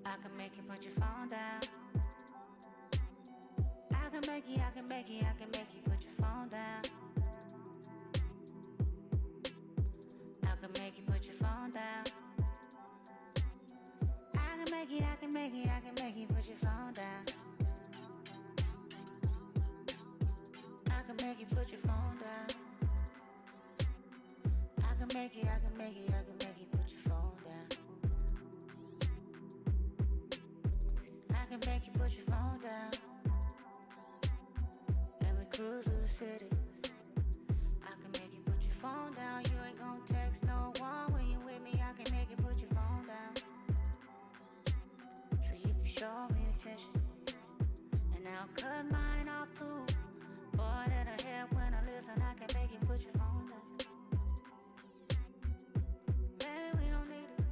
I can make you put your phone down. I can make you put your phone down. I can make you put your phone down. I can make you put your phone down. I can make you put your phone down. I can make you put your phone down. I can make you put your phone down. And we cruise through the city. I can make you put your phone down. You ain't gon' text no one when you with me. I can make you put your phone down. So you can show me attention. And I'll cut mine off too. Boy, that'll help when I listen. I can make you put your phone down. Baby, we don't need it.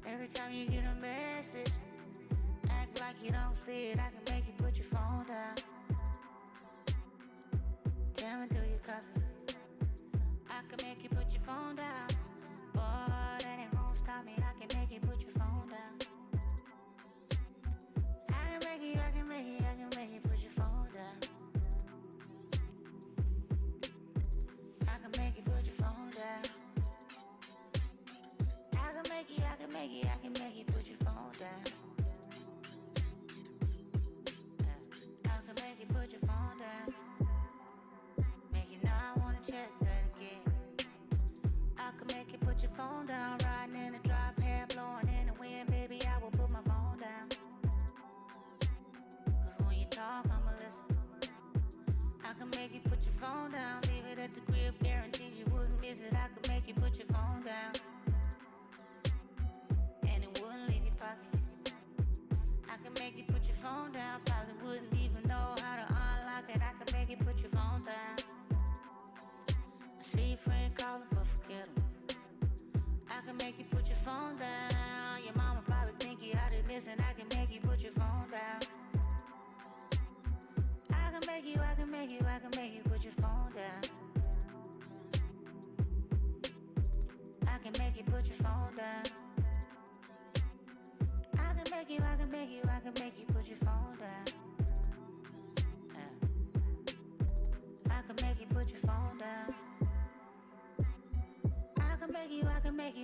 Every time you get a message, act like you don't see it. I can make you put your phone down. Tell me, do you copy? I can make you put your phone down. Boy, that ain't gon' stop me. I can make you put your phone down. I can make you put your phone down. I can make you put your phone down. I can make you put your phone down. I can make you put your phone down. Make you not wanna check that again. I can make you put your phone down. Riding in the drop, hair blowing in the wind. Baby, I will put my phone down. Cause when you talk, I'ma listen. I can make you put your phone down. Leave it at the crib, guarantee you wouldn't miss it. I can make you put your phone down. And it wouldn't leave your pocket. I can make you put your phone down. Probably wouldn't even know how to unlock it. I can make you put your phone down. I see your friend calling, but forget him. I can make you put your phone down. Your mama probably think you out there missing. I can make you put your phone down. I can make you put your phone down. I can make you put your phone down. I can make you put your phone down. I can make you put your phone down.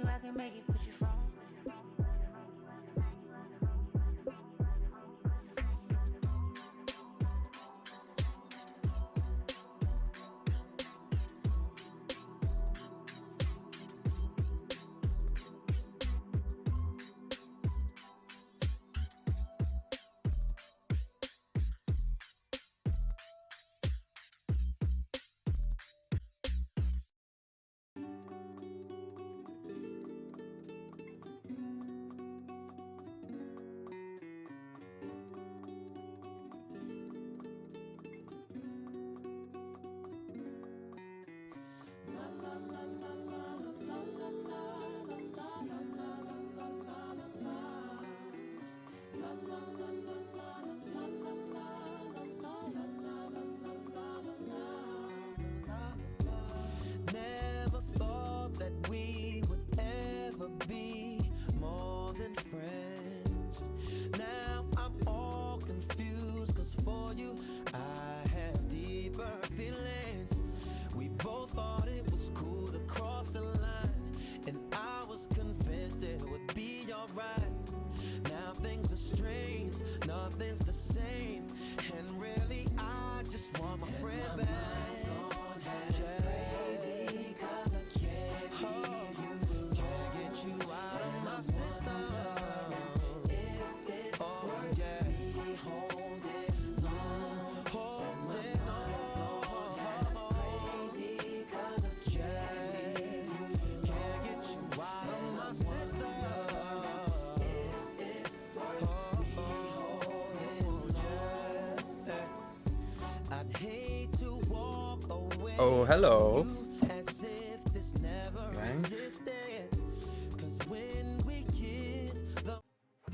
I can make you put your phone. Never thought that we would ever be more than friends. Now I'm all confused, cause for you I have deeper feelings. We both thought it was cool to cross the line, and I was convinced it would be alright. Now things are strange, nothing's the same, and really I just want my friend back. Oh, hello.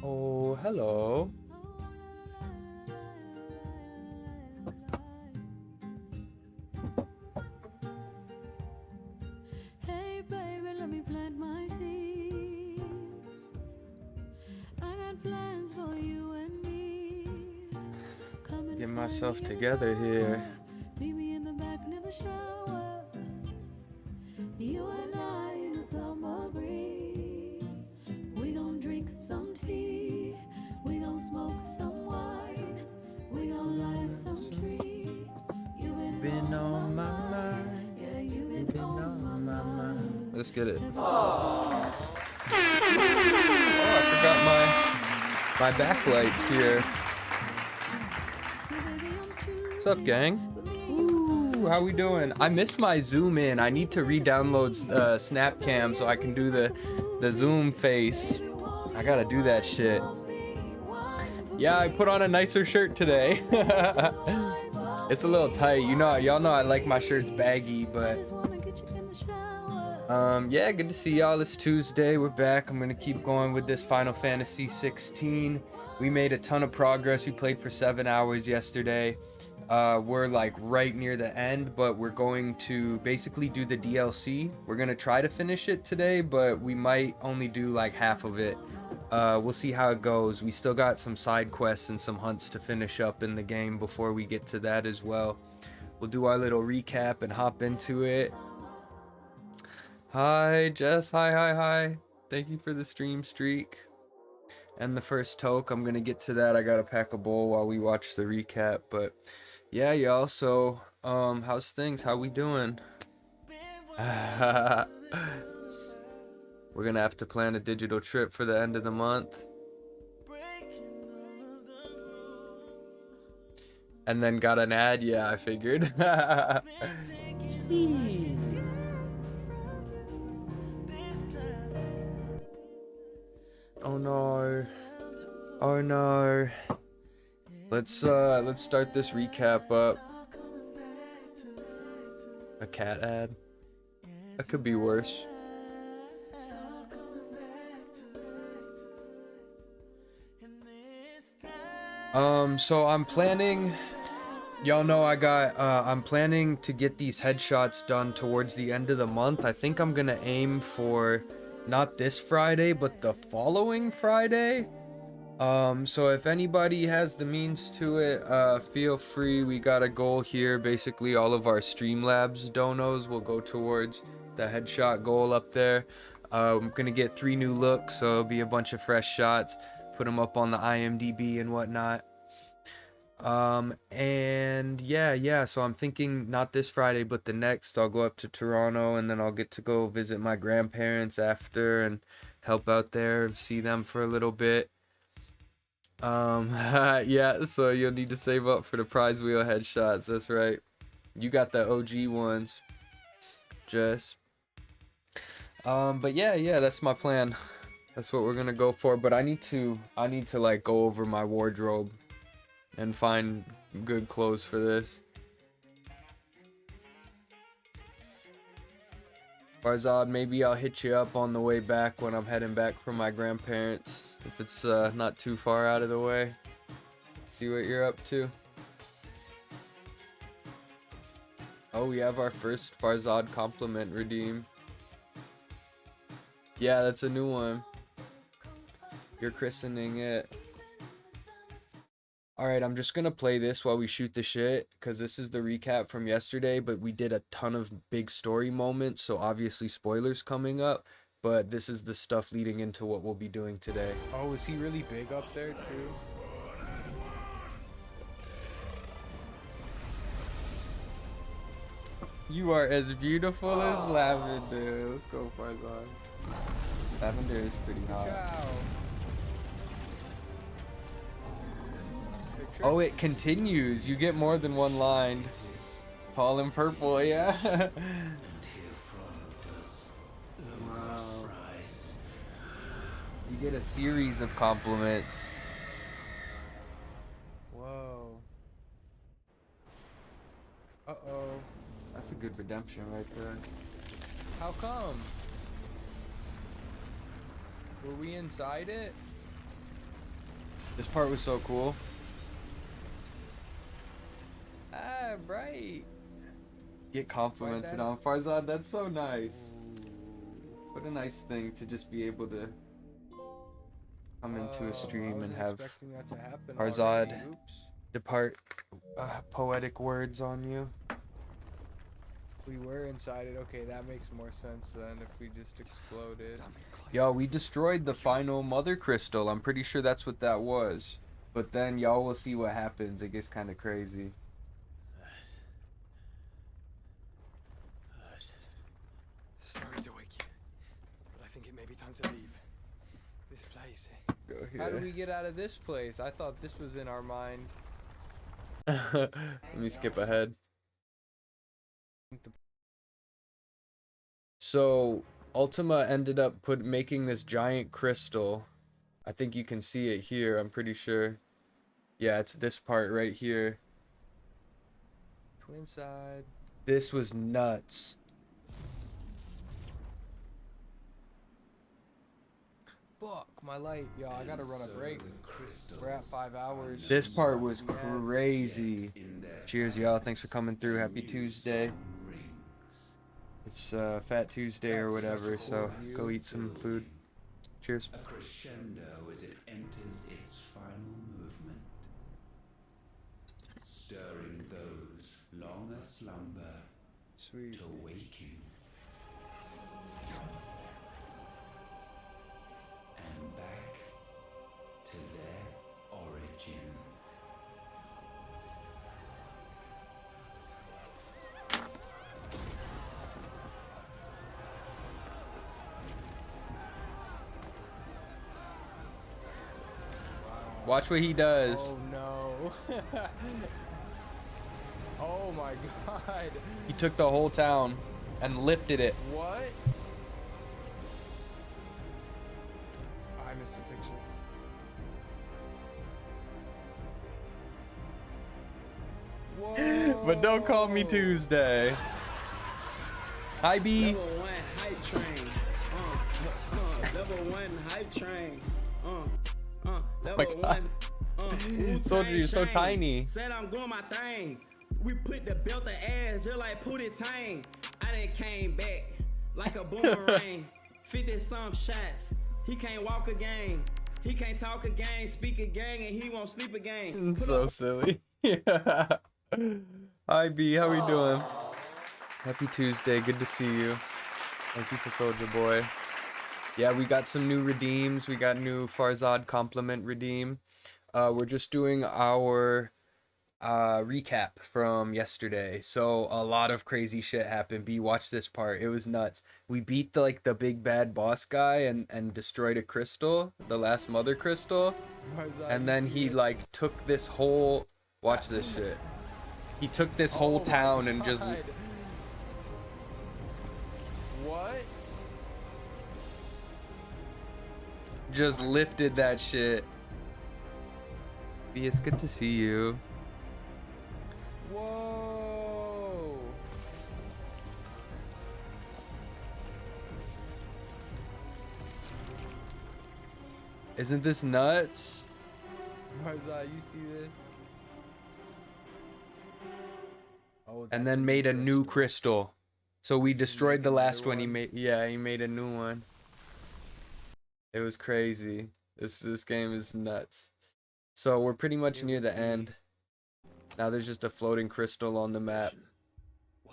Oh, hello. Hey baby, let me plant my seeds. I got myself together here. Meet me in the back near the shower. You and I in the summer breeze. We gon' drink some tea. We gon' smoke some wine. We gon' light some tree. You've Been on my mind. yeah, you've been on my mind. Let's get it. Oh. Oh, I forgot my backlights here. What's up, gang? Ooh, how we doing? I missed my zoom in. I need to re-download Snapcam so I can do the zoom face. I gotta do that shit. Yeah, I put on a nicer shirt today. It's a little tight. You know, y'all know I like my shirts baggy, but yeah, good to see y'all. It's Tuesday. We're back. I'm gonna keep going with this Final Fantasy 16. We made a ton of progress. We played for 7 hours yesterday. We're like right near the end, but we're going to basically do the DLC. We're gonna try to finish it today, but we might only do like half of it. We'll see how it goes. We still got some side quests and some hunts to finish up in the game before we get to that as well. We'll do our little recap and hop into it. Hi, Jess. Hi. Thank you for the stream streak. And the first toke, I'm gonna get to that. I gotta pack a bowl while we watch the recap, but yeah, y'all. So, how's things? How we doing? We're gonna have to plan a digital trip for the end of the month. And then got an ad. Yeah, I figured. Oh no. Oh no. Let's start this recap up. A cat ad? That could be worse. So I'm planning, y'all know I'm planning to get these headshots done towards the end of the month. I think I'm gonna aim for not this Friday, but the following Friday. So if anybody has the means to it, feel free. We got a goal here. Basically, all of our Streamlabs donos will go towards the headshot goal up there. I'm gonna get 3 new looks, so it'll be a bunch of fresh shots. Put them up on the IMDb and whatnot. And yeah, so I'm thinking not this Friday, but the next. I'll go up to Toronto, and then I'll get to go visit my grandparents after and help out there, see them for a little bit. Yeah, so you'll need to save up for the prize wheel headshots. That's right. You got the OG ones, Jess. But yeah, that's my plan. That's what we're gonna go for. But I need to like go over my wardrobe and find good clothes for this. Farzad, maybe I'll hit you up on the way back when I'm heading back from my grandparents, if it's not too far out of the way. See what you're up to. Oh, we have our first Farzad compliment redeem. Yeah, that's a new one. You're christening it. Alright, I'm just gonna play this while we shoot the shit, because this is the recap from yesterday, but we did a ton of big story moments, so obviously spoilers coming up, but this is the stuff leading into what we'll be doing today. Oh, is he really big up there too? You are as beautiful as Lavender. Let's go, Farzad. Lavender is pretty hot. Oh, it continues. You get more than one line. Paul in purple, yeah. Wow. You get a series of compliments. Whoa. Uh-oh. That's a good redemption right there. How come? Were we inside it? This part was so cool. Ah, right. Get complimented on, Farzad. That's so nice. What a nice thing to just be able to come into a stream and have Farzad depart poetic words on you. We were inside it. Okay, that makes more sense than if we just exploded. Yo, we destroyed the final mother crystal. I'm pretty sure that's what that was. But then y'all will see what happens. It gets kind of crazy. Sorry to wake you, but I think it may be time to leave this place. Go here. How do we get out of this place? I thought this was in our mind. Let me skip ahead. So Ultima ended up making this giant crystal. I think you can see it here, I'm pretty sure. Yeah, it's this part right here. Twin side. This was nuts. Fuck my light. Yo, I gotta run a break. We're at 5 hours. This part was crazy. Cheers, y'all. Thanks for coming through. Happy Tuesday. It's Fat Tuesday or whatever, so go eat some food. Cheers. A crescendo as it enters its final movement, stirring those long aslumber Sweet. to waking, and back to their origin. Watch what he does. Oh no. Oh my god. He took the whole town and lifted it. What? I missed the picture. Whoa. But don't call me Tuesday. Hi, B. Level 1 hype train. Level 1 hype train. Level God. 1. Told you you're so tiny. Said I'm doing my thing. We put the belt of ass, they're like Pootie Tang. I done came back like a boomerang. 50 some shots. He can't walk again. He can't talk again, speak again, and he won't sleep again. So silly. Yeah. Hi, B. How we doing? Happy Tuesday. Good to see you. Thank you for Soldier Boy. Yeah, we got some new redeems. We got new Farzad compliment redeem. We're just doing our recap from yesterday. So a lot of crazy shit happened. B, watch this part. It was nuts. We beat the big bad boss guy and destroyed a crystal, the last mother crystal. And then he like took this whole, watch this shit. He took this whole town and just What? just lifted that shit. B, it's good to see you. Whoa. Isn't this nuts? Farzad, you see this? Oh, And that's then a made a new crystal. crystal. So we destroyed the another last one. He one? made, yeah, he made a new one. It was crazy. This game is nuts. So we're pretty much near the end. Now there's just a floating crystal on the map.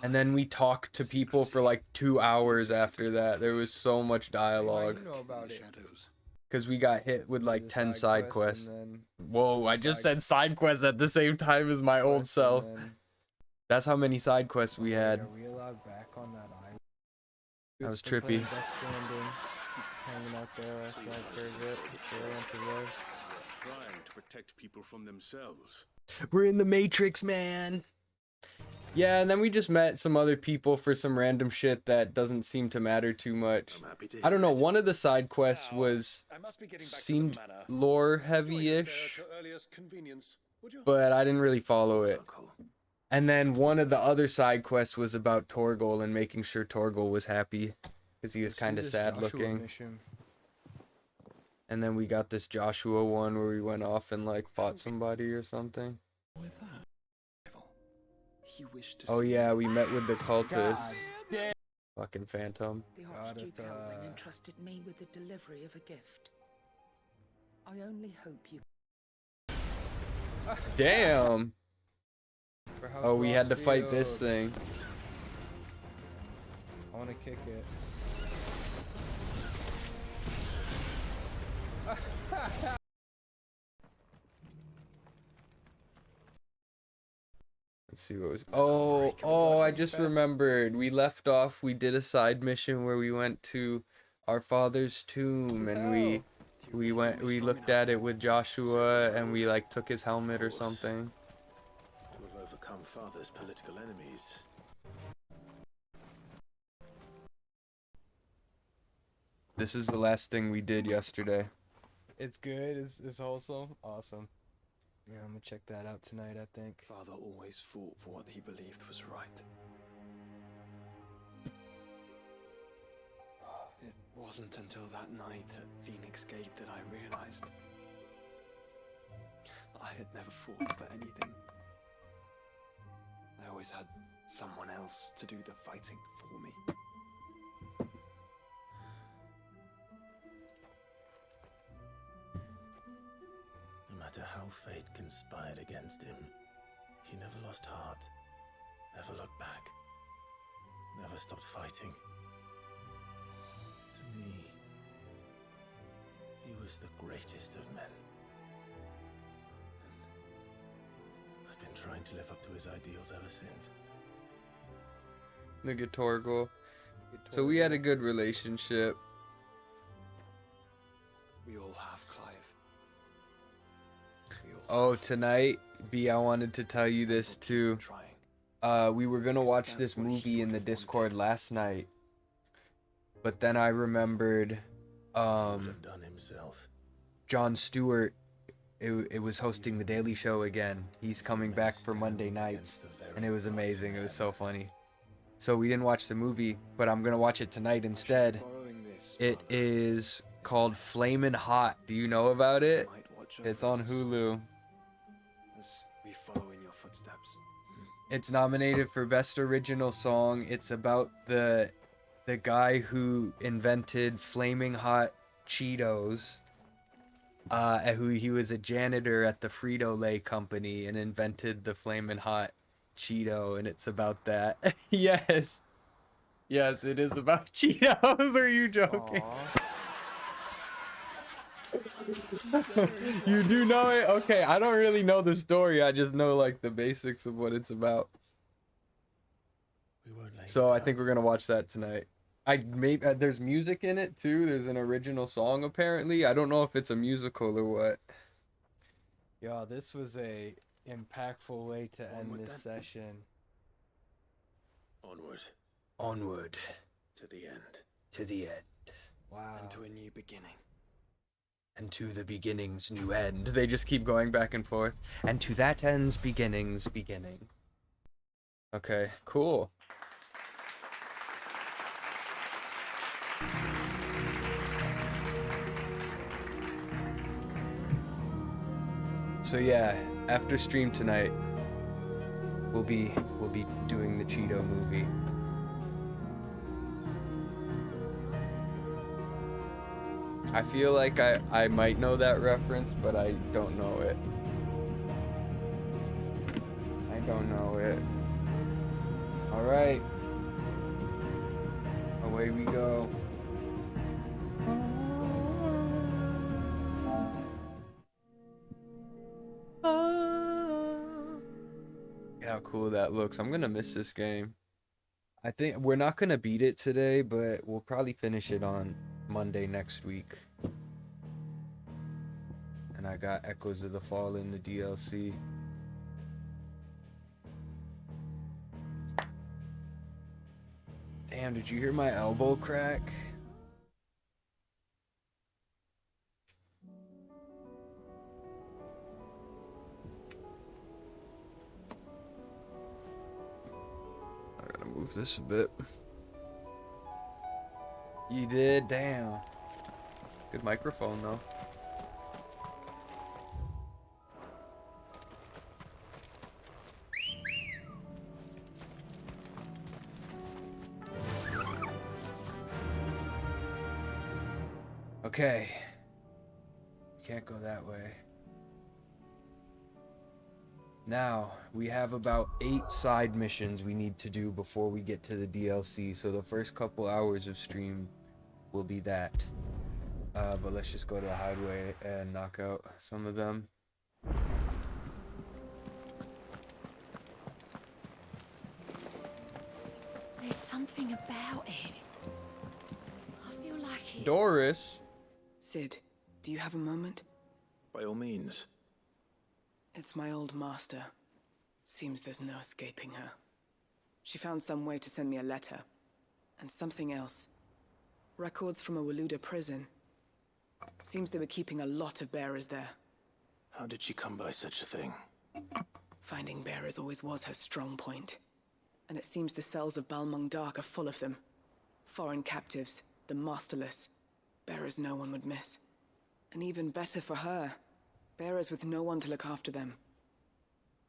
And then we talked to people for like 2 hours after that. There was so much Why dialogue. you know about it? Because we got hit with like The 10 side quests. and then Whoa, I just side said side quests at the same time as my old quest, self. and then- That's how many side quests we had. Are we allowed back on that island? That was Been playing trippy. Death Stranding, hanging out there. That's my favorite. Trying to protect people from themselves. We're in the Matrix, man. Yeah, and then we just met some other people for some random shit that doesn't seem to matter too much. I'm happy to I don't hear know, it. one of the side quests was I must be getting back to the seemed manor. lore Join us there heavy-ish, at your earliest convenience, would you? but I didn't really follow it. Circle. And then one of the other side quests was about Torgal and making sure Torgal was happy because he was kind of sad looking. And then we got this Joshua one where we went off and like fought somebody or something. He wished to Oh see yeah, we met with the cultists. damn. Fucking Phantom. The God, Archduke it, Elwing entrusted me with the delivery of a gift. I only hope you Damn. For how Oh, we had to Frost fight this feels. thing. I want to kick it. Let's see what was. Oh, I just remembered. We left off. We did a side mission where we went to our father's tomb, and we looked at it with Joshua, and we like took his helmet or something. To have overcome father's political enemies. This is the last thing we did yesterday. It's good. It's wholesome. Awesome. Yeah, I'm gonna check that out tonight, I think. Father always fought for what he believed was right. It wasn't until that night at Phoenix Gate that I realized I had never fought for anything. I always had someone else to do the fighting for me. No matter how fate conspired against him, he never lost heart, never looked back, never stopped fighting. To me, he was the greatest of men. And I've been trying to live up to his ideals ever since. The Torgal. So we had a good relationship. We all have, Clive. We all Oh, tonight, B, I wanted to tell you this too. trying. We were gonna watch this movie in the Discord last night, but then I remembered, Would have done himself. Jon Stewart. It was hosting the Daily Show again. He's coming back for Monday nights, and it was amazing. It was so funny. So we didn't watch the movie, but I'm gonna watch it tonight instead. Borrowing this, It Father. is called Flamin' Hot. Do you know about it? Might watch over It's on us Hulu. as we follow in your footsteps. It's nominated for Best Original Song. It's about the guy who invented Flaming Hot Cheetos. Who he was a janitor at the Frito-Lay company and invented the Flamin' Hot Cheeto, and it's about that. Yes. Yes, it is about Cheetos. Are you joking? You do know it? Okay, I don't really know the story. I just know like the basics of what it's about. We won't lay So you I down. think we're gonna watch that tonight. There's music in it too. There's an original song apparently. I don't know if it's a musical or what. Yeah, this was a impactful way to end Onward this then. session. Onward Onward to the end to the end, Wow. and to a new beginning. and to the beginning's new end. They just keep going back and forth. And to that end's beginning's beginning. Okay, cool. So yeah, after stream tonight, we'll be doing the Cheeto movie. I feel like I might know that reference, but I don't know it. I don't know it. All right. Away we go. Look how cool that looks. I'm gonna miss this game. I think we're not gonna beat it today, but we'll probably finish it on Monday next week. And I got Echoes of the Fall in the DLC. Damn, did you hear my elbow crack? I gotta move this a bit. You did? Damn. Good microphone though. Okay. Can't go that way. Now, we have about 8 side missions we need to do before we get to the DLC, so the first couple hours of stream will be that. But let's just go to the hideaway and knock out some of them. There's something about it. I feel like it's... Doris! Sid, do you have a moment? By all means. It's my old master. Seems there's no escaping her. She found some way to send me a letter. And something else. Records from a Waluda prison. Seems they were keeping a lot of bearers there. How did she come by such a thing? Finding bearers always was her strong point. And it seems the cells of Balmung Dark are full of them. Foreign captives, the masterless. Bearers no one would miss. And even better for her, bearers with no one to look after them.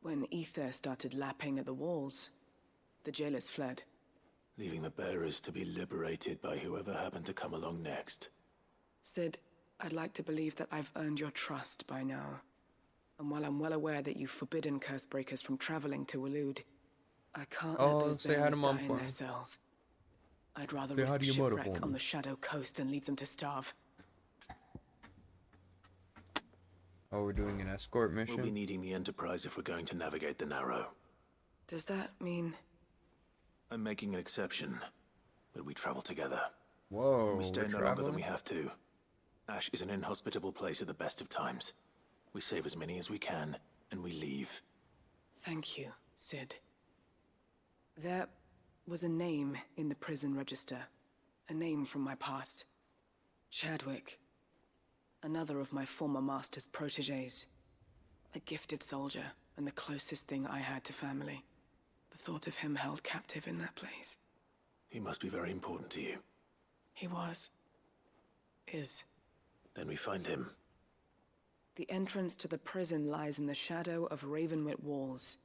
When ether started lapping at the walls, the jailers fled. Leaving the bearers to be liberated by whoever happened to come along next. Sid, I'd like to believe that I've earned your trust by now. And while I'm well aware that you've forbidden Cursebreakers from traveling to Waloed, I can't let those bearers die in their cells. I'd rather risk shipwreck on the Shadow Coast than leave them to starve. Oh, we're doing an escort mission? We'll be needing the Enterprise if we're going to navigate the Narrow. Does that mean... I'm making an exception, but we travel together. Whoa, We stay no longer than we have to. Ash is an inhospitable place at the best of times. We save as many as we can, and we leave. Thank you, Sid. There was a name in the prison register. A name from my past. Chadwick. Another of my former master's protégés. A gifted soldier, and the closest thing I had to family. The thought of him held captive in that place. He must be very important to you. He was. Is. Then we find him. The entrance to the prison lies in the shadow of Ravenwit Walls,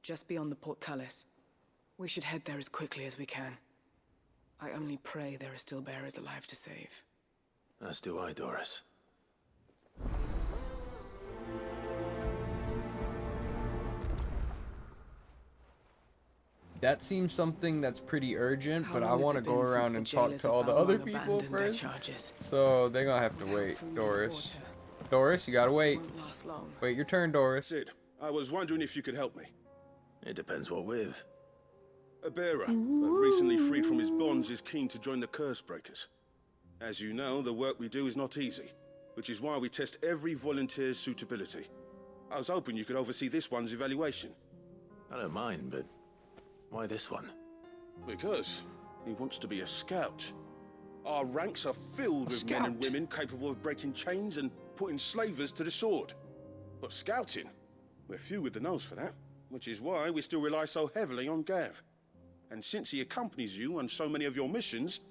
just beyond the portcullis. We should head there as quickly as we can. I only pray there are still bearers alive to save. As do I, Doris. That seems something that's pretty urgent, but I want to go around and talk to all the other people first. So they're gonna have to wait. Doris. Doris, you gotta wait. Wait your turn, Doris. Sid, I was wondering if you could help me. It depends what with. A bearer, recently freed from his bonds, is keen to join the Cursebreakers. As you know, the work we do is not easy, which is why we test every volunteer's suitability. I was hoping you could oversee this one's evaluation. I don't mind, but why this one? Because he wants to be a scout. Our ranks are filled with men and women capable of breaking chains and putting slavers to the sword. But scouting, we're few with the nose for that, which is why we still rely so heavily on Gav. And since he accompanies you on so many of your missions,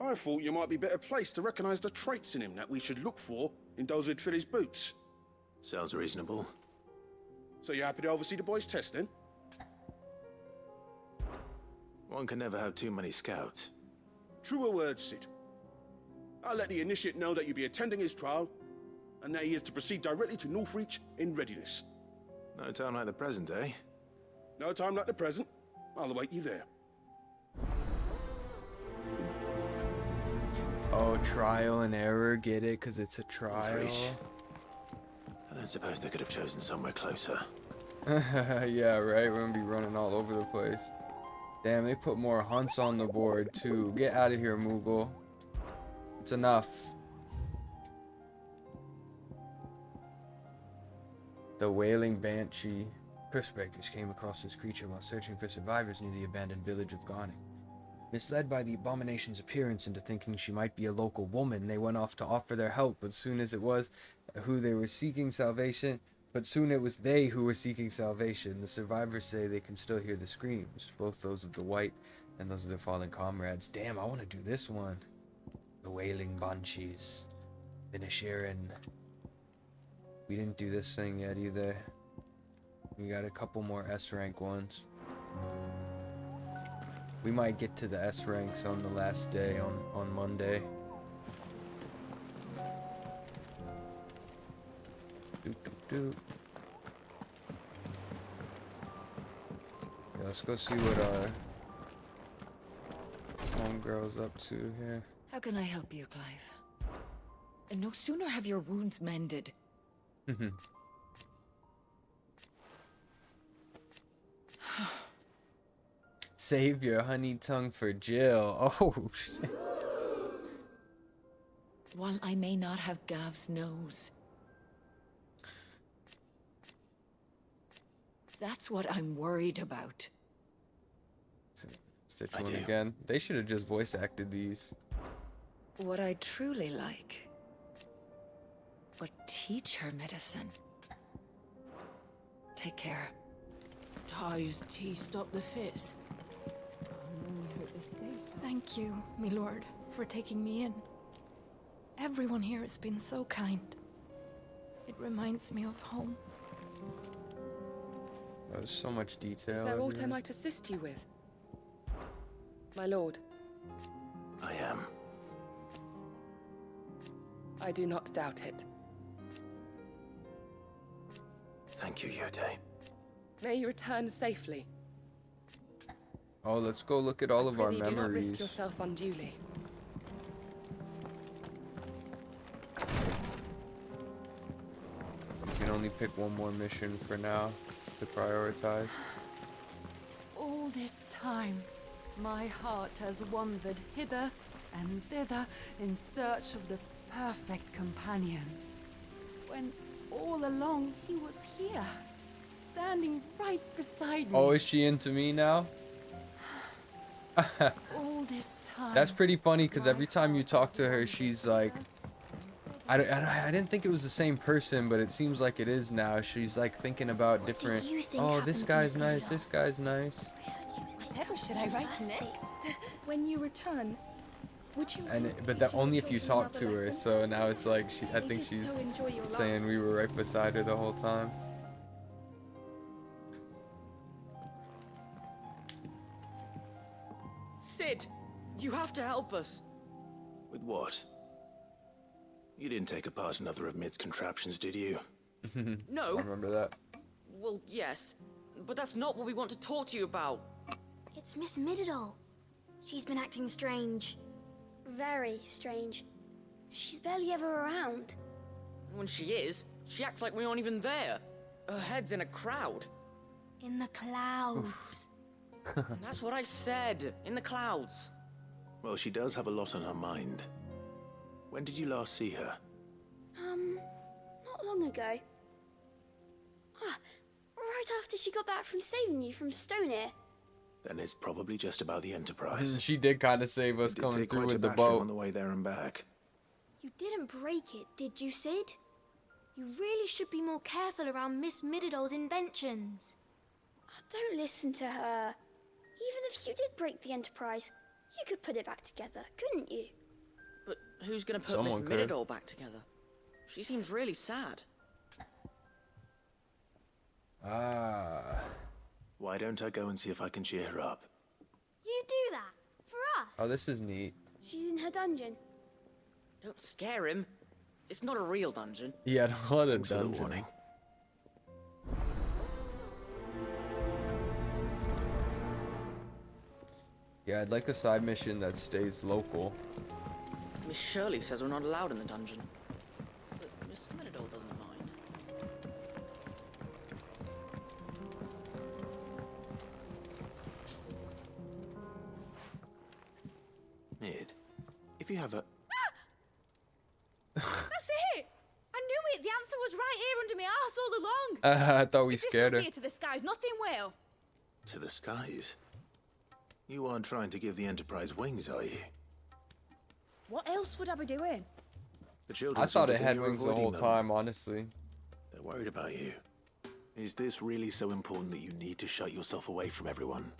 I thought you might be better placed to recognize the traits in him that we should look for in those who'd fill his boots. Sounds reasonable. So you're happy to oversee the boys' test, then? One can never have too many scouts. Truer words, Sid. I'll let the initiate know that you'll be attending his trial, and that he is to proceed directly to Northreach in readiness. No time like the present, eh? No time like the present. I'll await you there. Oh, trial and error, get it? Because it's a trial. Northreach. I don't suppose they could have chosen somewhere closer. Yeah, right? We're gonna be running all over the place. Damn, they put more hunts on the board, too. Get out of here, Moogle. It's enough. The Wailing Banshee. Cursebreakers came across this creature while searching for survivors near the abandoned village of Garning. Misled by the abomination's appearance into thinking she might be a local woman, they went off to offer their help, but soon it was they who were seeking salvation, the survivors say they can still hear the screams, both those of the white and those of their fallen comrades. Damn, I want to do this one. The Wailing Banshees. Inisherin. We didn't do this thing yet either. We got a couple more S-rank ones. We might get to the S-ranks on the last day on Monday. Doop, doop, doop. Let's go see what our homegirl's up to here. How can I help you, Clive? And no sooner have your wounds mended. Save your honey tongue for Jill. Oh, shit. While I may not have Gav's nose, that's what I'm worried about. Stitch one again. They should have just voice acted these. What I truly like. But teach her medicine. Take care. Ty's tea stop the fits. Thank you, my lord, for taking me in. Everyone here has been so kind. It reminds me of home. There's so much detail. Is there in aught I here. might assist you with? My lord. I am. I do not doubt it. Thank you, Yote. May you return safely. Oh, let's go look at all of our Prithee, do not memories. risk yourself unduly. You can only pick one more mission for now to prioritize. All this time, my heart has wandered hither and thither in search of the perfect companion. When all along he was here, standing right beside me. Oh, is she into me now? All this time. That's pretty funny because every time you talk to her, she's like, I didn't think it was the same person, but it seems like it is now. She's like thinking about different. you think Oh, this happened to guy's Miss nice. Middledore? This guy's nice. Whatever should I write next? When you return, would you? But that only if you talk to her. So now it's like I think did she's so enjoy your saying last. we were right beside her the whole time. Sid, you have to help us. With what? You didn't take apart another of Mid's contraptions, did you? No. I remember that. Well, yes, but that's not what we want to talk to you about. It's Miss Middledore. She's been acting strange. Very strange. She's barely ever around. When she is, she acts like we aren't even there. Her head's in a crowd. In the clouds. That's what I said. In the clouds. Well, she does have a lot on her mind. When did you last see her? Not long ago. Right after she got back from saving you from Stoneir. Then it's probably just about the Enterprise. She did kind of save us It did coming take through quite a with the battering boat. on the way there and back. You didn't break it, did you, Sid? You really should be more careful around Miss Middeldore's inventions. Don't listen to her. Even if you did break the Enterprise, you could put it back together, couldn't you? But who's gonna put Miss Someone could. Middledore back together? She seems really sad. Ah. Why don't I go and see if I can cheer her up? You do that? For us? Oh, this is neat. She's in her dungeon. Don't scare him. It's not a real dungeon. Yeah, don't let it Thanks for the dungeon. warning. Yeah, I'd like a side mission that stays local. Miss Shirley says we're not allowed in the dungeon. But Miss Middledore doesn't mind. Mid, if you have a... That's it! I knew it! The answer was right here under my arse all along! I thought we If this scared does her. here to the skies, nothing will! To the skies? You aren't trying to give the Enterprise wings, are you? What else would I be doing? The children I thought seem to it think had you're wings the avoiding whole them. time, honestly. They're worried about you. Is this really so important that you need to shut yourself away from everyone?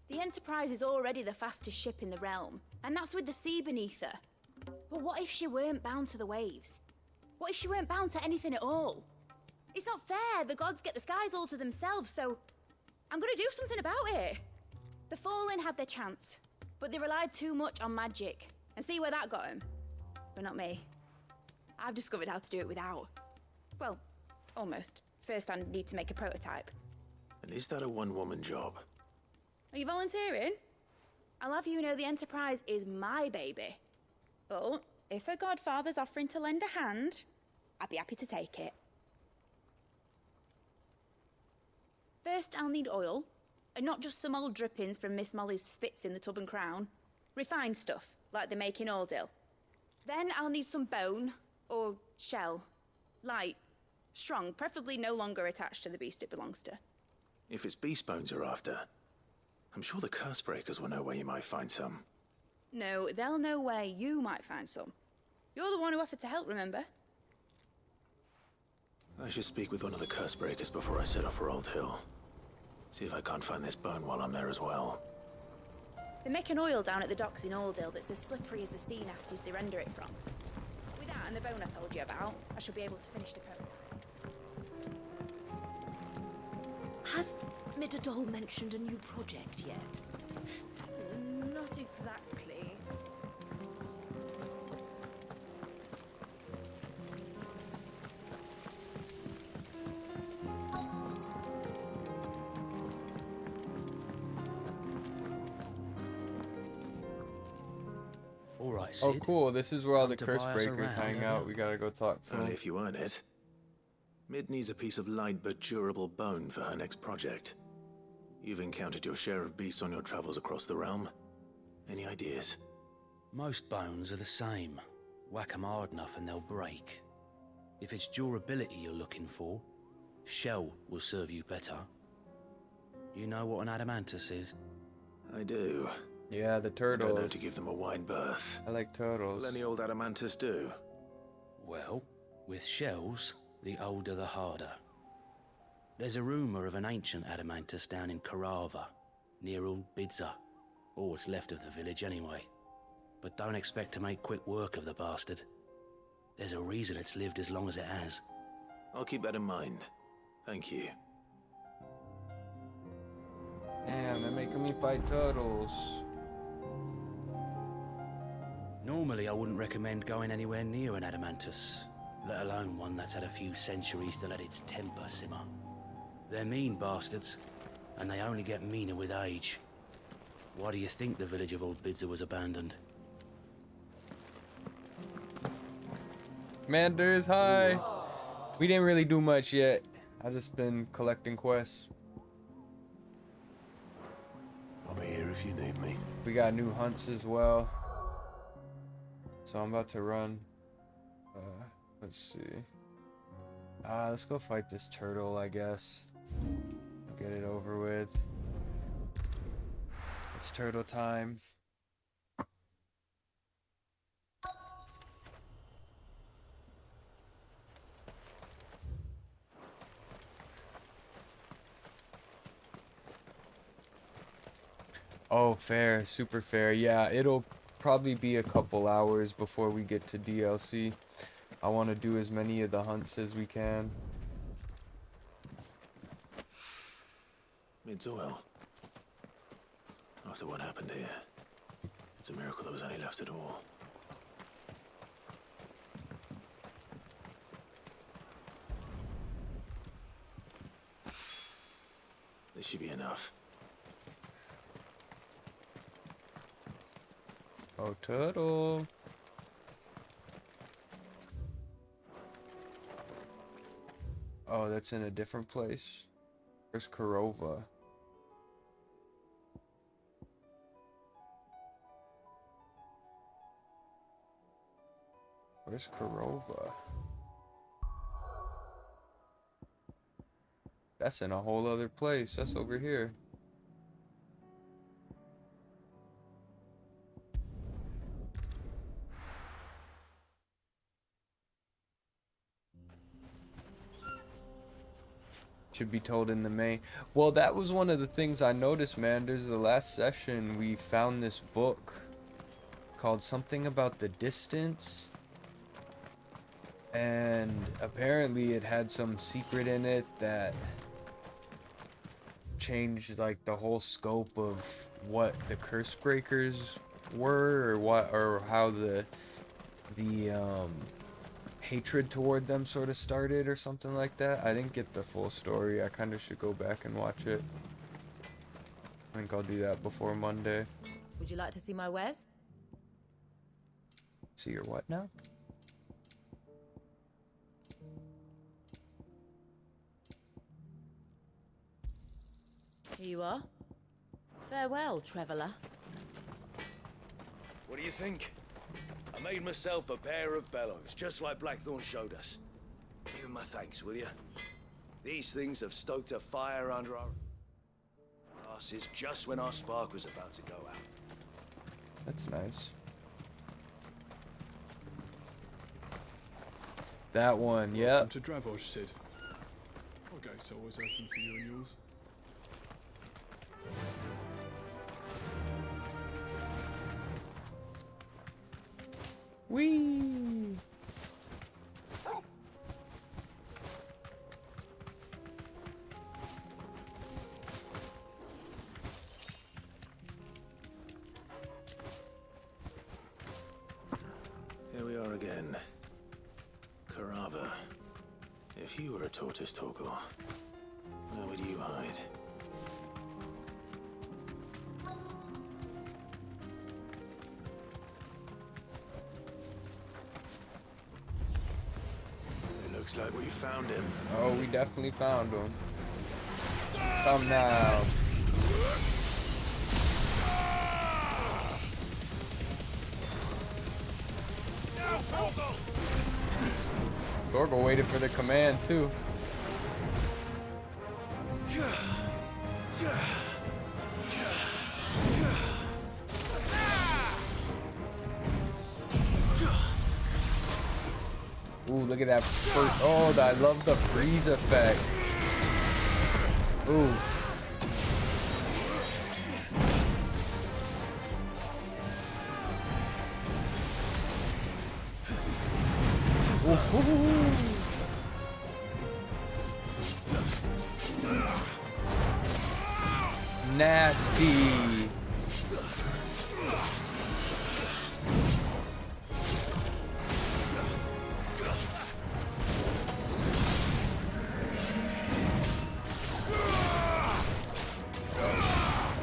The Enterprise is already the fastest ship in the realm, and that's with the sea beneath her. But what if she weren't bound to the waves? What if she weren't bound to anything at all? It's not fair. The gods get the skies all to themselves, so I'm gonna do something about it. The Fallen had their chance, but they relied too much on magic. And see where that got them? But not me. I've discovered how to do it without. Well, almost. First I need to make a prototype. And is that a one-woman job? Are you volunteering? I'll have you know the Enterprise is my baby. But if her godfather's offering to lend a hand, I'd be happy to take it. First, I'll need oil, and not just some old drippings from Miss Molly's spits in the Tub and Crown. Refined stuff, like they make in Ordil. Then I'll need some bone, or shell. Light, strong, preferably no longer attached to the beast it belongs to. If it's beast bones you're after, I'm sure the Cursebreakers will know where you might find some. No, they'll know where you might find some. You're the one who offered to help, remember? I should speak with one of the Cursebreakers before I set off for Old Hill. See if I can't find this bone while I'm there as well. They make an oil down at the docks in Aldale that's as slippery as the sea nasties they render it from. With that and the bone I told you about, I shall be able to finish the prototype. Has Midadol mentioned a new project yet? Not exactly. All right, Oh, Sid. cool. This is where all the Come to buy us Cursebreakers around, hang have out. you? We gotta go talk to Only them. if you earn it. Mid needs a piece of light but durable bone for her next project. You've encountered your share of beasts on your travels across the realm. Any ideas? Most bones are the same. Whack 'em hard enough and they'll break. If it's durability you're looking for, shell will serve you better. You know what an adamantus is? I do. Yeah, the I know turtles. to give them a wide berth. I like turtles. Will any old adamantus do? Well, with shells, the older the harder. There's a rumour of an ancient adamantus down in Karava, near Old Bidza, or what's left of the village anyway. But don't expect to make quick work of the bastard. There's a reason it's lived as long as it has. I'll keep that in mind. Thank you. Damn, they're making me fight turtles. Normally I wouldn't recommend going anywhere near an adamantus, let alone one that's had a few centuries to let its temper simmer. They're mean bastards, and they only get meaner with age. Why do you think the village of Old Bidza was abandoned? Manders, hi. We didn't really do much yet. I've just been collecting quests. I'll be here if you need me. We got new hunts as well. So I'm about to run. Let's see. Let's go fight this turtle, I guess. Get it over with. It's turtle time. Oh, fair, super fair. Yeah, it'll probably be a couple hours before we get to DLC. I want to do as many of the hunts as we can. Mid's well. After what happened here, it's a miracle there was any left at all. This should be enough. Oh, turtle. Oh, that's in a different place. Where's Karova? Where's Karova? That's in a whole other place. That's over here. Should be told in the May. Well, that was one of the things I noticed, man. There's the last session we found this book called something about the distance, and apparently it had some secret in it that changed like the whole scope of what the Cursebreakers were, or what, or how the hatred toward them sort of started, or something like that. I didn't get the full story. I kind of should go back and watch it. I think I'll do that before Monday. Would you like to see my wares? See your what now? Here you are. Farewell, traveller. What do you think? I made myself a pair of bellows, just like Blackthorn showed us. Give him my thanks, will you? These things have stoked a fire under our asses just when our spark was about to go out. That's nice. That one, yeah. Welcome to Dravoj, Sid. Our gate's always open for you and yours. Whee! Here we are again. Carava. If you were a tortoise, Torgor, where would you hide? It looks like we found him. Oh, we definitely found him. Come now. Torgor waited for the command too. Ooh, look at that first. Oh, I love the freeze effect. Ooh. Ooh. Nasty.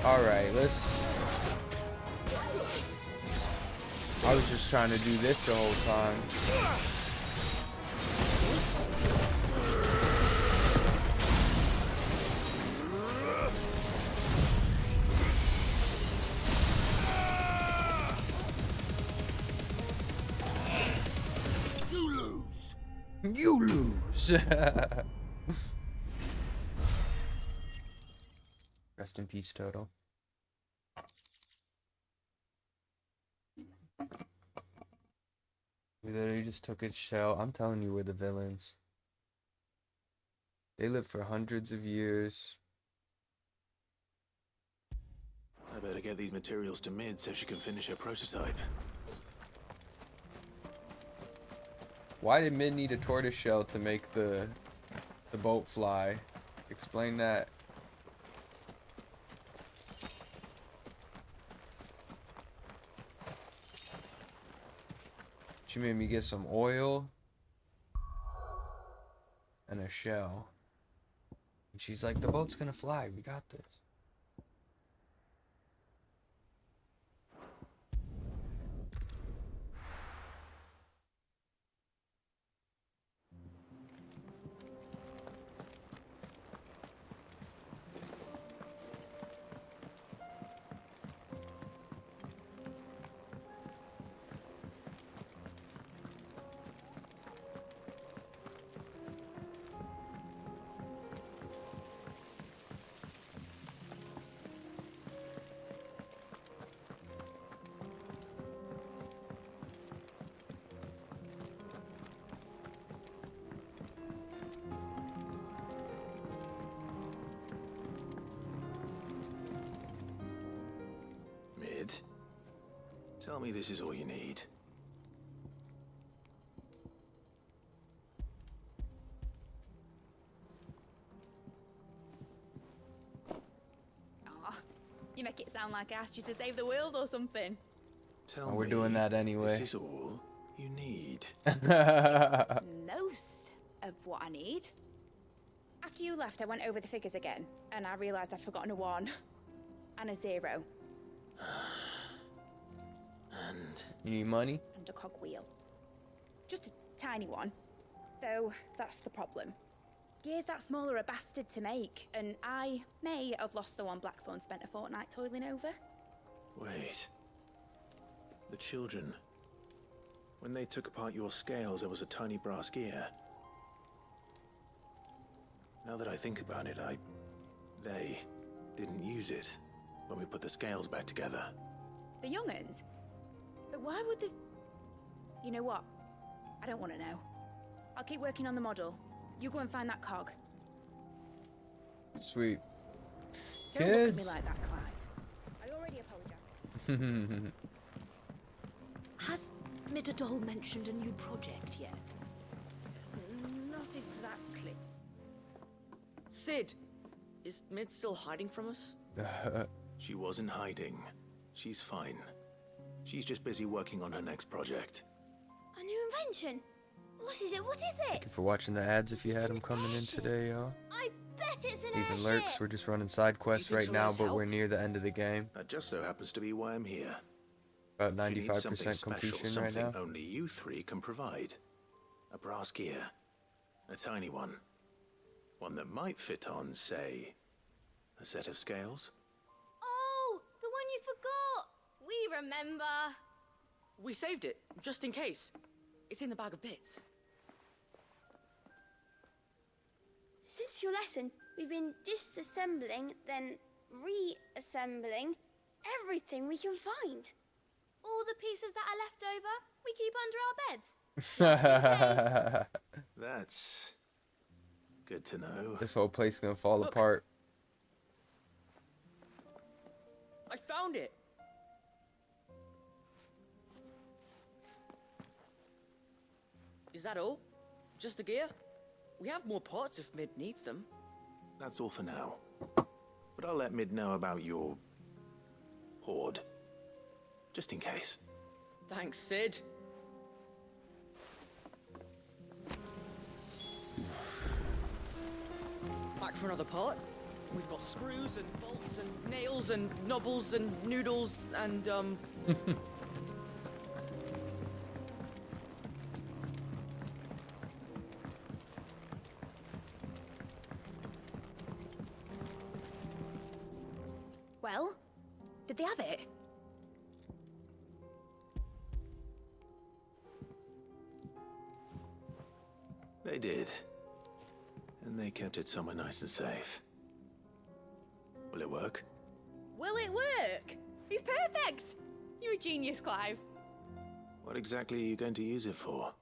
Alright, let's... I was just trying to do this the whole time. You lose! You lose! Rest in peace, Toto. We literally just took its shell. I'm telling you, we're the villains. They live for hundreds of years. I better get these materials to Mid so she can finish her prototype. Why did Mid need a tortoise shell to make the boat fly? Explain that. She made me get some oil and a shell. And she's like, the boat's gonna fly, we got this. Mid, tell me this is all you need. Aw, you make it sound like I asked you to save the world or something. Tell Oh, we're me doing that anyway. This is all you need. It's most of what I need. After you left, I went over the figures again, and I realised I'd forgotten a one. and a 0. And You need money? And a cogwheel. Just a tiny one. Though, that's the problem. Gears that small are a bastard to make, and I may have lost the one Blackthorn spent a fortnight toiling over. wait. The children. When they took apart your scales, there was a tiny brass gear. Now that I think about it, they didn't use it when we put the scales back together. The young'uns? But why would the... You know what? I don't want to know. I'll keep working on the model. You go and find that cog. Sweet. Don't look at me like that, Clive. I already apologized. Has Midadol mentioned a new project yet? Not exactly. Sid, is Mid still hiding from us? She wasn't hiding. She's fine. She's just busy working on her next project. A new invention? What is it? What is it? Thank you for watching the ads if you had them coming in today, y'all. I bet it's an Leaving airship. lurks, we're just running side quests right now, but we're near the end of the game. That just so happens to be why I'm here. About She needs something 95% special, completion right something now. only you three can provide. A brass gear. A tiny one. One that might fit on, say, a set of scales. Oh, the one you forgot. We remember. We saved it, just in case. It's in the bag of bits. Since your lesson, we've been disassembling, then reassembling everything we can find. All the pieces that are left over, we keep under our beds. That's good to know. This whole place gonna fall apart. I found it! Is that all? Just the gear? We have more parts if Mid needs them. That's all for now. But I'll let Mid know about your hoard. Just in case. Thanks, Sid. Back for another part? We've got screws and bolts and nails and knobbles and noodles and, Well, did they have it? They did. And they kept it somewhere nice and safe. Will it work? Will it work? He's perfect! You're a genius, Clive. What exactly are you going to use it for?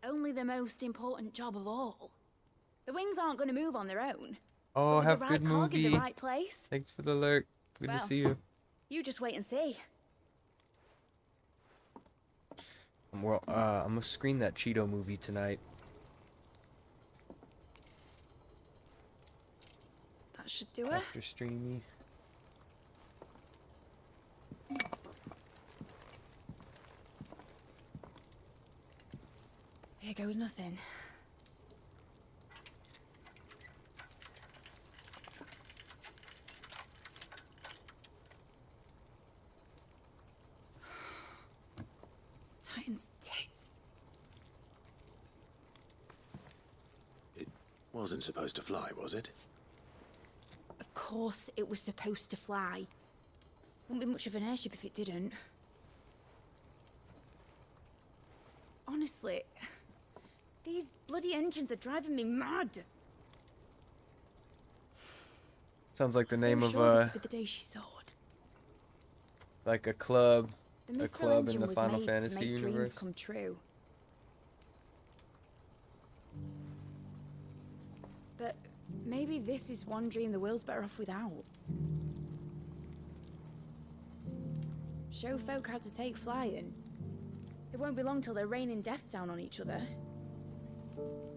Only the most important job of all. The wings aren't going to move on their own. Oh, But with have the good right cog in movie. the right place. Thanks for the lurk. Good Well, to see you. You just wait and see. Well, I'm gonna screen that Cheeto movie tonight. That should do it. After streamy. Here goes nothing. Titan's tits. It wasn't supposed to fly, was it? Of course it was supposed to fly. Wouldn't be much of an airship if it didn't. Honestly, these bloody engines are driving me mad. Sounds like the So name of sure this would be the day she soared. like a club, The a Mithril club in engine the was Final made to Fantasy make dreams universe. come true. But maybe this is one dream the world's better off without. Show folk how to take flying. It won't be long till they're raining death down on each other.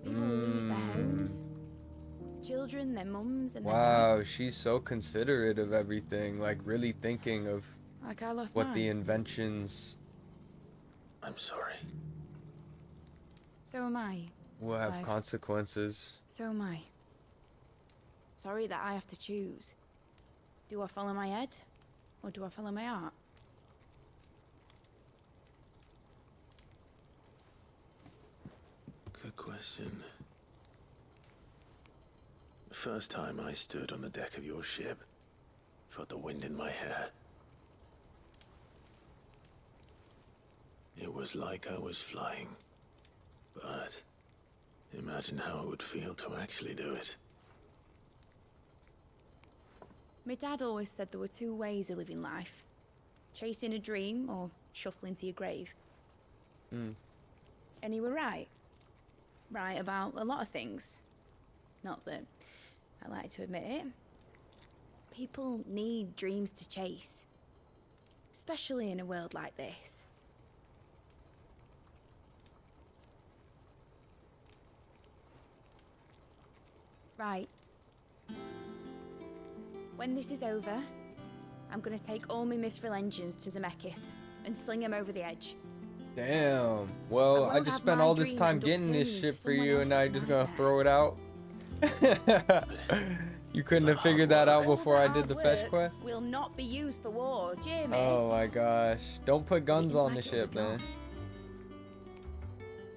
People will lose their homes, children, their mums, and their Wow, dads. she's so considerate of everything, like really thinking of Like I lost what the mine. inventions I'm sorry. So am I. will have Clive. consequences. So am I. Sorry that I have to choose. Do I follow my head? Or do I follow my heart? Good question. The first time I stood on the deck of your ship, felt the wind in my hair. It was like I was flying. But imagine how it would feel to actually do it. My dad always said there were two ways of living life. Chasing a dream or shuffling to your grave. And he were right. Right about a lot of things. Not that I like to admit it. People need dreams to chase. Especially in a world like this. Right. When this is over, I'm gonna take all my mithril engines to Zemeckis and sling them over the edge. Damn. Well, I just spent all this time getting this shit for you, and now you're just gonna throw it out? You couldn't have figured that out before I did the fetch quest? Will not be used for war, Jamie. Oh my gosh. Don't put guns on the ship, man.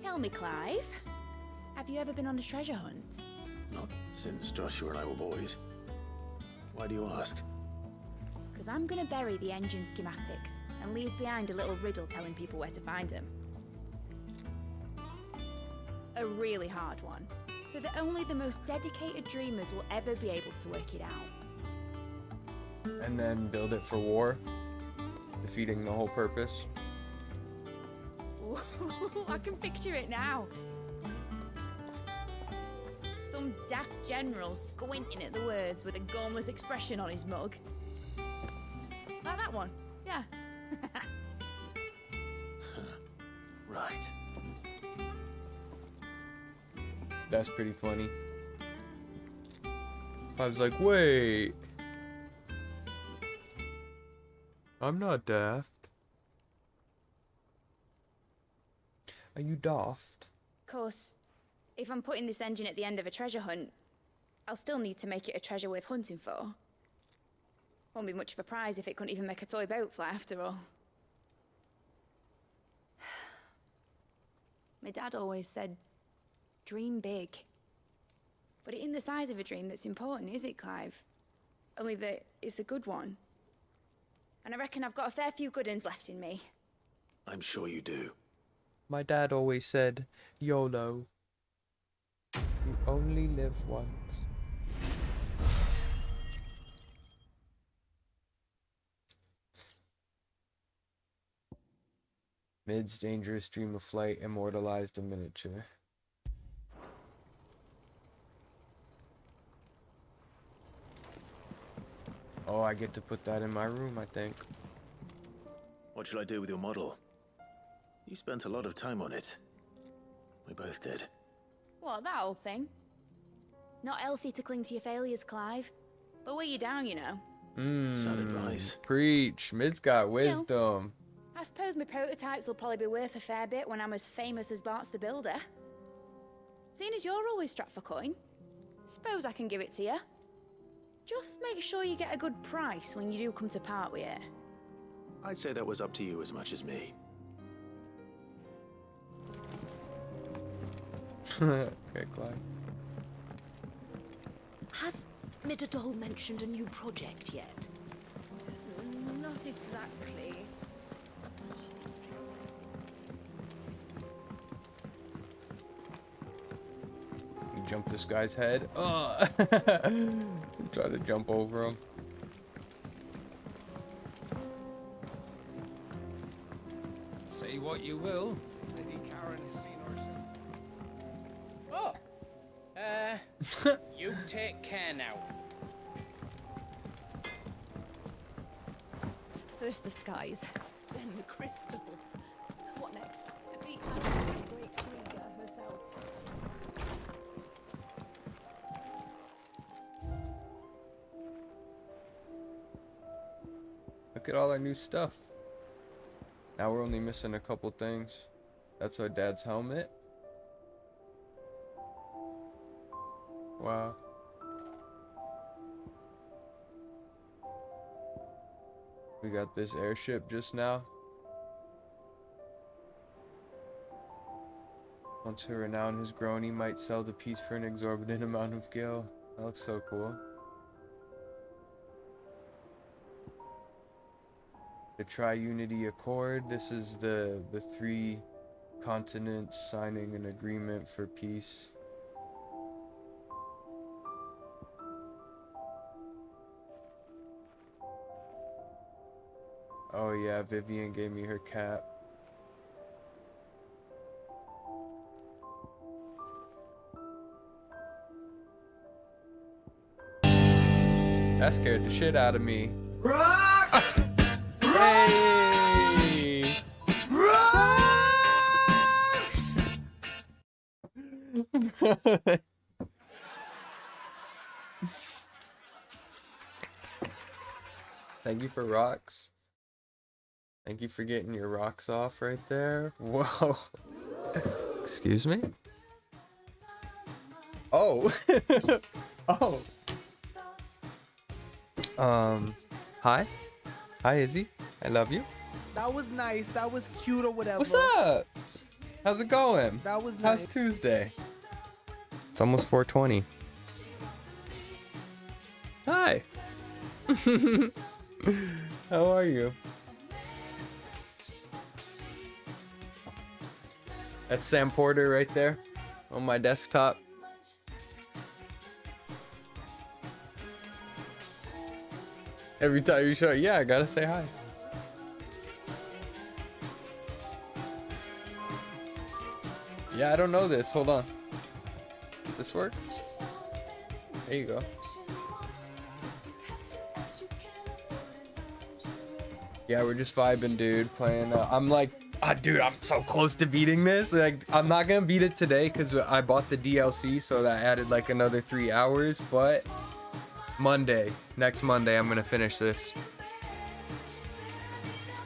Tell me, Clive, have you ever been on a treasure hunt? Not since Joshua and I were boys. Why do you ask? Because I'm gonna bury the engine schematics and leave behind a little riddle telling people where to find them. A really hard one, so that only the most dedicated dreamers will ever be able to work it out. And then build it for war, defeating the whole purpose. I can picture it now. Some daft general squinting at the words with a gormless expression on his mug. Like that one, yeah. Right. That's pretty funny. I was like, wait. I'm not daft. Are you daft? Of course, if I'm putting this engine at the end of a treasure hunt, I'll still need to make it a treasure worth hunting for. Won't be much of a prize if it couldn't even make a toy boat fly after all. My dad always said, dream big. But it ain't the size of a dream that's important, is it, Clive? Only that it's a good one. And I reckon I've got a fair few good uns left in me. I'm sure you do. My dad always said, YOLO. You only live once. Mid's dangerous dream of flight immortalized in miniature. Oh, I get to put that in my room, I think. What shall I do with your model? You spent a lot of time on it. We both did. What, that old thing? Not healthy to cling to your failures, Clive. They'll weigh you down, you know. Sound advice. Preach. Mid's got Still, wisdom. I suppose my prototypes will probably be worth a fair bit when I'm as famous as Bart's the Builder. Seeing as you're always strapped for coin, suppose I can give it to you. Just make sure you get a good price when you do come to part with it. I'd say that was up to you as much as me. Okay, Clive. Has Midadol mentioned a new project yet? Not exactly. You jump this guy's head. Oh! Try to jump over him. Say what you will, Lady Karen has seen herself. Oh! You take care now. First the skies, then the crystal. What next? The absolute great Krieger herself. Look at all our new stuff. Now we're only missing a couple things. That's our dad's helmet. Wow. We got this airship just now. Once her renown has grown, he might sell the piece for an exorbitant amount of gil. That looks so cool. The Tri-Unity Accord. This is the three continents signing an agreement for peace. Oh yeah, Vivian gave me her cap. That scared the shit out of me. Rocks! Hey! Rocks! Thank you for rocks. Thank you for getting your rocks off right there. Whoa. Excuse me? Oh. Oh. Hi. Hi, Izzy. I love you. That was nice. That was cute or whatever. What's up? How's it going? That was How's nice. Tuesday? It's almost 4:20. Hi. How are you? That's Sam Porter right there on my desktop. Every time you show, yeah, I gotta say hi. Yeah, I don't know this. Hold on. Does this work? There you go. Yeah, we're just vibing, dude. Playing. I'm like, dude, I'm so close to beating this. Like, I'm not gonna beat it today because I bought the DLC, so that added like another 3 hours. But next Monday, I'm gonna finish this.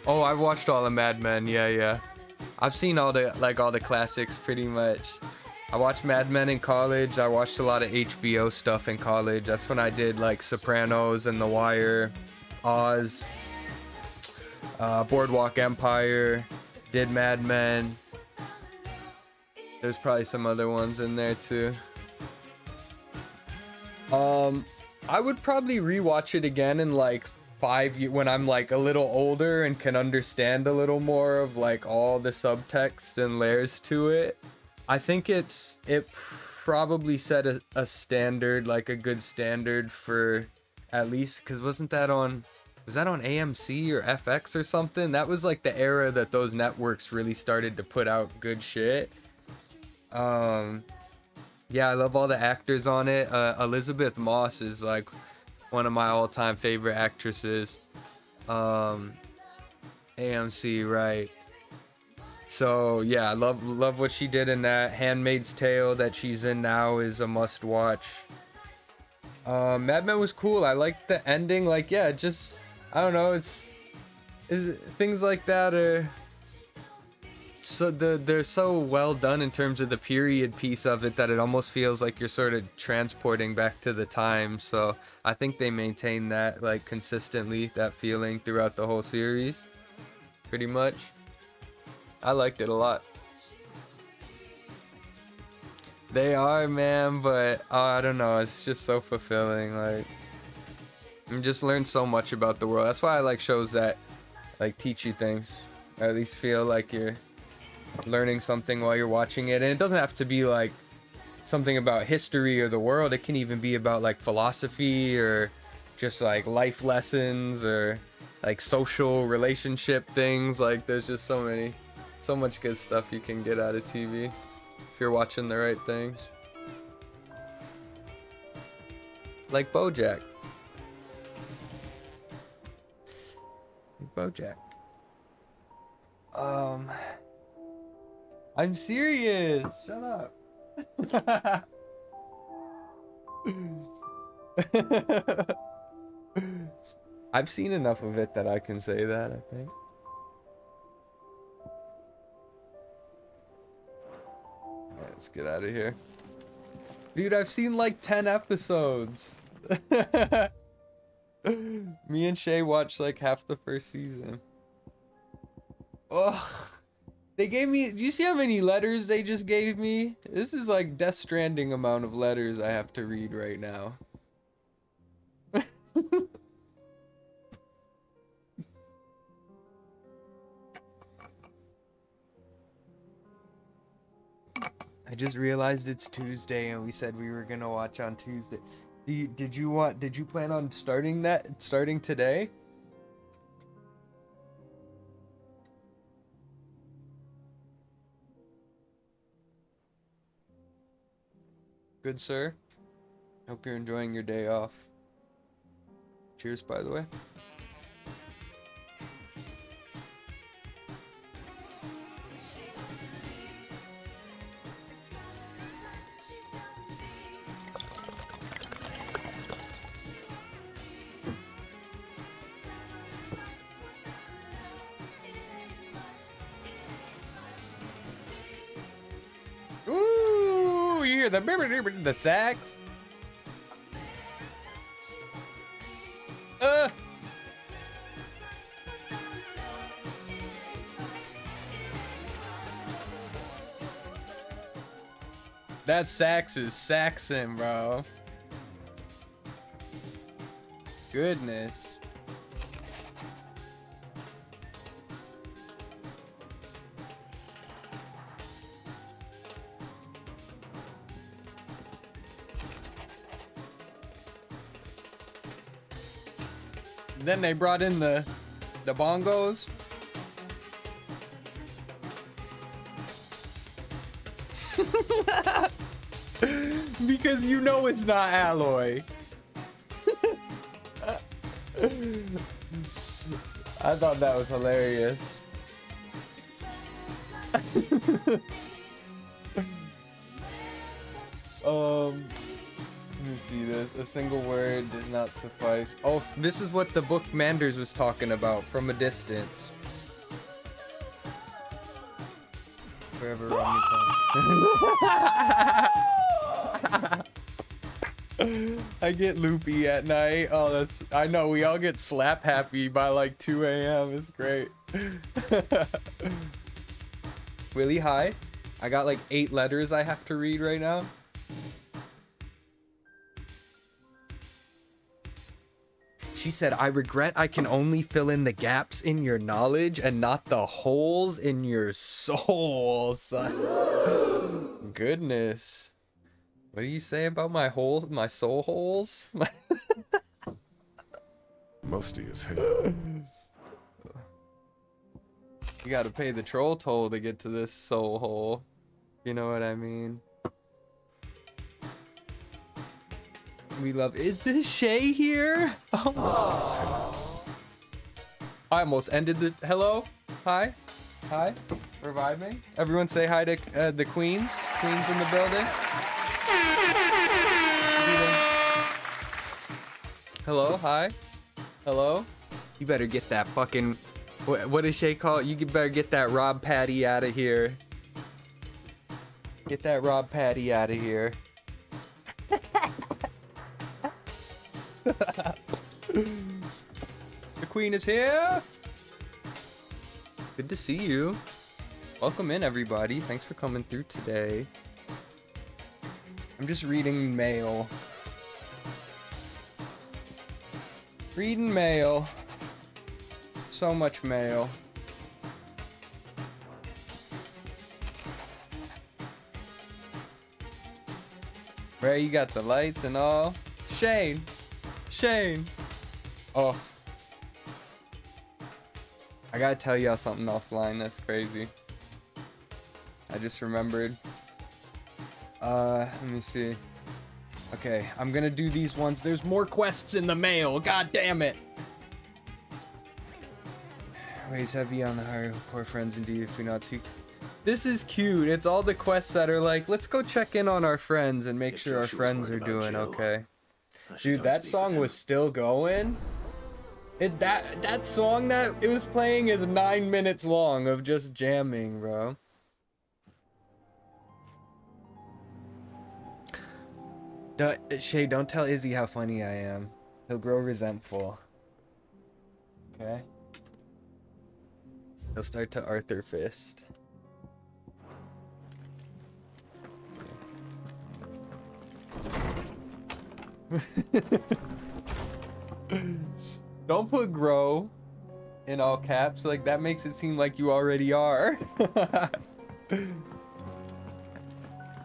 Oh, I've watched all the Mad Men. Yeah. I've seen all the classics pretty much. I watched Mad Men in college. I watched a lot of HBO stuff in college. That's when I did like Sopranos and The Wire, Oz, Boardwalk Empire, did Mad Men. There's probably some other ones in there too. I would probably rewatch it again in like 5 years when I'm like a little older and can understand a little more of like all the subtext and layers to it. I think it probably set a standard, like a good standard for at least, because was that on AMC or FX or something? That was like the era that those networks really started to put out good shit. Yeah, I love all the actors on it. Elizabeth Moss is like one of my all-time favorite actresses. AMC, right? So yeah, I love what she did in that. Handmaid's Tale that she's in now is a must-watch. Mad Men was cool. I liked the ending. Like, yeah, just I don't know. It's things like that are. So they're so well done in terms of the period piece of it that it almost feels like you're sort of transporting back to the time. So I think they maintain that like consistently, that feeling throughout the whole series, pretty much. I liked it a lot. They are, man, but I don't know. It's just so fulfilling. Like, you just learn so much about the world. That's why I like shows that like teach you things, or at least feel like you're learning something while you're watching it. And it doesn't have to be like something about history or the world. It can even be about like philosophy or just like life lessons or like social relationship things. Like there's just so much good stuff you can get out of TV if you're watching the right things. Like BoJack. I'm serious. Shut up. I've seen enough of it that I can say that, I think. Alright, let's get out of here. Dude, I've seen like 10 episodes. Me and Shay watched like half the first season. Ugh. They gave me, do you see how many letters they just gave me? This is like Death Stranding amount of letters I have to read right now. I just realized it's Tuesday and we said we were gonna watch on Tuesday. Did you plan on starting today? Good, sir. Hope you're enjoying your day off. Cheers, by the way. Ooh, you hear the sax? That sax is saxing, bro. Goodness. Then they brought in the bongos. Because you know it's not Alloy. I thought that was hilarious. Let me see this. A single word does not suffice. Oh, this is what the book Manders was talking about from a distance. Forever Romney I get loopy at night. Oh, that's, I know, we all get slap happy by like 2 a.m. It's great. Willie, hi. I got like 8 letters I have to read right now. She said, I regret I can only fill in the gaps in your knowledge and not the holes in your soul, son. Goodness. What do you say about my holes, my soul holes? Musty as hell. You gotta pay the troll toll to get to this soul hole. You know what I mean? We love. Is this Shay here? Oh. I almost ended the. Hello? Hi? Hi? Revive me? Everyone say hi to the queens. Queens in the building. Hello? Hi? Hello? You better get that fucking. What does Shay call it? You better get that Rob Patty out of here. Get that Rob Patty out of here. The queen is here. Good to see you. Welcome in, everybody. Thanks for coming through today. I'm just reading mail. Reading mail. So much mail. Ray, you got the lights and all. Shane. Shane. Oh. I gotta tell y'all something offline that's crazy. I just remembered. Let me see. Okay, I'm gonna do these ones. There's more quests in the mail. God damn it. Weighs heavy on the heart. Poor friends indeed if we not seek. This is cute. It's all the quests that are like, let's go check in on our friends and make sure our friends are doing okay. Dude, that song was still going. That song that it was playing is 9 minutes long of just jamming, bro. Shay, don't tell Izzy how funny I am. He'll grow resentful. Okay. He'll start to Arthur Fist. Don't put grow in all caps, like that makes it seem like you already are. Oh,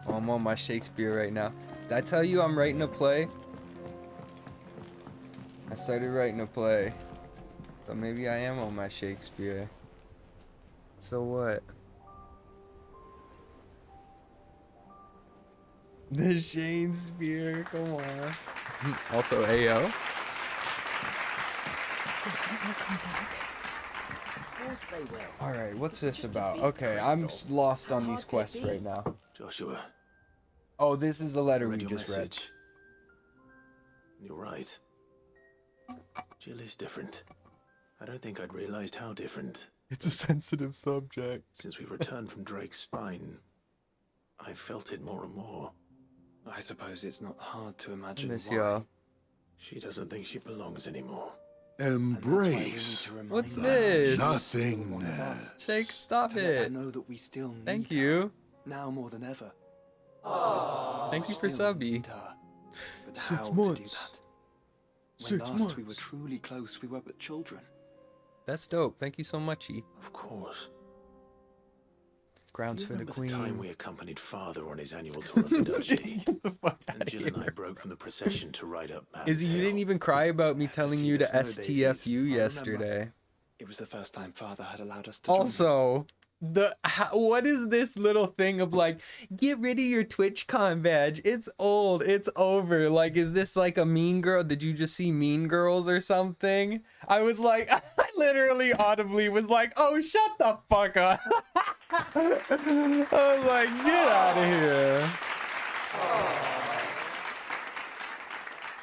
I'm on my Shakespeare right now. Did I tell you I'm writing a play? I started writing a play. So maybe I am on my Shakespeare. So what? The Shane Spear, come on. Also AO. Of course they will. Alright, what's this about? Okay, I'm lost on these quests right now. Joshua. Oh, this is the letter we Read your just read. message. You're right. Jill is different. I don't think I'd realized how different. It's a sensitive subject. Since we returned from Drake's spine, I felt it more and more. I suppose it's not hard to imagine miss why. y'all. She doesn't think she belongs anymore. Embrace What's this? nothingness. Shake, stop To let her it. know that we still need Thank her, you. now more than ever. Thank you for subby. But 6 how to do months. that? When 6 last we were months. truly close, we were but children. That's dope. Thank you so much, E. Of course. Grounds You for the remember queen. the time we accompanied Father on his annual tour of the duchy? And Jill and I broke from the procession to ride up Man's Izzy, you Hill. didn't even cry about me telling you to the snow daisies. STFU I yesterday. It was the first time Father had allowed us to Also, what is this little thing of like, get rid of your TwitchCon badge? It's old. It's over. Like, is this like a Mean Girl? Did you just see Mean Girls or something? I was like, I literally audibly was like, oh, shut the fuck up. I was like, get out of here.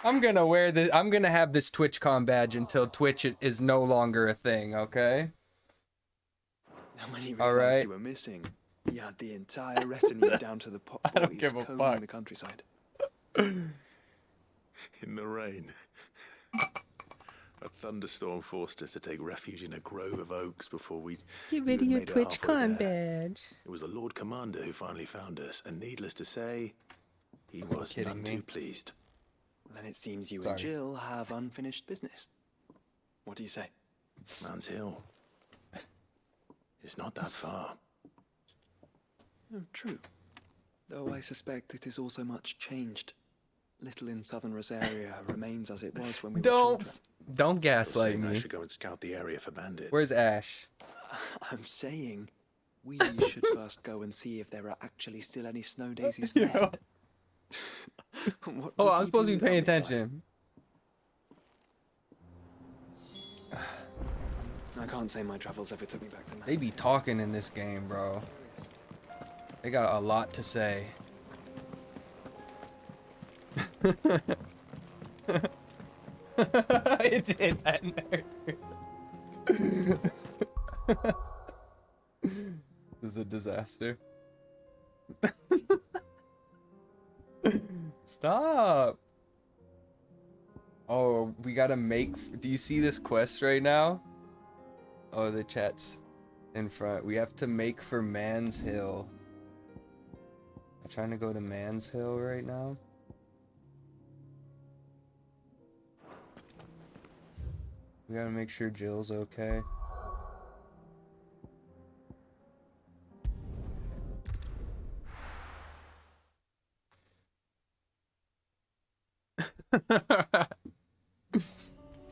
I'm gonna wear this. I'm gonna have this TwitchCon badge until Twitch is no longer a thing, okay? And when he All realized right. you were missing, he had the entire retinue down to the pot I don't boys give a combing fuck. the countryside. In the rain. A thunderstorm forced us to take refuge in a grove of oaks before we'd Get rid of even your made it halfway TwitchCon there. badge. It was the Lord Commander who finally found us, and needless to say, he was kidding none me? too pleased. Then it seems you Sorry. and Jill have unfinished business. What do you say? Man's Hill. It's not that far. Oh, true. Though I suspect it is also much changed. Little in southern Rosaria remains as it was when we were children. Don't You're gaslight saying I me. should go and scout the area for bandits. Where's Ash? I'm saying we should first go and see if there are actually still any snow daisies left. What Oh, would I was you supposed to do be paying without me, attention. Clive? I can't say my travels ever took me back to They be talking in this game, bro. They got a lot to say. It did that nerd. This is a disaster. Stop. Oh, we gotta make. Do you see this quest right now? Oh, the chat's in front. We have to make for Man's Hill. I'm trying to go to Man's Hill right now. We gotta make sure Jill's okay.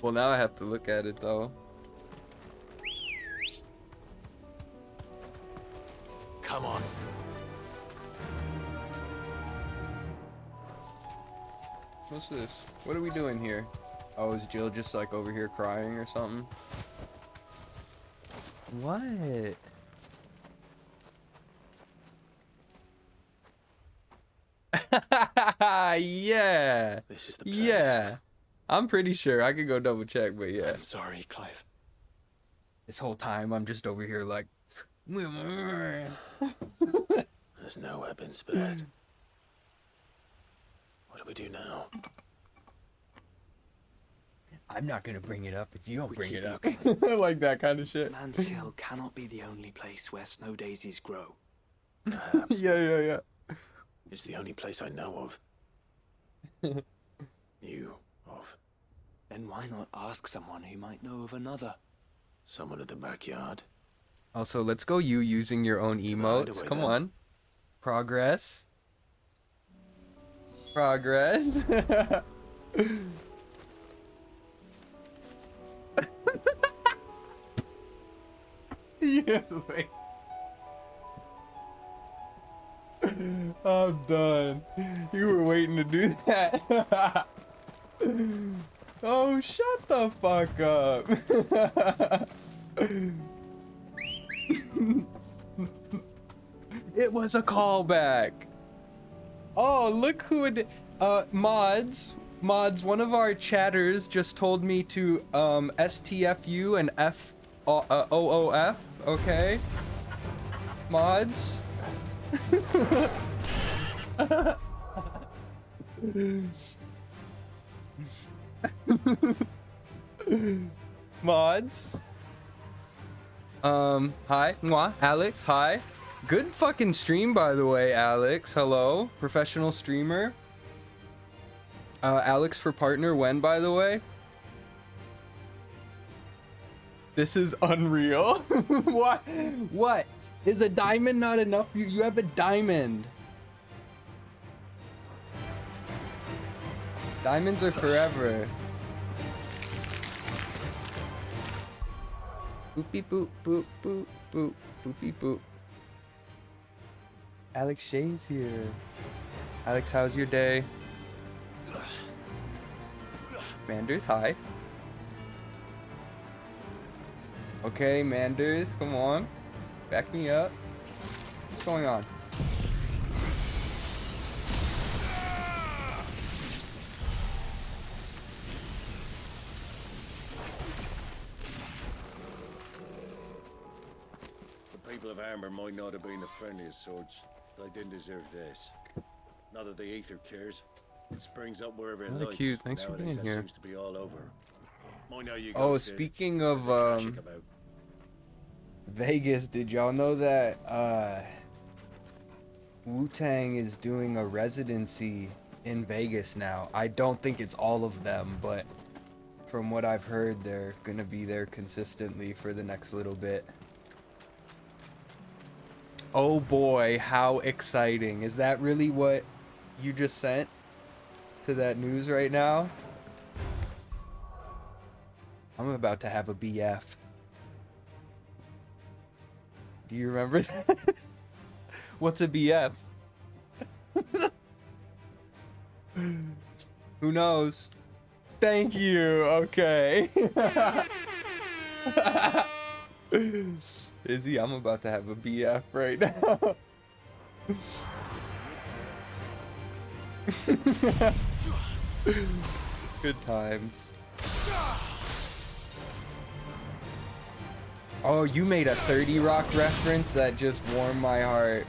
Well, now I have to look at it though. Come on. What's this? What are we doing here? Oh, is Jill just like over here crying or something? What? Yeah. This is the place. Yeah. I'm pretty sure. I could go double check, but yeah. I'm sorry, Clive. This whole time I'm just over here like There's no weapon spared. What do we do now? I'm not gonna bring it up if you don't We bring keep it up. looking. Like that kind of shit. Man's Hill cannot be the only place where snow daisies grow. Perhaps. Yeah. It's the only place I know of. Knew of. Then why not ask someone who might know of another? Someone at the backyard. Also, let's go you using your own emotes. away Come then. on. Progress. Progress. Yes, wait. I'm done. You were waiting to do that. Oh, shut the fuck up. It was a callback. Oh, look who it. Mods, one of our chatters just told me to STFU and OOF. Okay. Mods. Mods. Hi, moi, Alex, hi. Good fucking stream, by the way, Alex. Hello, professional streamer. Alex for partner when, by the way? This is unreal. What? What? Is a diamond not enough? You have a diamond. Diamonds are forever. Boopy boop boop boop boop boopy boop. Alex Shay's here. Alex, how's your day? Manders, hi. Okay, Manders, come on. Back me up. What's going on? The people of Armor might not have been the friendliest sorts. They didn't deserve this. Not that the Aether cares. It springs up wherever it Really likes. cute. Thanks for Nowadays, being that here. seems to be all over. Mind how you Oh, guys did. speaking of There's a Kashik about. Vegas, did y'all know that Wu-Tang is doing a residency in Vegas now? I don't think it's all of them, but from what I've heard, they're gonna be there consistently for the next little bit. Oh boy, how exciting. Is that really what you just sent to that news right now? I'm about to have a BF. Do you remember that? What's a BF? Who knows? Thank you. Okay. Izzy, I'm about to have a BF right now. Good times. Oh, you made a 30 Rock reference that just warmed my heart.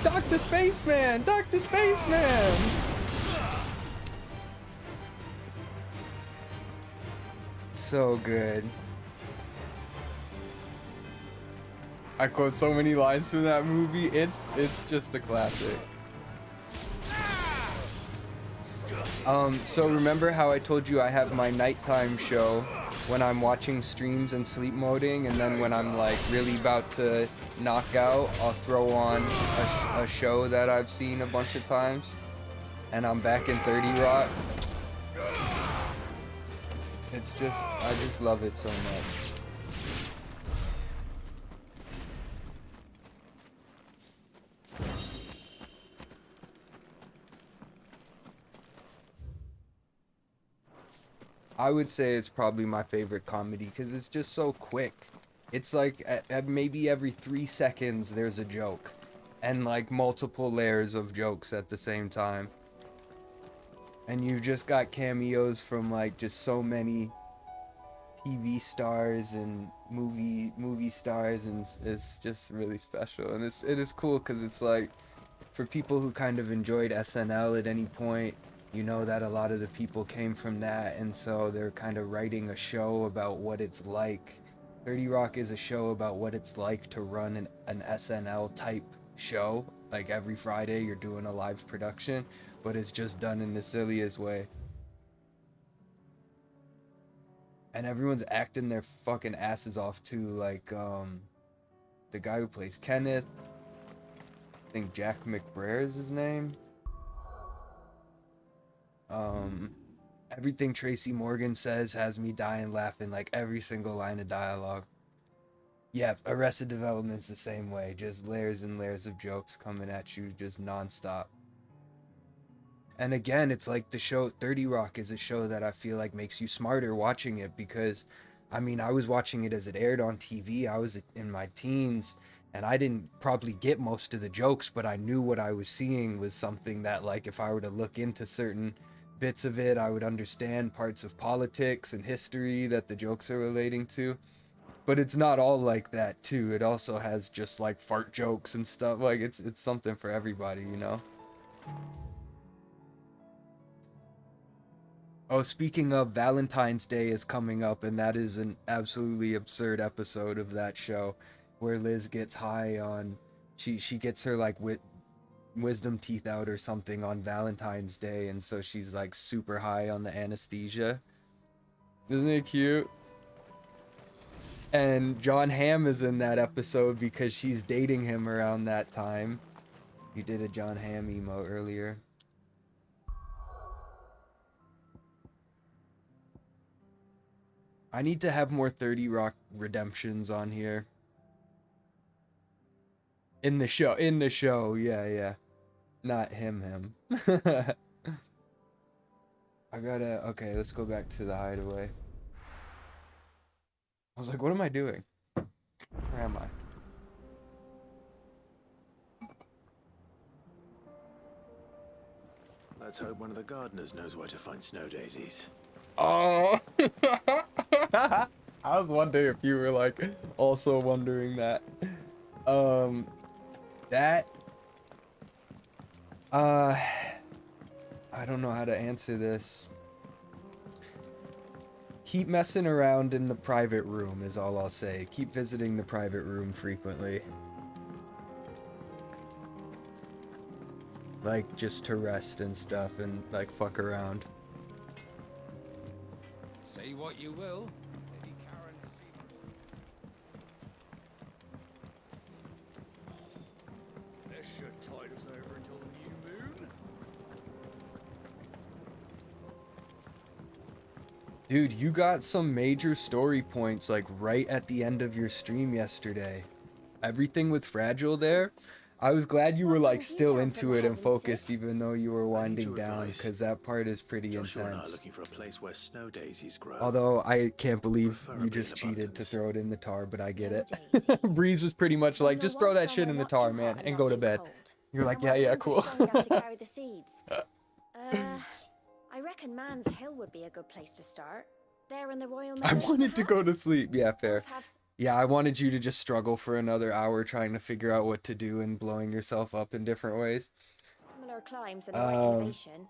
Dr. Spaceman! Dr. Spaceman! So good. I quote so many lines from that movie. It's just a classic. So remember how I told you I have my nighttime show when I'm watching streams and sleep moding, and then when I'm like really about to knock out, I'll throw on a show that I've seen a bunch of times, and I'm back in 30 Rock. It's just, I just love it so much. I would say it's probably my favorite comedy because it's just so quick. It's like at maybe every 3 seconds there's a joke, and like multiple layers of jokes at the same time. And you just got cameos from like just so many TV stars and movie stars, and it's just really special. And it is cool because it's like for people who kind of enjoyed SNL at any point, you know that a lot of the people came from that, and so they're kind of writing a show about what it's like. 30 Rock is a show about what it's like to run an SNL type show. Like every Friday you're doing a live production, but it's just done in the silliest way. And everyone's acting their fucking asses off too, like the guy who plays Kenneth, I think Jack McBrayer is his name. Everything Tracy Morgan says has me dying laughing, like every single line of dialogue. Yeah, Arrested Development's the same way, just layers and layers of jokes coming at you just non-stop. And again, it's like the show 30 Rock is a show that I feel like makes you smarter watching it, because I mean, I was watching it as it aired on TV. I was in my teens and I didn't probably get most of the jokes, but I knew what I was seeing was something that, like, if I were to look into certain bits of it, I would understand parts of politics and history that the jokes are relating to. But it's not all like that too. It also has just like fart jokes and stuff. Like it's something for everybody, you know? Oh, speaking of, Valentine's Day is coming up, and that is an absolutely absurd episode of that show where Liz gets high on, she gets her like wisdom teeth out or something on Valentine's Day, and so she's like super high on the anesthesia. Isn't it cute? And John Hamm is in that episode because she's dating him around that time. You did a John Hamm emo earlier. I need to have more 30 Rock redemptions on here. In the show, yeah. Not him. Okay, let's go back to the hideaway. I was like, what am I doing? Where am I? Let's hope one of the gardeners knows where to find snow daisies. Oh! I was wondering if you were like also wondering that. I don't know how to answer this. Keep messing around in the private room is all I'll say. Keep visiting the private room frequently. Like, just to rest and stuff and, like, fuck around. Say what you will, Lady Karen has seen This should tide us over until the new moon. Dude, you got some major story points, like, right at the end of your stream yesterday. Everything with Fragile there. I was glad you were, like, still into it and focused, even though you were winding down, because that part is pretty Joshua and I are intense. looking for a place where snow daisies grow. Although, I can't believe you just cheated to throw it in the tar, but I get it. Breeze was pretty much like, just throw that shit in the tar, man, and go to bed. You're like, yeah, cool. to carry the seeds. I reckon Man's Hill would be a good place to start. There in the Royal I Meadows. wanted to go to sleep. Yeah, fair. Yeah, I wanted you to just struggle for another hour trying to figure out what to do and blowing yourself up in different ways. Similar climbs and right elevation.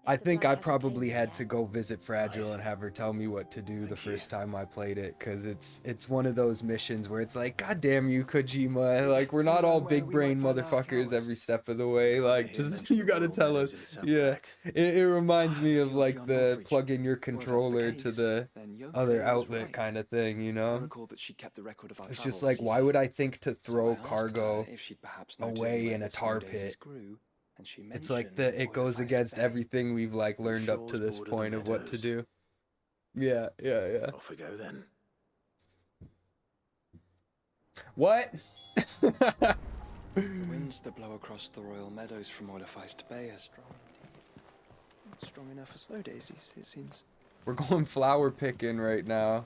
I think I probably had to go visit Fragile and have her tell me what to do the first time I played it, because it's one of those missions where it's like, God damn you, Kojima, like, we're not all big brain motherfuckers every step of the way, like, just, you gotta tell us. Yeah, it reminds me of, like, the plug in your controller to the other outlet kind of thing, you know? It's just like, why would I think to throw cargo away in a tar pit? It's like it goes against everything we've like learned up to this point of what to do. Yeah. Off we go then. What? The winds that blow across the Royal Meadows from Orlefeist Bay are strong indeed. Strong enough for snow daisies, it seems. We're going flower picking right now.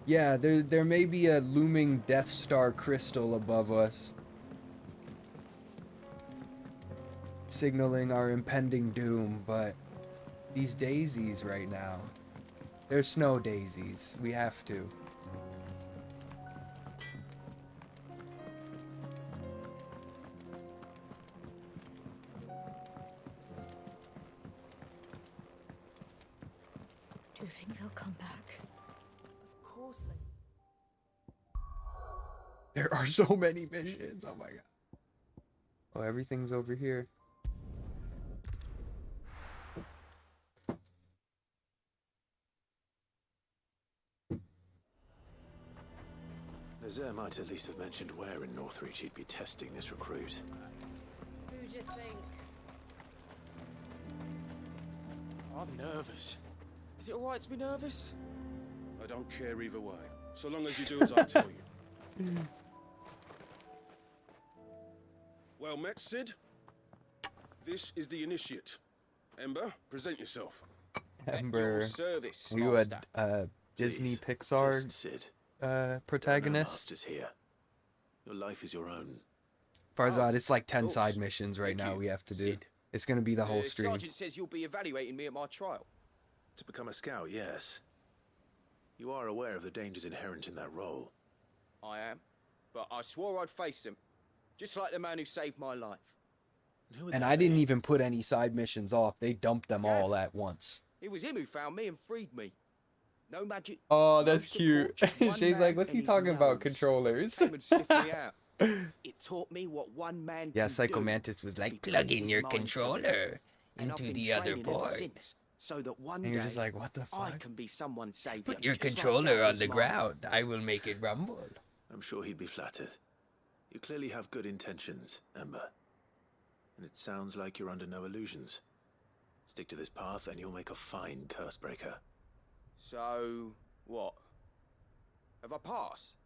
Yeah, there may be a looming Death Star crystal above us, signaling our impending doom, but these daisies right now, they're snow daisies. We have to. You think they'll come back? Of course they. There are so many missions. Oh my god. Oh, everything's over here. Nazaire might at least have mentioned where in Northreach he'd be testing this recruit. Who'd you think? I'm nervous. Is it alright to be nervous? I don't care either way, so long as you do as I tell you. Well met, Sid. This is the initiate. Ember, present yourself. Ember, service, you Master. a Disney Please, Pixar just Sid. protagonist. No masters here. Your life is your own. Farzad, it's like 10 side missions right now we have to do. Sid. It's gonna be the whole stream. Sergeant says you'll be evaluating me at my trial. To become a scout, yes. You are aware of the dangers inherent in that role. I am. But I swore I'd face them. Just like the man who saved my life. And I didn't even put any side missions off. They dumped them all at once. It was him who found me and freed me. No magic. Oh, no that's support, cute. just one Shay's man like, what's and he his talking about? nose. Controllers. Came and sniffed me out. It taught me what one man Yeah, can Psycho do Mantis was like, if he plug puts in his your mind to it. controller And I've into been the other training ever port. since, so that one And you're day just like, what the I fuck? can be someone's savior. Put your just like controller on Gaffer's the mine. ground. I will make it rumble. I'm sure he'd be flattered. You clearly have good intentions, Ember. And it sounds like you're under no illusions. Stick to this path and you'll make a fine Cursebreaker. So, what? Have I passed?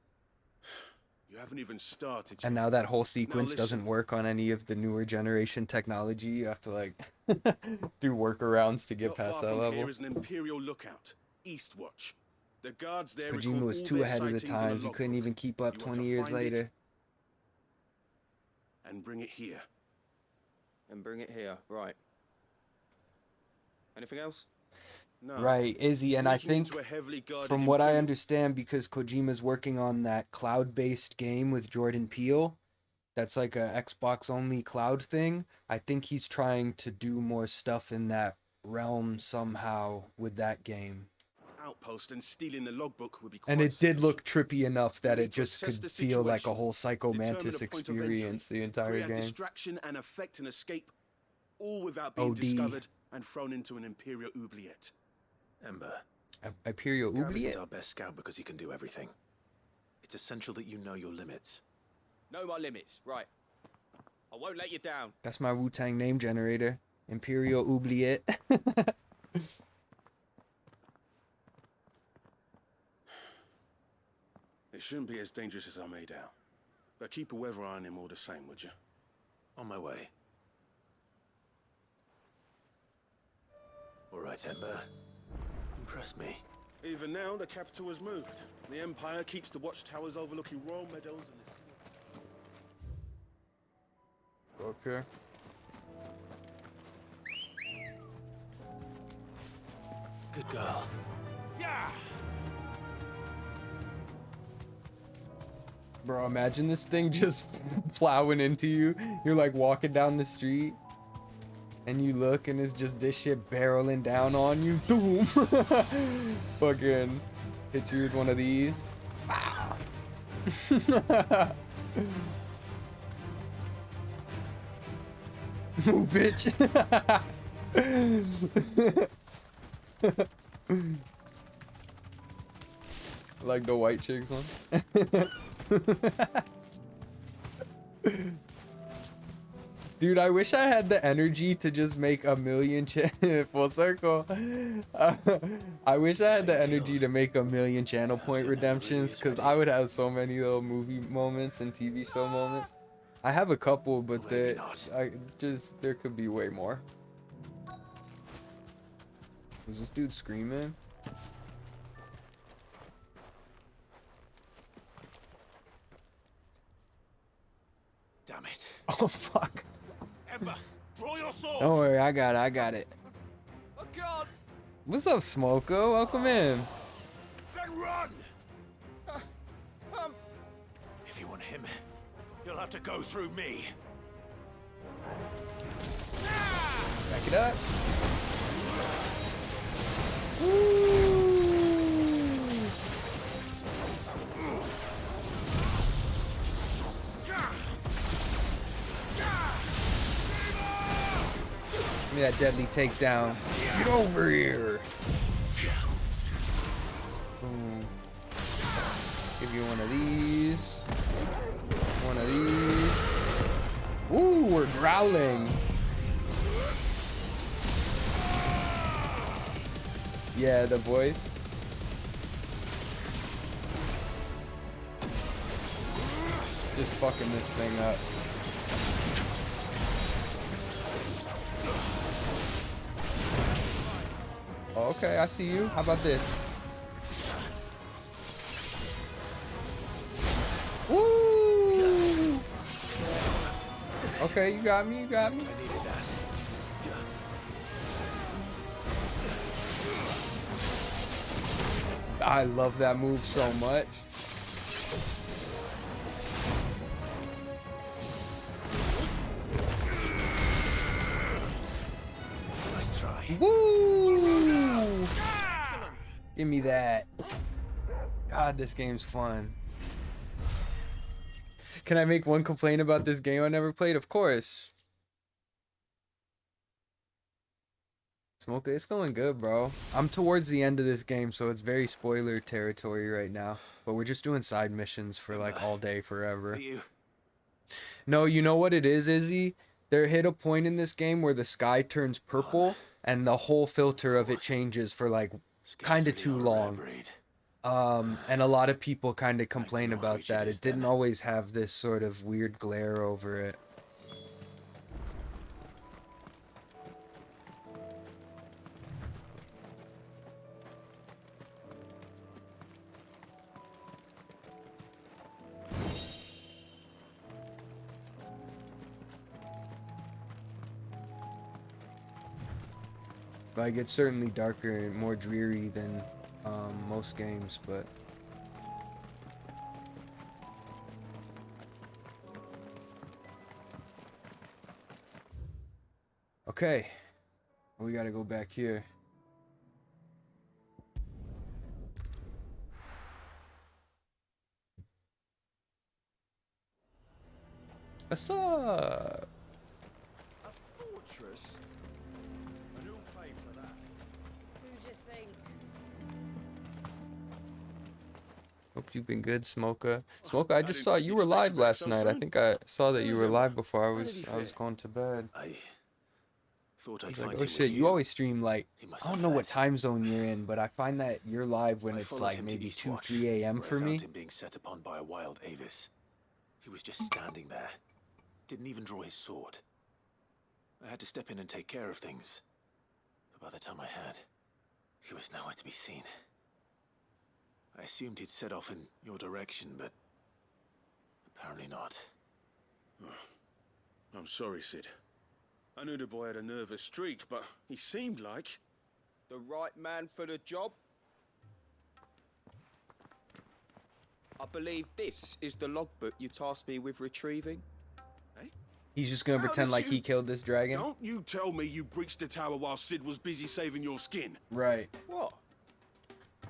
You haven't even started. And now that whole sequence listen. doesn't work on any of the newer generation technology. You have to like do workarounds to get Not past far that from level. here is an Imperial lookout, Eastwatch. The guards there Kojima record was all too their ahead of the sightings in a times. You couldn't logbook. even keep up You want 20 to years find it later. And bring it here. And bring it here, right. Anything else? No. Right, Izzy, and I Sneaking think into a heavily guarded from what I Imperial- understand, because Kojima's working on that cloud-based game with Jordan Peele, that's like a Xbox-only cloud thing. I think he's trying to do more stuff in that realm somehow with that game. outpost and stealing the logbook would be quite And it did selfish. look trippy enough that We it need to just assess could the feel like a situation, whole Psycho determine Mantis a point of entry, experience the entire create a game. distraction and effect an escape, all without being OD. discovered and thrown into an Imperial oubliette. Ember. Imperial Gav isn't Oubliette? our best scout because he can do everything. It's essential that you know your limits. Know my limits, right. I won't let you down. That's my Wu-Tang name generator. Imperial Oubliette. It shouldn't be as dangerous as I made out. But keep a weather eye on him all the same, would you? On my way. All right, Ember. Impress me. Even now, the capital has moved. The Empire keeps the watchtowers overlooking royal meadows and the sea. Okay. Good girl. Yeah! Bro, imagine this thing just plowing into you. You're like walking down the street and you look and it's just this shit barreling down on you. Boom! Fucking hits you with one of these. Move, bitch. Like the white chicks one. Dude, I wish I had the energy to just make a million full circle. I wish I had the energy to make a million channel point redemptions, because I would have so many little movie moments and TV show moments. I have a couple, but there could be way more. Was this dude screaming? Damn it. Oh fuck. Ember, draw your sword! Don't worry, I got it. Oh God! What's up, Smoko? Welcome in. Then run! If you want him, you'll have to go through me. Back it up. Woo! me that deadly takedown. Get over here. Boom. Give you one of these. One of these. Ooh, we're growling. Yeah, the voice. Just fucking this thing up. Oh, okay, I see you. How about this? Woo! Okay, you got me, you got me. I love that move so much. Nice try. Woo! Give me that. God, this game's fun. Can I make one complaint about this game I never played? Of course. Smoke, it's going good, bro. I'm towards the end of this game, so it's very spoiler territory right now. But we're just doing side missions for like all day, forever. No, you know what it is, Izzy? There hit a point in this game where the sky turns purple and the whole filter of it changes for like kind of too long. And a lot of people kind of complain about that. It didn't always have this sort of weird glare over it. Like, it's certainly darker and more dreary than most games, but okay, we gotta go back here. What's up? A fortress? I don't pay for that. Who'd you think? Hope you've been good, Smoka. Smoka, I just saw you were live last night. I think I saw that you were live before I was going to bed. I thought I'd Like, find oh him shit, with you always stream like, must I have don't know what fled. time zone you're in, but I find that you're live when I it's followed like him to maybe 2, Eastwatch, 3 a.m. where I for me. found him being set upon by a wild Avis. He was just standing there. Didn't even draw his sword. I had to step in and take care of things. But by the time I had, he was nowhere to be seen. I assumed he'd set off in your direction, but apparently not. I'm sorry, Sid. I knew the boy had a nervous streak, but he seemed like... The right man for the job? I believe this is the logbook you tasked me with retrieving. He's just gonna How pretend did like you- he killed this dragon. Don't you tell me you breached the tower while Sid was busy saving your skin. Right. What?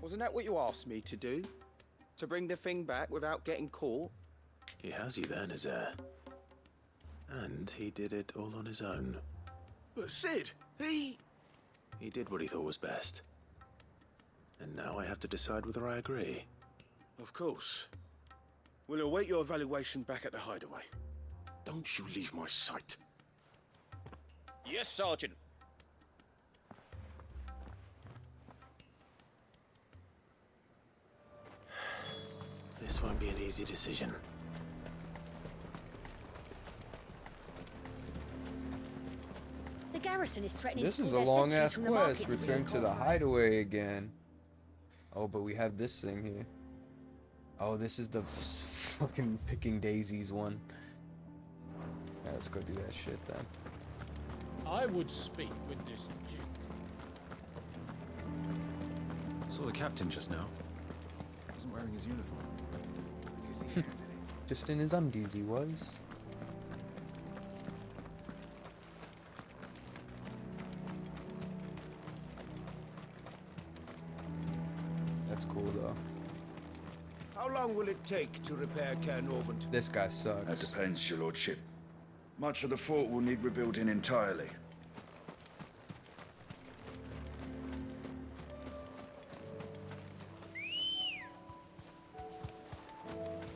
Wasn't that what you asked me to do? To bring the thing back without getting caught? He has you there, Nazaire. And he did it all on his own. But Sid, he did what he thought was best. And now I have to decide whether I agree. Of course. We'll await your evaluation back at the hideaway. Don't you leave my sight. Yes, Sergeant. This won't be an easy decision. The garrison is threatening This to is pull a their long sentries ass from the quest. markets if we Return don't to the cooperate. hideaway again. Oh, but we have this thing here. Oh, this is the fucking picking daisies one. Yeah, let's go do that shit then. I would speak with this Duke. Saw the captain just now. Wasn't wearing his uniform. Just in his undies he was. That's cool though. How long will it take to repair Caer Norvent? This guy sucks. That depends, your lordship. Much of the fort will need rebuilding entirely.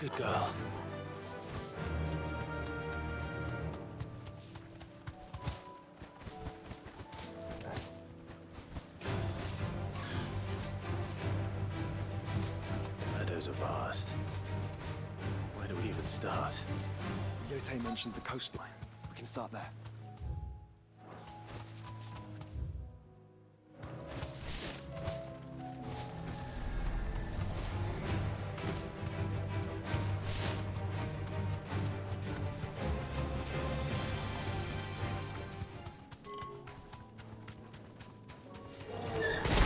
Good girl. The meadows are vast. Where do we even start? Yote mentioned the coastline. We can start there.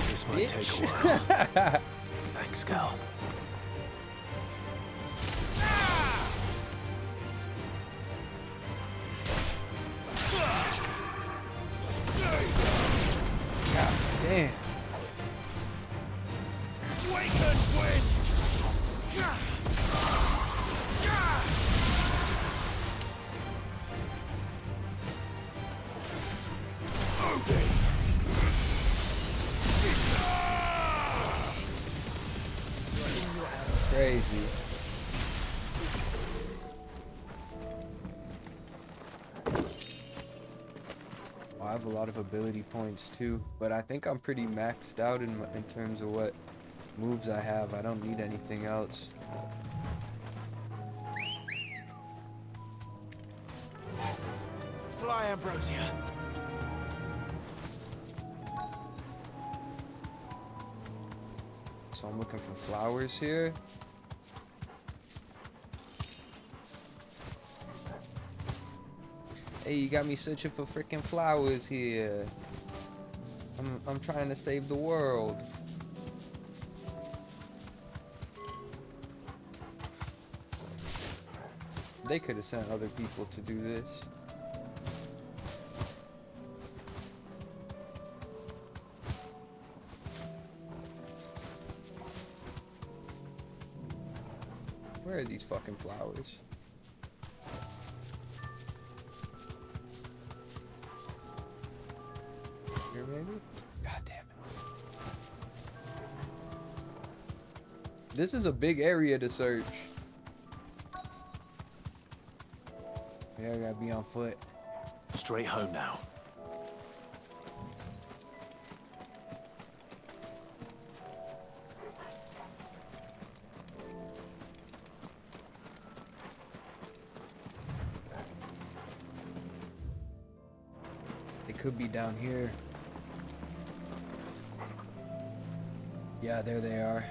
This might take a while. Thanks, Cal. God damn. Waken wind! Crazy. I have a lot of ability points too, but I think I'm pretty maxed out in terms of what moves I have. I don't need anything else. Fly, Ambrosia. So I'm looking for flowers here. Hey, you got me searching for freaking flowers here. I'm trying to save the world. They could have sent other people to do this. Where are these fucking flowers? Here maybe? God damn it. This is a big area to search. Yeah, I gotta be on foot. Straight home now. They could be down here. Yeah, there they are.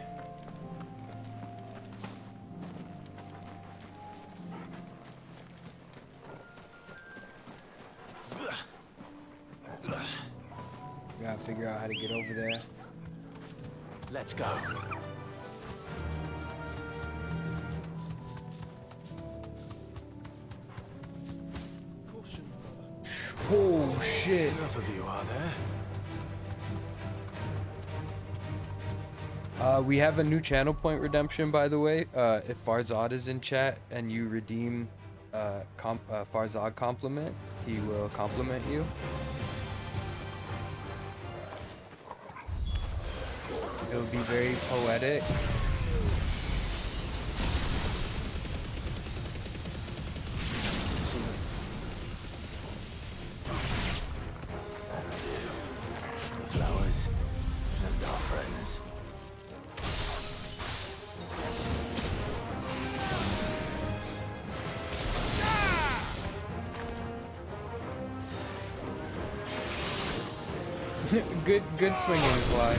Gotta figure out how to get over there. Let's go. Oh shit. Enough of you, are there? We have a new channel point redemption, by the way. If Farzad is in chat and you redeem Farzad compliment, he will compliment you. It would be very poetic. The flowers and our friends. good swinging, Fly.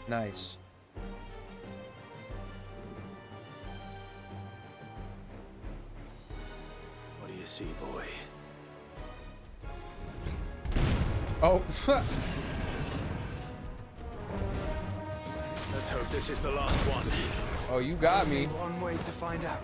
Nice. What do you see, boy? Oh. Let's hope this is the last one. Oh, you got me. One way to find out.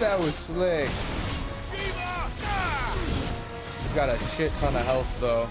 That was slick. He's got a shit ton of health though.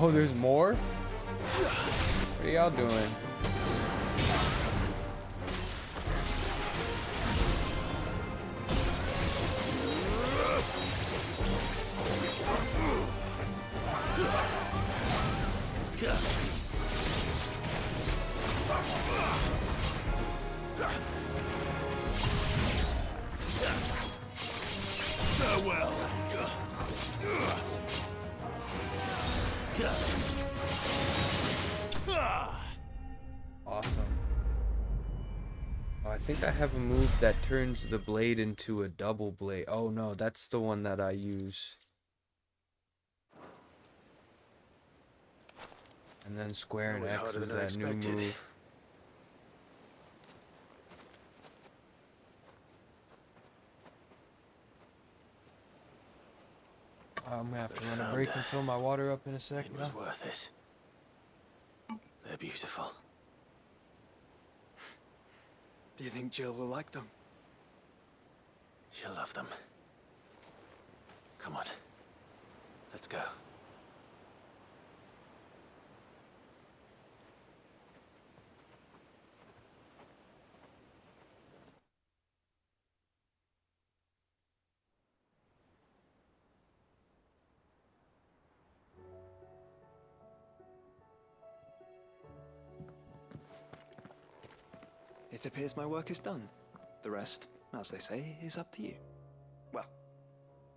Oh, there's more? What are y'all doing? Farewell. Awesome. Oh, I think I have a move that turns the blade into a double blade. Oh no, that's the one that I use. And then square and X is that new move. I'm gonna have to run a break and fill my water up in a second. It was worth it. They're beautiful. Do you think Jill will like them? She'll love them. Come on. Let's go. It appears my work is done. The rest, as they say, is up to you. Well,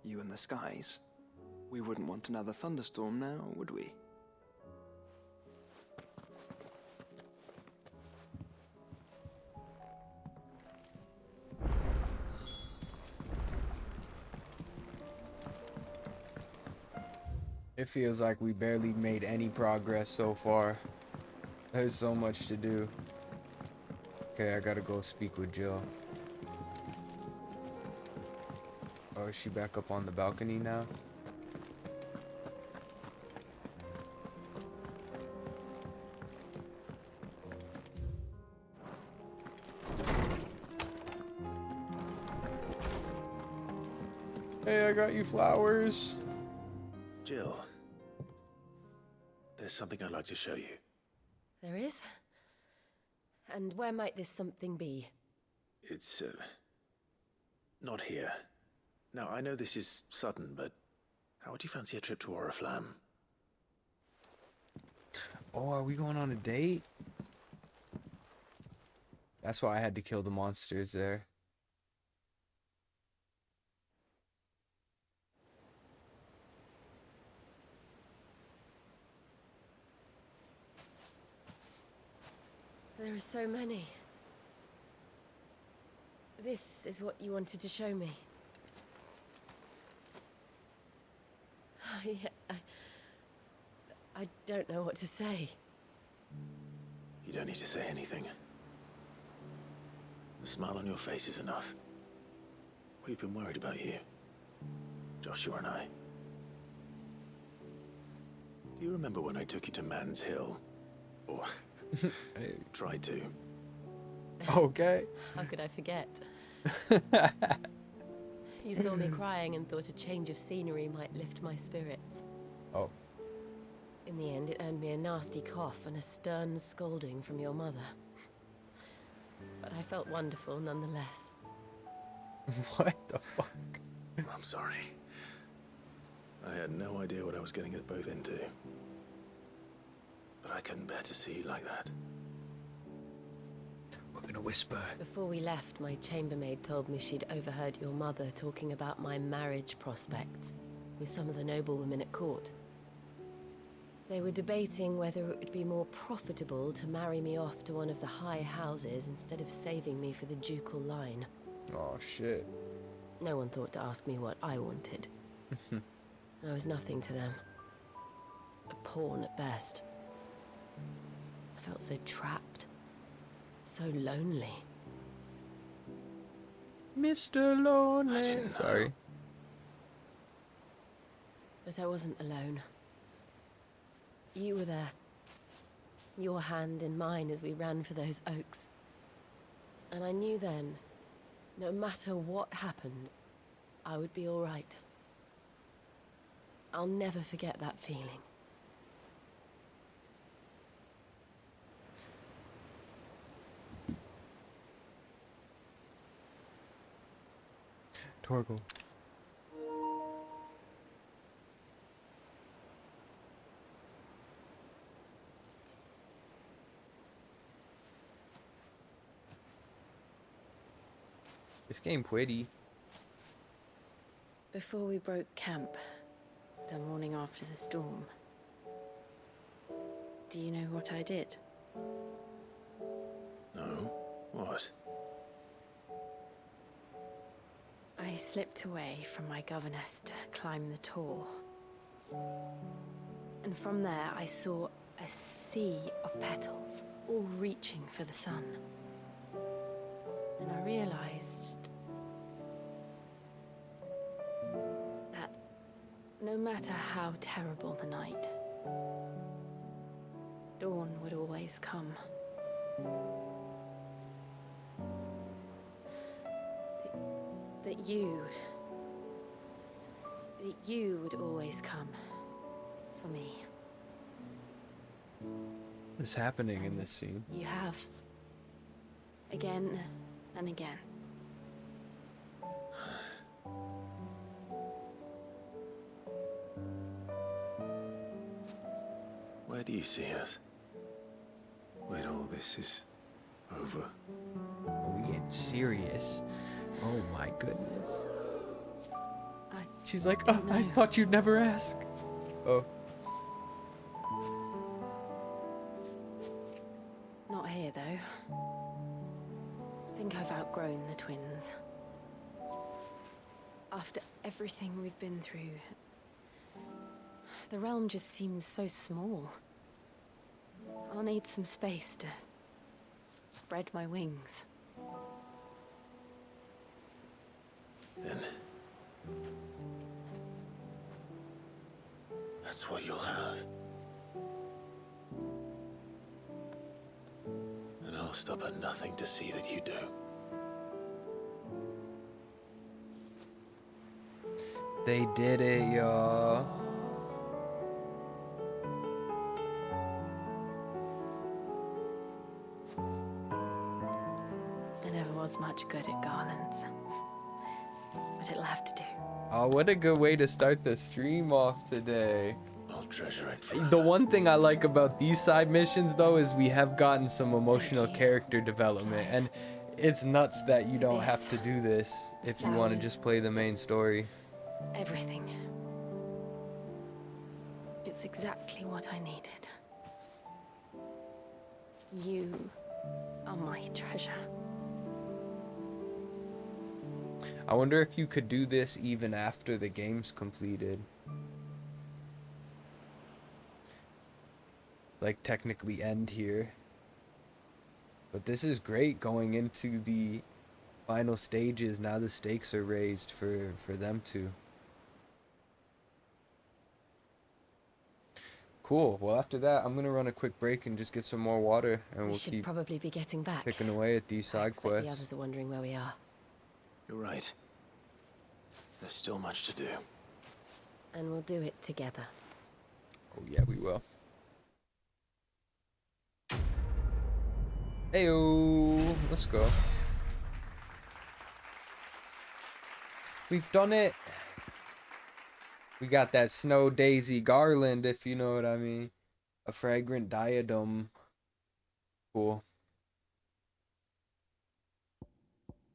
you and the skies. We wouldn't want another thunderstorm now, would we? It feels like we barely made any progress so far. There's so much to do. Okay, I gotta go speak with Jill. Oh, is she back up on the balcony now? Hey, I got you flowers. Jill, there's something I'd like to show you. There is? And where might this something be? It's, not here. Now, I know this is sudden, but how would you fancy a trip to Oriflamme? Oh, are we going on a date? That's why I had to kill the monsters there. There are so many. This is what you wanted to show me. I don't know what to say. You don't need to say anything. The smile on your face is enough. We've been worried about you. Joshua and I. Do you remember when I took you to Man's Hill? Or tried to. Okay. How could I forget? You saw me crying and thought a change of scenery might lift my spirits. Oh. In the end, it earned me a nasty cough and a stern scolding from your mother. But I felt wonderful nonetheless. What the fuck? I'm sorry. I had no idea what I was getting us both into. But I couldn't bear to see you like that. We're gonna whisper. Before we left, my chambermaid told me she'd overheard your mother talking about my marriage prospects with some of the noblewomen at court. They were debating whether it would be more profitable to marry me off to one of the high houses instead of saving me for the ducal line. Oh, shit. No one thought to ask me what I wanted. I was nothing to them. A pawn at best. I felt so trapped. So lonely. Mr. Lonely. Sorry. But I wasn't alone. You were there. Your hand in mine as we ran for those oaks. And I knew then, no matter what happened, I would be all right. I'll never forget that feeling. Torgal. This game pretty. Before we broke camp, the morning after the storm, do you know what I did? No? What? I slipped away from my governess to climb the Tor. And from there I saw a sea of petals, all reaching for the sun. And I realized that no matter how terrible the night, dawn would always come. That you would always come for me. What's happening in this scene? You have. Again and again. Where do you see us? When all this is over? Are we getting serious? Oh my goodness. She's like, oh, I thought you'd never ask. Oh. Not here, though. I think I've outgrown the twins. After everything we've been through, the realm just seems so small. I'll need some space to spread my wings. Then that's what you'll have. And I'll stop at nothing to see that you do. They did it, y'all. I never was much good at garlands, but it'll have to do. Oh, what a good way to start the stream off today. I'll treasure it forever. The one thing I like about these side missions, though, is we have gotten some emotional character development, and it's nuts that you don't have to do this if you want to just play the main story. Everything. It's exactly what I needed. You are my treasure. I wonder if you could do this even after the game's completed. Like, technically end here. But this is great going into the final stages. Now the stakes are raised for them to. Cool. Well, after that, I'm gonna run a quick break and just get some more water, and We we'll should keep probably be getting back. picking away at these I side expect quests. the others are wondering where we are. You're right. There's still much to do. And we'll do it together. Oh yeah, we will. Heyo, let's go. We've done it. We got that Snow Daisy garland, if you know what I mean. A fragrant diadem. Cool.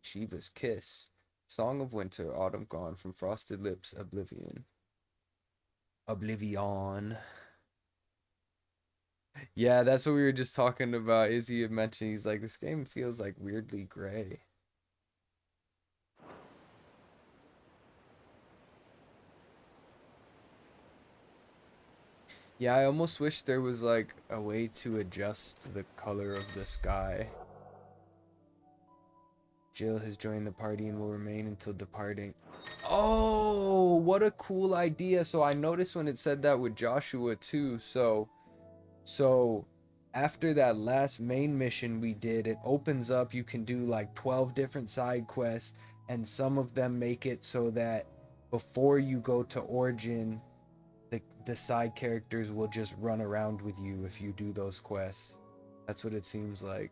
Shiva's Kiss. Song of Winter, Autumn Gone, from Frosted Lips, Oblivion. Oblivion. Yeah, that's what we were just talking about. Izzy had mentioned, he's like, this game feels like weirdly gray. Yeah, I almost wish there was like a way to adjust the color of the sky. Jill has joined the party and will remain until departing. Oh, what a cool idea. So I noticed when it said that with Joshua too. So after that last main mission we did, it opens up, you can do like 12 different side quests, and some of them make it so that before you go to Origin, the side characters will just run around with you if you do those quests. That's what it seems like.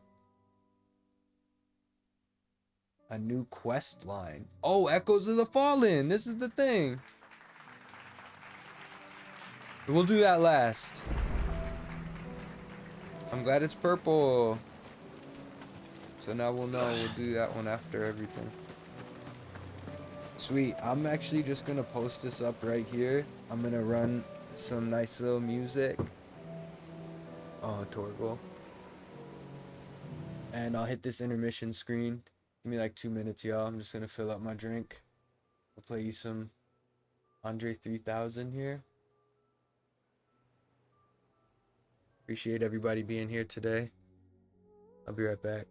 A new quest line. Oh, Echoes of the Fallen. This is the thing. We'll do that last. I'm glad it's purple. So now we'll know. We'll do that one after everything. Sweet. I'm actually just going to post this up right here. I'm going to run some nice little music. Oh, Torgal. And I'll hit this intermission screen. Give me like 2 minutes, y'all. I'm just gonna fill up my drink. I'll play you some Andre 3000 here. Appreciate everybody being here today. I'll be right back.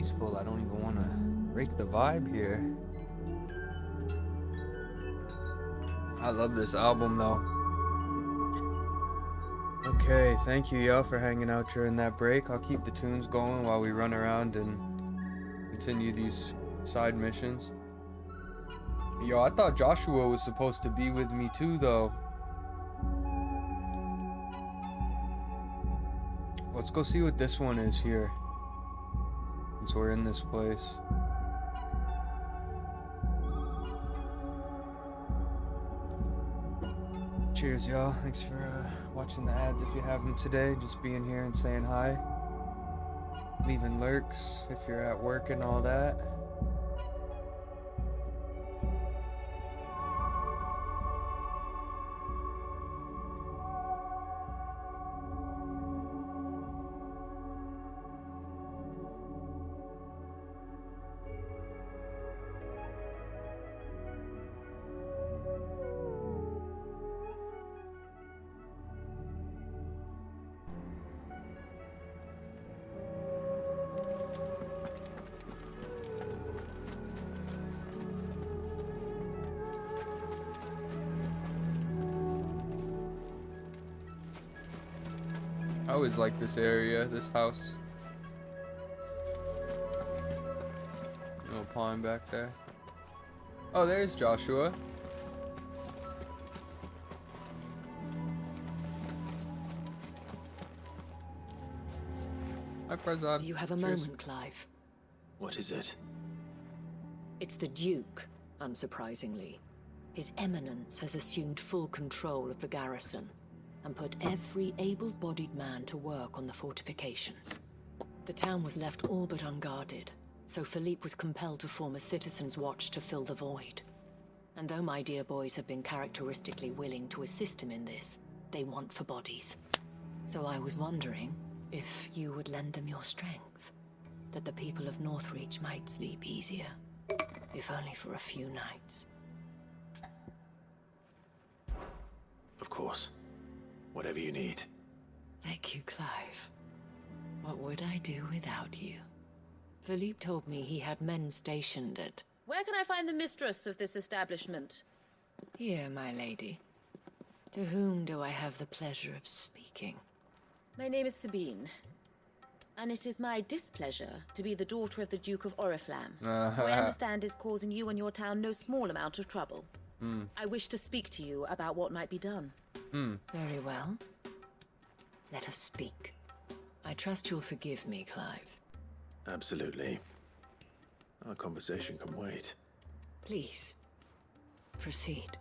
peaceful. I don't even want to break the vibe here. I love this album though. Okay, thank you y'all for hanging out during that break. I'll keep the tunes going while we run around and continue these side missions. Yo, I thought Joshua was supposed to be with me too though. Let's go see what this one is here, since we're in this place. Cheers, y'all. Thanks for watching the ads if you have them today. Just being here and saying hi. Leaving lurks if you're at work and all that. I always like this area, this house. Little pond back there. Oh, there's Joshua. Hi, Prezad. Do you have a moment, Clive? What is it? It's the Duke, unsurprisingly. His Eminence has assumed full control of the garrison and put every able-bodied man to work on the fortifications. The town was left all but unguarded, so Philippe was compelled to form a citizens' watch to fill the void. And though my dear boys have been characteristically willing to assist him in this, they want for bodies. So I was wondering if you would lend them your strength, that the people of Northreach might sleep easier, if only for a few nights. Of course. Whatever you need. Thank you, Clive. What would I do without you? Philippe told me he had men stationed at... Where can I find the mistress of this establishment? Here, my lady. To whom do I have the pleasure of speaking? My name is Sabine, and it is my displeasure to be the daughter of the Duke of Oriflamme, who I understand is causing you and your town no small amount of trouble. I wish to speak to you about what might be done. Very well. Let us speak. I trust you'll forgive me, Clive. Absolutely. Our conversation can wait. Please, proceed.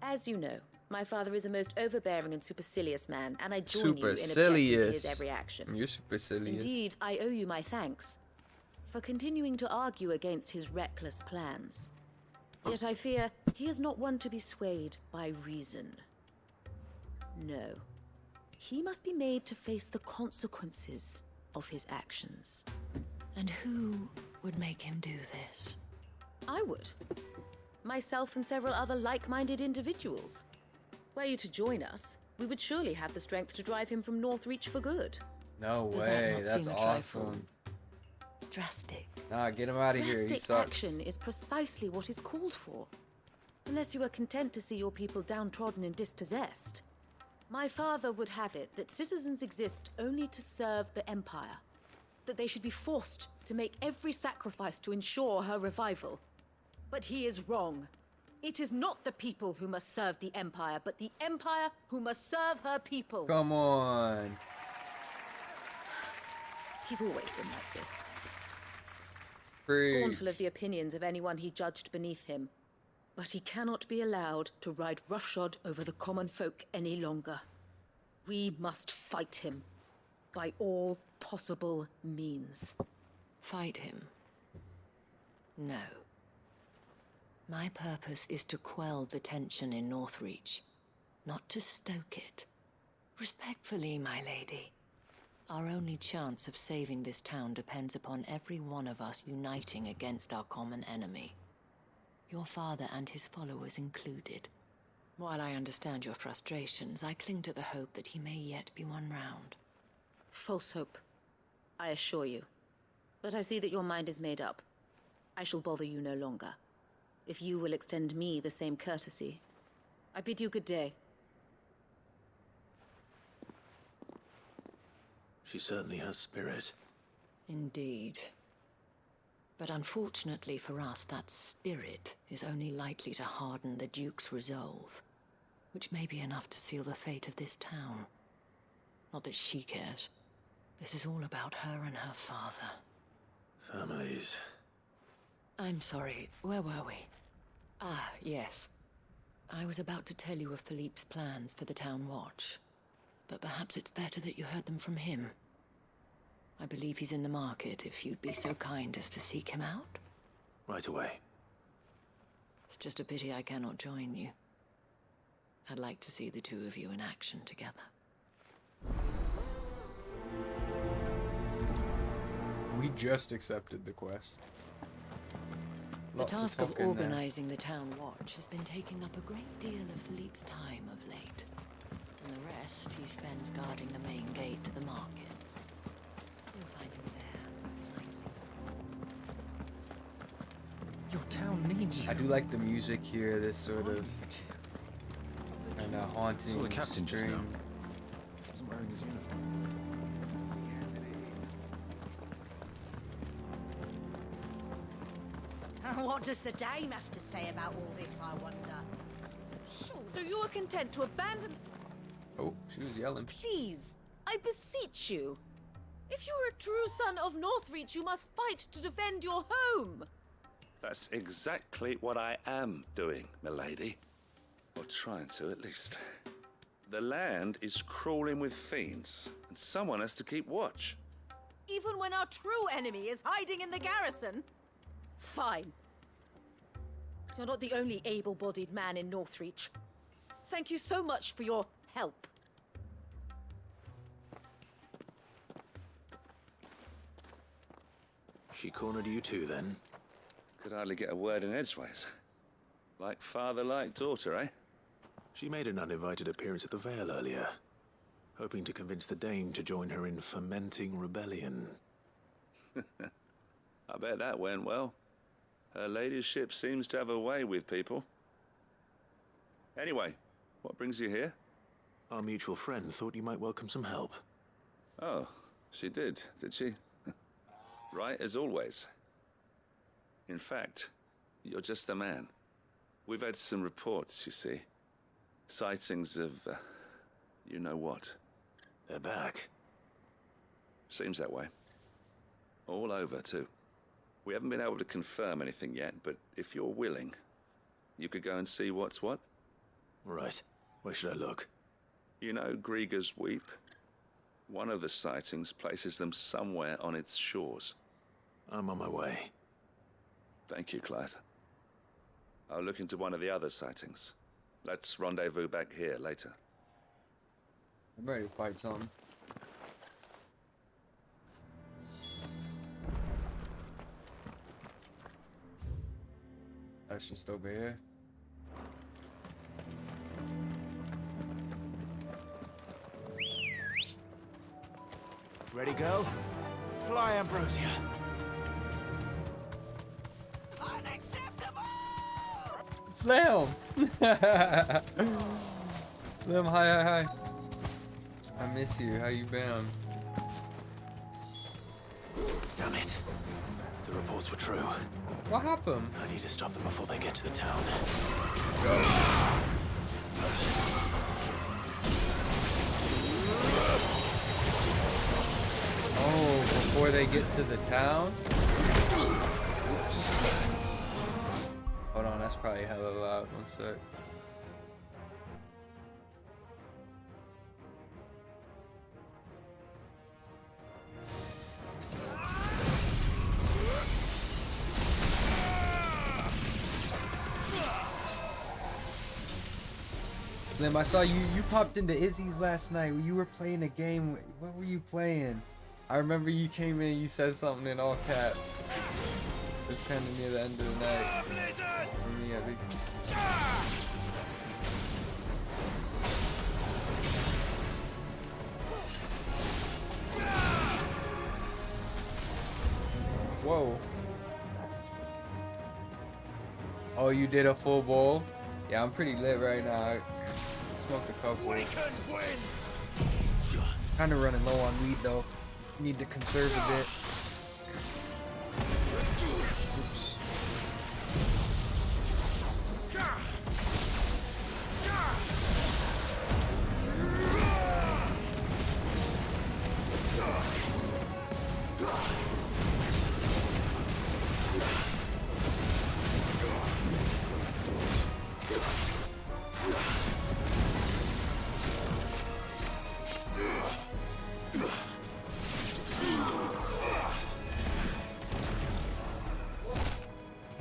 As you know, my father is a most overbearing and supercilious man, and I join you in objecting to his every action. You're supercilious. Indeed, I owe you my thanks for continuing to argue against his reckless plans. Yet I fear he is not one to be swayed by reason. No. He must be made to face the consequences of his actions. And who would make him do this? I would. Myself and several other like-minded individuals. Were you to join us, we would surely have the strength to drive him from Northreach for good. No Does way, that not that's seem a awesome. trifle drastic? Nah, get him out of here, he Drastic sucks. action is precisely what is called for. Unless you are content to see your people downtrodden and dispossessed. My father would have it that citizens exist only to serve the Empire. That they should be forced to make every sacrifice to ensure her revival. But he is wrong. It is not the people who must serve the Empire, but the Empire who must serve her people. Come on. He's always been like this. Preach. Scornful of the opinions of anyone he judged beneath him. But he cannot be allowed to ride roughshod over the common folk any longer. We must fight him. By all possible means. Fight him? No. My purpose is to quell the tension in Northreach, not to stoke it. Respectfully, my lady. Our only chance of saving this town depends upon every one of us uniting against our common enemy. Your father and his followers included. While I understand your frustrations, I cling to the hope that he may yet be won round. False hope, I assure you. But I see that your mind is made up. I shall bother you no longer. If you will extend me the same courtesy, I bid you good day. She certainly has spirit. Indeed. But unfortunately for us, that spirit is only likely to harden the Duke's resolve, which may be enough to seal the fate of this town. Not that she cares. This is all about her and her father. Families. I'm sorry, where were we? Ah, yes. I was about to tell you of Philippe's plans for the town watch, but perhaps it's better that you heard them from him. I believe he's in the market, if you'd be so kind as to seek him out. Right away. It's just a pity I cannot join you. I'd like to see the two of you in action together. We just accepted the quest. The task of organizing the town watch has been taking up a great deal of Philippe's time of late. And the rest he spends guarding the main gate to the markets. You'll find him there, Your town needs you. I do like the music here, this sort of kind of haunting Saw the captain just now. string. Wasn't wearing his uniform. What does the dame have to say about all this, I wonder? So you are content to abandon... Oh, she was yelling. Please, I beseech you. If you are a true son of Northreach, you must fight to defend your home. That's exactly what I am doing, milady. Or trying to, at least. The land is crawling with fiends, and someone has to keep watch. Even when our true enemy is hiding in the garrison? Fine. You're not the only able-bodied man in Northreach. Thank you so much for your help. She cornered you too, then? Could hardly get a word in edgeways. Like father, like daughter, eh? She made an uninvited appearance at the Vale earlier, hoping to convince the Dane to join her in fomenting rebellion. I bet that went well. Her ladyship seems to have a way with people. Anyway, what brings you here? Our mutual friend thought you might welcome some help. Oh, she did she? Right as always. In fact, you're just the man. We've had some reports, you see. Sightings of, you know what. They're back. Seems that way. All over, too. We haven't been able to confirm anything yet, but if you're willing, you could go and see what's what. Right. Where should I look? You know Grieger's Weep? One of the sightings places them somewhere on its shores. I'm on my way. Thank you, Clive. I'll look into one of the other sightings. Let's rendezvous back here later. I'm ready to fight something. That's just over here. Ready, go? Fly, Ambrosia. Slim! Slim, hi. I miss you. How you been? Damn it. The reports were true. What happened? I need to stop them before they get to the town. Oh, before they get to the town? Hold on, that's probably hella loud. One sec. Slim, I saw you popped into Izzy's last night. You were playing a game. What were you playing? I remember you came in, you said something in all caps. It's kind of near the end of the night. For me, at least. Whoa. Oh, you did a full bowl? Yeah, I'm pretty lit right now. I smoked a couple. Kind of running low on weed though. Need to conserve a bit. Oops.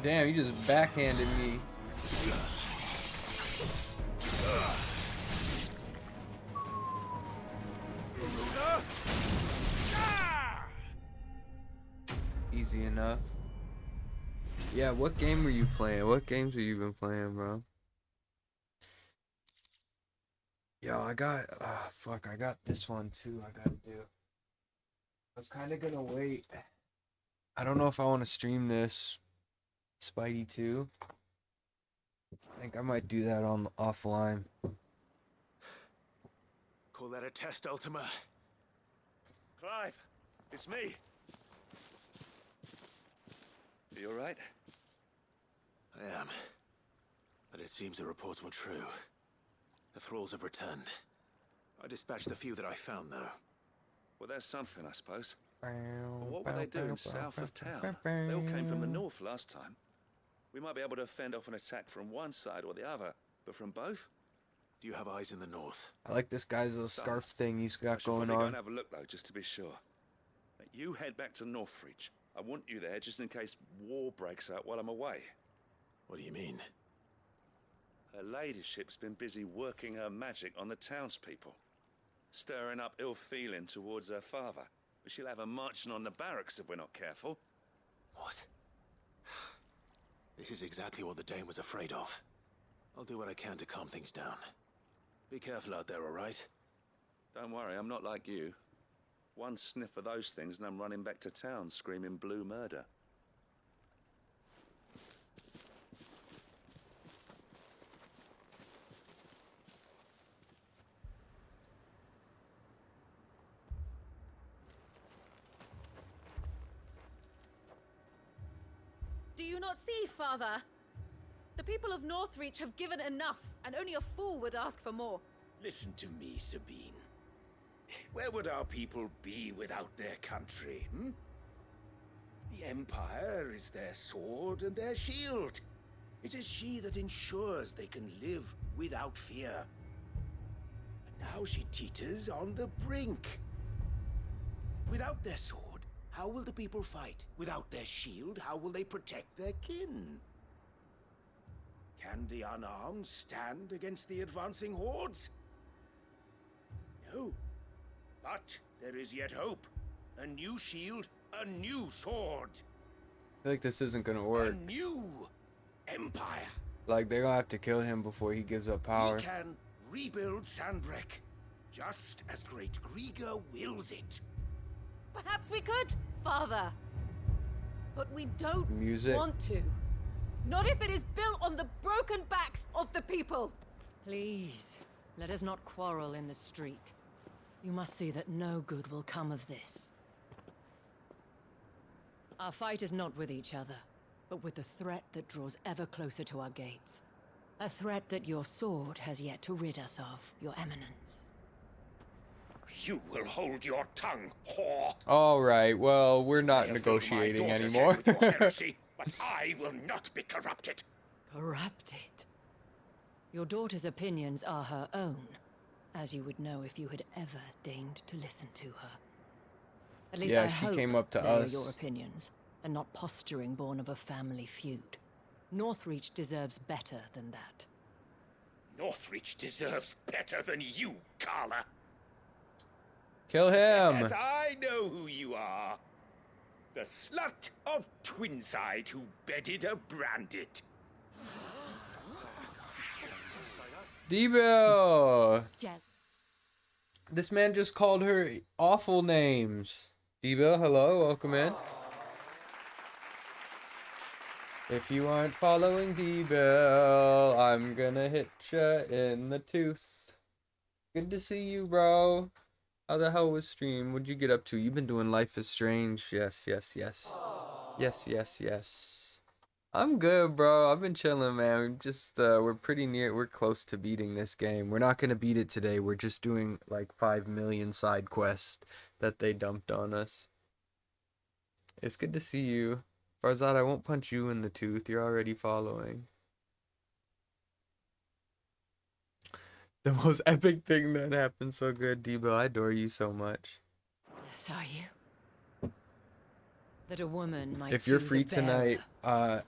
Damn, you just backhanded me. Easy enough. Yeah, what game were you playing? What games have you been playing, bro? Yo, I got, fuck, I got this one too I gotta do. I was kind of gonna wait. I don't know if I want to stream this. Spidey 2. I think I might do that on offline. Call that a test, Ultima? Clive, it's me. Are you alright? I am. But it seems the reports were true. The thralls have returned. I dispatched the few that I found, though. Well, there's something, I suppose. But what were they doing south of town? They all came from the north last time. We might be able to fend off an attack from one side or the other, but from both? Do you have eyes in the north? I like this guy's little scarf thing he's got going Go on. and have a look, though, just to be sure. You head back to Northreach. I want you there just in case war breaks out while I'm away. What do you mean? Her ladyship's been busy working her magic on the townspeople, stirring up ill feeling towards her father. But she'll have her marching on the barracks if we're not careful. What? This is exactly what the Dane was afraid of. I'll do what I can to calm things down. Be careful out there, all right? Don't worry, I'm not like you. One sniff of those things and I'm running back to town screaming blue murder. Do you not see, Father? The people of Northreach have given enough, and only a fool would ask for more. Listen to me, Sabine. Where would our people be without their country, hmm? The Empire is their sword and their shield. It is she that ensures they can live without fear. And now she teeters on the brink. Without their sword, how will the people fight? Without their shield, how will they protect their kin? Can the unarmed stand against the advancing hordes? No. But there is yet hope. A new shield, a new sword. I feel like this isn't gonna work. A new empire. Like, they're gonna have to kill him before he gives up power. We can rebuild Sandbreck, just as Great Grieger wills it. Perhaps we could, Father. But we don't Music. want to. Not if it is built on the broken backs of the people. Please, let us not quarrel in the street. You must see that no good will come of this. Our fight is not with each other, but with the threat that draws ever closer to our gates. A threat that your sword has yet to rid us of, Your Eminence. You will hold your tongue, whore. Alright, well, we're not I have filled my negotiating daughter's anymore. head with your heresy, but I will not be corrupted. Corrupted? Your daughter's opinions are her own, as you would know if you had ever deigned to listen to her. At least Yeah, I she hope came up to they are us. your opinions, and not posturing born of a family feud. Northreach deserves better than that. Northreach deserves better than you, Carla. Kill him! Yes, I know who you are. The slut of Twinside who bedded a Brandit. Debo! This man just called her awful names. Debo, hello, welcome in. If you aren't following D-Bill, I'm gonna hit ya in the tooth. Good to see you, bro. How the hell was stream? What'd you get up to? You've been doing Life is Strange. Yes, yes, yes. Yes, yes, yes. I'm good, bro. I've been chilling, man. We're just, we're pretty near, we're close to beating this game. We're not gonna beat it today. We're just doing like 5 million side quests that they dumped on us. It's good to see you. Farzad, I won't punch you in the tooth. You're already following. The most epic thing that happened so good, Debo. I adore you so much. Saw you. That a woman might If you're choose free a bearer tonight,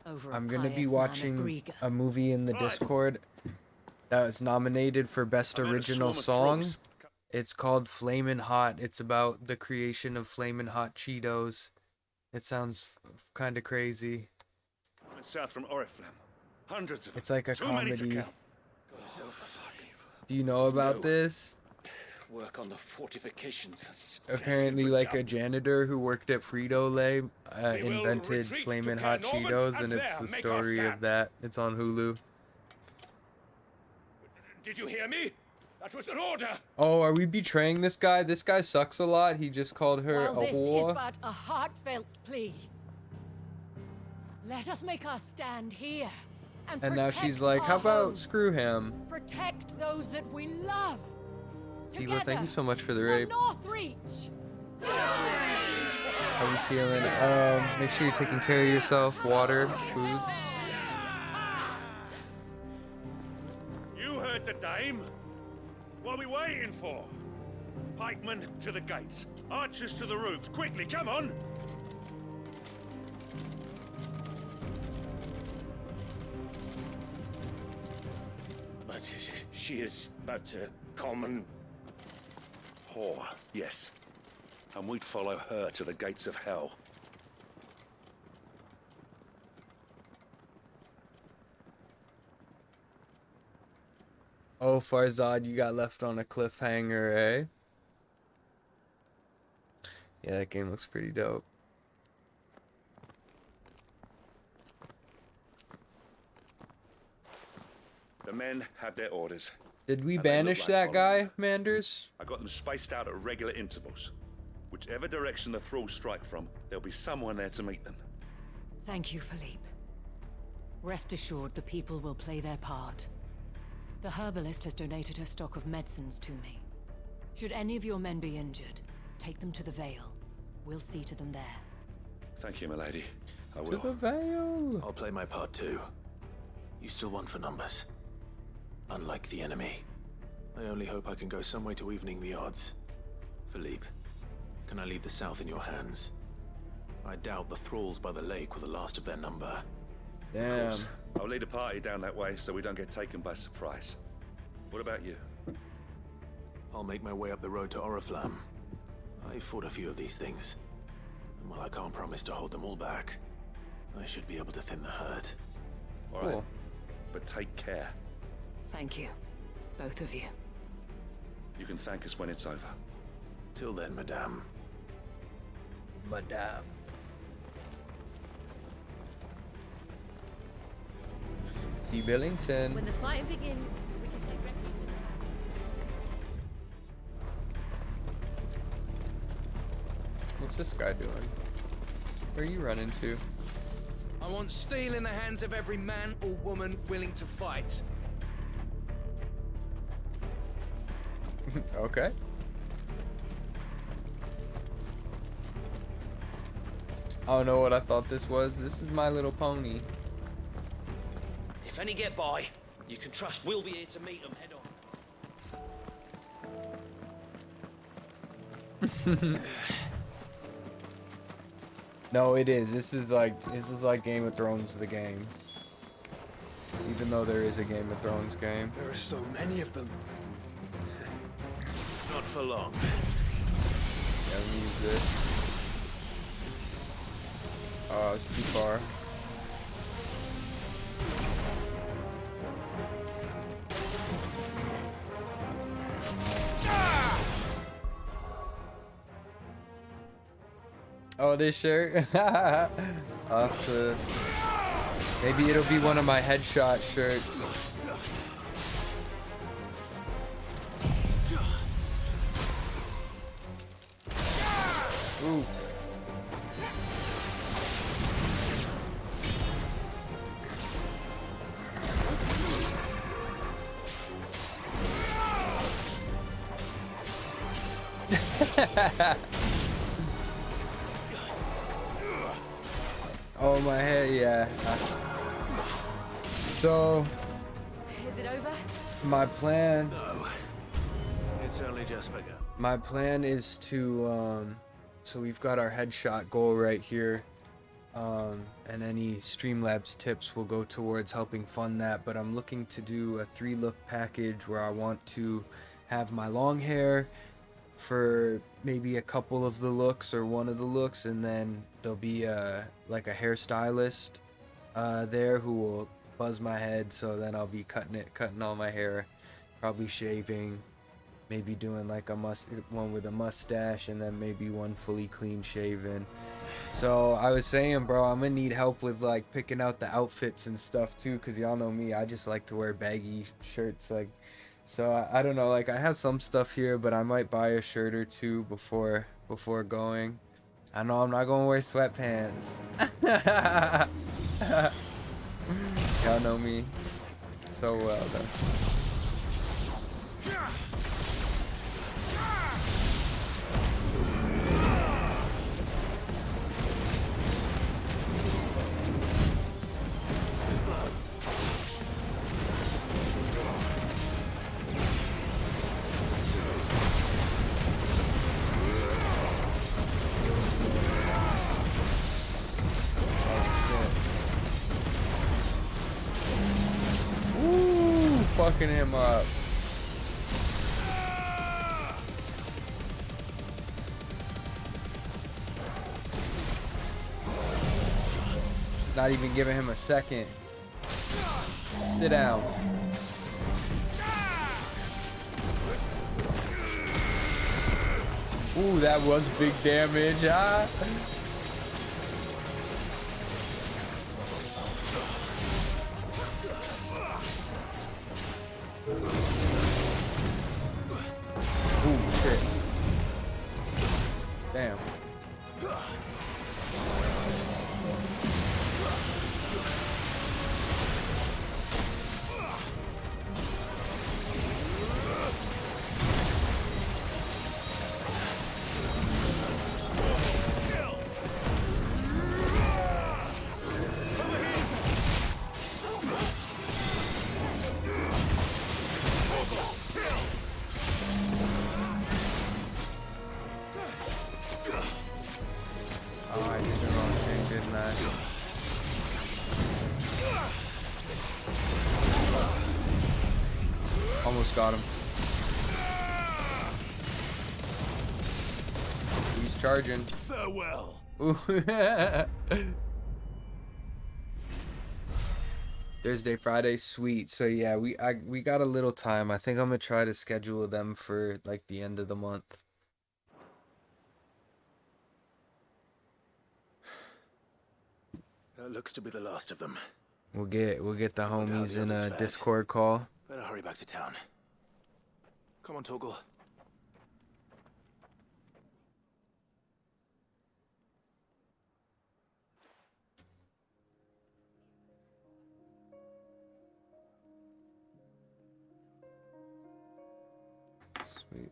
over a I'm gonna be pious man of watching Griega. a movie in the Discord that was nominated for Best Original swarm of Song. trolls. It's called Flamin' Hot. It's about the creation of Flamin' Hot Cheetos. It sounds kind of crazy. Went south from Oriflamme. Hundreds of them. It's like a Too many to comedy. count. Do you know about this? Work on the fortifications. Apparently, like a janitor who worked at Frito-Lay invented Flamin' Hot Cheetos, and it's the story of that. It's on Hulu. Did you hear me? That was an order. Oh, are we betraying this guy? This guy sucks a lot. He just called her While a this is whore. but a heartfelt plea, let us make our stand here And now she's protect like, our how about homes, screw him? protect those that we love. Diva, thank you so much for the For rape. Northreach. How you feeling? Make sure you're taking care of yourself. Water, food. You heard the dame. What are we waiting for? Pikemen to the gates. Archers to the roofs. Quickly, come on! But she is but a common Whore, yes. And we'd follow her to the gates of hell. Oh, Farzad, you got left on a cliffhanger, eh? Yeah, that game looks pretty dope. The men have their orders. Did we And they look banish like that following. guy, Manders? I got them spaced out at regular intervals. Whichever direction the thralls strike from, there'll be someone there to meet them. Thank you, Philippe. Rest assured the people will play their part. The herbalist has donated her stock of medicines to me. Should any of your men be injured, take them to the Vale. We'll see to them there. Thank you, milady. I To will. the Vale. I'll play my part too. You still won for numbers. Unlike the enemy. I only hope I can go some way to evening the odds. Philippe, can I leave the south in your hands? I doubt the thralls by the lake were the last of their number. Damn. I'll lead a party down that way so we don't get taken by surprise. What about you? I'll make my way up the road to Oriflamme. I fought a few of these things. And while I can't promise to hold them all back, I should be able to thin the herd. All right. Cool. But take care. Thank you, both of you. You can thank us when it's over. Till then, madame. Madame. D. Billington. When the fighting begins, we can take refuge in the back. What's this guy doing? Where are you running to? I want steel in the hands of every man or woman willing to fight. Okay. I don't know what I thought this was. This is My Little Pony. If any get by, you can trust we'll be here to meet them head on. No, it is. This is like Game of Thrones the game. Even though there is a Game of Thrones game. There are so many of them. Not for long. Yeah, let me use this. Oh, it's too far. Oh, this shirt. I'll have to Maybe it'll be one of my headshot shirts. Ooh. Oh, my head, yeah. So, Is it over? my plan. No. It's only just begun. My plan is to, so we've got our headshot goal right here. And any Streamlabs tips will go towards helping fund that. But I'm looking to do a 3-look package where I want to have my long hair for maybe a couple of the looks or one of the looks, and then there'll be like a hairstylist there who will buzz my head, so then I'll be cutting all my hair, probably shaving, maybe doing like one with a mustache, and then maybe one fully clean shaven. So I was saying, bro, I'm gonna need help with like picking out the outfits and stuff too, because y'all know me, I just like to wear baggy shirts. Like, so I don't know, like I have some stuff here, but I might buy a shirt or two before going. I know I'm not gonna wear sweatpants. Y'all know me so well though. Fucking him up. Not even giving him a second. Sit down. Ooh, that was big damage, huh? Ooh, shit. Damn. Oh, I did the wrong thing, didn't I? Almost got him. He's charging. Farewell. Ooh. Thursday, Friday, sweet. So yeah, we got a little time. I think I'm gonna try to schedule them for like the end of the month. That looks to be the last of them. We'll get the homies in a Discord call. Better hurry back to town. Come on, Torgal. Sweet.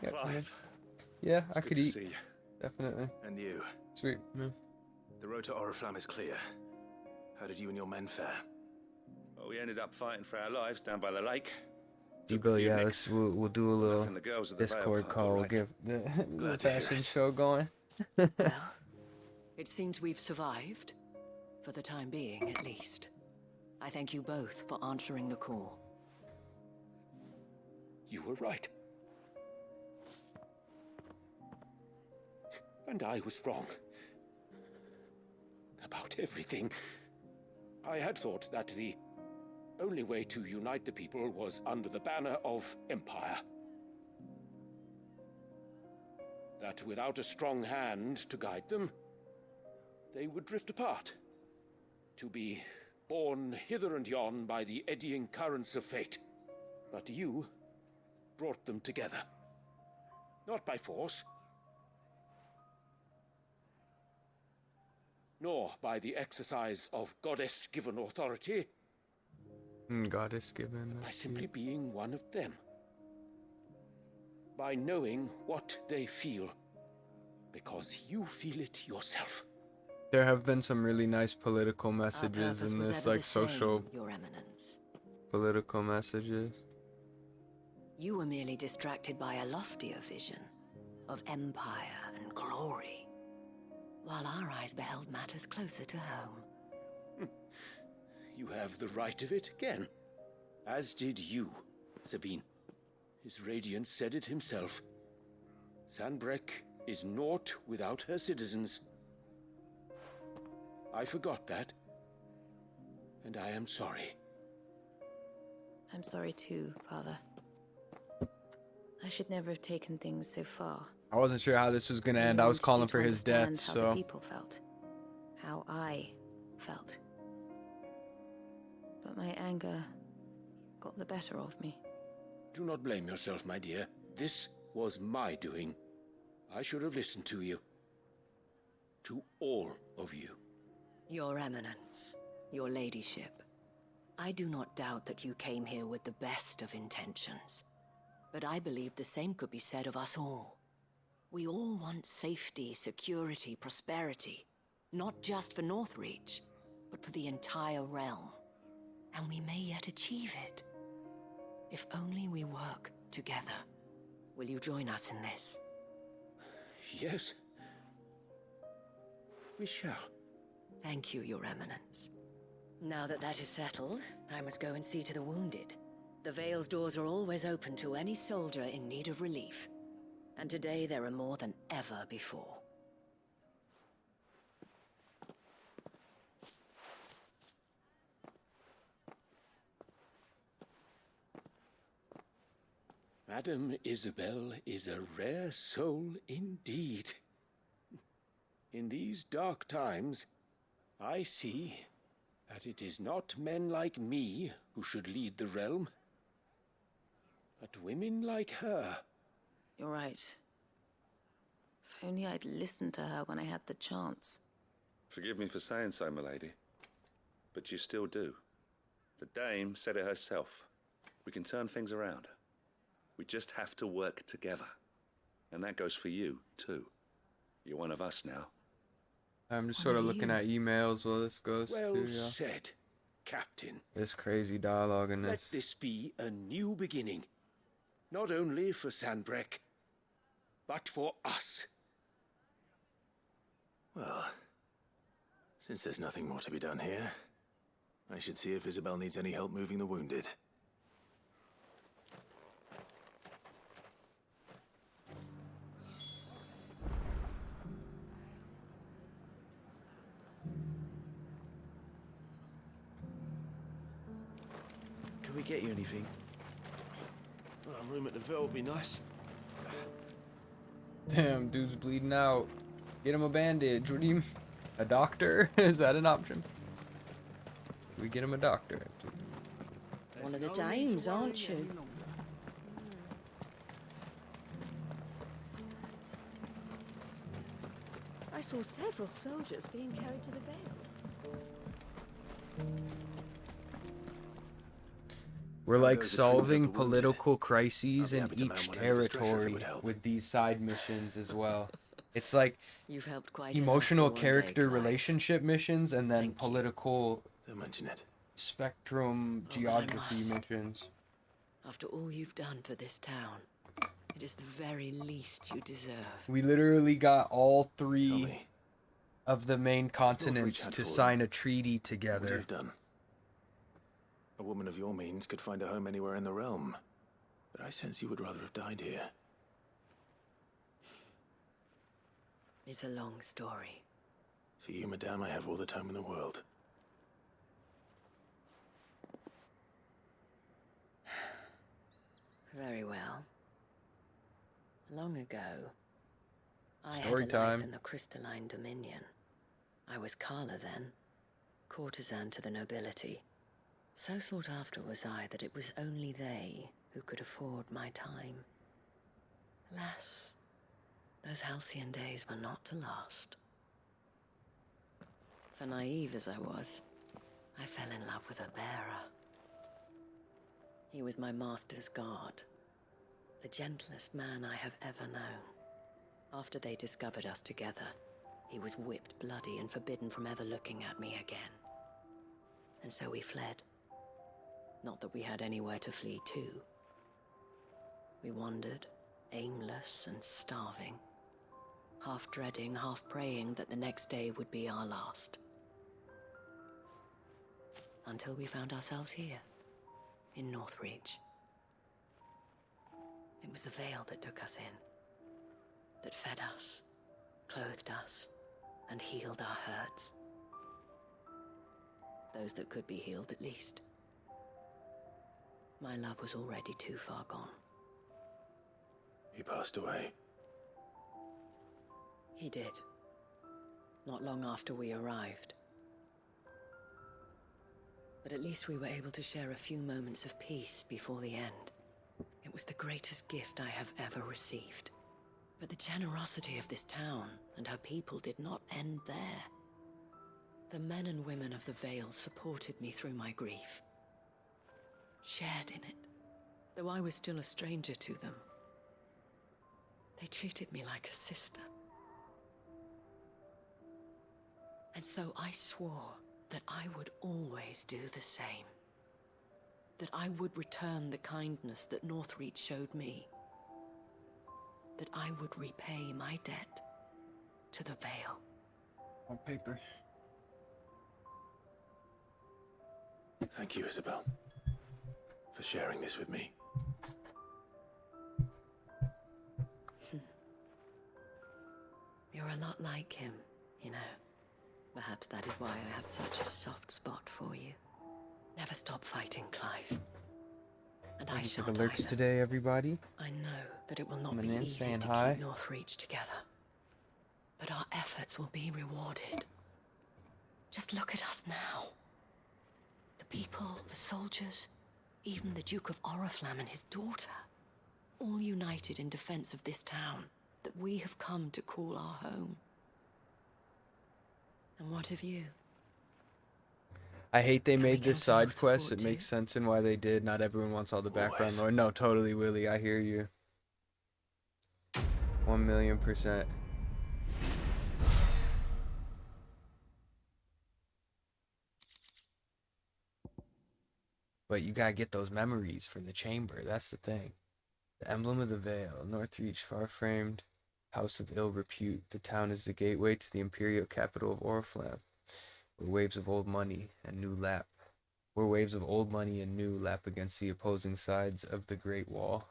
Yep, Clive. yeah, It's I good could to eat. see you. Definitely. And you. Sweet. Yeah. The road to Oriflamme is clear. How did you and your men fare? Well, we ended up fighting for our lives down by the lake. Debo, yeah, we'll do a little From the girls at the Discord Vale. call. We'll Right. get the Glad to hear fashion it. show going. Well, it seems we've survived. For the time being, at least. I thank you both for answering the call. You were right. And I was wrong. About everything. I had thought that the only way to unite the people was under the banner of Empire. that without a strong hand to guide them, they would drift apart, to be borne hither and yon by the eddying currents of fate. But you brought them together. Not by force, nor by the exercise of goddess-given authority, Goddess-given. by simply being one of them. By knowing what they feel, because you feel it yourself. There have been some really nice political Our messages purpose in was this, ever like the same, social Your Eminence. political messages. You were merely distracted by a loftier vision of empire and glory, while our eyes beheld matters closer to home. You have the right of it again. As did you, Sabine. His Radiance said it himself. Sanbreque is naught without her citizens. I forgot that, and I am sorry. I'm sorry too, Father. I should never have taken things so far. I wasn't sure how this was gonna end. I was calling for his death, How the so people felt, how I felt. But my anger got the better of me. Do not blame yourself, my dear. This was my doing. I should have listened to you. To all of you. Your Eminence, your Ladyship, I do not doubt that you came here with the best of intentions. But I believe the same could be said of us all. We all want safety, security, prosperity. Not just for Northreach, but for the entire realm. And we may yet achieve it. If only we work together. Will you join us in this? Yes. We shall. Thank you, Your Eminence. Now that that is settled, I must go and see to the wounded. The Vale's doors are always open to any soldier in need of relief. And today there are more than ever before. Madame Isabel is a rare soul indeed. In these dark times, I see that it is not men like me who should lead the realm, but women like her. You're right. If only I'd listened to her when I had the chance. Forgive me for saying so, milady, but you still do. The Dame said it herself. We can turn things around. We just have to work together. And that goes for you, too. You're one of us now. I'm just sort of looking at emails while this goes Well too, yeah. said, Captain. There's crazy dialogue in Let this. this be a new beginning. Not only for Sanbreque, but for us. Well, since there's nothing more to be done here, I should see if Isabel needs any help moving the wounded. Can we get you anything? Well, a room at the Vale would be nice. Damn, dude's bleeding out. Get him a bandage. What do you... A doctor? Is that an option? Can we get him a doctor? One of the dames, aren't you? I saw several soldiers being carried to the Vale. We're How like goes the treatment of solving the wounded? political crises in happy to man each one end of the stretcher if it territory would help. with these side missions as well. It's like You've helped quite emotional enough for one day, character Clive. relationship missions and then political Don't mention it. spectrum Oh, geography I must. missions. After all you've done for this town, it is the very least you deserve. We literally got all Tell three me, of the main continents had to fallen, sign a treaty what would you together. have done? A woman of your means could find a home anywhere in the realm, but I sense you would rather have died here. It's a long story. For you, madame, I have all the time in the world. Very well. Long ago, I Story had a life time. in the Crystalline Dominion. I was Carla then, courtesan to the nobility. So sought after was I that it was only they who could afford my time. Alas, those halcyon days were not to last. For naive as I was, I fell in love with a bearer. He was my master's guard, the gentlest man I have ever known. After they discovered us together, he was whipped bloody and forbidden from ever looking at me again. And so we fled. Not that we had anywhere to flee to. We wandered, aimless and starving, half dreading, half praying that the next day would be our last. Until we found ourselves here, in Northreach. It was the Veil that took us in, that fed us, clothed us, and healed our hurts. Those that could be healed, at least. My love was already too far gone. He passed away. He did. Not long after we arrived. But at least we were able to share a few moments of peace before the end. It was the greatest gift I have ever received. But the generosity of this town and her people did not end there. The men and women of the Vale supported me through my grief. Shared in it, though I was still a stranger to them. They treated me like a sister. And so I swore that I would always do the same. That I would return the kindness that Northreach showed me. That I would repay my debt to the Vale. On paper. Thank you, Isabel, for sharing this with me. You're a lot like him, you know. Perhaps that is why I have such a soft spot for you. Never stop fighting, Clive. And I Thank you shan't for the lurks either. today, everybody. I know that it will not Coming be in, easy saying to hi. keep Northreach together. But our efforts will be rewarded. Just look at us now. The people, the soldiers, even the Duke of Oriflamme and his daughter. All united in defense of this town that we have come to call our home. And what of you? I hate they made this count on side your quest. support It makes sense in why they did. Not everyone wants all the background lore. No, totally, Willie. I hear you. 1,000,000%. But you gotta get those memories for the chamber. That's the thing. The emblem of the Vale, Northreach, far-famed house of ill repute. The town is the gateway to the imperial capital of Oriflamme, where waves of old money and new lap against the opposing sides of the Great Wall.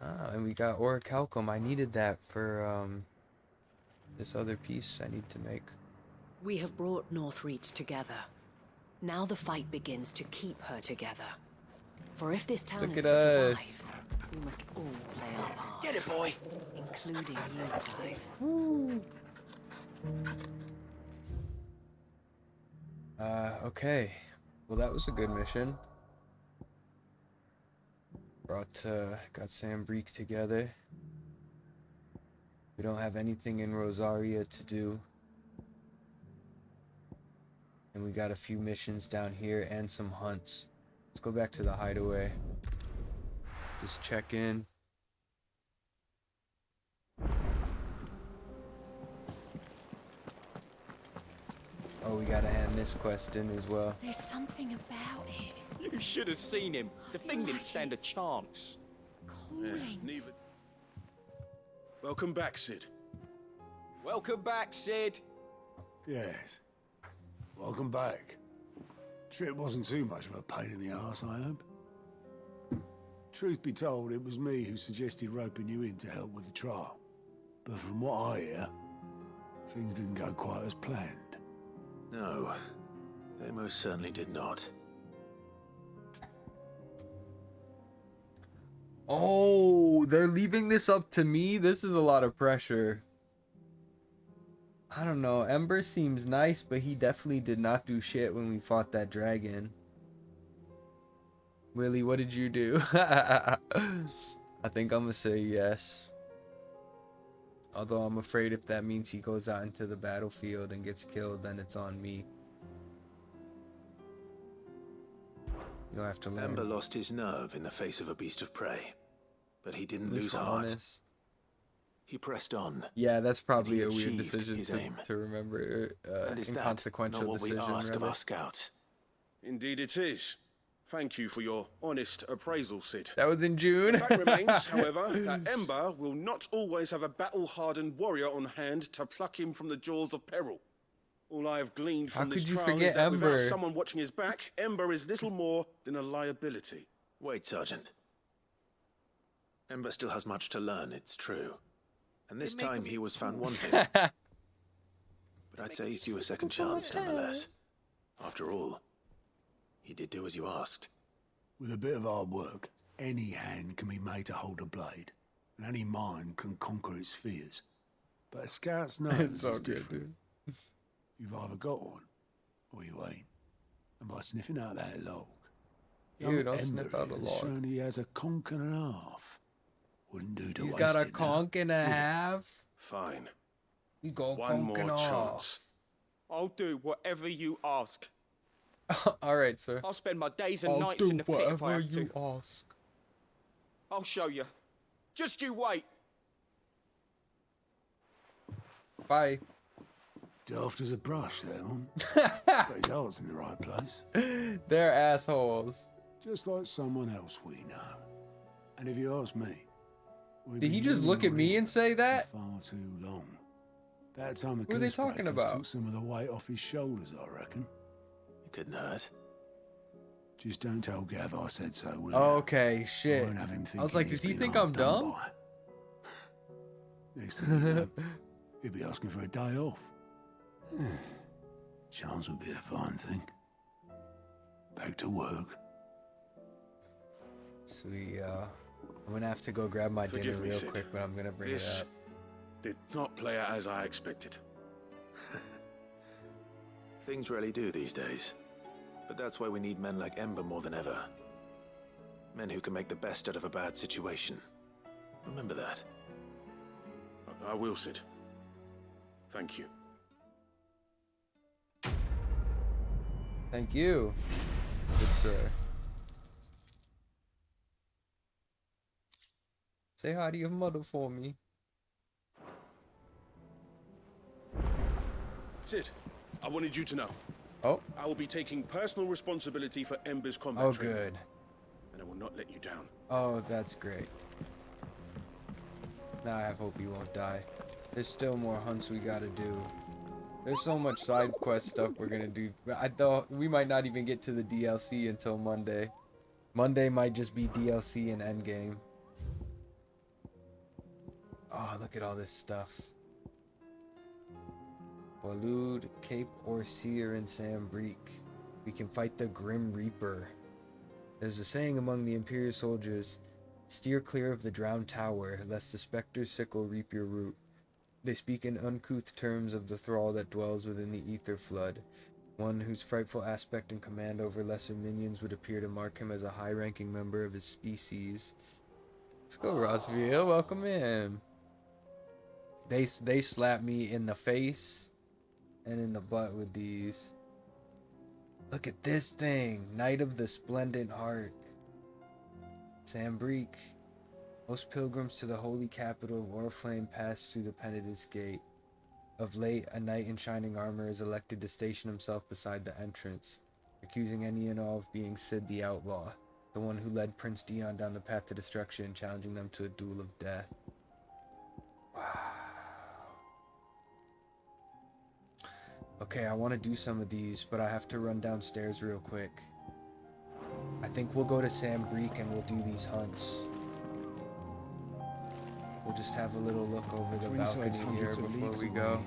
Ah, and we got Orichalcum. I needed that for this other piece I need to make. We have brought Northreach together. Now the fight begins to keep her together. For if this town Look is at to us. survive, we must all play our part. Get it, boy! Including you, Clive. Okay. Well, that was a good mission. Got Sam Breek together. We don't have anything in Rosaria to do. And we got a few missions down here and some hunts. Let's go back to the hideaway. Just check in. Oh, we gotta hand this quest in as well. There's something about it. You should have seen him. The thing didn't stand a chance. Calling. Neither. Welcome back, Sid. Welcome back, Sid. Yes. Welcome back. Trip wasn't too much of a pain in the arse, I hope. Truth be told, it was me who suggested roping you in to help with the trial. But from what I hear, things didn't go quite as planned. No, they most certainly did not. Oh, Oh, they're leaving this up to me? This is a lot of pressure. I don't know. Ember seems nice, but he definitely did not do shit when we fought that dragon. Willie, what did you do? I think I'm gonna say yes. Although I'm afraid if that means he goes out into the battlefield and gets killed, then it's on me. You'll have to learn. Ember lost his nerve in the face of a beast of prey, but he didn't lose heart. Honest. He pressed on. Yeah, that's probably a weird achieved decision his aim. to remember. And is that Inconsequential not what we decision, ask of rather. our scouts? Indeed it is. Thank you for your honest appraisal, Sid. That was in June. The fact remains, however, that Ember will not always have a battle-hardened warrior on hand to pluck him from the jaws of peril. All I have gleaned from this trial is that without someone watching his back, Ember is little more than a liability. Wait, Sergeant. Ember still has much to learn, it's true. And this time he was found wanting. But I'd say he's due a second chance, nonetheless. After all, he did do as you asked. With a bit of hard work, any hand can be made to hold a blade, and any mind can conquer its fears. But a scout's nose is different. You've either got one, or you ain't. And by sniffing out that log, Dude, I'll sniff out a log. shown he has a conch and a half. Wouldn't do to He's waste got a it now. conch and a half. Fine. You got one more conch and a chance. I'll do whatever you ask. All right, sir. I'll spend my days and I'll nights do in the pit if I whatever have to. you ask. I'll show you. Just you wait. Bye. Daft as a brush, that one. But his heart's in the right place. They're assholes. Just like someone else we know. And if you ask me, we've Did he been just living look at me around and say that? for far too long. That time the Who are they talking Goosebreakers about? took some of the weight off his shoulders, I reckon. It couldn't hurt. Just don't tell Gav I said so, will you? Okay, shit. I won't have him I was thinking like, he's does he been think hard I'm done dumb? by. Next thing you know, he'll be asking for a day off. Chance would be a fine thing. Back to work. Sweet, I'm gonna have to go grab my Forgive dinner me, real Sid. quick, but I'm gonna bring This it up. did not play out as I expected. Things rarely do these days. But that's why we need men like Ember more than ever. Men who can make the best out of a bad situation. Remember that. I will, Sid. Thank you. Thank you, good sir. Say hi to your mother for me. Sid, I wanted you to know. Oh. I will be taking personal responsibility for Ember's combat Oh, training. good. And I will not let you down. Oh, that's great. Now I have hope he won't die. There's still more hunts we gotta do. There's so much side quest stuff we're gonna do. I thought we might not even get to the DLC until Monday. Monday might just be DLC and endgame. Oh, look at all this stuff. Waloed, Cape Orseer, and Sambrique. We can fight the Grim Reaper. There's a saying among the Imperial soldiers, steer clear of the drowned tower, lest the spectre's sickle reap your root. They speak in uncouth terms of the thrall that dwells within the ether flood, one whose frightful aspect and command over lesser minions would appear to mark him as a high-ranking member of his species. Let's go, Rosville. Welcome in. They slap me in the face and in the butt with these. Look at this thing. Knight of the Splendid Heart. Sambrique. Most pilgrims to the holy capital of Oriflame pass through the Penitence Gate. Of late, a knight in shining armor is elected to station himself beside the entrance, accusing any and all of being Sid the Outlaw, the one who led Prince Dion down the path to destruction, challenging them to a duel of death. Okay, I want to do some of these, but I have to run downstairs real quick. I think we'll go to Sambrique and we'll do these hunts. We'll just have a little look over the balcony here before we go.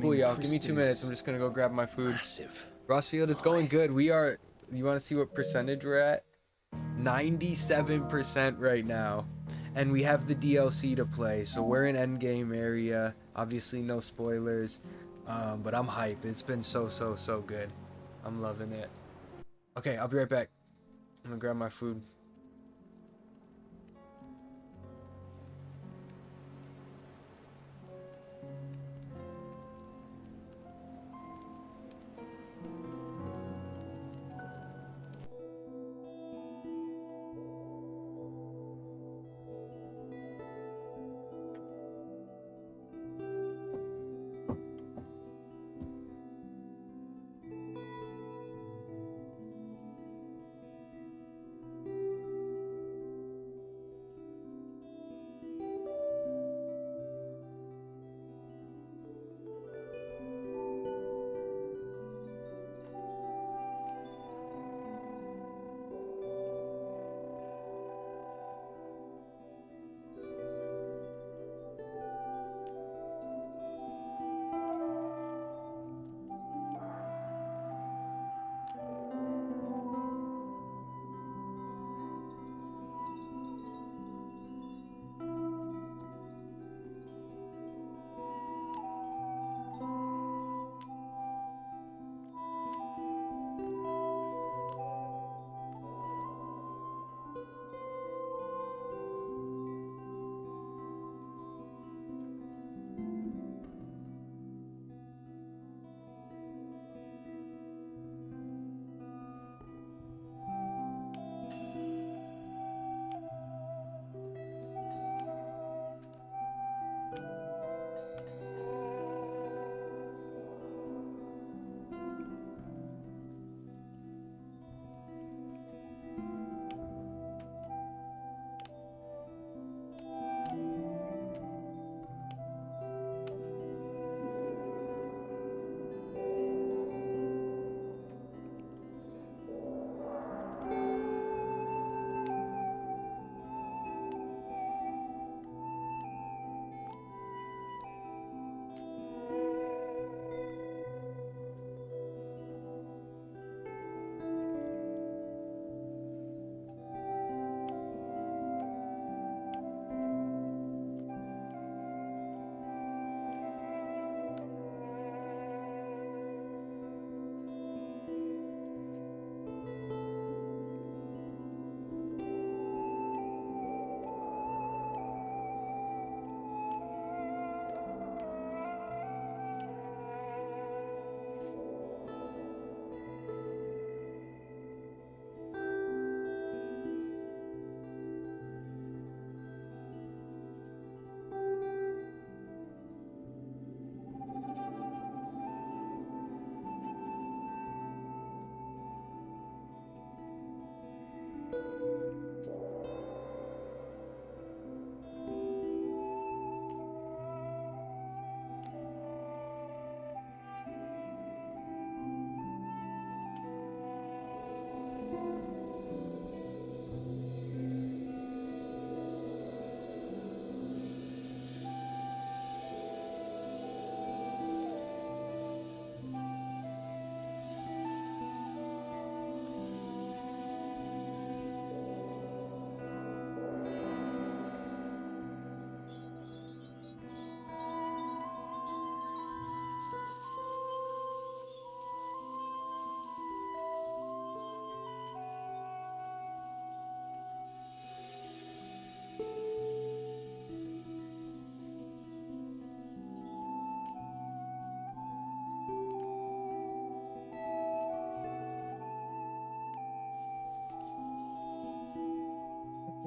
Cool, y'all. Give me 2 minutes. I'm just gonna go grab my food. Rossfield, it's going good. We are... You want to see what percentage we're at? 97% right now. and we have the DLC to play. So we're in endgame area. Obviously, no spoilers, but I'm hyped. It's been so good. I'm loving it. Okay, I'll be right back. I'm gonna grab my food.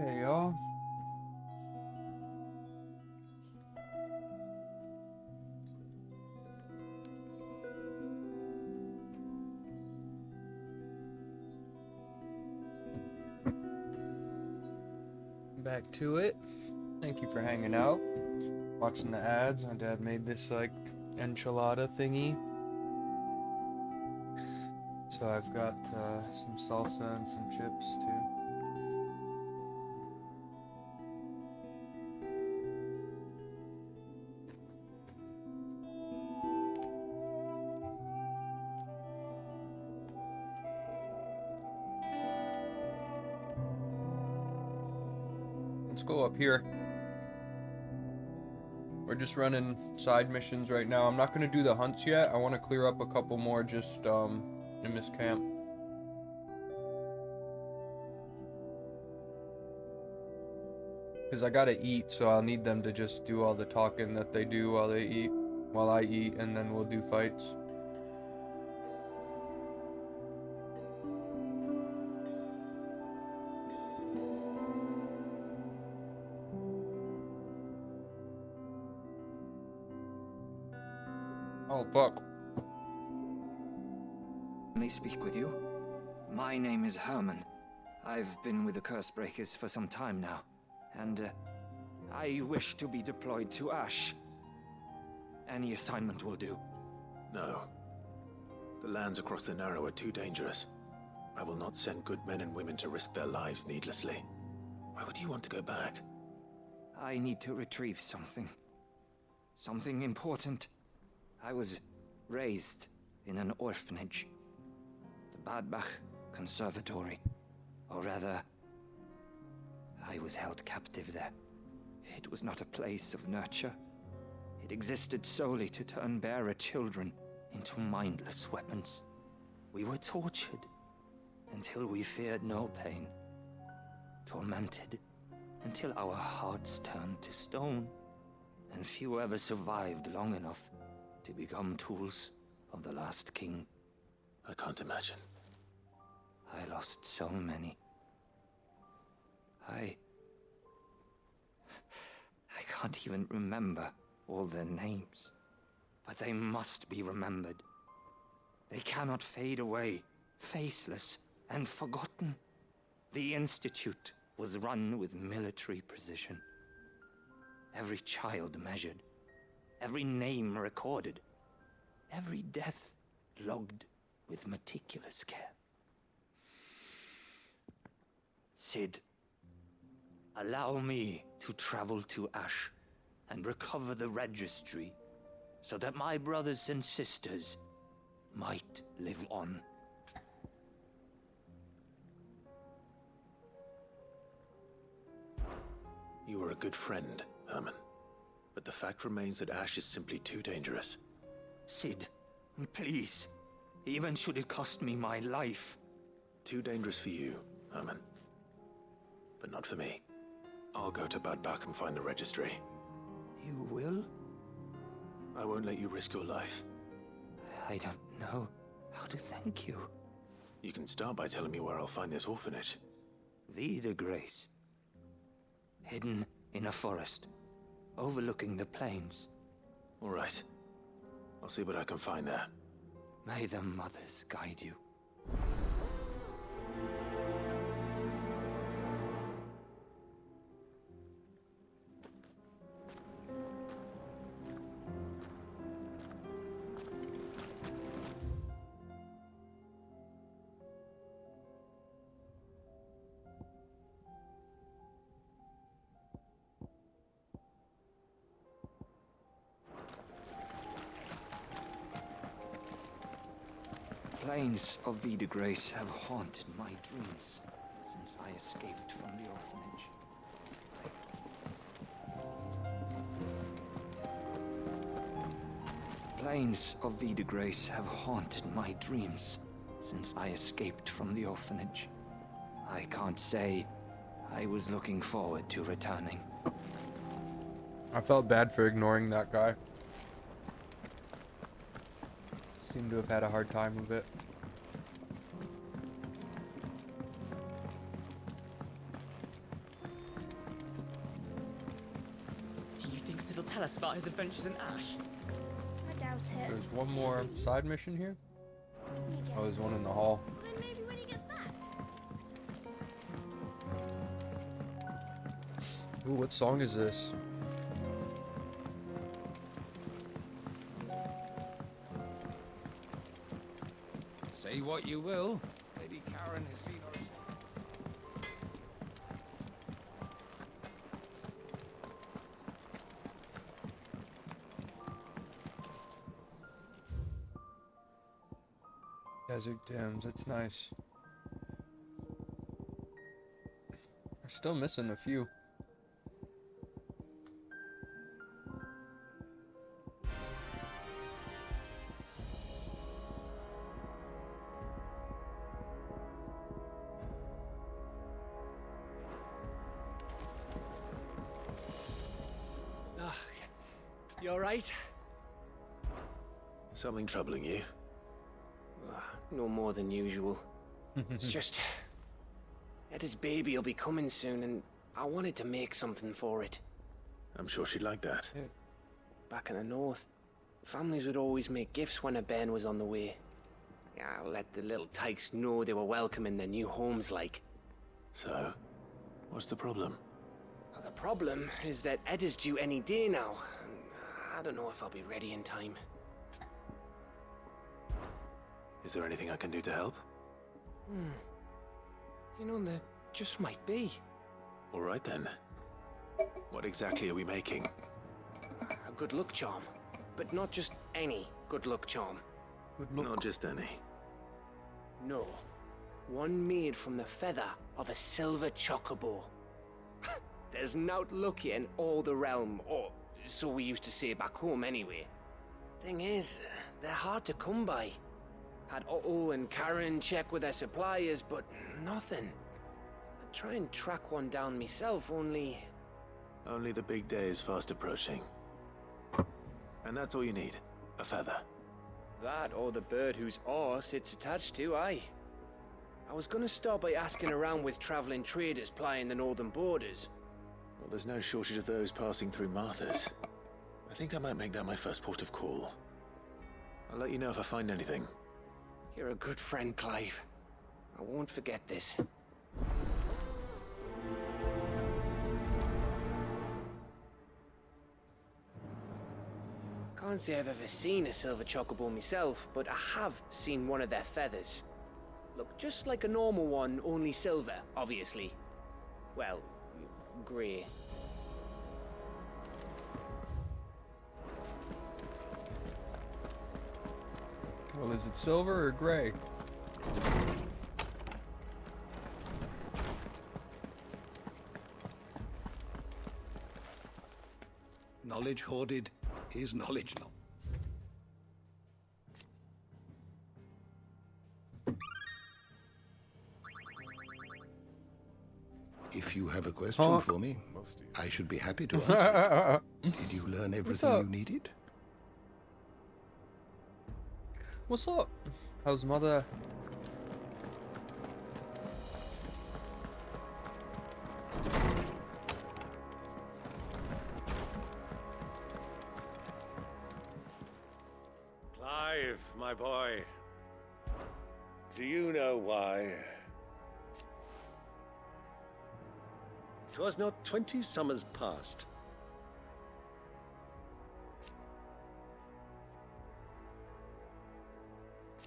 Okay, y'all. Back to it. Thank you for hanging out, watching the ads. My dad made this like enchilada thingy. So I've got some salsa and some chips too. Let's go up here. We're just running side missions right now. I'm not going to do the hunts yet. I want to clear up a couple more just in this camp. Because I gotta eat, so I'll need them to just do all the talking that they do while they eat, while I eat, and then we'll do fights. Oh, fuck. May I speak with you? My name is Herman. I've been with the Cursebreakers for some time now, and I wish to be deployed to Ash. Any assignment will do. No. The lands across the Narrow are too dangerous. I will not send good men and women to risk their lives needlessly. Why would you want to go back? I need to retrieve something. Something important. I was raised in an orphanage. The Badbach Conservatory. Or rather, I was held captive there. It was not a place of nurture. It existed solely to turn bearer children into mindless weapons. We were tortured until we feared no pain. Tormented until our hearts turned to stone. And few ever survived long enough to become tools of the last king. I can't imagine. I lost so many. I can't even remember all their names. But they must be remembered. They cannot fade away, faceless and forgotten. The Institute was run with military precision. Every child measured, every name recorded, every death logged with meticulous care. Cid, allow me to travel to Ash and recover the registry so that my brothers and sisters might live on. You are a good friend, Herman. But the fact remains that Ash is simply too dangerous. Cid, please. Even should it cost me my life. Too dangerous for you, Herman. But not for me. I'll go to Badbach and find the registry. You will? I won't let you risk your life. I don't know how to thank you. You can start by telling me where I'll find this orphanage. Vie de Grace. Hidden in a forest, overlooking the plains. All right. I'll see what I can find there. May the mothers guide you. The plains of Vie de Grace have haunted my dreams since I escaped from the orphanage. Plains of Vie de Grace have haunted my dreams since I escaped from the orphanage. I can't say I was looking forward to returning. I felt bad for ignoring that guy. Seemed to have had a hard time with it. Do you think Cid will tell us about his adventures in Ash? I doubt it. There's one more side mission here. Oh, there's one in the hall. Well, then maybe when he gets back. Ooh, what song is this? Say what you will, Lady Karen has seen our... Desert Dams, that's nice. We're still missing a few. You alright? Something troubling you? No more than usual. It's just... Etta's baby will be coming soon, and I wanted to make something for it. I'm sure she'd like that. Back in the north, families would always make gifts when a bairn was on the way. Yeah, let the little tykes know they were welcome in their new homes, like. So, what's the problem? Well, the problem is that Etta's due any day now. And I don't know if I'll be ready in time. Is there anything I can do to help? You know, there just might be. All right then. What exactly are we making? A good luck charm. But not just any good luck charm. Not just any. No. One made from the feather of a silver chocobo. There's naught luckier in all the realm, or so we used to say back home anyway. Thing is, they're hard to come by. Had Otto and Karen check with their suppliers, but nothing. I'd try and track one down myself, only... Only the big day is fast approaching. And that's all you need, a feather. That or the bird whose horse it's attached to, aye. I was gonna start by asking around with traveling traders plying the northern borders. Well, there's no shortage of those passing through Martha's. I think I might make that my first port of call. I'll let you know if I find anything. You're a good friend, Clive. I won't forget this. Can't say I've ever seen a silver chocobo myself, but I have seen one of their feathers. Look just like a normal one, only silver, obviously. Well, grey. Well, is it silver or gray? Knowledge hoarded is knowledge not. If you have a question for me, I should be happy to answer it. Did you learn everything you needed? What's up? How's mother? Clive, my boy. Do you know why? 'Twas not 20 summers past.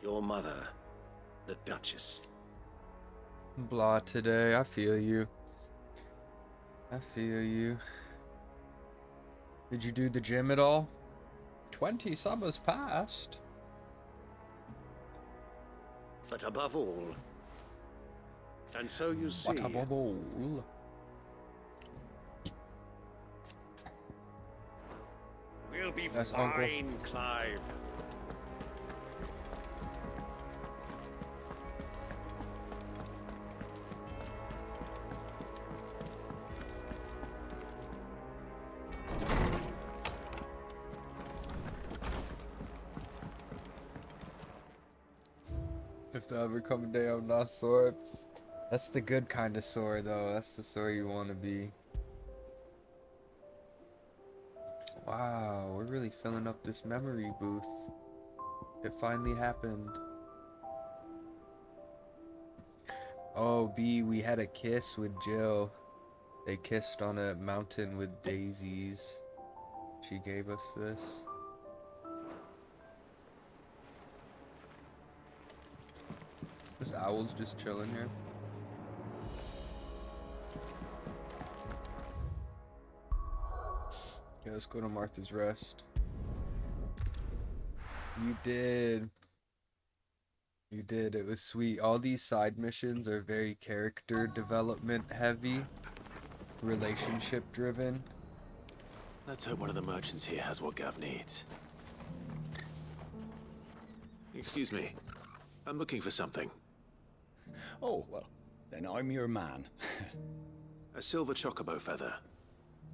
Your mother, the Duchess. Blah today. I feel you. I feel you. Did you do the gym at all? 20 summers past. But above all, and so you see... But above all... We'll be That's fine, Uncle. Clive. If there ever come a day I'm not sore. That's the good kind of sore though. That's the sore you want to be. Wow, we're really filling up this memory booth. It finally happened. Oh, B, we had a kiss with Jill. They kissed on a mountain with daisies. She gave us this. This owl's just chilling here. Yeah, let's go to Martha's Rest. You did. You did. It was sweet. All these side missions are very character development heavy, relationship driven. Let's hope one of the merchants here has what Gav needs. Excuse me. I'm looking for something. Oh, well, then I'm your man. A silver chocobo feather.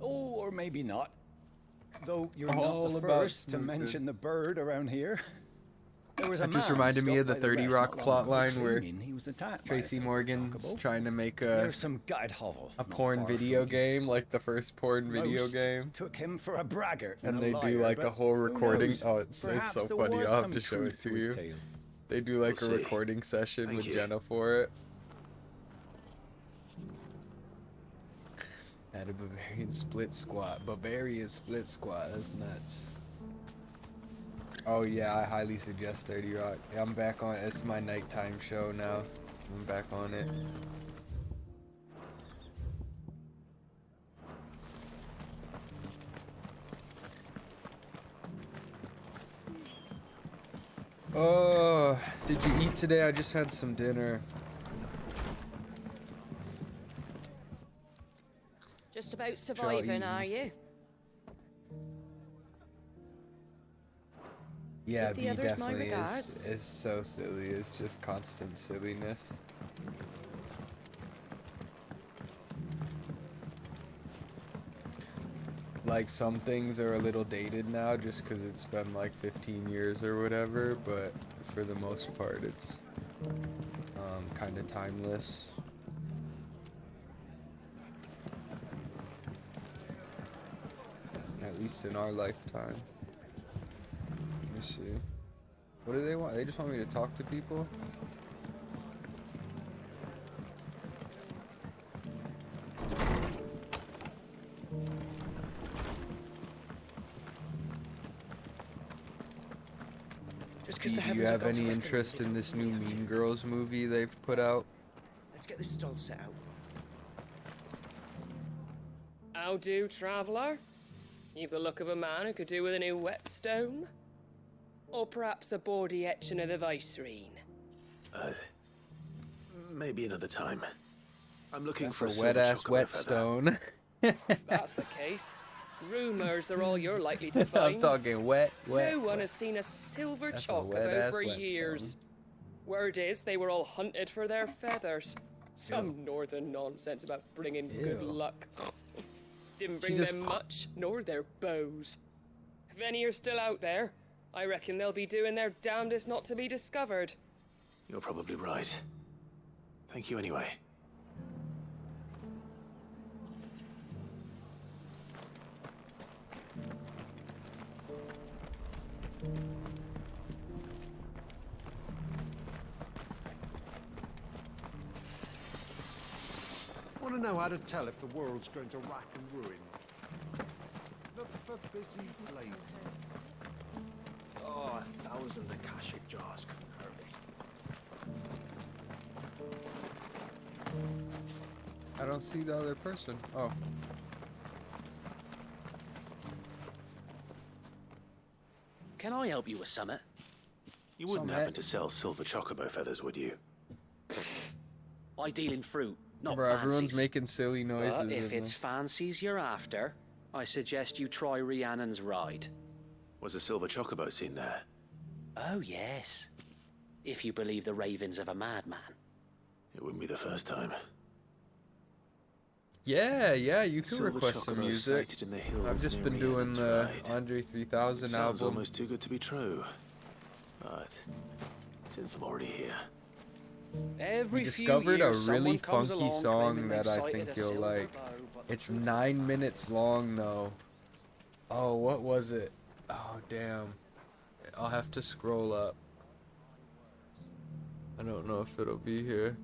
Oh, or maybe not. Though you're All not the about first to Snooping. mention the bird around here. There was a That just man reminded me stopped of the by 30 rest Rock not long ago plotline where claiming he was attacked by a Tracy silver Morgan's chocobo. trying to make There's some gutted hovel. a not porn far video from east. game, like the first porn video Most game. took him for a braggart And a they do liar, like a but whole who recording. knows? Oh, it's Perhaps so there funny. was I'll have some to show it truth to his you. tale. They do like We'll a see. recording session Thank with you. Jenna for it. At a Bavarian split squat. Bavarian split squat. That's nuts. Oh yeah, I highly suggest 30 Rock. I'm back on. It's my nighttime show now. I'm back on it. Oh, did you eat today? I just had some dinner. Just about surviving, are you? Yeah, Give the B others my definitely regards. is so silly. It's just constant silliness. Like some things are a little dated now just because it's been like 15 years or whatever, but for the most part it's kind of timeless. At least in our lifetime. Let me see. What do they want? They just want me to talk to people? Just 'cause Do the you heavens have got to any reckon, interest they in come this to new me after. Mean Girls movie they've put out? Let's get this stall set out. How do, traveller? You've the look of a man who could do with a new whetstone. Or perhaps a bawdy etching of the Vicerine. Maybe another time. I'm looking That's for a a wet silver ass chocobo whetstone. If that's the case, rumours are all you're likely to I'm find. talking wet. No one has seen a silver That's a chocobo wet-ass for whetstone. years. Word is they were all hunted for their feathers. Some northern nonsense about bringing good Ew. luck. Didn't She bring just- them much, nor their bows. If any are still out there, I reckon they'll be doing their damnedest not to be discovered. You're probably right. Thank you anyway. Want to know how to tell if the world's going to rack and ruin? Look for busy blades. Oh, 1,000 Akashic jars couldn't hurt me. I don't see the other person. Oh. Can I help you with something? You wouldn't Summit. happen to sell silver chocobo feathers, would you? I deal in fruit, not Bro, fancies. everyone's making silly noises. But if in it's the- fancies you're after, I suggest you try Rhiannon's ride. Was a silver chocobo seen there? Oh, yes. If you believe the ravings of a madman. It wouldn't be the first time. Yeah, you can Silver request some chocobo music. sighted in the hills I've just near been doing Rhiannon's the Ride. Andre 3000 Sounds album. almost too good to be true. But since I'm already here, Every We few discovered a years, really someone comes funky along song claiming that they've I sighted think a you'll silver like. bow, but It's 9 minutes long though. Oh, what was it? Oh, damn. I'll have to scroll up. I don't know if it'll be here.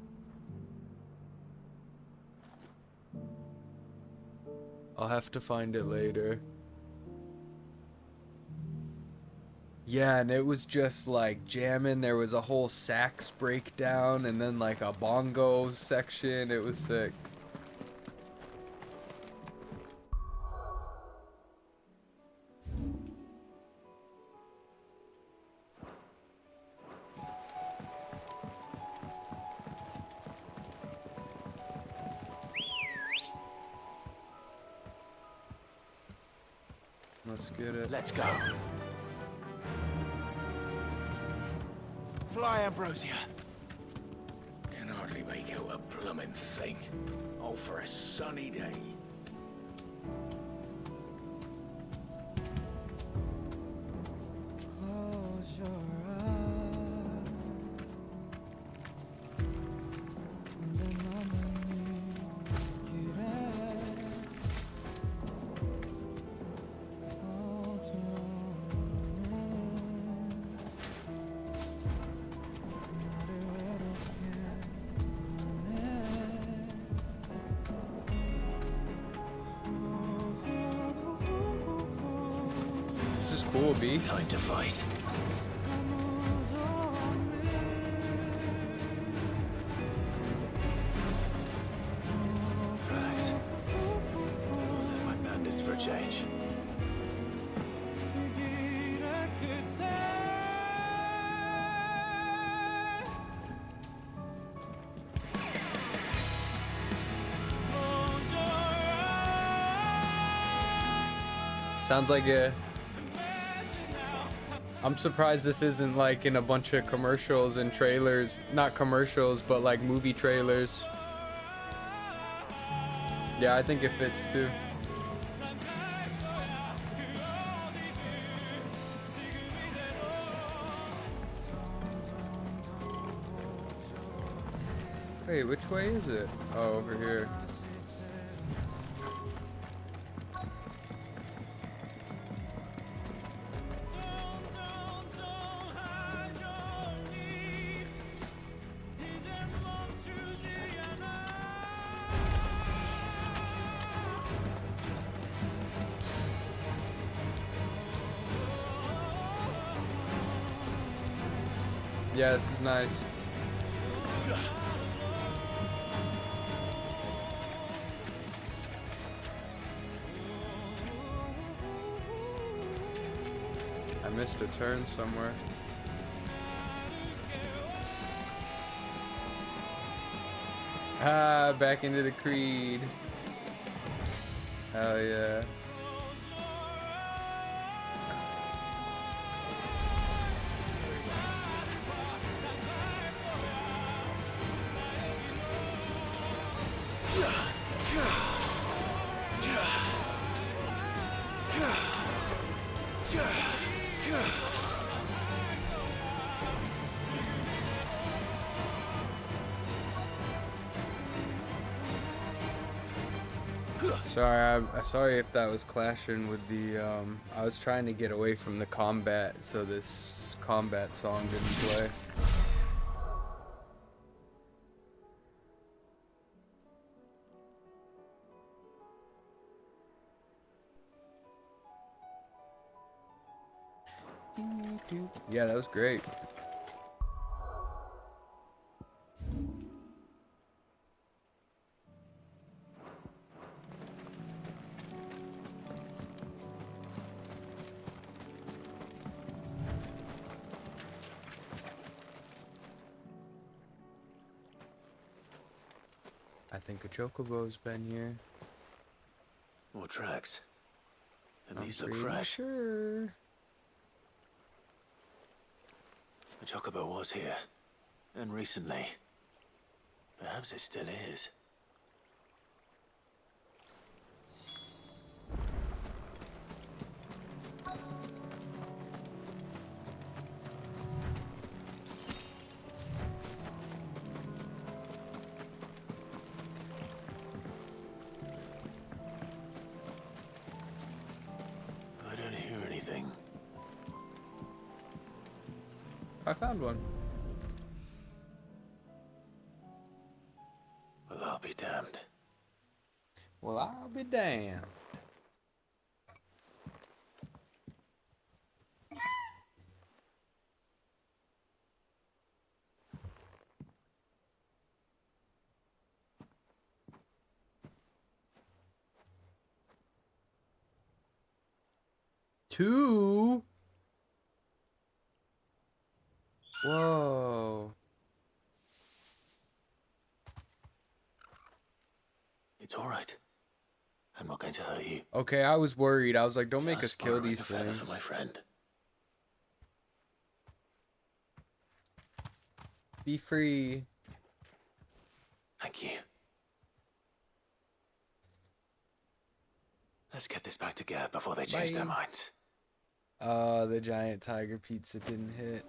I'll have to find it later. Yeah, and it was just like jamming. There was a whole sax breakdown and then like a bongo section. It was sick. Let's get it. let's go. Fly, Ambrosia. Can hardly make out a bloomin' thing. All for a sunny day. cool, B. Time to fight. Drax. Left my bandits for a change. Sounds like a... I'm surprised this isn't like in a bunch of commercials and trailers. Not commercials, but like movie trailers. Yeah, I think it fits too. Wait, which way is it? Oh, over here. Yeah, this is nice. I missed a turn somewhere. Ah, back into the Creed. Hell yeah. Sorry if that was clashing with the I was trying to get away from the combat so this combat song didn't play. Yeah, that was great. I think a chocobo's been here. More tracks. And I'm these look pretty fresh. sure. The chocobo was here. And recently. Perhaps it still is. I don't hear anything. I found one. Well, I'll be damned. Well, I'll be damned. Two? Whoa. It's all right. I'm not going to hurt you. Okay, I was worried. I was like, don't make us Just kill borrowing these a feather things. for my friend. Be free. Thank you. Let's get this back to Gav before they change their Bye. minds. The giant tiger pizza didn't hit.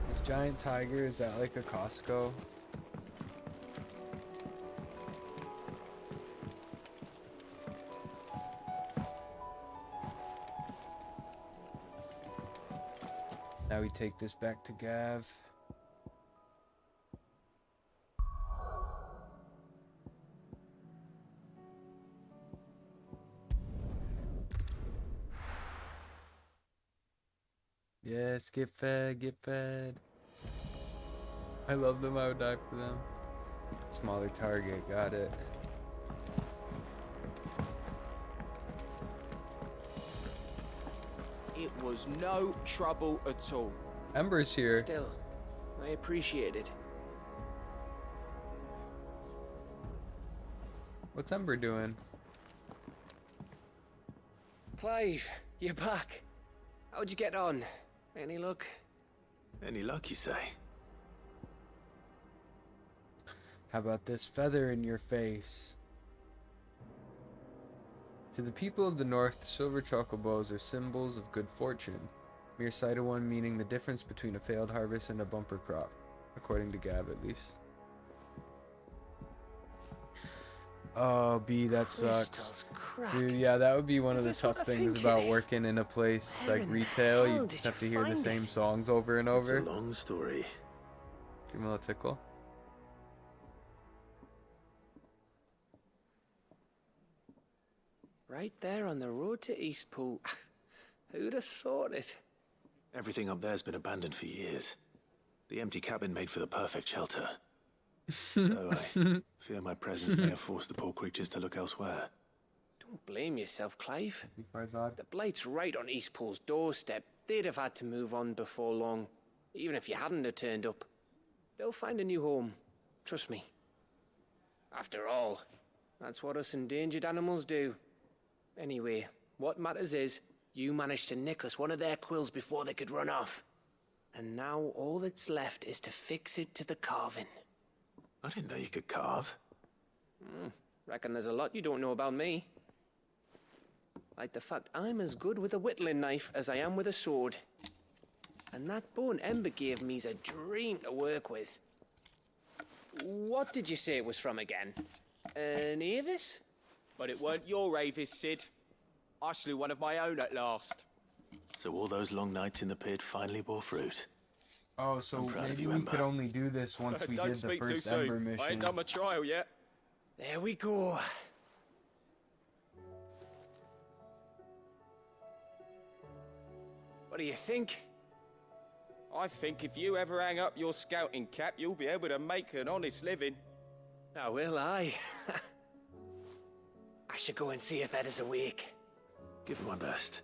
This giant tiger, is that like a Costco? Now we take this back to Gav. Yes, get fed, get fed. I love them, I would die for them. Smaller target, got it. It was no trouble at all. Ember's here. Still, I appreciate it. What's Ember doing? Clive, you're back. How'd you get on? Any luck? Any luck, you say? How about this feather in your face? To the people of the north, silver chocobos are symbols of good fortune. Mere sight of one meaning the difference between a failed harvest and a bumper crop, according to Gab at least. Oh, B, that sucks. Dude, yeah, that would be one of the tough things about working in a place like retail. You just have to hear the same songs over and over. It's a long story. Give him a little tickle. Right there on the road to Eastpool. Who'd have thought it? Everything up there's been abandoned for years. The empty cabin made for the perfect shelter. Though I fear my presence may have forced the poor creatures to look elsewhere. Don't blame yourself, Clive. The The Blight's right on Eastpool's doorstep. They'd have had to move on before long, even if you hadn't have turned up. They'll find a new home. Trust me. After all, that's what us endangered animals do. Anyway, what matters is, you managed to nick us one of their quills before they could run off. And now all that's left is to fix it to the carving. I didn't know you could carve. Reckon there's a lot you don't know about me. Like the fact I'm as good with a whittling knife as I am with a sword. And that bone Ember gave me's a dream to work with. What did you say it was from again? An Avis? But it weren't your Avis, Sid. I slew one of my own at last. So all those long nights in the pit finally bore fruit. Oh, so I'm proud of maybe you, we Ember. could only do this once we Don't did the speak too first Ember soon. mission. I ain't done my trial yet. There we go. What do you think? I think if you ever hang up your scouting cap, you'll be able to make an honest living. Oh, will I? I should go and see if Ed is awake. Give it my best.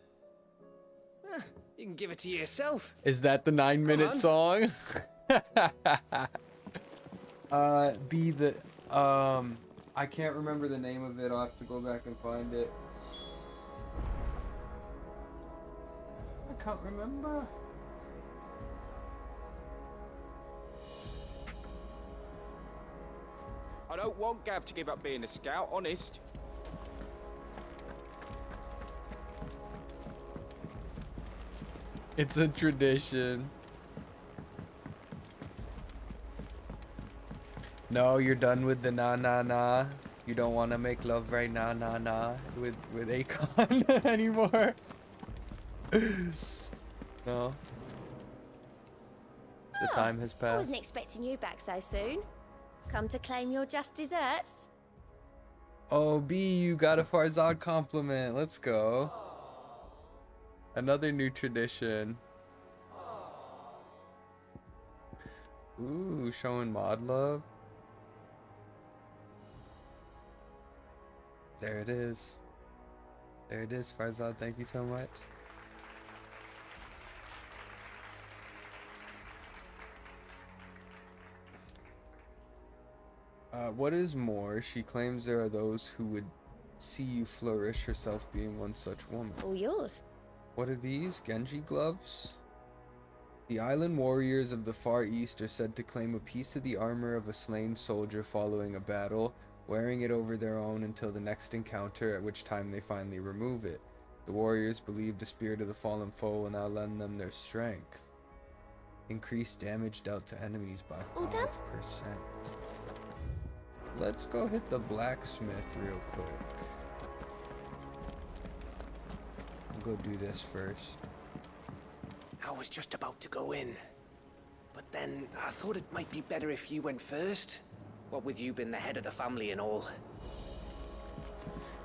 You can give it to yourself. Is that the 9-minute song? B, the I can't remember the name of it. I'll have to go back and find it. I can't remember. I don't want Gav to give up being a scout, honest. It's a tradition. No, you're done with the na. You don't want to make love right now, with Akon anymore. No. The time has I passed. wasn't expecting you back so soon. Come to claim your just desserts? Oh, B, you got a Farzad compliment. Let's go. Another new tradition. Ooh, showing mod love. There it is. There it is, Farzad. Thank you so much. What is more, she claims there are those who would see you flourish, herself being one such woman. All yours. What are these? Genji gloves? The island warriors of the Far East are said to claim a piece of the armor of a slain soldier following a battle, wearing it over their own until the next encounter, at which time they finally remove it. The warriors believe the spirit of the fallen foe will now lend them their strength. Increased damage dealt to enemies by 5%. Let's go hit the blacksmith real quick. I'll go do this first. I was just about to go in. But then I thought it might be better if you went first. What with you being the head of the family and all.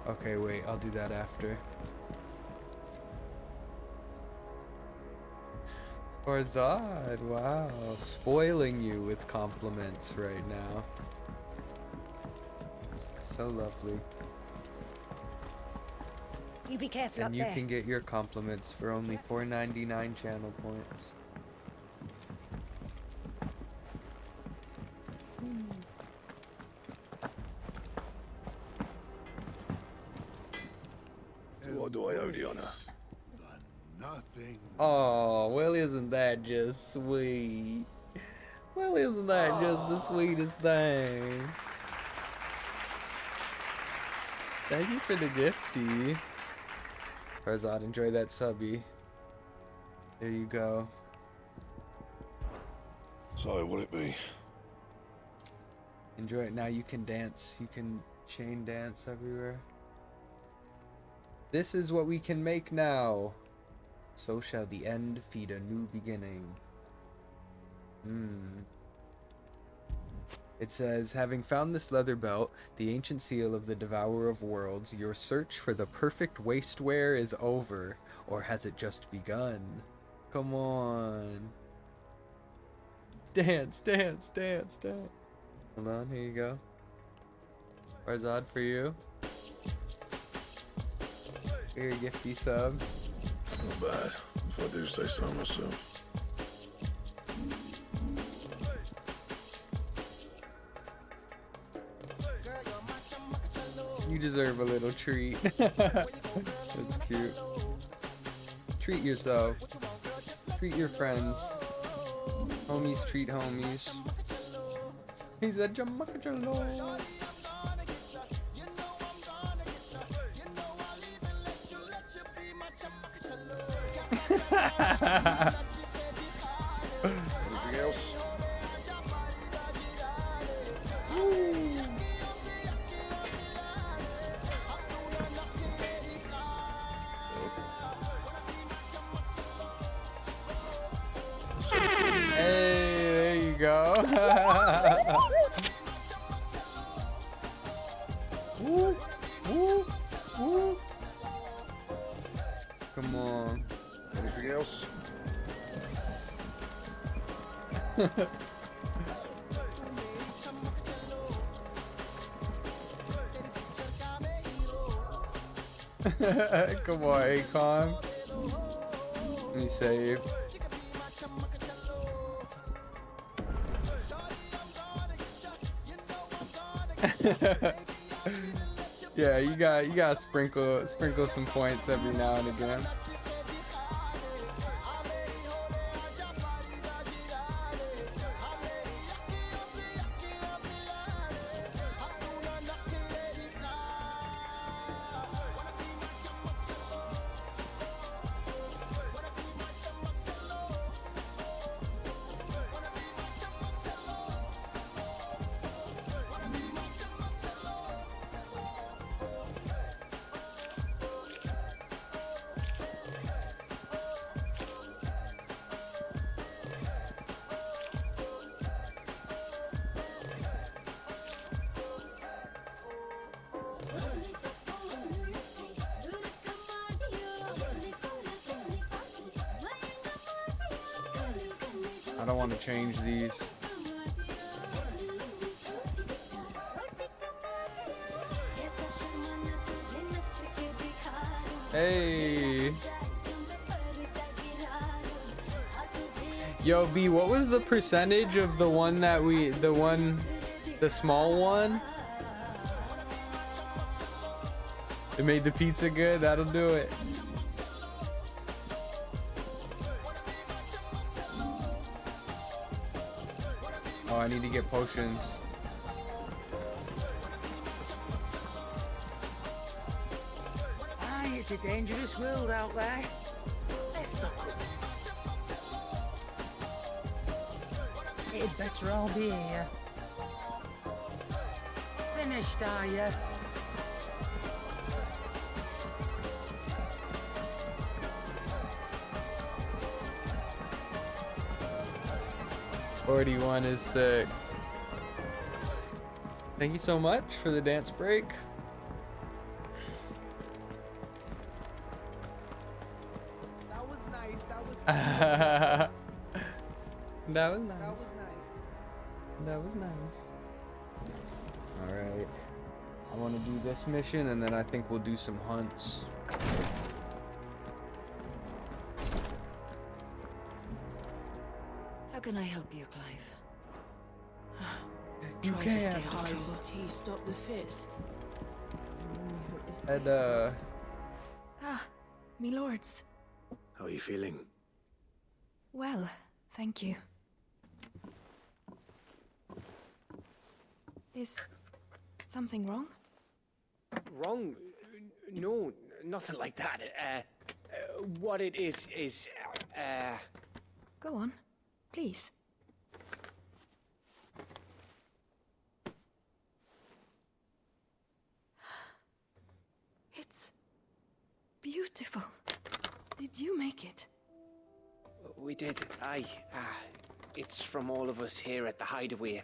Okay, wait, I'll do that after. Farzad, wow. Spoiling you with compliments right now. So lovely. You be careful And up you there. can get your compliments for only $4.99 channel points. What do I owe the honor? Nothing. Oh, well, isn't that just sweet? Well, isn't that just the sweetest thing? Thank you for the gifty. Farzad, enjoy that subby. There you go. So, what it be? Enjoy it. Now you can dance. You can chain dance everywhere. This is what we can make now. So shall the end feed a new beginning. It says, having found this leather belt, the ancient seal of the Devourer of Worlds, your search for the perfect waistwear is over, or has it just begun? Come on. Dance, dance, dance, dance. Hold on, here you go. Farzad for you. Here, gifty sub. Not bad, if I do say so myself. You deserve a little treat. That's cute. Treat yourself. Treat your friends. Homies treat homies. He's a jamakajalo. Anything else? Hey, there you go. Woo, woo, woo. Come on. Anything else? Come on, Akon. Let me save. Yeah, you got sprinkle some points every now and again. I don't want to change these. Hey. Yo, B, what was the percentage of the one that the small one? It made the pizza good? That'll do it. Oh, I need to get potions. Aye, it's a dangerous world out there. Let's stop it. It'd better all be here. Finished, are you? $41 is sick. Thank you so much for the dance break. That was nice. That was That was nice. That was nice. Alright. I want to do this mission, and then I think we'll do some hunts. How can I help you, Clive? You Try can. to stay out of trouble. His tea stop the fits. And, Ah, me lords. How are you feeling? Well, thank you. Is something wrong? Wrong? No, nothing like that. What it is, Go on, please. It's beautiful. Did you make it? We did. Aye. It's from all of us here at the Hideaway.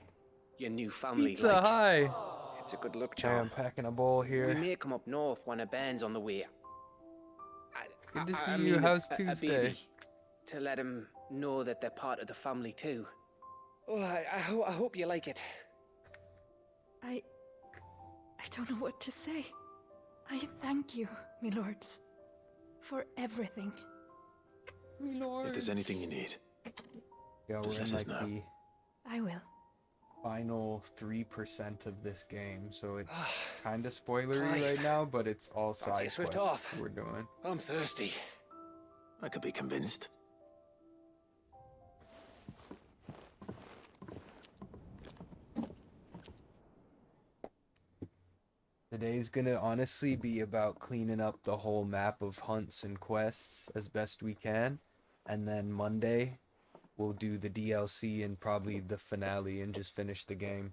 Your new family. Pizza, hi. It's a good look, I'm charm. packing a bowl here. We may come up north when a band's on the way. Good to see I you. mean, How's a Tuesday? baby, to let him know that they're part of the family too. Oh, I hope you like it. I don't know what to say. I thank you, me lords, for everything. Me lords. If there's anything you need, Yeah, just we're in let us like know. the I will. final 3% of this game, so it's kind of spoilery Clive. right now, but it's all Fancy side a swift quests off. we're doing. I'm thirsty. I could be convinced. Today's gonna honestly be about cleaning up the whole map of hunts and quests as best we can, and then Monday we'll do the DLC and probably the finale and just finish the game.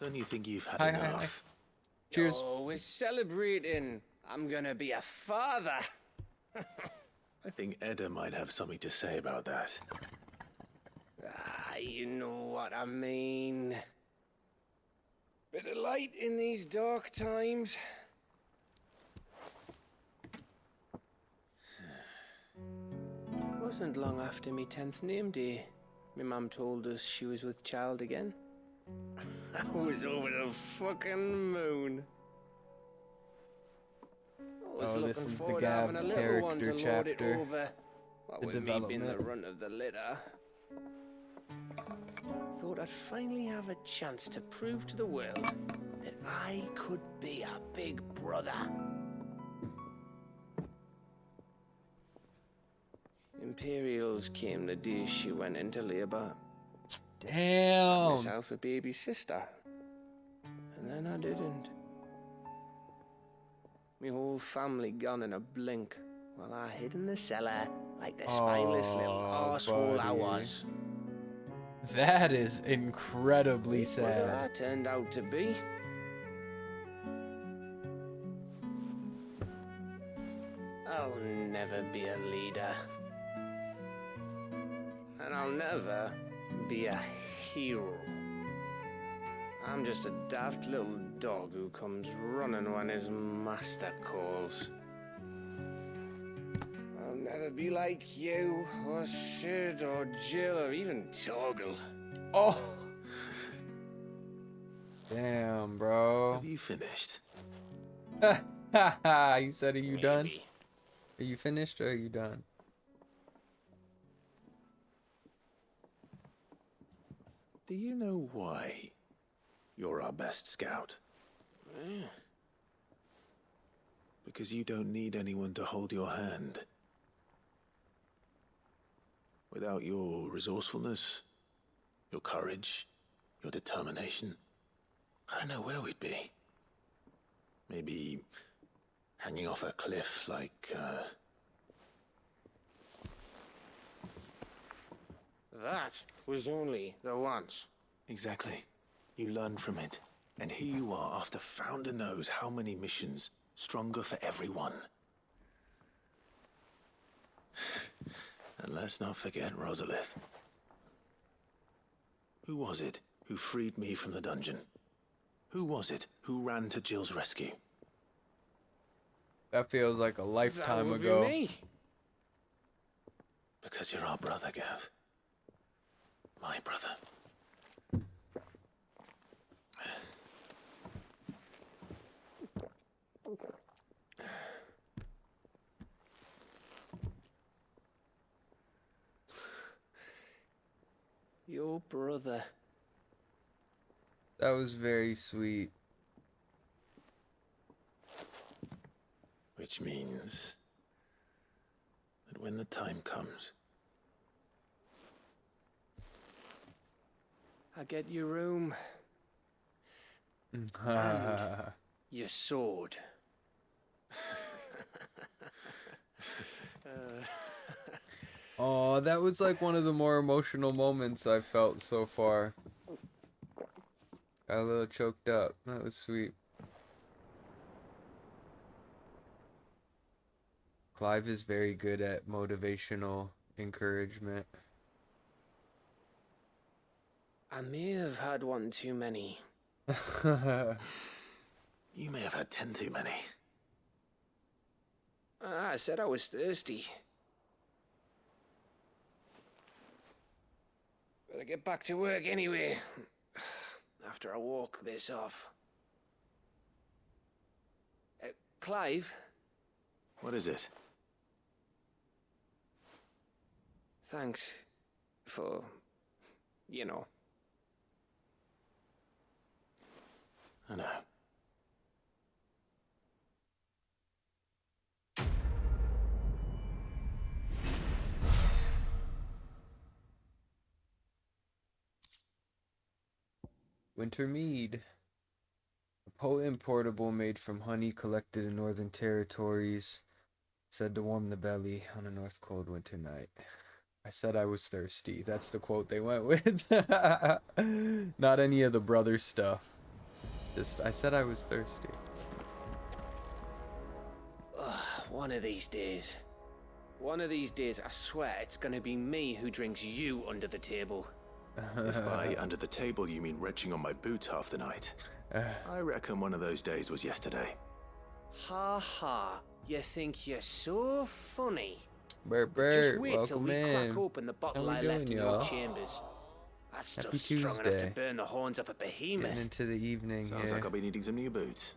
Don't you think you've had Hi, enough? Cheers. Oh, we're celebrating. I'm gonna be a father. I think Edda might have something to say about that. You know what I mean. Bit of light in these dark times. Wasn't long after me 10th name day, my mum told us she was with child again. I was over the fucking moon. I was Oh, looking this is the forward to having a Gav little one to character lord it chapter. over. What The with me being the development. runt of the litter. Thought I'd finally have a chance to prove to the world that I could be a big brother. Imperials came the day she went into labor. Damn. Myself a baby sister. And then I didn't. My whole family gone in a blink while I hid in the cellar like the spineless little arsehole I buddy. was. That is incredibly What sad. I turned out to be. I'll never be a leader. And I'll never be a hero. I'm just a daft little dog who comes running when his master calls. I'll never be like you, or Sid, or Jill, or even Torgal. Oh! Damn, bro. Have you finished? You said, are you done? Maybe. Are you finished or are you done? Do you know why you're our best scout? Yeah. Because you don't need anyone to hold your hand. Without your resourcefulness, your courage, your determination, I don't know where we'd be. Maybe hanging off a cliff like, That was only the once. Exactly. You learn from it. And here you are after Founder knows how many missions, stronger for everyone. And let's not forget Rosalith. Who was it who freed me from the dungeon? Who was it who ran to Jill's rescue? That feels like a That lifetime would ago. be me. Because you're our brother, Gav. My brother. Your brother. That was very sweet. Which means that when the time comes, I get your room. And your sword. Oh, that was like one of the more emotional moments I've felt so far. Got a little choked up. That was sweet. Clive is very good at motivational encouragement. I may have had one too many. you may have had 10 too many. I said I was thirsty. Better get back to work anyway. After I walk this off. Clive? What is it? Thanks for, you know. I know. Winter Mead. A potent portable made from honey collected in northern territories, said to warm the belly on a north cold winter night. I said I was thirsty. That's the quote they went with. Not any of the brother stuff. Just, I said I was thirsty. One of these days. One of these days, I swear it's gonna be me who drinks you under the table. If by under the table you mean retching on my boots half the night, I reckon one of those days was yesterday. Ha ha. You think you're so funny. Bert, Just wait till welcome we in. crack open the bottle How I we left doing, in your y'all? chambers. That Happy stuff's strong enough to Tuesday. burn the horns of a behemoth. Getting into the evening Sounds here. like I'll be needing some new boots.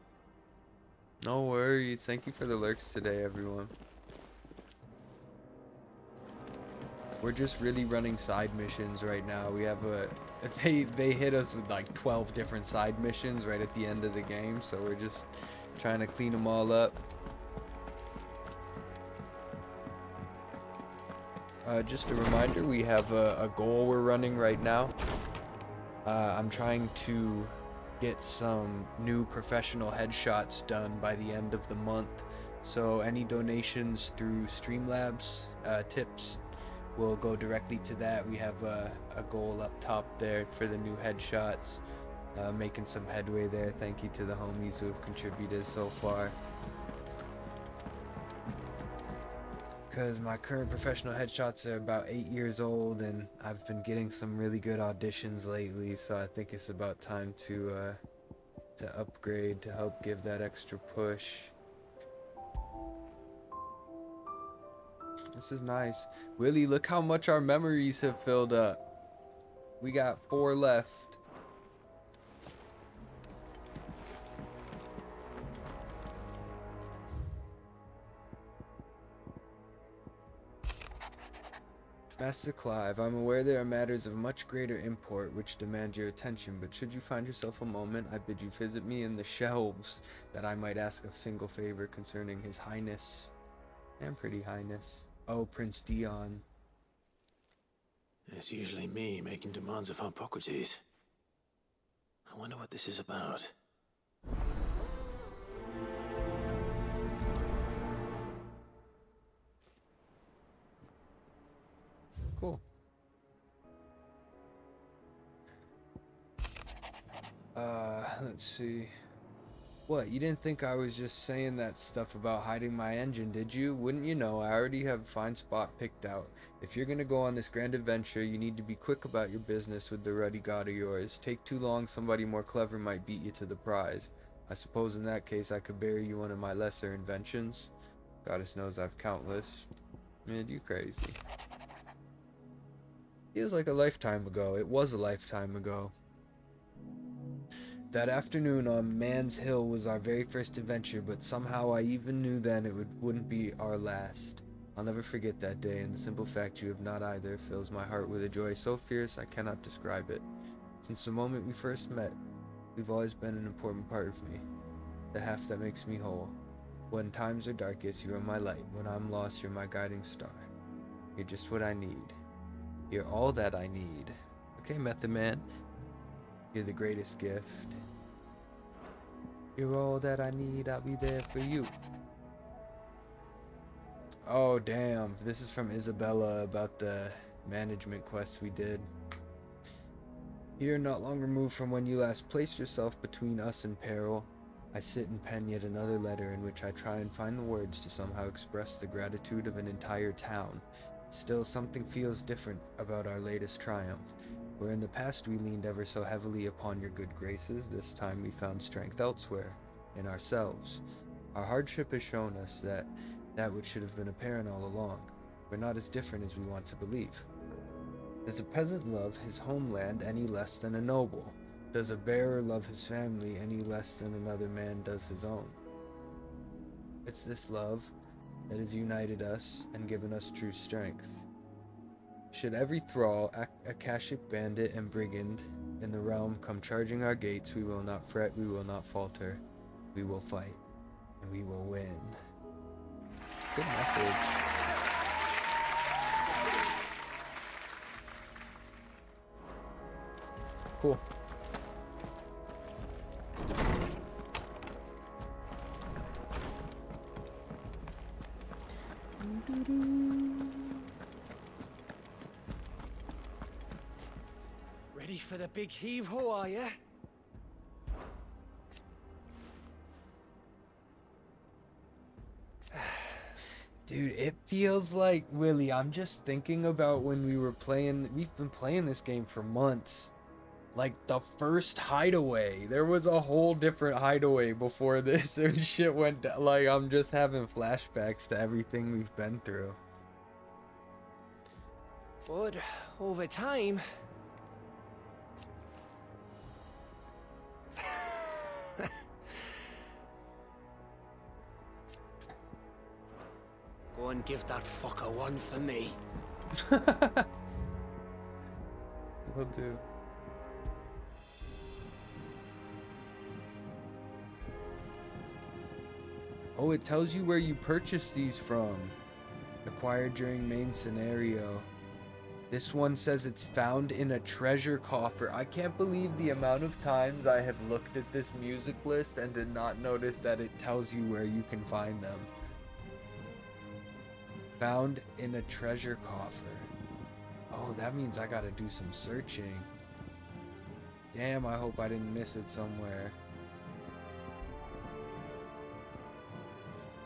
No worries. Thank you for the lurks today, everyone. We're just really running side missions right now. We have a... They hit us with like 12 different side missions right at the end of the game, so we're just trying to clean them all up. Just a reminder, we have a goal we're running right now. I'm trying to get some new professional headshots done by the end of the month. So any donations through Streamlabs tips will go directly to that. We have a goal up top there for the new headshots. Making some headway there. Thank you to the homies who have contributed so far. Because my current professional headshots are about 8 years old, and I've been getting some really good auditions lately, so I think it's about time to upgrade to help give that extra push. This is nice. Willie, look how much our memories have filled up. We got 4 left. Master Clive, I'm aware there are matters of much greater import which demand your attention, but should you find yourself a moment, I bid you visit me in the shelves, that I might ask a single favor concerning His Highness and Pretty Highness. Oh, Prince Dion. It's usually me making demands of Harpocrates. I wonder what this is about. Cool. Let's see. What, you didn't think I was just saying that stuff about hiding my engine, did you? Wouldn't you know, I already have a fine spot picked out. If you're gonna go on this grand adventure, you need to be quick about your business with the ruddy god of yours. Take too long, somebody more clever might beat you to the prize. I suppose in that case I could bury you one of my lesser inventions. Goddess knows I've countless. Man, you crazy. Feels like a lifetime ago. It was a lifetime ago. That afternoon on Man's Hill was our very first adventure, but somehow I even knew then wouldn't be our last. I'll never forget that day, and the simple fact you have not either fills my heart with a joy so fierce I cannot describe it. Since the moment we first met, you've always been an important part of me, the half that makes me whole. When times are darkest, you are my light. When I'm lost, you're my guiding star. You're just what I need. You're all that I need. Okay, Method Man. You're the greatest gift. You're all that I need. I'll be there for you. Oh, damn. This is from Isabella about the management quests we did. Here, not long removed from when you last placed yourself between us and peril, I sit and pen yet another letter in which I try and find the words to somehow express the gratitude of an entire town. Still, something feels different about our latest triumph. Where in the past we leaned ever so heavily upon your good graces, this time we found strength elsewhere, in ourselves. Our hardship has shown us that which should have been apparent all along. We're not as different as we want to believe. Does a peasant love his homeland any less than a noble? Does a bearer love his family any less than another man does his own? It's this love that has united us and given us true strength. Should every thrall, Akashic bandit, and brigand in the realm come charging our gates, we will not fret, we will not falter. We will fight, and we will win. Good message. Cool. Ready for the big heave-ho, are ya? Dude, it feels like, Willie, I'm just thinking about when we were playing, we've been playing this game for months. Like, the first hideaway, there was a whole different hideaway before this, and shit went down. Like, I'm just having flashbacks to everything we've been through. But over time... Go and give that fucker one for me. Will do. Oh, it tells you where you purchased these from. Acquired during main scenario. This one says it's found in a treasure coffer. I can't believe the amount of times I have looked at this music list and did not notice that it tells you where you can find them. Found in a treasure coffer. Oh, that means I gotta do some searching. Damn, I hope I didn't miss it somewhere.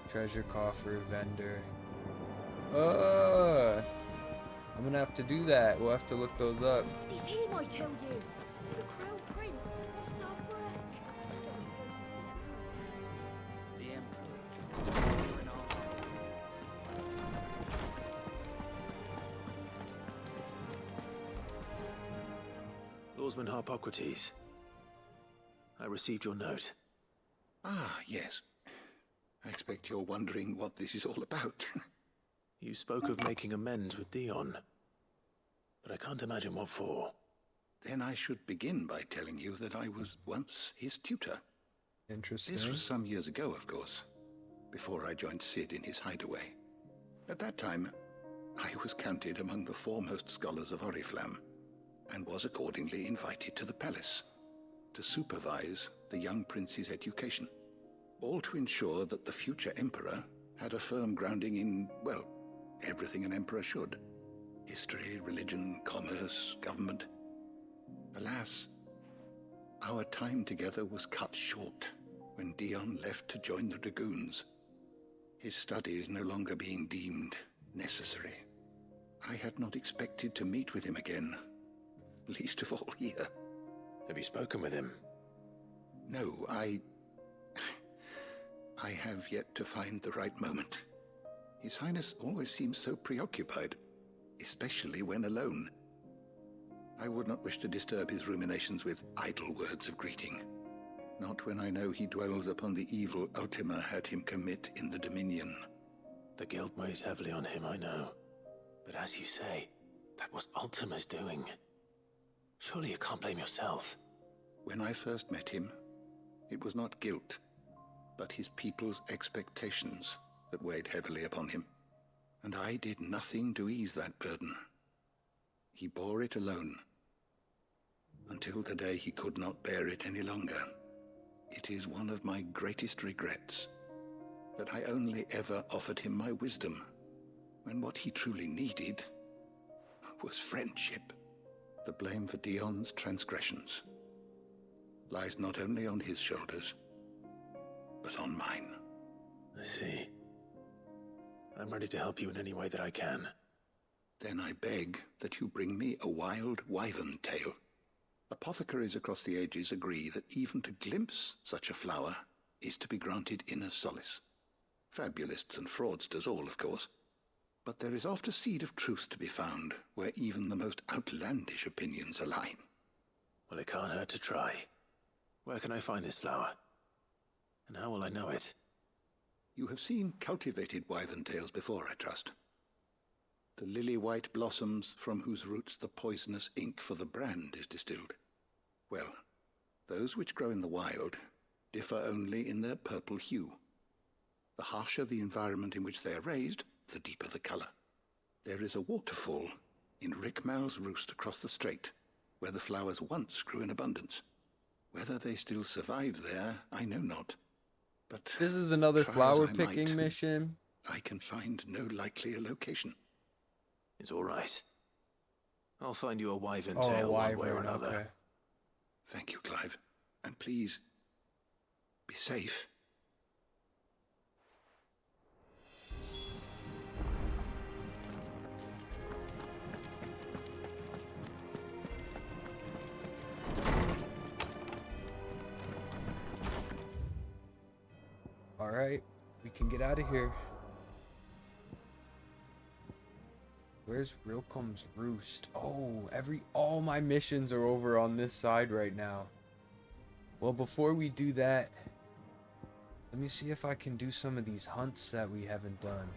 Treasure coffer, vendor. I'm gonna have to do that. We'll have to look those up. He's him, I tell you. The Crown Prince of Sarbrek. I suppose he's the Emperor. The Emperor. Lawsman Harpocrates, I received your note. Ah, yes. I expect you're wondering what this is all about. You spoke of making amends with Dion, but I can't imagine what for. Then I should begin by telling you that I was once his tutor. Interesting. This was some years ago, of course, before I joined Cid in his hideaway. At that time, I was counted among the foremost scholars of Oriflamme, and was accordingly invited to the palace to supervise the young prince's education, all to ensure that the future emperor had a firm grounding in, well, everything an emperor should. History, religion, commerce, government. Alas, our time together was cut short when Dion left to join the Dragoons, his studies no longer being deemed necessary. I had not expected to meet with him again, least of all here. Have you spoken with him? No, I have yet to find the right moment. His Highness always seems so preoccupied, especially when alone. I would not wish to disturb his ruminations with idle words of greeting. Not when I know he dwells upon the evil Ultima had him commit in the Dominion. The guilt weighs heavily on him, I know. But as you say, that was Ultima's doing. Surely you can't blame yourself. When I first met him, it was not guilt, but his people's expectations that weighed heavily upon him. And I did nothing to ease that burden. He bore it alone, until the day he could not bear it any longer. It is one of my greatest regrets that I only ever offered him my wisdom, when what he truly needed was friendship. The blame for Dion's transgressions lies not only on his shoulders, but on mine. I see. I'm ready to help you in any way that I can. Then I beg that you bring me a wild wyvern tail. Apothecaries across the ages agree that even to glimpse such a flower is to be granted inner solace. Fabulists and fraudsters all, of course. But there is oft a seed of truth to be found where even the most outlandish opinions align. Well, it can't hurt to try. Where can I find this flower? And how will I know it? You have seen cultivated wyvern tails before, I trust. The lily-white blossoms from whose roots the poisonous ink for the brand is distilled. Well, those which grow in the wild differ only in their purple hue. The harsher the environment in which they are raised, the deeper the color. There is a waterfall in Rickmal's roost across the strait, where the flowers once grew in abundance. Whether they still survive there, I know not. But this is another try as flower I picking might, mission. I can find no likelier location. It's all right. I'll find you a wyvern Oh, tail one way or wyvern, another. okay. Thank you, Clive. And please, be safe. Alright, we can get out of here. Where's Rilcom's Roost? Oh, all my missions are over on this side right now. Well, before we do that, let me see if I can do some of these hunts that we haven't done.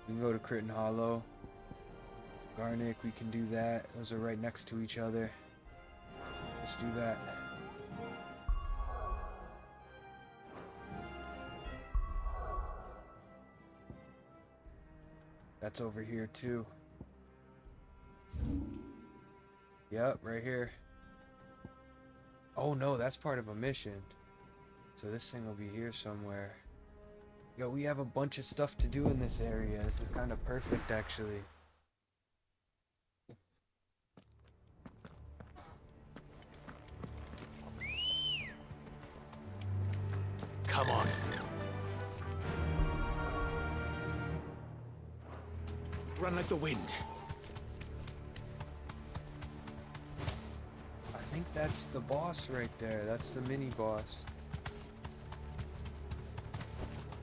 We can go to Crichton Hollow. Garnick, we can do that. Those are right next to each other. Let's do that. That's over here too. Yep, right here. Oh no, that's part of a mission. So this thing will be here somewhere. Yo, we have a bunch of stuff to do in this area. This is kind of perfect, actually. Come on. Run like the wind. I think that's the boss right there. That's the mini boss.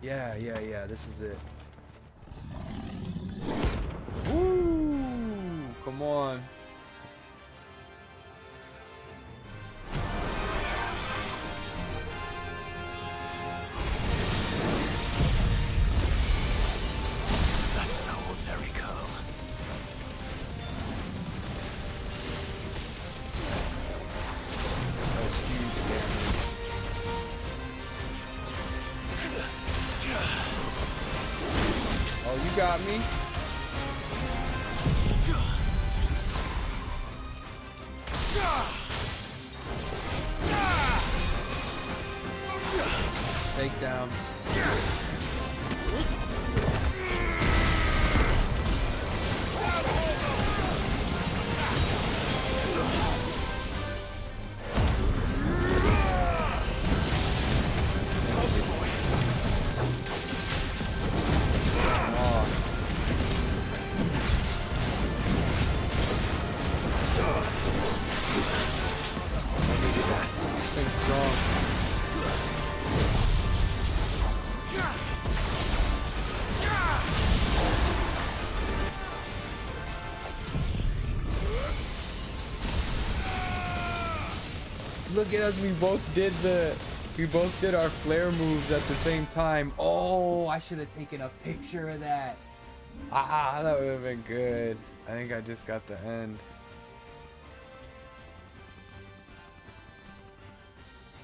Yeah, this is it. Woo! Come on. That's no ordinary curl. That was huge damage. Oh, you got me. Take down. Look at us, we both did our flare moves at the same time. Oh, I should have taken a picture of that. Ah, that would have been good. I think I just got the end.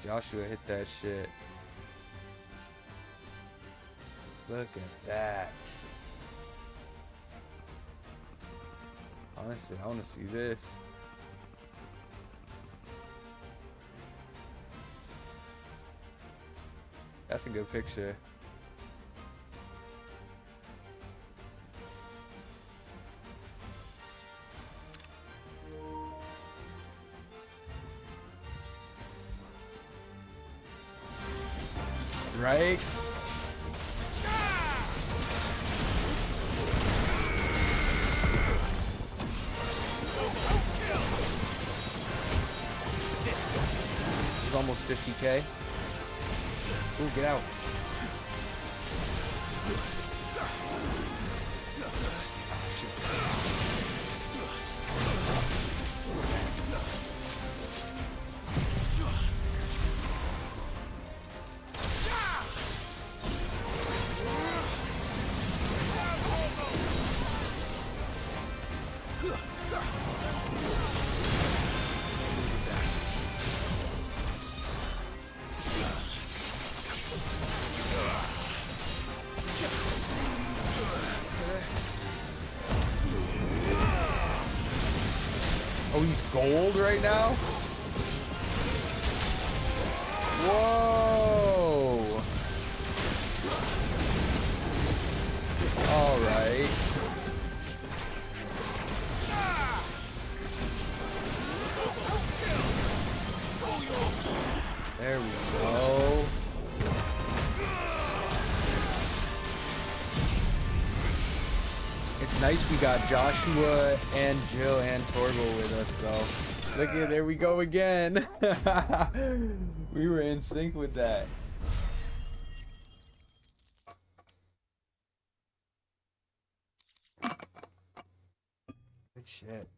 Joshua hit that shit. Look at that. Honestly, I want to see this. That's a good picture. Right? It's almost 50k. Ooh, get out. Oh, he's gold right now? Whoa! Alright. There we go. It's nice we got Joshua and Jill and Torgal with us though. Look at, there we go again. We were in sync with that. Good shit.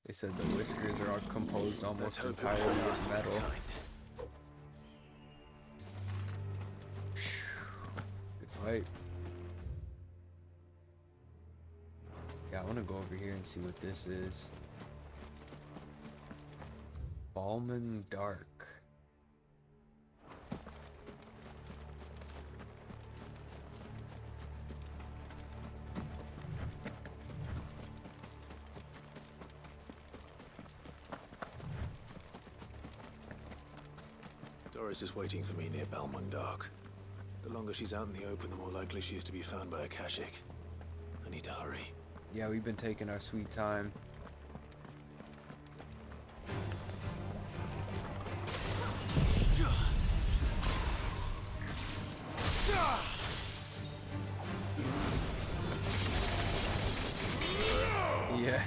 They said the whiskers are composed almost entirely of metal. Good fight. Yeah, I want to go over here and see what this is. Balman Dark. Doris is waiting for me near Balmung Dark. The longer she's out in the open, the more likely she is to be found by a Kashik. I need to hurry. Yeah, we've been taking our sweet time. Yeah.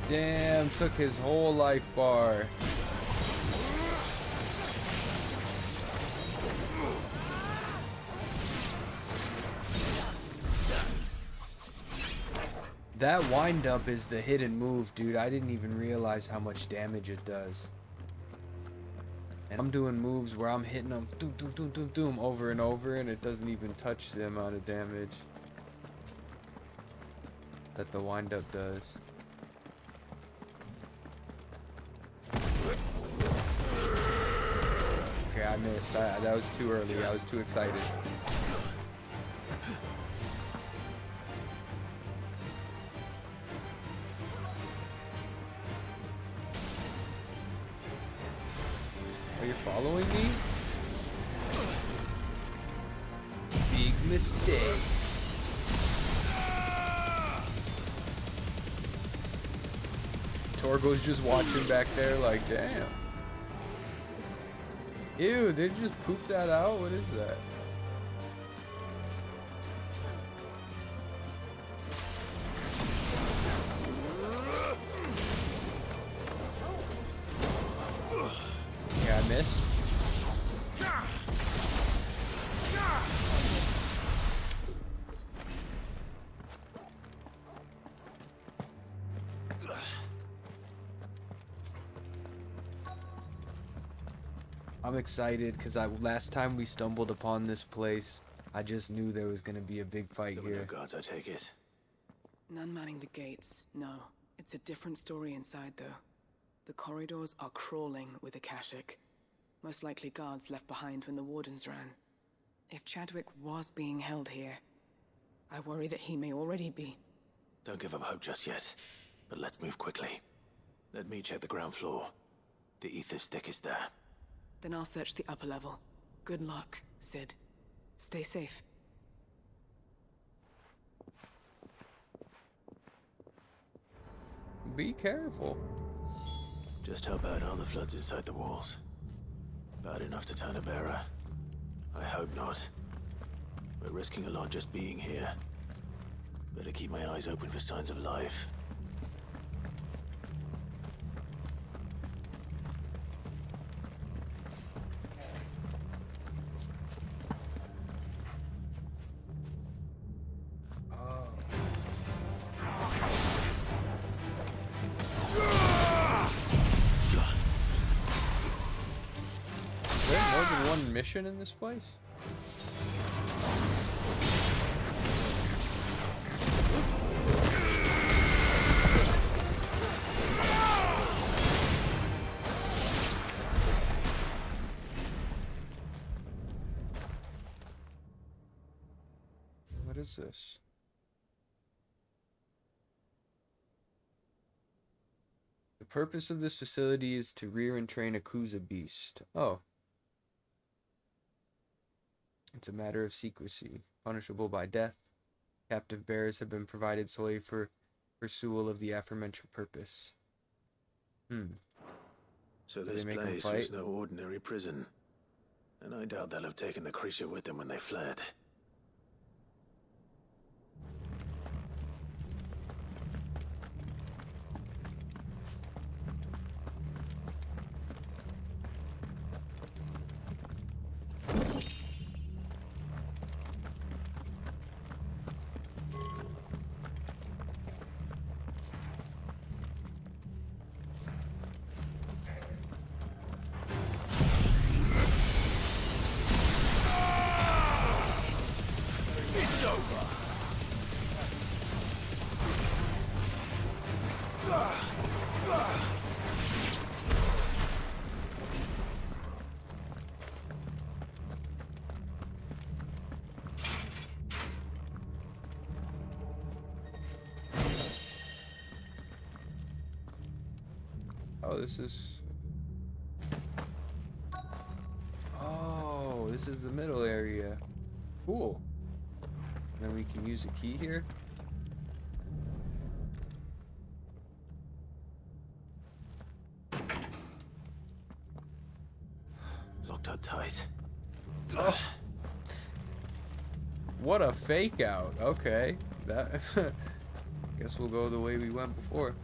Damn, took his whole life bar. That wind up is the hidden move, dude. I didn't even realize how much damage it does. And I'm doing moves where I'm hitting them doom, doom, doom, doom, doom, over and over, and it doesn't even touch the amount of damage that the wind up does. Okay, I missed. That was too early. I was too excited. Are you following me? Big mistake. Torgo's just watching back there like, damn. Ew, did you just poop that out? What is that? Yeah, I missed. I'm excited because last time we stumbled upon this place, I just knew there was gonna be a big fight There were here. no guards, I take it. None manning the gates, no. It's a different story inside, though. The corridors are crawling with Akashic. Most likely guards left behind when the Wardens ran. If Chadwick was being held here, I worry that he may already be. Don't give up hope just yet, but let's move quickly. Let me check the ground floor. The ether stick is there. Then I'll search the upper level. Good luck, Sid. Stay safe. Be careful. Just how bad are the floods inside the walls? Bad enough to turn a bearer? I hope not. We're risking a lot just being here. Better keep my eyes open for signs of life. Is there more than one mission in this place? What is this? The purpose of this facility is to rear and train a Kuza beast. Oh. It's a matter of secrecy, punishable by death. Captive bearers have been provided solely for pursual of the aforementioned purpose. So Do they this make them place was fight? no ordinary prison. And I doubt they'll have taken the creature with them when they fled. It's over. Oh, this is... Oh, this is the middle area. Cool. And then we can use a key here. Locked up tight. Oh. What a fake out. Okay. That guess we'll go the way we went before.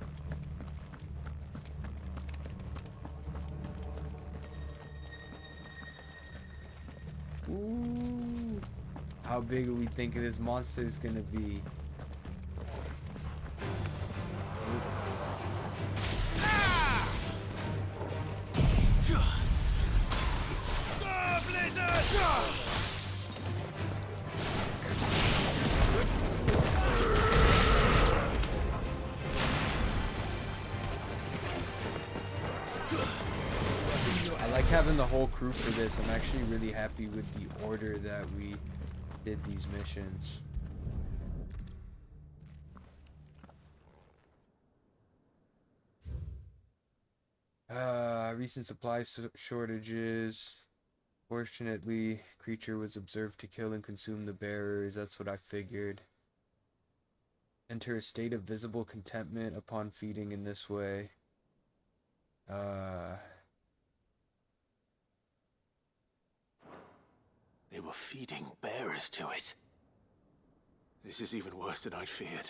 Ooh. How big are we thinking this monster is gonna be? I like having the whole crew for this. I'm actually really happy with the order that we did these missions. Recent supply shortages. Fortunately, creature was observed to kill and consume the bearers. That's what I figured. Enter a state of visible contentment upon feeding in this way. were feeding bearers to it. This is even worse than I'd feared.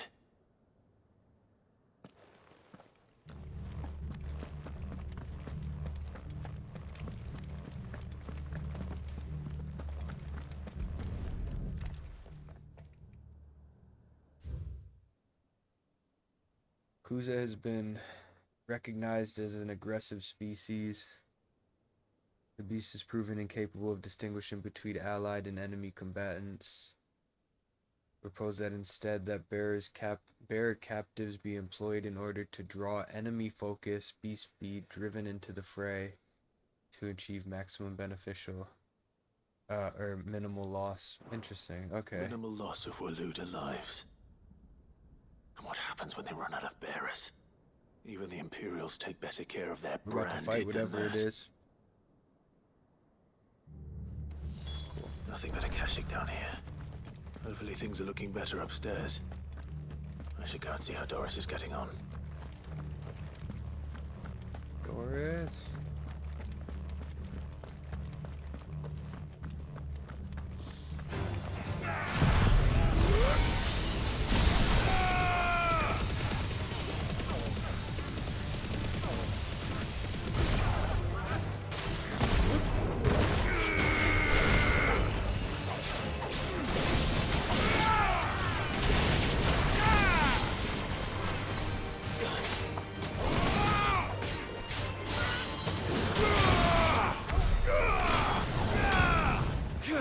Kuza has been recognized as an aggressive species. The beast is proven incapable of distinguishing between allied and enemy combatants. Propose that instead that bearer captives be employed in order to draw enemy focus, beast be driven into the fray to achieve maximum beneficial or minimal loss. Interesting. Okay. Minimal loss of Waluda lives. And what happens when they run out of bearers? Even the Imperials take better care of their We're about to brandy fight than whatever it that. is. Nothing but a Kashyyyk down here. Hopefully things are looking better upstairs. I should go and see how Doris is getting on. Doris?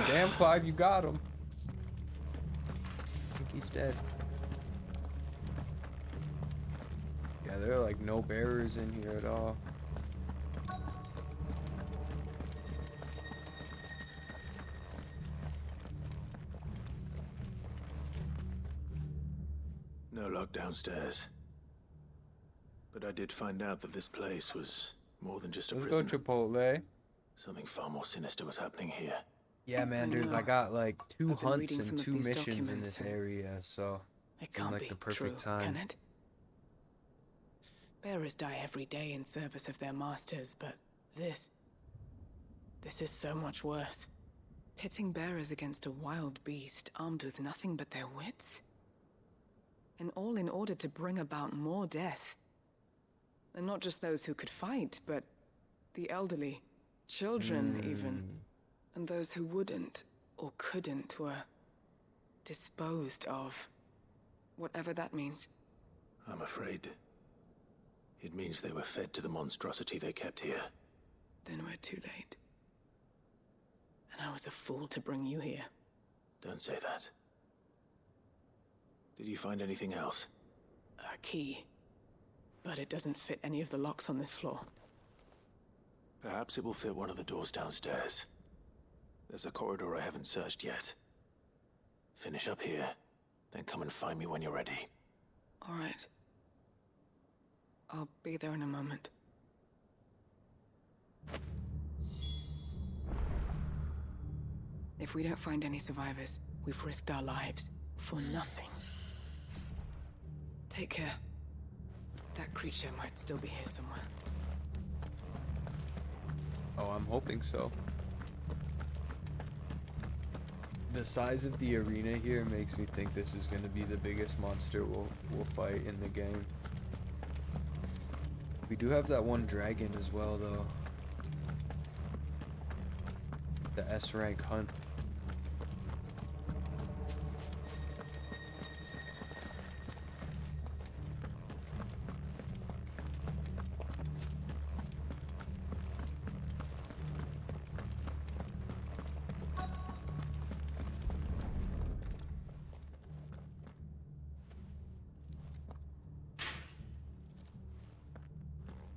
Damn, Clive, you got him. I think he's dead. Yeah, there are like no bearers in here at all. No luck downstairs. But I did find out that this place was more than just a Let's prison. go Chipotle. Something far more sinister was happening here. Yeah, man, dude, I got like 2 hunts and 2 missions in this area, so It it's in can't like be the perfect true, time. can it? Bearers die every day in service of their masters, but this is so much worse. Pitting bearers against a wild beast armed with nothing but their wits? And all in order to bring about more death. And not just those who could fight, but the elderly, children even. And those who wouldn't or couldn't were disposed of. Whatever that means. I'm afraid it means they were fed to the monstrosity they kept here. Then we're too late. And I was a fool to bring you here. Don't say that. Did you find anything else? A key. But it doesn't fit any of the locks on this floor. Perhaps it will fit one of the doors downstairs. There's a corridor I haven't searched yet. Finish up here, then come and find me when you're ready. All right. I'll be there in a moment. If we don't find any survivors, we've risked our lives for nothing. Take care. That creature might still be here somewhere. Oh, I'm hoping so. The size of the arena here makes me think this is going to be the biggest monster we'll fight in the game. We do have that one dragon as well, though. The S-rank hunt.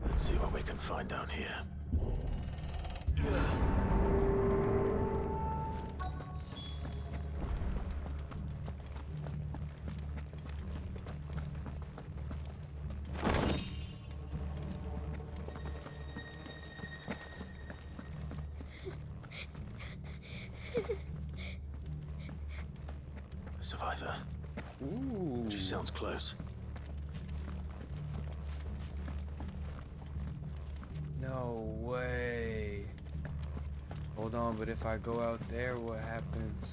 Let's see what we can find down here. A survivor. Ooh. She sounds close. No way. Hold on, but if I go out there, what happens?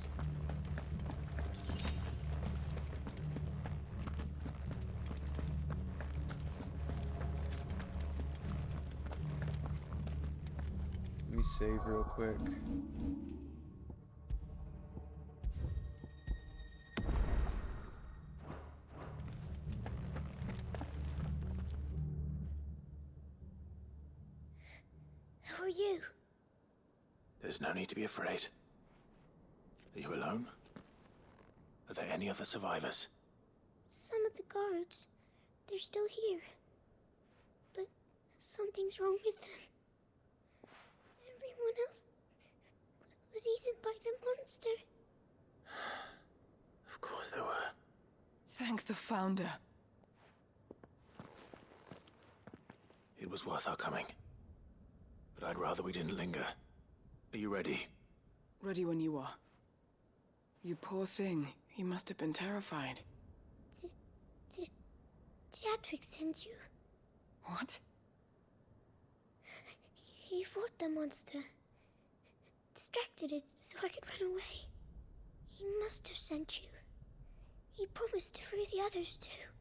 Let me save real quick. Who are you? There's no need to be afraid. Are you alone? Are there any other survivors? Some of the guards. They're still here. But something's wrong with them. Everyone else was eaten by the monster. Of course there were. Thank the Founder. It was worth our coming. But I'd rather we didn't linger. Are you ready? Ready when you are. You poor thing. He must have been terrified. Did Jadwick send you? What? He fought the monster. Distracted it so I could run away. He must have sent you. He promised to free the others too.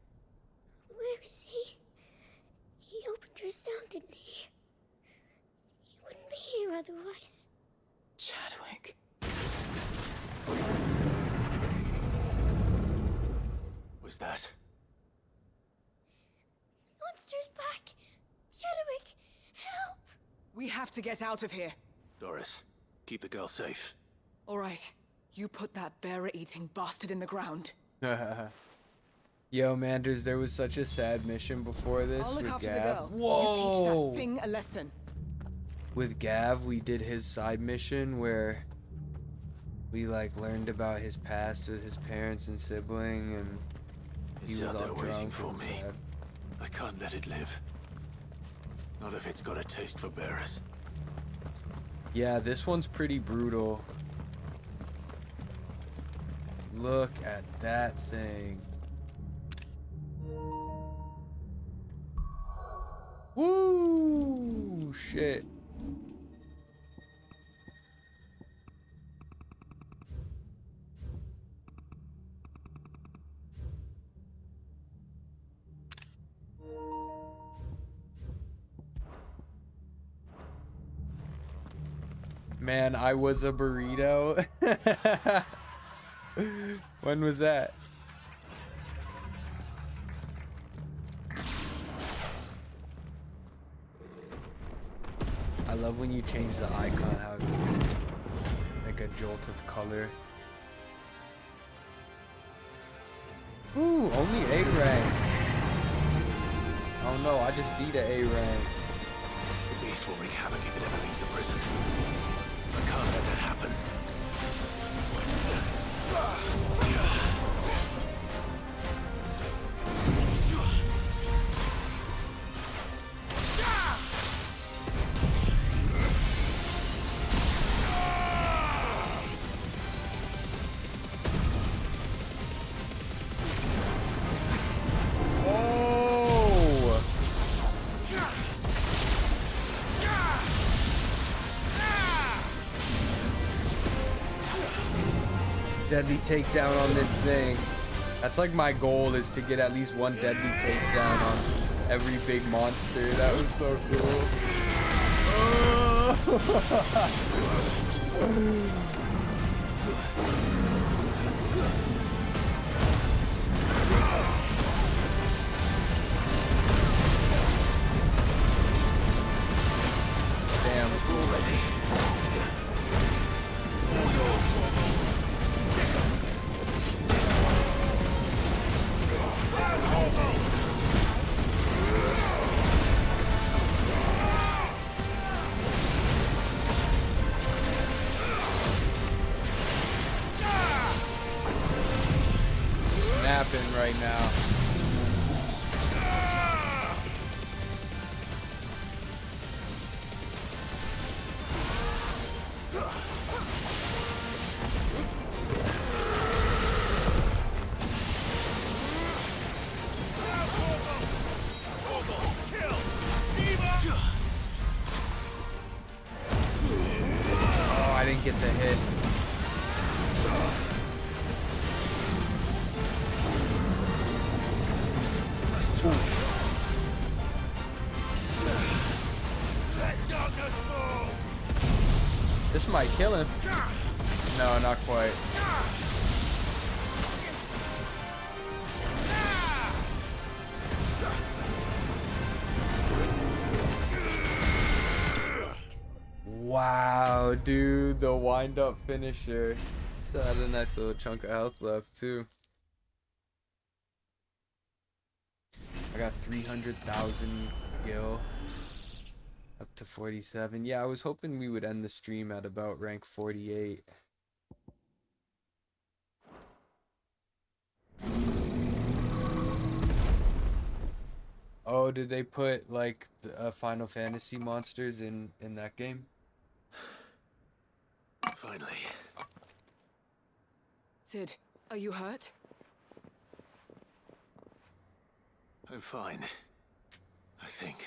Where is he? He opened your cell, didn't he? He wouldn't be here otherwise. Jadwick. Was that? Monster's back! Jadwick, help! We have to get out of here. Doris, keep the girl safe. All right. You put that bearer-eating bastard in the ground. Yo, Manders, there was such a sad mission before this. I'll look with after Gav. the girl. Whoa! You teach that thing a lesson. With Gav, we did his side mission where we like learned about his past with his parents and sibling, and he It's was out all there waiting drunk for and me. sad. I can't let it live. Not if it's got a taste for bearers. Yeah, this one's pretty brutal. Look at that thing. Woo! Shit. Man, I was a burrito. When was that? I love when you change the icon, how it like a jolt of color. Ooh, only A rank. Oh no, I just beat an A rank. The beast will wreak havoc if it ever leaves the prison. I can't let that happen. Oh! Deadly takedown on this thing. That's like my goal, is to get at least one deadly takedown on every big monster. That was so cool. Damn, it's already. Snapping right now. didn't get the hit. This might kill him. No, not quite. Wow, dude, the wind-up finisher. Still had a nice little chunk of health left, too. I got 300,000 gil. Up to 47. Yeah, I was hoping we would end the stream at about rank 48. Oh, did they put like the Final Fantasy monsters in that game? Finally. Cid, are you hurt? I'm fine. I think.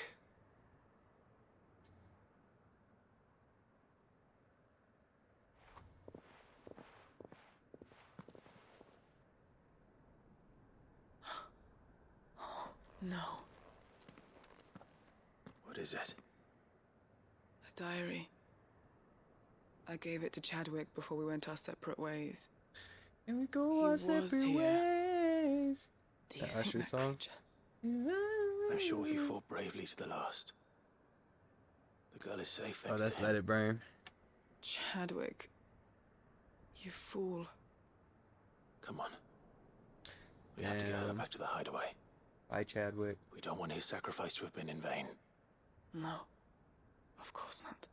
No. What is it? A diary. I gave it to Chadwick before we went our separate ways. And we go our separate ways. Do you That think Usher that song? I'm sure he fought bravely to the last. The girl is safe Oh, thanks that's to him. Let It Burn. Chadwick. You fool. Come on. We have to get her Damn. back to the hideaway. Bye, Chadwick. We don't want his sacrifice to have been in vain. No. Of course not.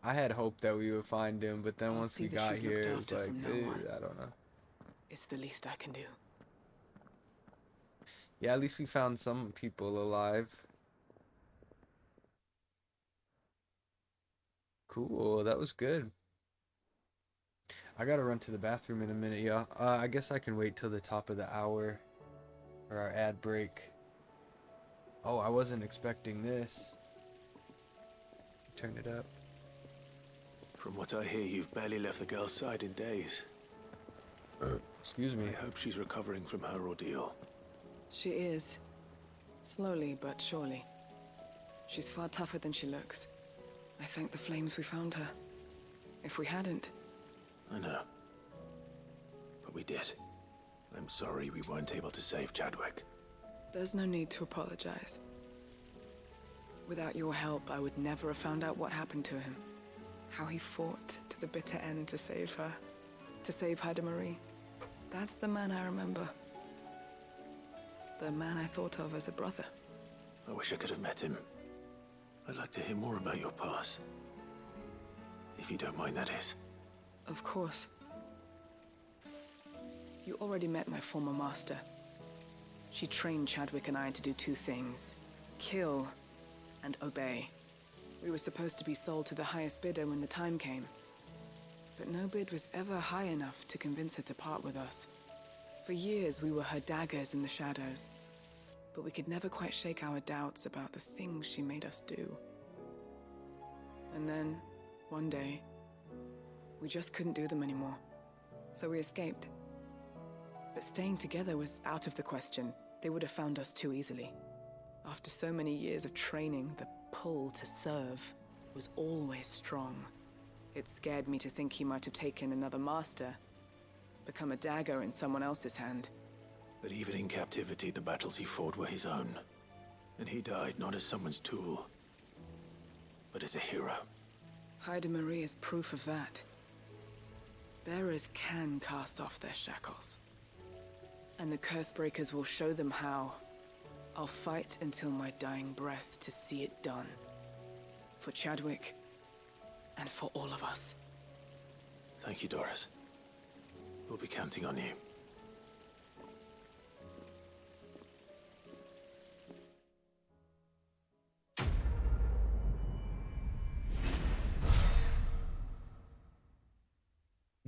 I had hoped that we would find him, but then I'll once see we that got she's looked here, it was after like, from now dude, on. I don't know. It's the least I can do. Yeah, at least we found some people alive. Cool, that was good. I gotta run to the bathroom in a minute, yeah. I guess I can wait till the top of the hour for our ad break. Oh, I wasn't expecting this. Turn it up. From what I hear, you've barely left the girl's side in days. Excuse me. I hope she's recovering from her ordeal. She is. Slowly but surely. She's far tougher than she looks. I thank the flames we found her. If we hadn't... I know. But we did. I'm sorry we weren't able to save Chadwick. There's no need to apologize. Without your help, I would never have found out what happened to him. How he fought to the bitter end to save her. To save Haida Marie. That's the man I remember. The man I thought of as a brother. I wish I could have met him. I'd like to hear more about your past. If you don't mind, that is. Of course. You already met my former master. She trained Chadwick and I to do two things. Kill and obey. We were supposed to be sold to the highest bidder when the time came. But no bid was ever high enough to convince her to part with us. For years, we were her daggers in the shadows. But we could never quite shake our doubts about the things she made us do. And then, one day, we just couldn't do them anymore. So we escaped. But staying together was out of the question. They would have found us too easily. After so many years of training, the pull to serve was always strong. It scared me to think he might have taken another master, become a dagger in someone else's hand. But even in captivity, the battles he fought were his own. And he died not as someone's tool, but as a hero. Haida Marie is proof of that. Bearers can cast off their shackles. And the Cursebreakers will show them how. I'll fight until my dying breath to see it done. For Chadwick, and for all of us. Thank you, Doris. We'll be counting on you.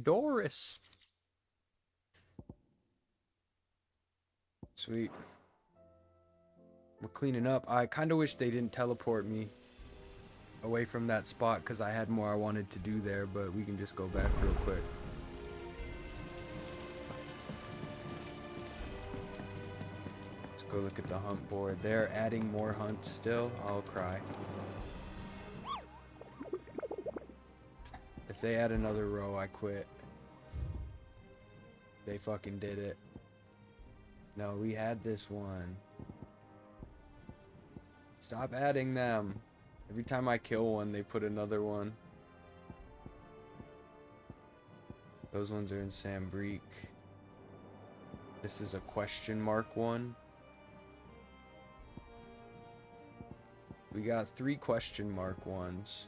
Doris. Sweet. We're cleaning up. I kind of wish they didn't teleport me. away from that spot because I had more I wanted to do there, but we can just go back real quick. Let's go look at the hunt board. They're adding more hunts still. I'll cry. If they add another row, I quit. They fucking did it. No, we had this one. Stop adding them. Every time I kill one, they put another one. Those ones are in Sambrique. This is a question mark one. We got 3 question mark ones.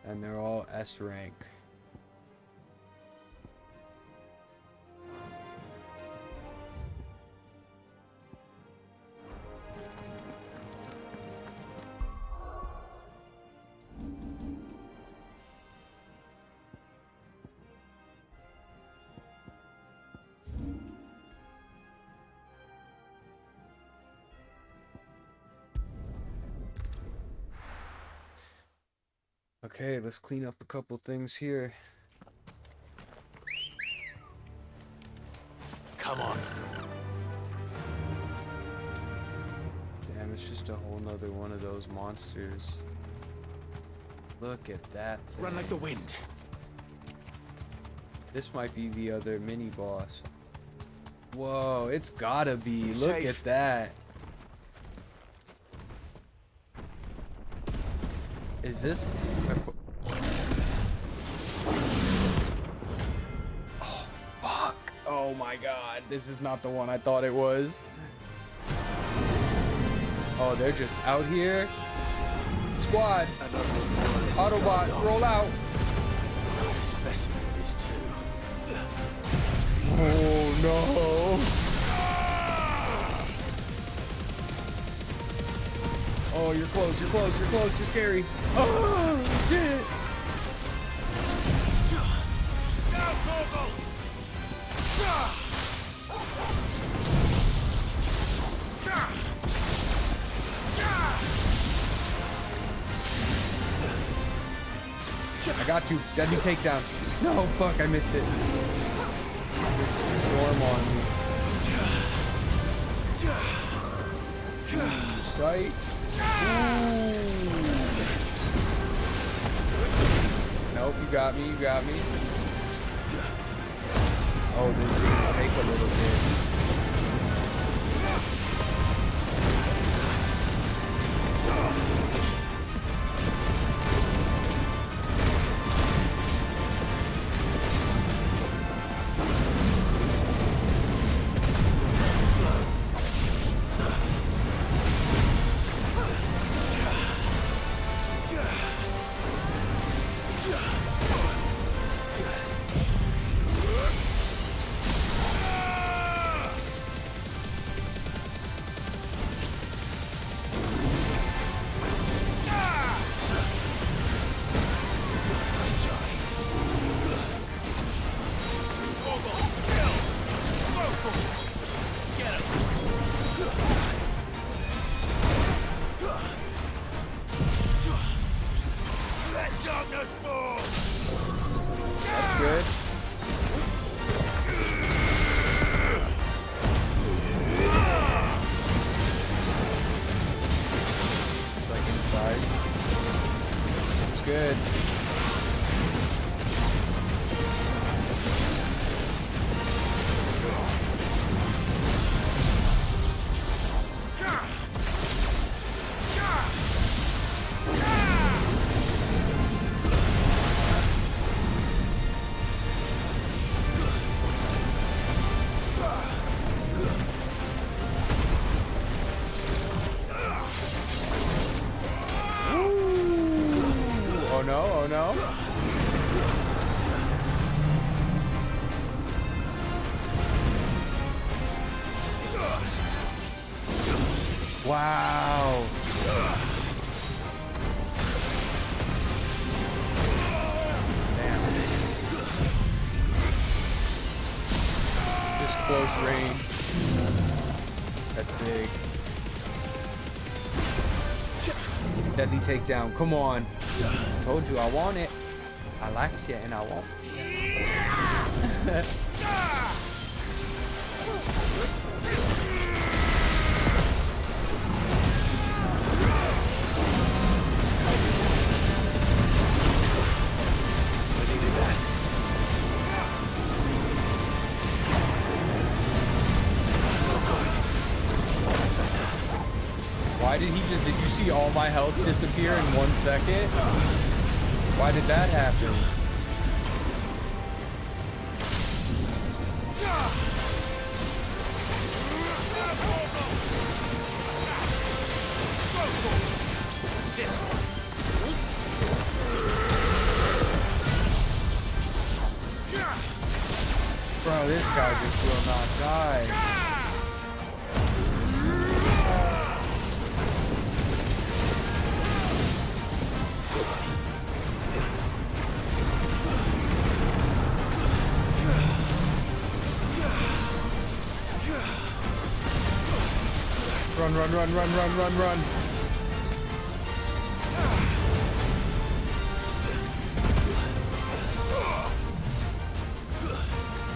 And they're all S rank. Okay, let's clean up a couple things here. Come on. Damn, it's just a whole nother one of those monsters. Look at that thing. Run like the wind. This might be the other mini boss. Whoa, it's gotta be. Look Safe. at that. Is this oh fuck. Oh my god, this is not the one I thought it was. Oh, they're just out here. Squad. Autobots, roll out. Specimen it is too. Oh no. Oh, you're close, you're close, you're close, you're scary. Oh, shit. I got you. Deadly takedown. No, fuck, I missed it. Storm on me. Sight. Nope, you got me, you got me. Oh, this is gonna take a little bit. That's good. Second side. That's good. Oh no, oh no. Wow. Damn. Just close range. That's big. Deadly takedown. Come on. Told you I want it. I like shit and I want it. Why did he just, did you see all my health disappear in 1 second? Why did that happen? Bro, this guy just will not die. Run, run, run, run, run, run, run.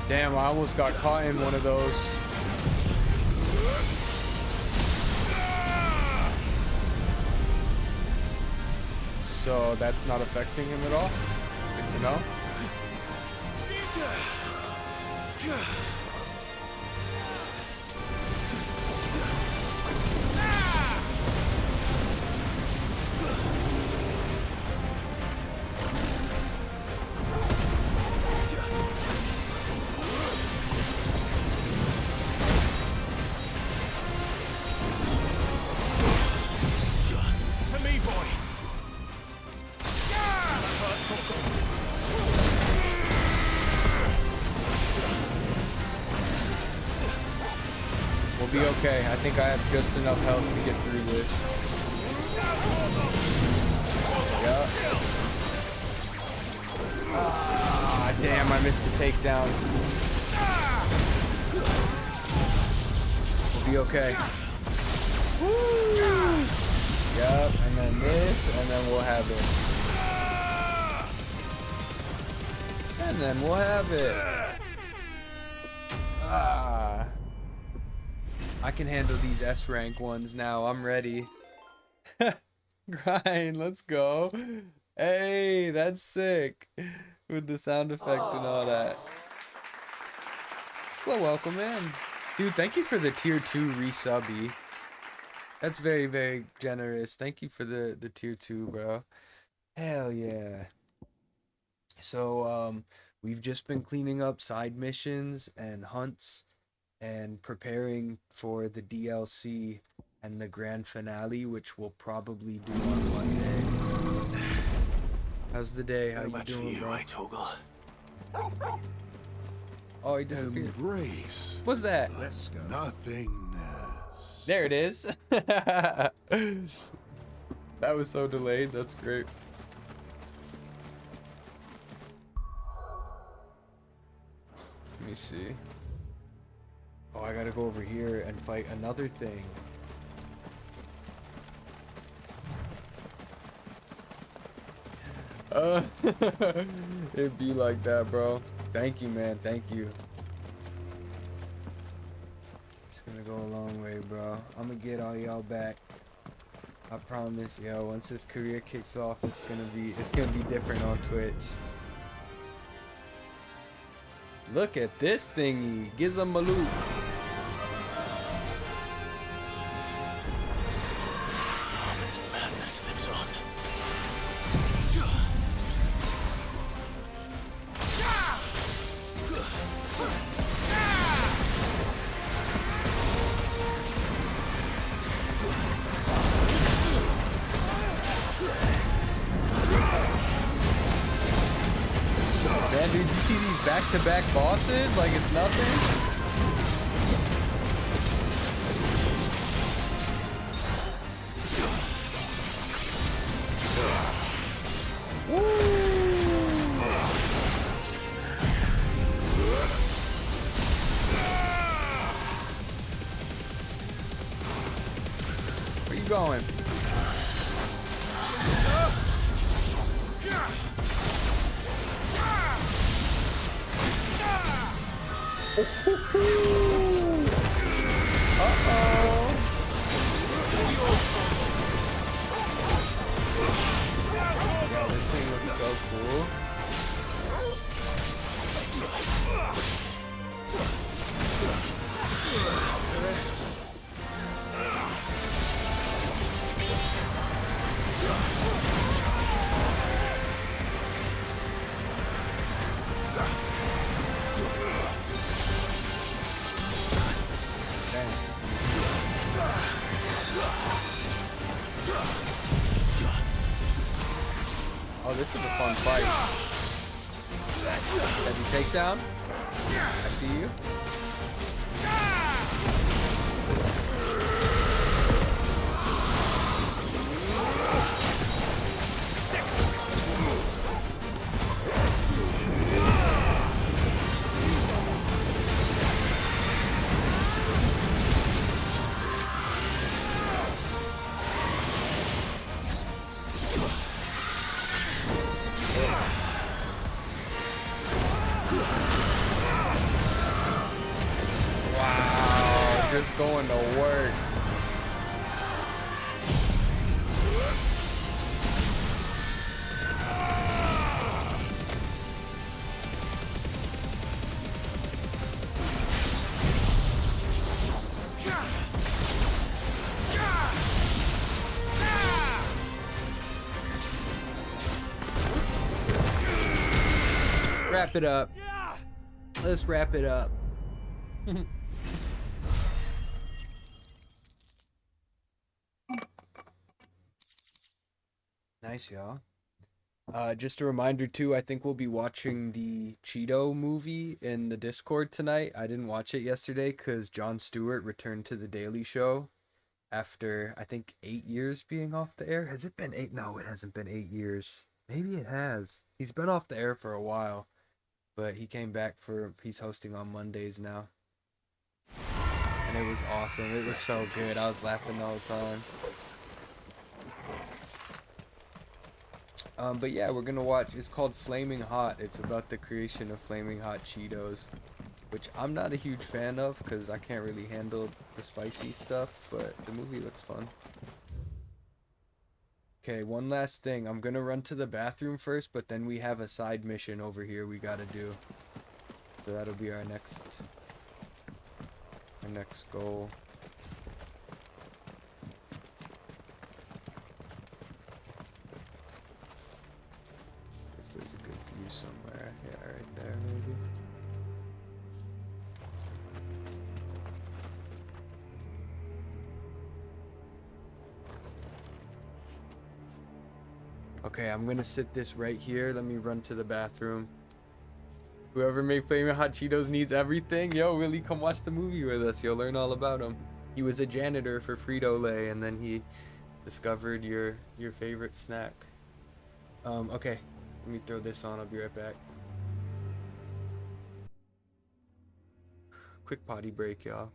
Damn, I almost got caught in one of those. So that's not affecting him at all? Good to know. We'll be okay. I think I have just enough health to get through this. Yeah. Ah, damn, I missed the takedown. We'll be okay. Woo! Yup, and then this, and then we'll have it. And then we'll have it. Ah. I can handle these S rank ones now. I'm ready. Grind, let's go. Hey, that's sick. With the sound effect and all that. Well, welcome in. Dude, thank you for the tier 2 resubby. That's very, very generous. Thank you for the tier 2, bro. Hell yeah. So, we've just been cleaning up side missions and hunts and preparing for the DLC and the grand finale, which we'll probably do on Monday. How's the day? How you doing, bro? Oh, he disappeared. Embrace. What's that? Let's go. Nothingness. There it is. That was so delayed. That's great. Let me see. Oh, I gotta go over here and fight another thing. It'd be like that, bro. Thank you, man. Thank you. It's gonna go a long way, bro. I'm gonna get all y'all back. I promise, yo. Once this career kicks off, it's gonna be different on Twitch. Look at this thingy. Gizamaloop. Madness lives on. Man, dude, you see these back-to-back bosses? Like it's nothing? Where you going? Yeah, this thing looks so cool. Oh, this is a fun fight. Heavy takedown. I see you. Wow, just going to work. Wrap it up. Let's wrap it up. Nice, y'all. Just a reminder too, I think we'll be watching the Cheeto movie in the Discord tonight. I didn't watch it yesterday because Jon Stewart returned to The Daily Show after, I think, 8 years being off the air. Has it been 8? No, it hasn't been 8 years. Maybe it has. He's been off the air for a while, but he came back he's hosting on Mondays now. And it was awesome. It was so good. I was laughing the whole time. But yeah, we're gonna watch, it's called Flaming Hot. It's about the creation of Flaming Hot Cheetos, which I'm not a huge fan of because I can't really handle the spicy stuff, but the movie looks fun. Okay, one last thing. I'm gonna run to the bathroom first, but then we have a side mission over here we gotta do. So that'll be our next goal. There's a good view somewhere. Yeah, right there maybe. Okay, I'm gonna sit this right here. Let me run to the bathroom. Whoever made Flaming Hot Cheetos needs everything. Yo, Willie, come watch the movie with us. You'll learn all about him. He was a janitor for Frito-Lay, and then he discovered your favorite snack. Okay. Let me throw this on. I'll be right back. Quick potty break, y'all.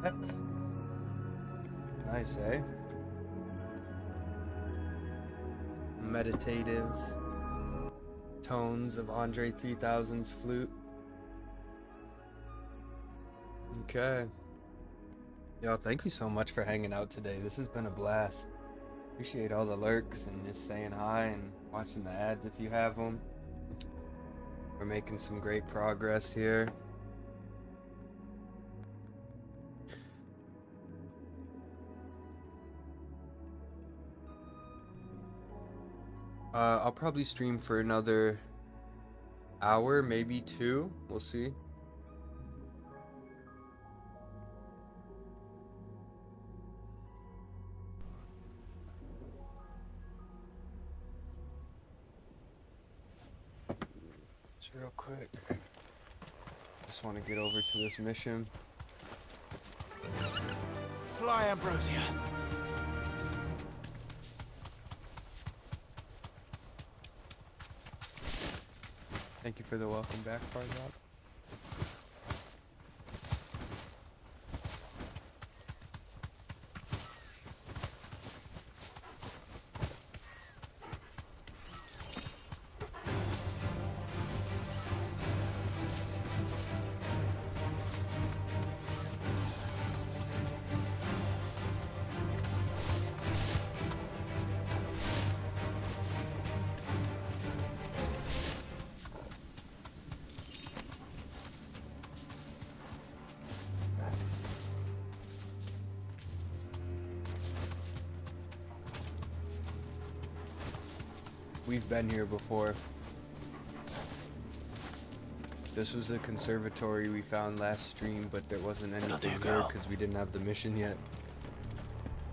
that. Nice, eh? Meditative tones of Andre 3000's flute. Okay. Yo, thank you so much for hanging out today. This has been a blast. Appreciate all the lurks and just saying hi and watching the ads if you have them. We're making some great progress here. I'll probably stream for another hour, maybe 2. We'll see. Just real quick. Just want to get over to this mission. Fly, Ambrosia. Thank you for the welcome back, Farzad. We've been here before. This was the conservatory we found last stream, but there wasn't anything there because we didn't have the mission yet.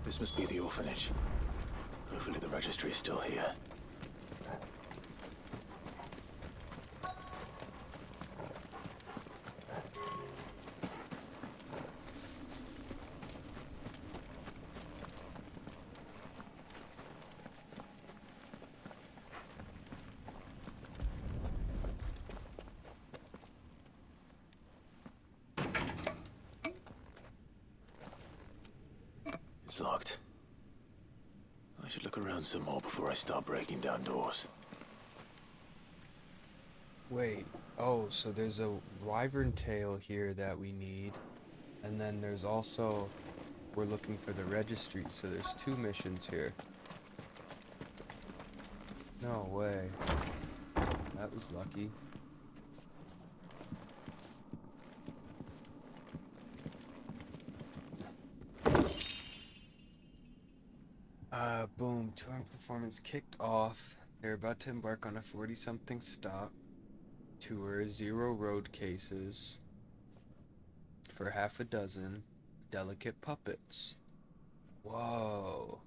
This must be the orphanage. Hopefully the registry is still here. It's locked. I should look around some more before I start breaking down doors. Wait, oh, so there's a wyvern tail here that we need, and then there's also, we're looking for the registry, so there's 2 missions here. No way. That was lucky. Boom, tour performance kicked off. They're about to embark on a 40-something stop tour, 0 road cases for half a dozen delicate puppets. Whoa.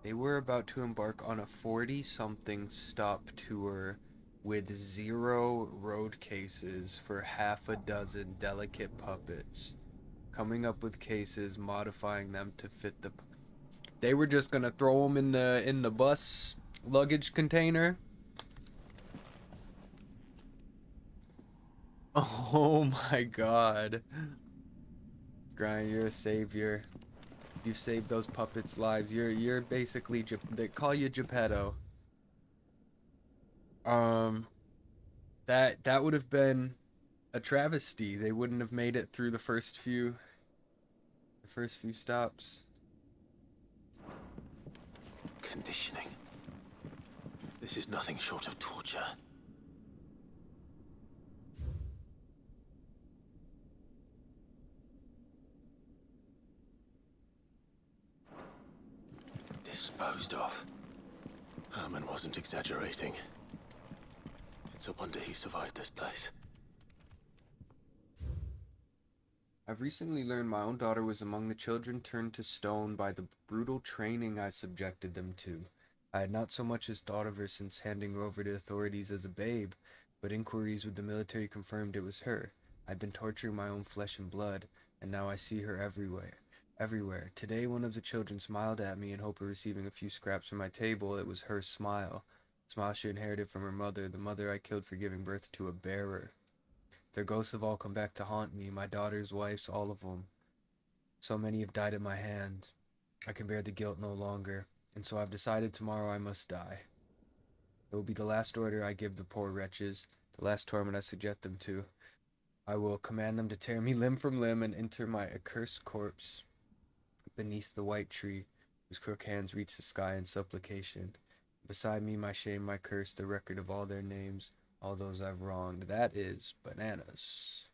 They were about to embark on a 40-something stop tour with 0 road cases for half a dozen delicate puppets. Coming up with cases, modifying them to fit the... They were just gonna throw them in the bus luggage container. Oh my god. Grind, you're a savior. You've saved those puppets' lives. You're basically they call you Geppetto. That would have been a travesty. They wouldn't have made it through the first few stops. Conditioning. This is nothing short of torture. Disposed of. Herman wasn't exaggerating. It's a wonder he survived this place. I've recently learned my own daughter was among the children turned to stone by the brutal training I subjected them to. I had not so much as thought of her since handing her over to authorities as a babe, but inquiries with the military confirmed it was her. I'd been torturing my own flesh and blood, and now I see her everywhere. Everywhere. Today one of the children smiled at me in hope of receiving a few scraps from my table. It was her smile. The smile she inherited from her mother, the mother I killed for giving birth to a bearer. Their ghosts have all come back to haunt me, my daughters, wives, all of them. So many have died at my hand. I can bear the guilt no longer, and so I've decided tomorrow I must die. It will be the last order I give the poor wretches, the last torment I subject them to. I will command them to tear me limb from limb and enter my accursed corpse beneath the white tree, whose crook hands reach the sky in supplication. Beside me, my shame, my curse, the record of all their names, all those I've wronged. That is bananas.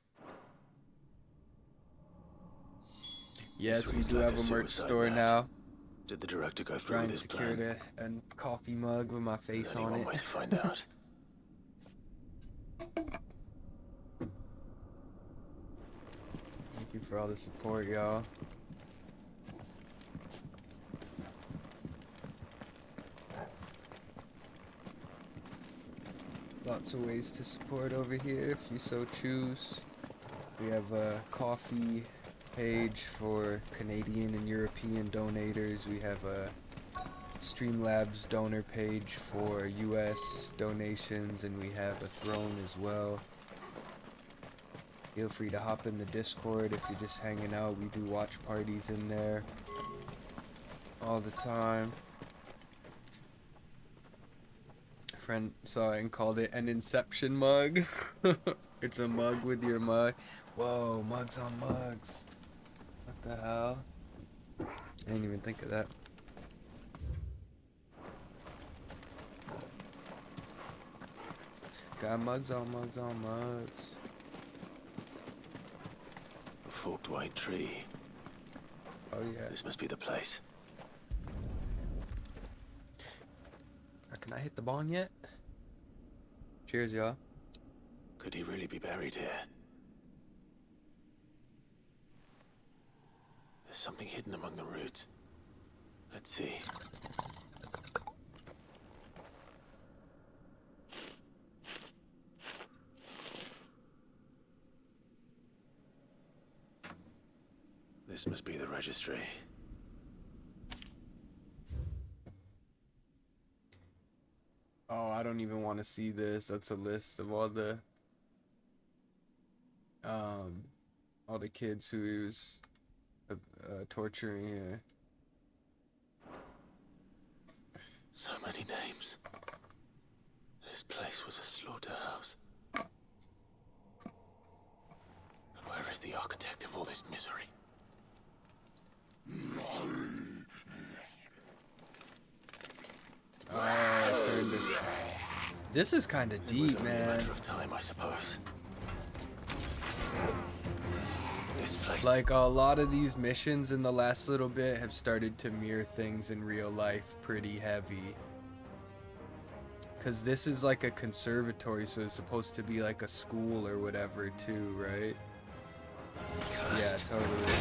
Yes, we do have a merch store now. Did the director go through Trying with to his secure plan? a coffee mug with my face There's on only it. one way to find out. Thank you for all the support, y'all. Lots of ways to support over here if you so choose. We have a coffee page for Canadian and European donators. We have a Streamlabs donor page for US donations, and we have a throne as well. Feel free to hop in the Discord if you're just hanging out. We do watch parties in there all the time. A friend saw it and called it an Inception mug. It's a mug with your mug. Whoa, mugs on mugs. What the hell? I didn't even think of that. Got mugs on mugs on mugs. A forked white tree. Oh yeah. This must be the place. Can I hit the bond yet? Cheers, y'all. Could he really be buried here? There's something hidden among the roots. Let's see. This must be the registry. Oh, I don't even want to see this. That's a list of all the kids who he was torturing here. So many names. This place was a slaughterhouse. And where is the architect of all this misery? This is kind of deep, man. A matter of time, I suppose. This place. Like a lot of these missions in the last little bit have started to mirror things in real life pretty heavy. Cause this is like a conservatory, so it's supposed to be like a school or whatever too, right? Cursed. Yeah, totally.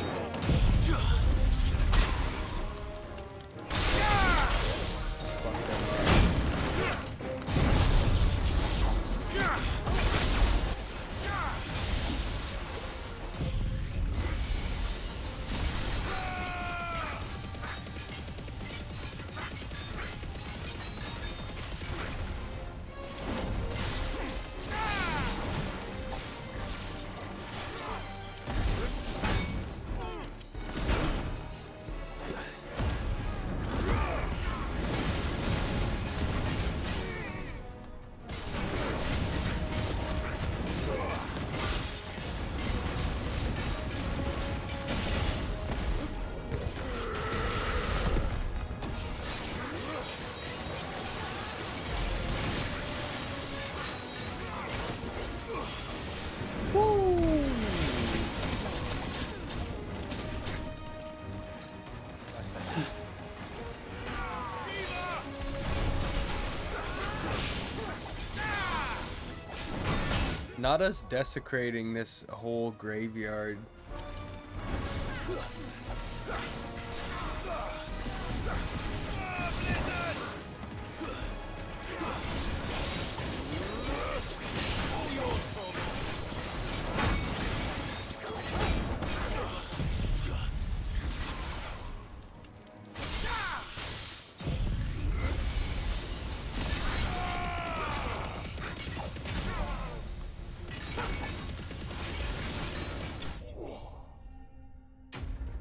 Not us desecrating this whole graveyard.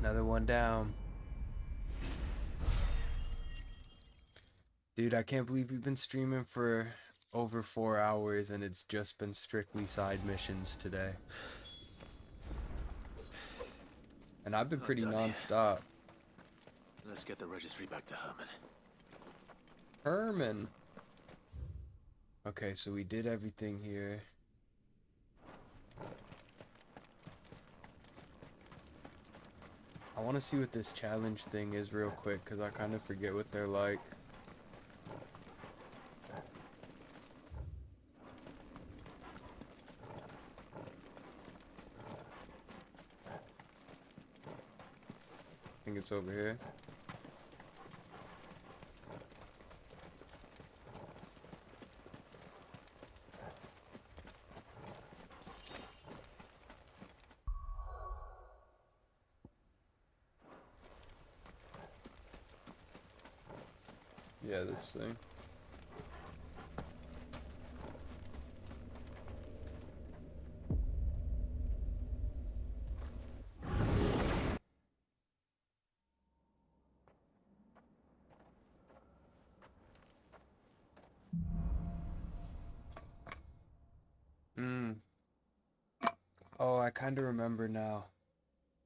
Another one down. Dude, I can't believe we've been streaming for over 4 hours and it's just been strictly side missions today. And I've been pretty non-stop. Let's get the registry back to Herman. Herman. Okay, so we did everything here. I want to see what this challenge thing is real quick, because I kind of forget what they're like. I think it's over here. Yeah, this thing. Oh, I kind of remember now.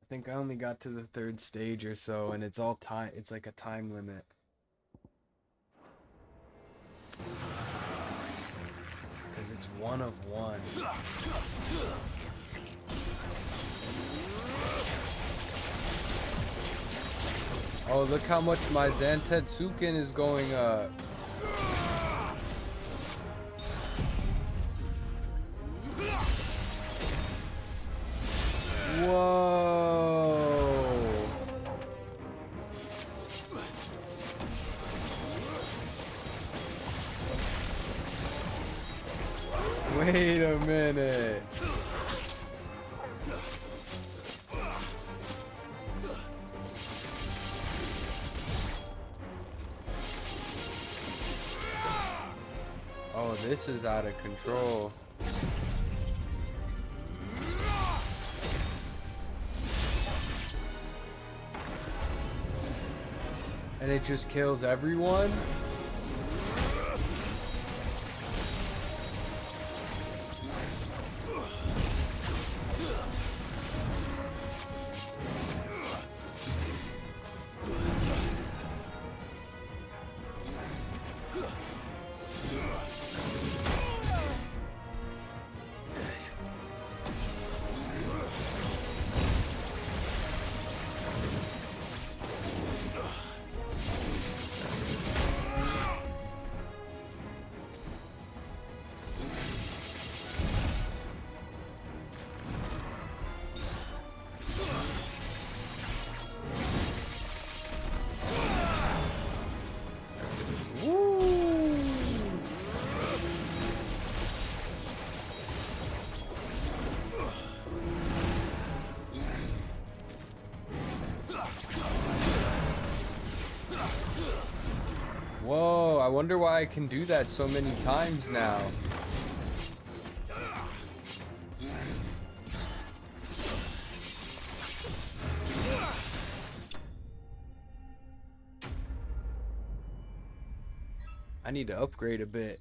I think I only got to the 3rd stage or so, and it's all time. It's like a time limit. Because it's 1 of 1. Oh, look how much my Zantetsuken is going up. Whoa. Wait a minute. Oh, this is out of control. And it just kills everyone? Whoa, I wonder why I can do that so many times now. I need to upgrade a bit.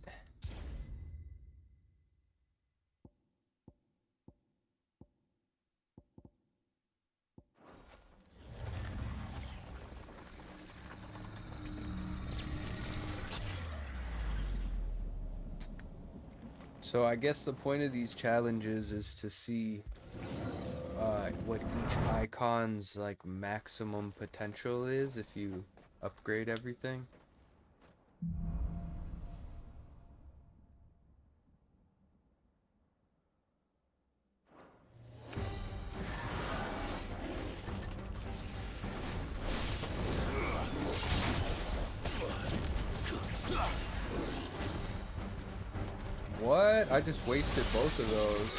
So I guess the point of these challenges is to see what each icon's like maximum potential is if you upgrade everything. What? I just wasted both of those.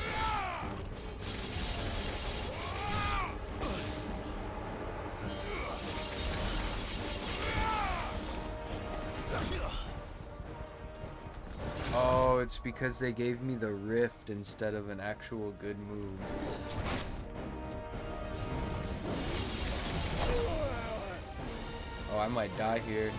Oh, it's because they gave me the rift instead of an actual good move. Oh, I might die here.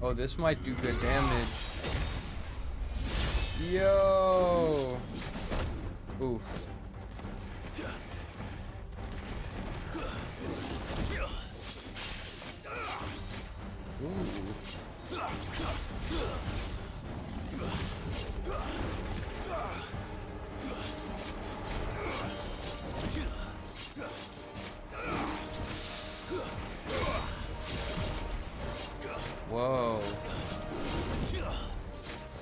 Oh, this might do good damage. Yo! Oof. Whoa.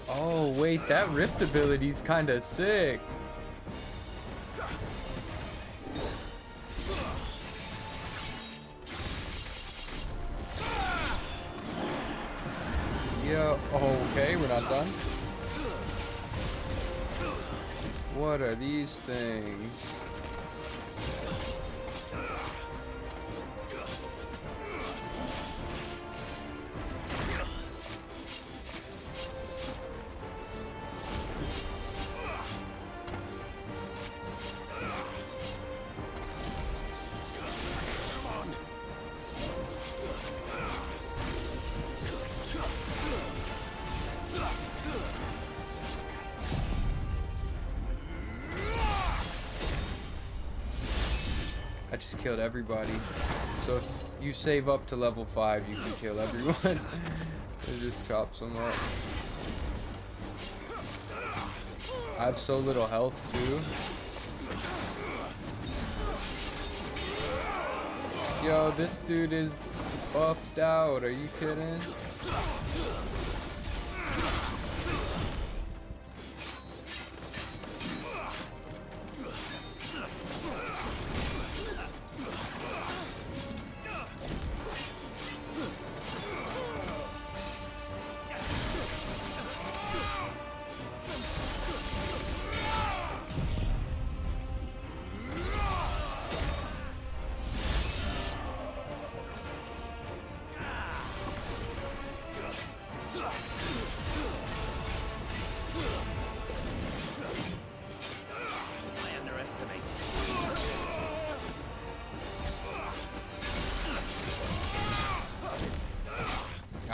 Oh, wait, that rift ability's kinda sick. Yeah, okay, we're not done. What are these things? I just killed everybody. So if you save up to level 5, you can kill everyone. It just chops them up. I have so little health too. Yo, this dude is buffed out. Are you kidding?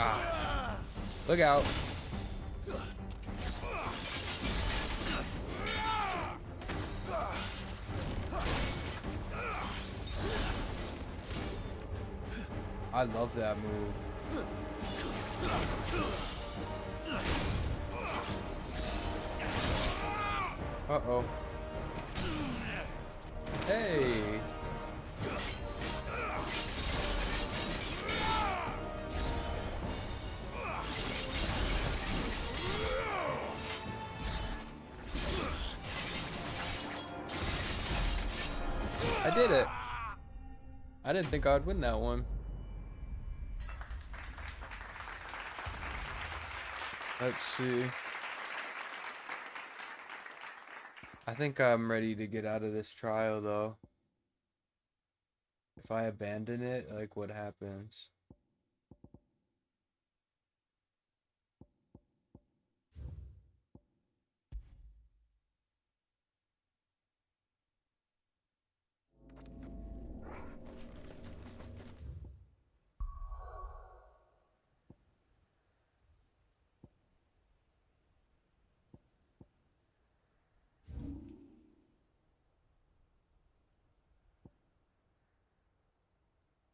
Ah. Look out. I love that move. Uh-oh. Hey. I did it. I didn't think I'd win that one. Let's see. I think I'm ready to get out of this trial though. If I abandon it, like what happens?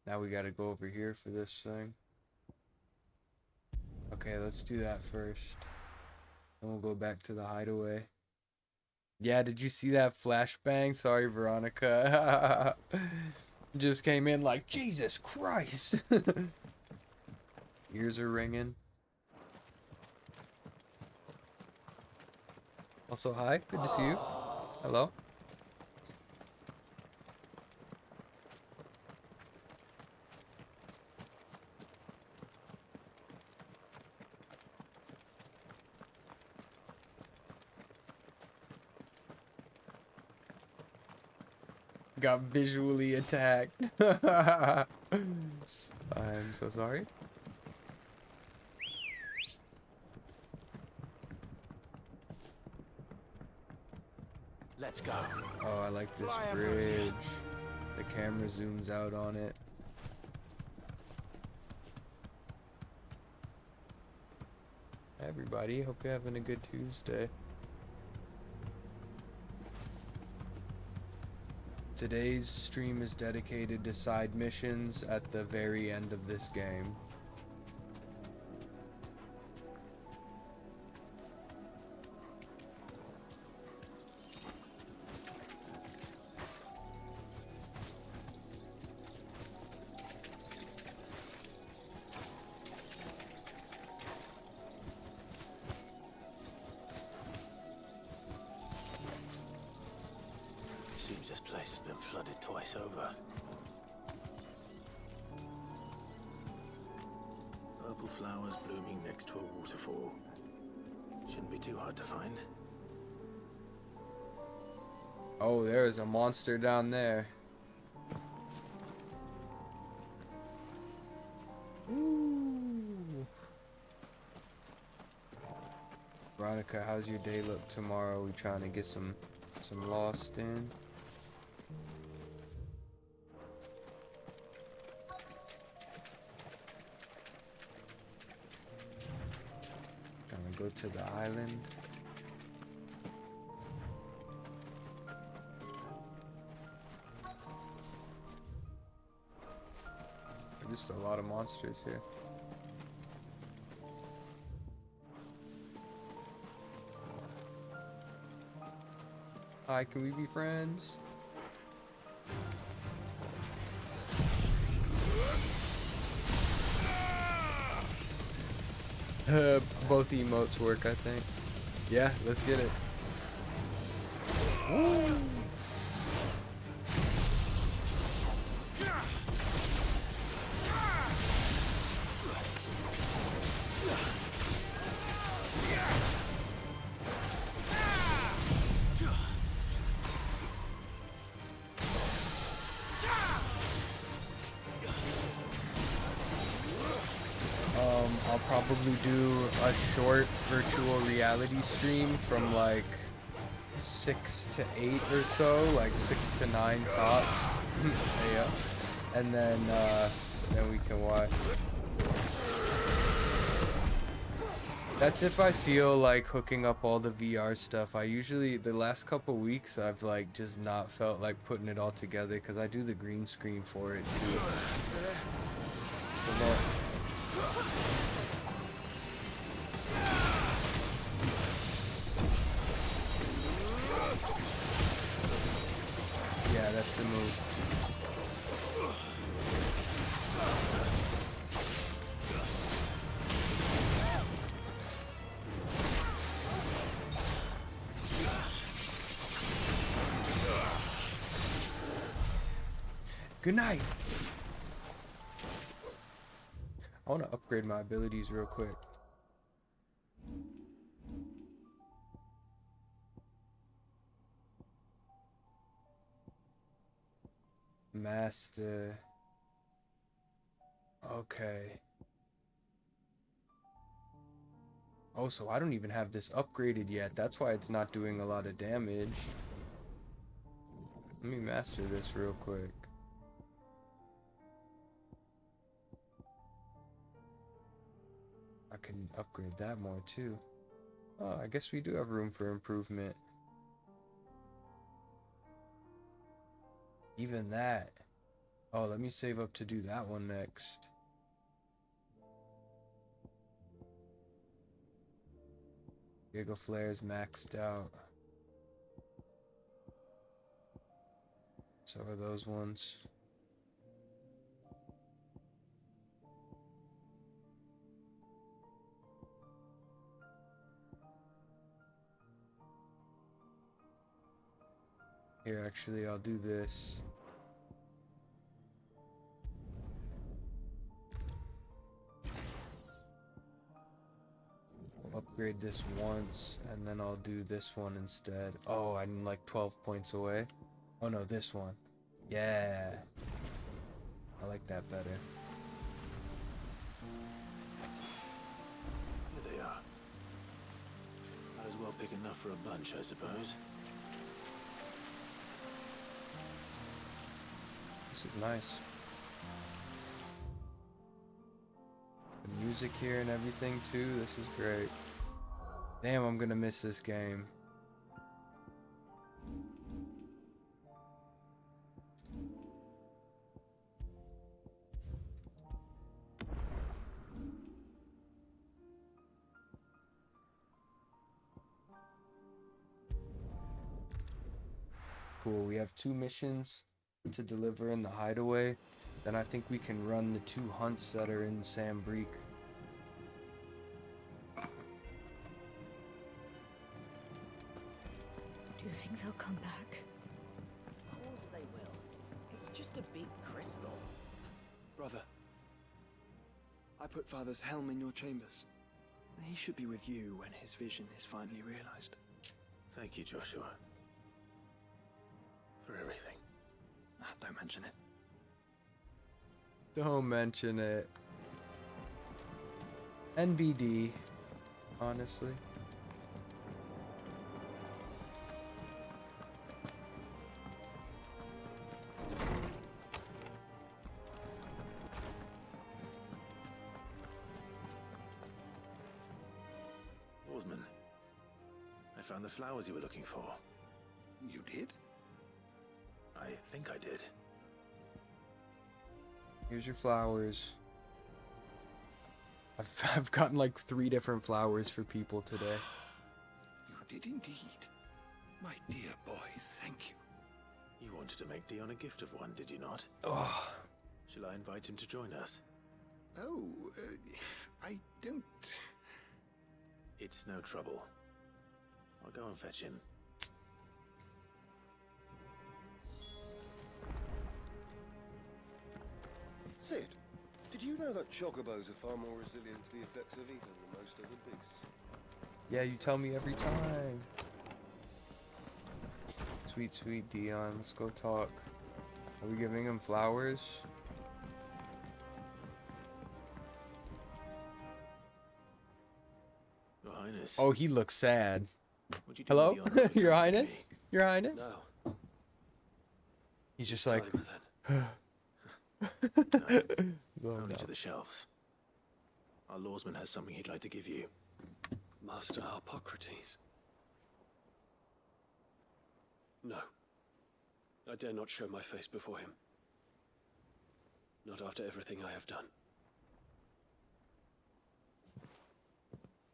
Now we gotta go over here for this thing. Okay, let's do that first. Then we'll go back to the hideaway. Yeah, did you see that flashbang? Sorry, Veronica. Just came in like, Jesus Christ. Ears are ringing. Also, hi. Good to see you. Hello. Got visually attacked. I'm so sorry. Let's go. Oh, I like this bridge. The camera zooms out on it. Hey everybody, hope you're having a good Tuesday. Today's stream is dedicated to side missions at the very end of this game. Seems this place has been flooded twice over. Purple flowers blooming next to a waterfall. Shouldn't be too hard to find. Oh, there is a monster down there. Ooh. Veronica, how's your day look tomorrow? We trying to get some Lost in? Gonna go to the island. There's just a lot of monsters here. Hi, can we be friends? Both emotes work, I think. Yeah, let's get it. Woo! I'll probably do a short virtual reality stream from like 6 to 8 or so, like 6 to 9 tops. Yeah. And then we can watch. That's if I feel like hooking up all the VR stuff. I usually, the last couple weeks, I've like just not felt like putting it all together because I do the green screen for it too. So no. Yeah, that's the move. Good night. I want to upgrade my abilities real quick. Master. Okay. Oh, so I don't even have this upgraded yet. That's why it's not doing a lot of damage. Let me master this real quick. I can upgrade that more too. Oh, I guess we do have room for improvement. Even that. Oh, let me save up to do that one next. Giga Flare's maxed out. So are those ones. Here, actually, I'll do this. I'll upgrade this once, and then I'll do this one instead. Oh, I'm like 12 points away. Oh no, this one. Yeah. I like that better. Here they are. Might as well pick enough for a bunch, I suppose. This is nice. The music here and everything too, this is great. Damn, I'm gonna miss this game. Cool, we have 2 missions to deliver in the hideaway. Then I think we can run the 2 hunts that are in Sam Breek. Do you think they'll come back? Of course they will. It's just a big crystal. Brother, I put Father's helm in your chambers. He should be with you when his vision is finally realized. Thank you, Joshua. For everything. Don't mention it. Don't mention it. NBD, honestly. Oarsman, I found the flowers you were looking for. You did? I think I did. Here's your flowers. I've gotten like 3 different flowers for people today. You did indeed. My dear boy, thank you. You wanted to make Dion a gift of one, did you not? Oh. Shall I invite him to join us? Oh, I don't... It's no trouble. I'll go and fetch him. Sid, did you know that chocobos are far more resilient to the effects of ether than most other beasts? Yeah, you tell me every time. Sweet, sweet Dion, let's go talk. Are we giving him flowers? Your Highness. Oh, he looks sad. Would you do Hello? me the honor of Your accompanying Highness? Your Highness? No. He's just like... Only to the shelves. Our lawsman has something he'd like to give you. Master Harpocrates. No. I dare not show my face before him. Not after everything I have done.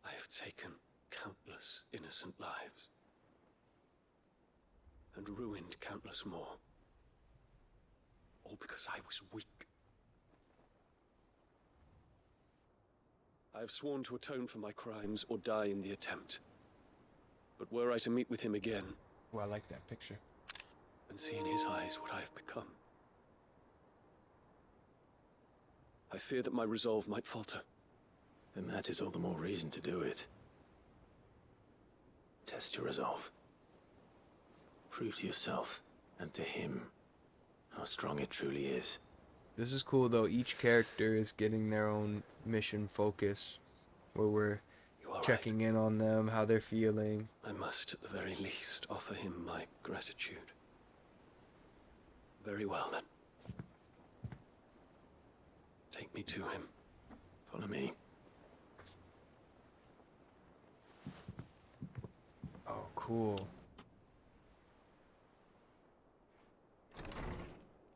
I have taken countless innocent lives. And ruined countless more. All because I was weak. I have sworn to atone for my crimes or die in the attempt. But were I to meet with him again... Oh, I like that picture. And see in his eyes what I have become. I fear that my resolve might falter. Then that is all the more reason to do it. Test your resolve. Prove to yourself and to him how strong it truly is. This is cool though, each character is getting their own mission focus. Where we're checking in on them, how they're feeling. I must, at the very least, offer him my gratitude. Very well, then. Take me to him. Follow me. Oh, cool.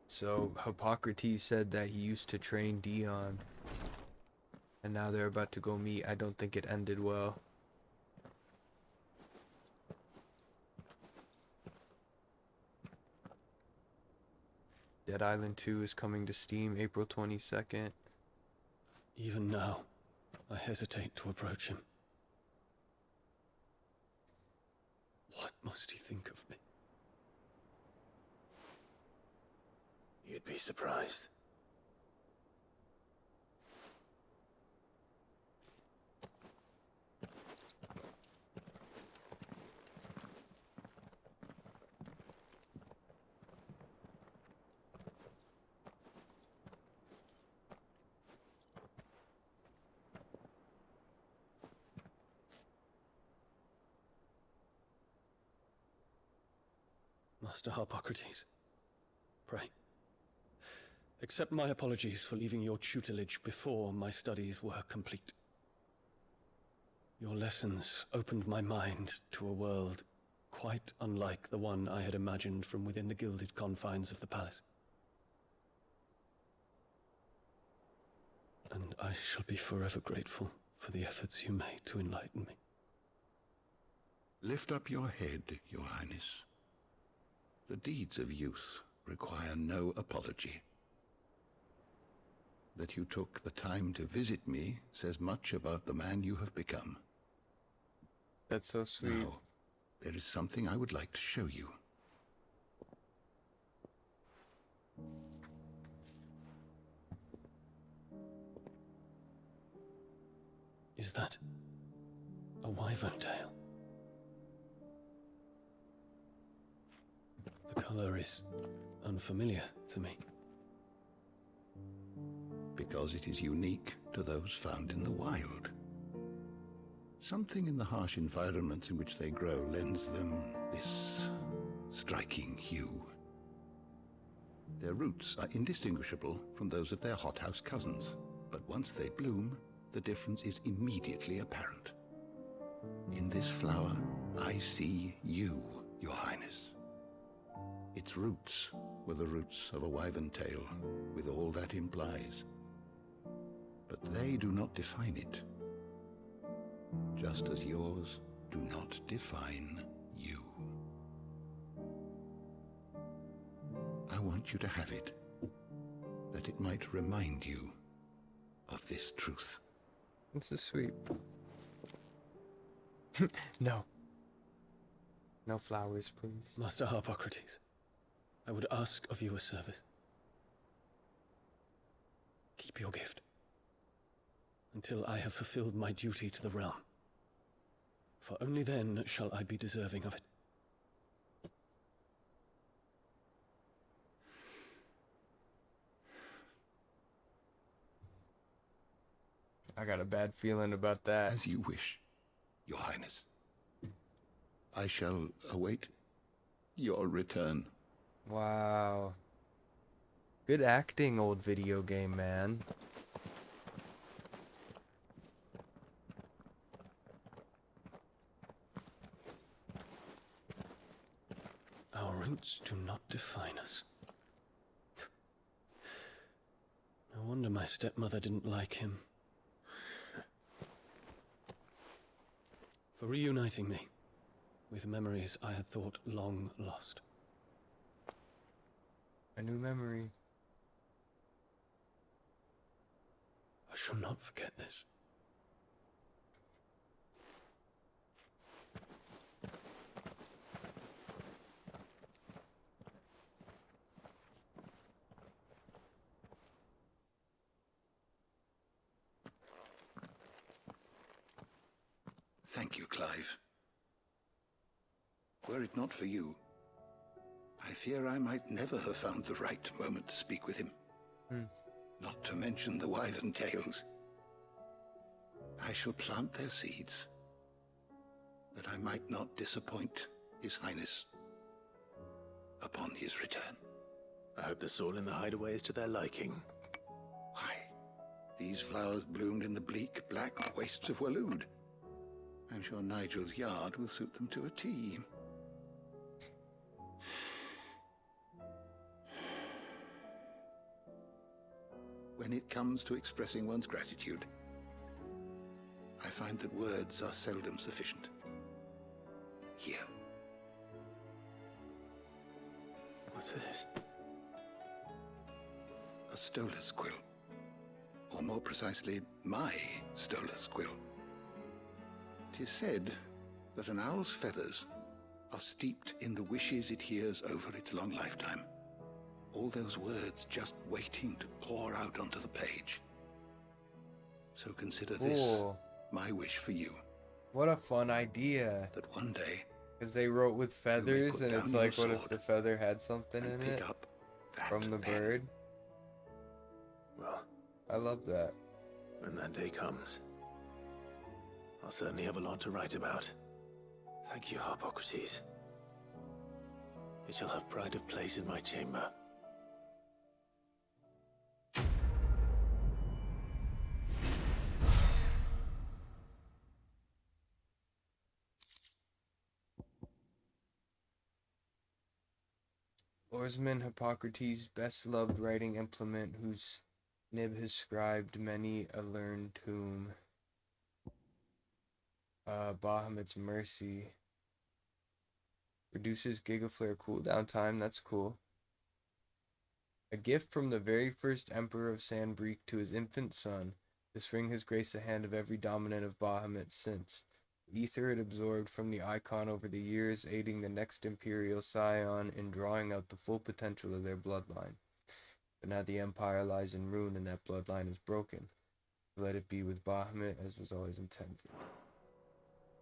So, Hippocrates said that he used to train Dion. And now they're about to go meet. I don't think it ended well. Dead Island 2 is coming to Steam April 22nd. Even now, I hesitate to approach him. What must he think of me? You'd be surprised. Master Harpocrates, pray, accept my apologies for leaving your tutelage before my studies were complete. Your lessons opened my mind to a world quite unlike the one I had imagined from within the gilded confines of the palace. And I shall be forever grateful for the efforts you made to enlighten me. Lift up your head, Your Highness. The deeds of youth require no apology. That you took the time to visit me says much about the man you have become. That's so sweet. Now, there is something I would like to show you. Is that a wyvern tail? The color is unfamiliar to me. Because it is unique to those found in the wild. Something in the harsh environments in which they grow lends them this striking hue. Their roots are indistinguishable from those of their hothouse cousins, but once they bloom, the difference is immediately apparent. In this flower, I see you, Your Highness. Its roots were the roots of a wyvern tail, with all that implies. But they do not define it, just as yours do not define you. I want you to have it, that it might remind you of this truth. This is sweet. No. No flowers, please. Master Harpocrates, I would ask of you a service. Keep your gift until I have fulfilled my duty to the realm, for only then shall I be deserving of it. I got a bad feeling about that. As you wish, Your Highness. I shall await your return. Wow. Good acting, old video game man. Our roots do not define us. No wonder my stepmother didn't like him. For reuniting me with memories I had thought long lost. A new memory. I shall not forget this. Thank you, Clive. Were it not for you, I fear I might never have found the right moment to speak with him. Not to mention the wyvern tales. I shall plant their seeds, that I might not disappoint His Highness upon his return. I hope the soil in the hideaway is to their liking. Why, these flowers bloomed in the bleak, black wastes of Waloed. I'm sure Nigel's yard will suit them to a T. When it comes to expressing one's gratitude, I find that words are seldom sufficient. Here. What's this? Stolas quill. Or more precisely, my Stolas quill. 'Tis said that an owl's feathers are steeped in the wishes it hears over its long lifetime. All those words just waiting to pour out onto the page. So consider this Cool. my wish for you. What a fun idea. That one day, because they wrote with feathers, put and down it's your like, what if sword the feather had something in pick it up that from the pen. bird? Well, I love that. when that day comes, I'll certainly have a lot to write about. Thank you, Harpocrates. It shall have pride of place in my chamber. Oarsman Hippocrates, best loved writing implement, whose nib has scribed many a learned tomb. Bahamut's Mercy. Reduces Gigaflare cooldown time, that's cool. A gift from the very first Emperor of Sandbreak to his infant son. This ring has graced the hand of every dominant of Bahamut since. Ether it absorbed from the icon over the years, aiding the next Imperial Scion in drawing out the full potential of their bloodline. But now the Empire lies in ruin and that bloodline is broken. Let it be with Bahamut as was always intended.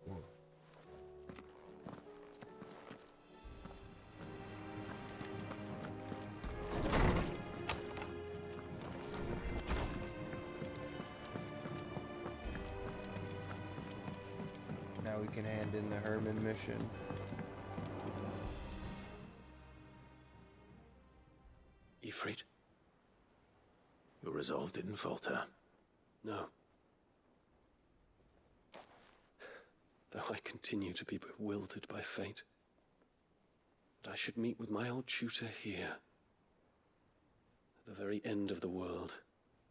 Whoa. Now we can hand in the Herman mission. Ifrit, your resolve didn't falter. No. Though I continue to be bewildered by fate. But I should meet with my old tutor here. At the very end of the world.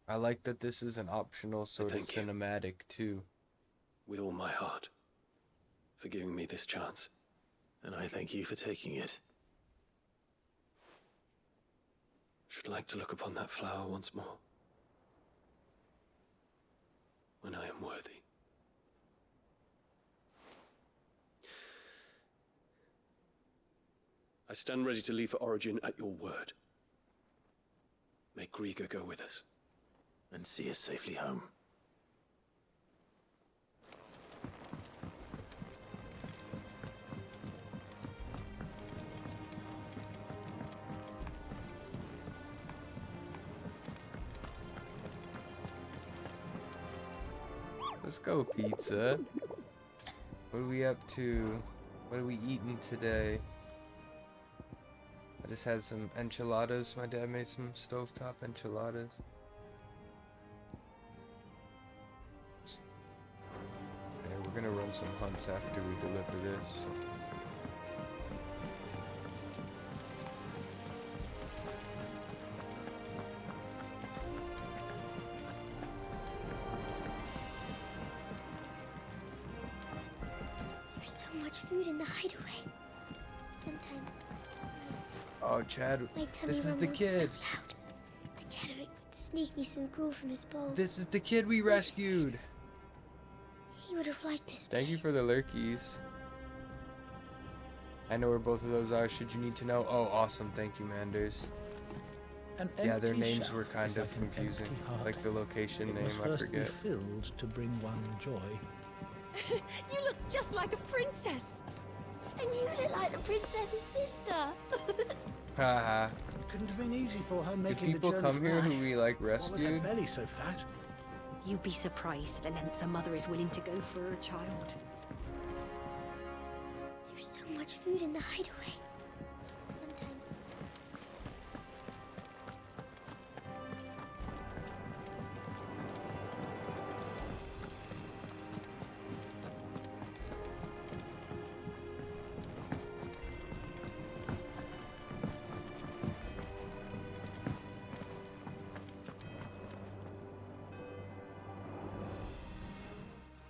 I like that this is an optional sort of cinematic too. With all my heart. For giving me this chance. And I thank you for taking it. Should like to look upon that flower once more. When I am worthy. I stand ready to leave for Origin at your word. May Griga go with us. And see us safely home. Let's go, pizza. What are we up to? What are we eating today? I just had some enchiladas. My dad made some stovetop enchiladas. Okay, we're gonna run some hunts after we deliver this. There's so much food in the hideaway. Sometimes Oh, Chad, my tummy this is the rumbled kid. so loud, the Chadwick would sneak me some gruel from his bowl. This is the kid we rescued. He would have liked this. Thank you for the lurkies. I know where both of those are, should you need to know. Oh, awesome. Thank you, Manders. Yeah, their names were kind of confusing. Like the location name, I forget. Filled to bring one joy. You look just like a princess. And you look like the princess's sister. Haha. It couldn't have been easy for her Did making the people journey come from here Ash, who we like while with her rescued? belly so fat. You'd be surprised at the lengths a mother is willing to go for her child. There's so much food in the hideaway. Sometimes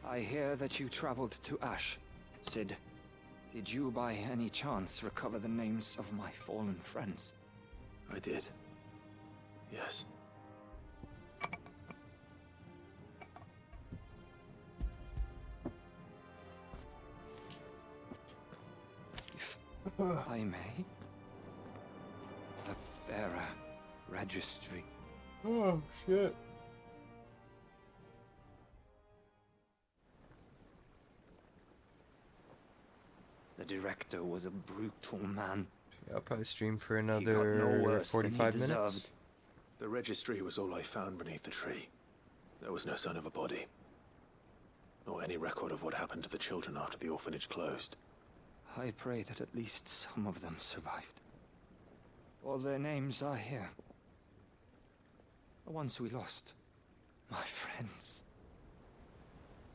I hear that you traveled to Ash, Cid. Did you by any chance recover the names of my fallen friends? I did. Yes. I may. The bearer registry. Oh, shit. The director was a brutal man. Yeah, I'll probably stream for He got no another worse than he 45 minutes. deserved. The registry was all I found beneath the tree. There was no sign of a body. Or any record of what happened to the children after the orphanage closed. I pray that at least some of them survived. All their names are here. The ones we lost. My friends.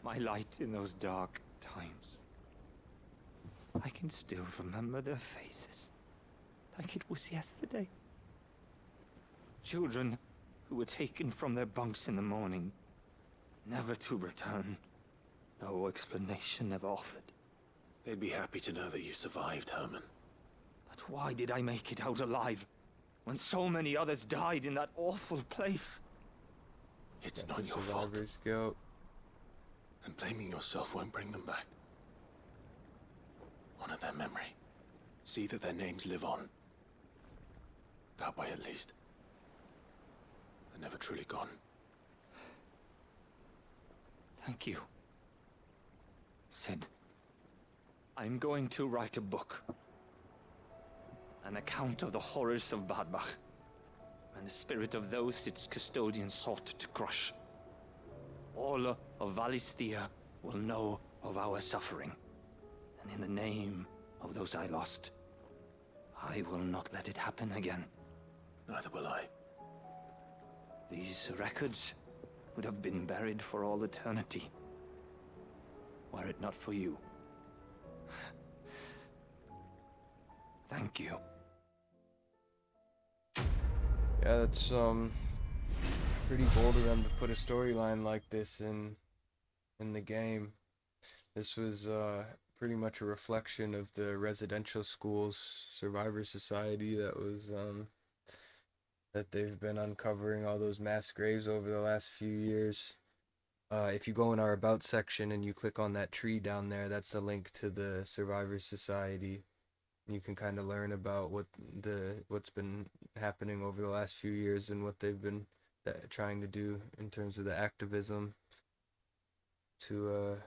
My light in those dark times. I can still remember their faces. Like it was yesterday. Children who were taken from their bunks in the morning. Never to return. No explanation ever offered. They'd be happy to know that you survived, Herman. But why did I make it out alive? When so many others died in that awful place? It's not your fault. Survivor's guilt. And blaming yourself won't bring them back. Honor their memory. See that their names live on. That way at least. They're never truly gone. Thank you. Sid, I'm going to write a book. An account of the horrors of Badbach, and the spirit of those its custodians sought to crush. All of Valisthea will know of our suffering, and in the name of those I lost, I will not let it happen again. Neither will I. These records would have been buried for all eternity, were it not for you. Thank you. Yeah, that's pretty bold of them to put a storyline like this in the game. This was pretty much a reflection of the residential schools survivor society that was that they've been uncovering all those mass graves over the last few years. If you go in our about section and you click on that tree down there, that's a link to the Survivor Society. You can kind of learn about what's been happening over the last few years and what they've been trying to do in terms of the activism to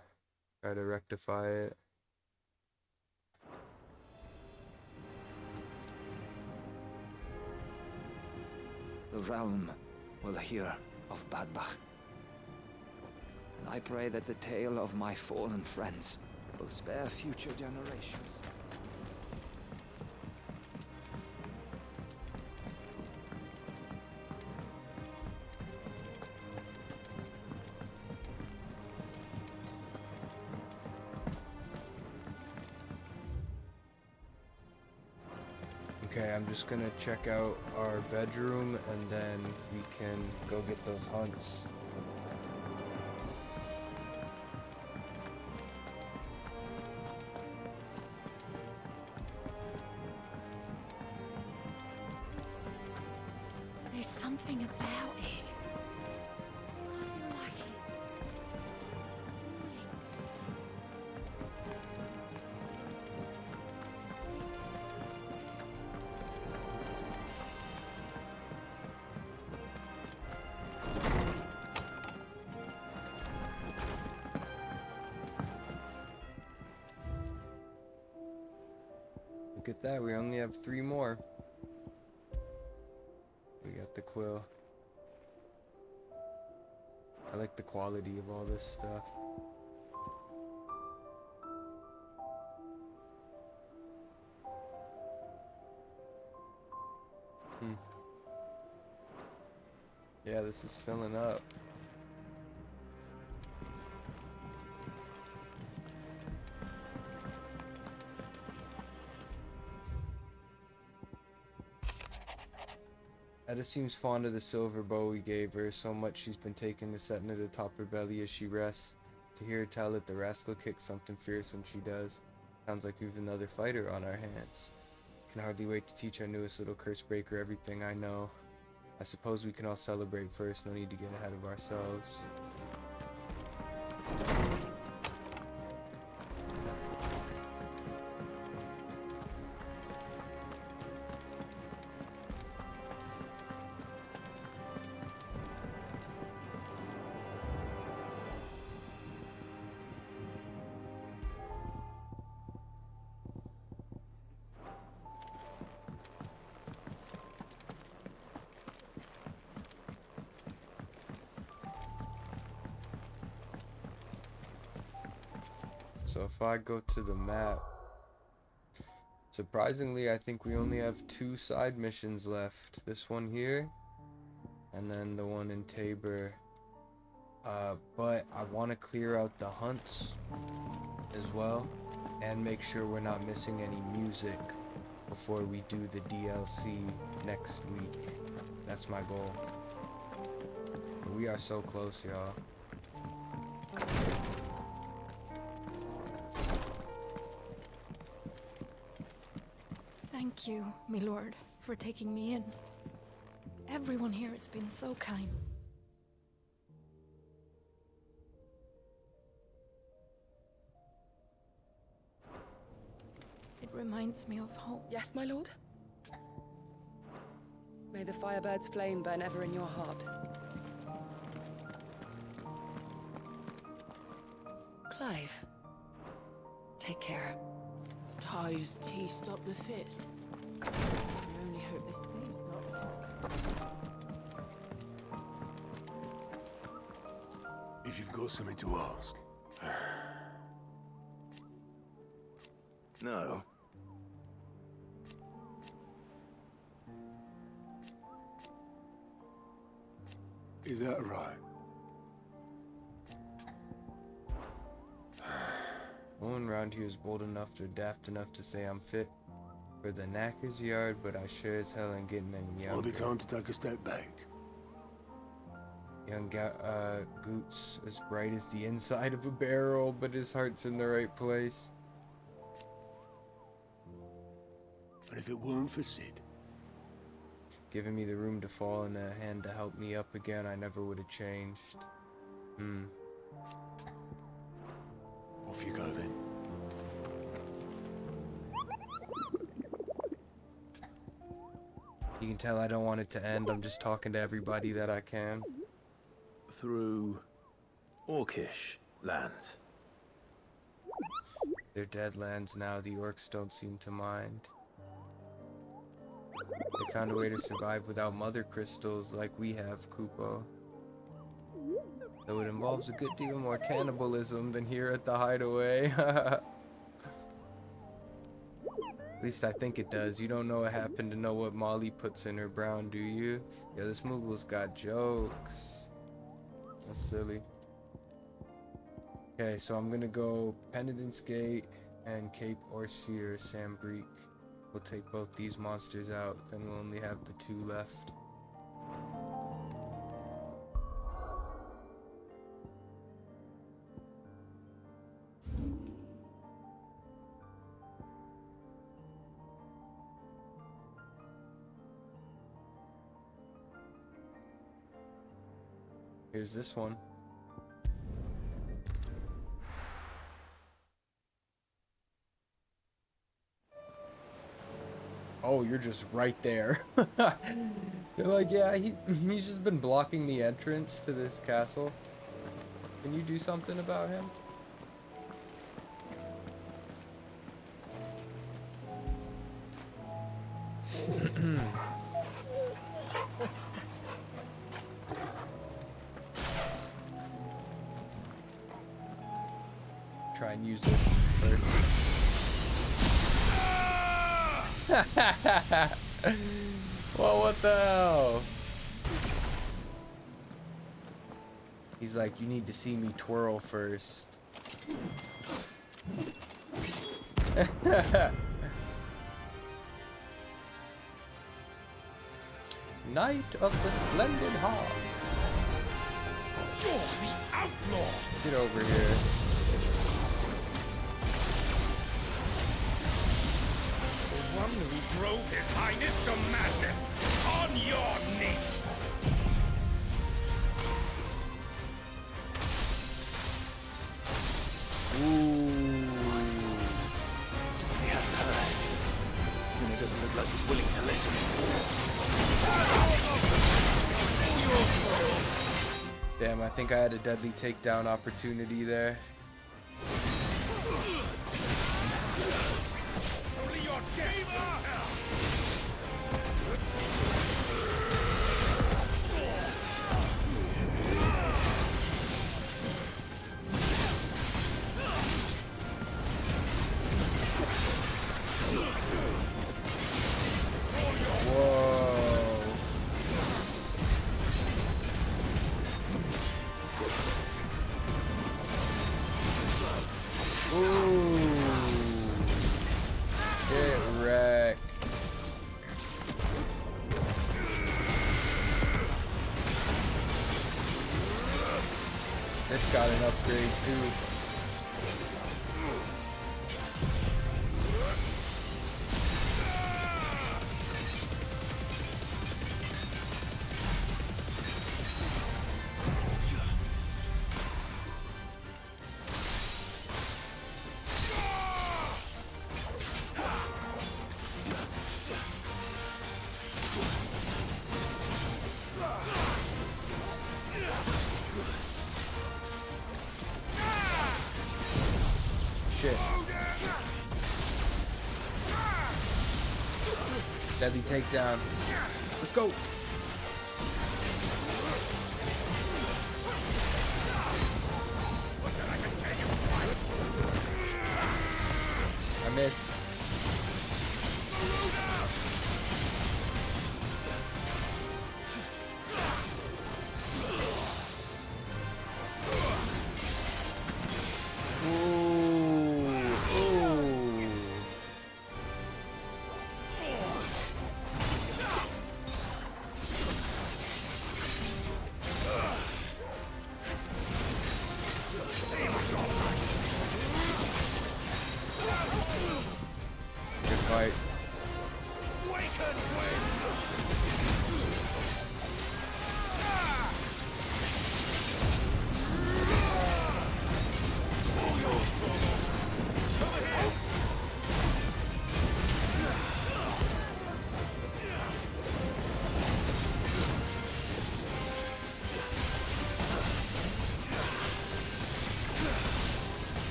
try to rectify it. The realm will hear of Badbach. And I pray that the tale of my fallen friends will spare future generations. Okay, I'm just gonna check out our bedroom and then we can go get those hunts. There's something about it. I feel like it's Look at that, we only have 3 more. We got the quill. I like the quality of all this stuff. Yeah, this is filling up. Etta seems fond of the silver bow we gave her, so much she's been taken to setting it atop her belly as she rests. To hear her tell that the rascal kicks something fierce when she does. Sounds like we've another fighter on our hands. Can hardly wait to teach our newest little curse breaker everything I know. I suppose we can all celebrate first, no need to get ahead of ourselves. So if I go to the map, surprisingly, I think we only have 2 side missions left. This one here, and then the one in Tabor. But I want to clear out the hunts as well, and make sure we're not missing any music before we do the DLC next week. That's my goal. We are so close, y'all. Thank you, my lord, for taking me in. Everyone here has been so kind. It reminds me of home. Yes, my lord? May the Firebird's flame burn ever in your heart. Clive, take care. Ty's tea stopped the fits. I only hope they stay stopped. If you've got something to ask. No. Is that right? No one around here is bold enough or daft enough to say I'm fit for the knacker's yard, but I sure as hell ain't getting any younger. Might be time to take a step back. Young Goot's as bright as the inside of a barrel, but his heart's in the right place. And if it weren't for Sid, giving me the room to fall and a hand to help me up again, I never would have changed. Off you go then. You can tell I don't want it to end. I'm just talking to everybody that I can. Through Orcish lands. They're dead lands now. The orcs don't seem to mind. They found a way to survive without mother crystals like we have, Kupo. Though it involves a good deal more cannibalism than here at the hideaway. At least I think it does. You don't know what happened to know what Molly puts in her brown, do you? Yeah, this Moogle's got jokes. That's silly. Okay, so I'm gonna go Penitence Gate and Cape Orsier, Sambreek. We'll take both these monsters out, then we'll only have the 2 left. Here's this one. Oh, you're just right there. They're like, yeah, he's just been blocking the entrance to this castle. Can you do something about him? Try and use this first. Well, what the hell? He's like, you need to see me twirl first. Knight of the Splendid Hall. You're the outlaw! Get over here. The one who drove His Highness to madness! On your knees! Ooh. He hasn't heard. And it doesn't look like he's willing to listen. Damn, I think I had a deadly takedown opportunity there. Only your game This got an upgrade too. Deadly takedown. Let's go. I missed.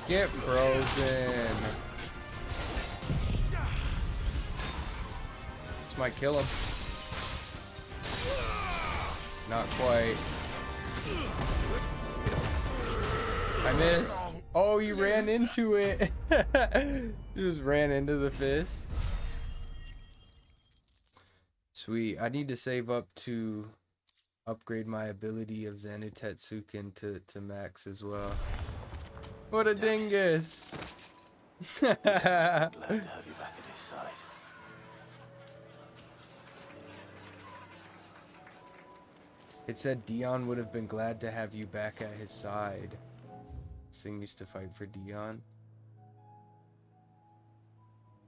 Get frozen. This might kill him. Not quite. I missed. Oh, he ran into it. He just ran into the fist. Sweet. I need to save up to upgrade my ability of Xanatetsuken to max as well. What a dingus! Glad to have you back at his side. It said Dion would have been glad to have you back at his side. Sing used to fight for Dion.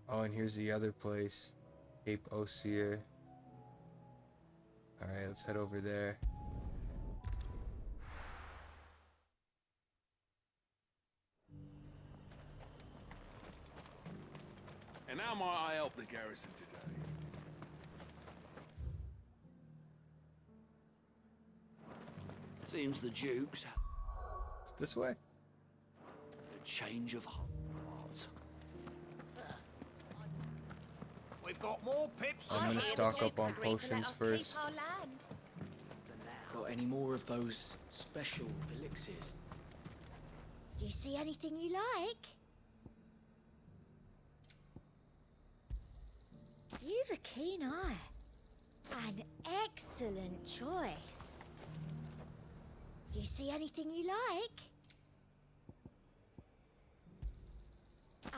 Oh, and here's the other place. Cape Osier. Alright, let's head over there. And how might I help the garrison today? Seems the Duke's It's this way. a change of heart. We've got more pips. I'm gonna stock up on potions first. Got any more of those special elixirs? Do you see anything you like? You've a keen eye. An excellent choice. Do you see anything you like?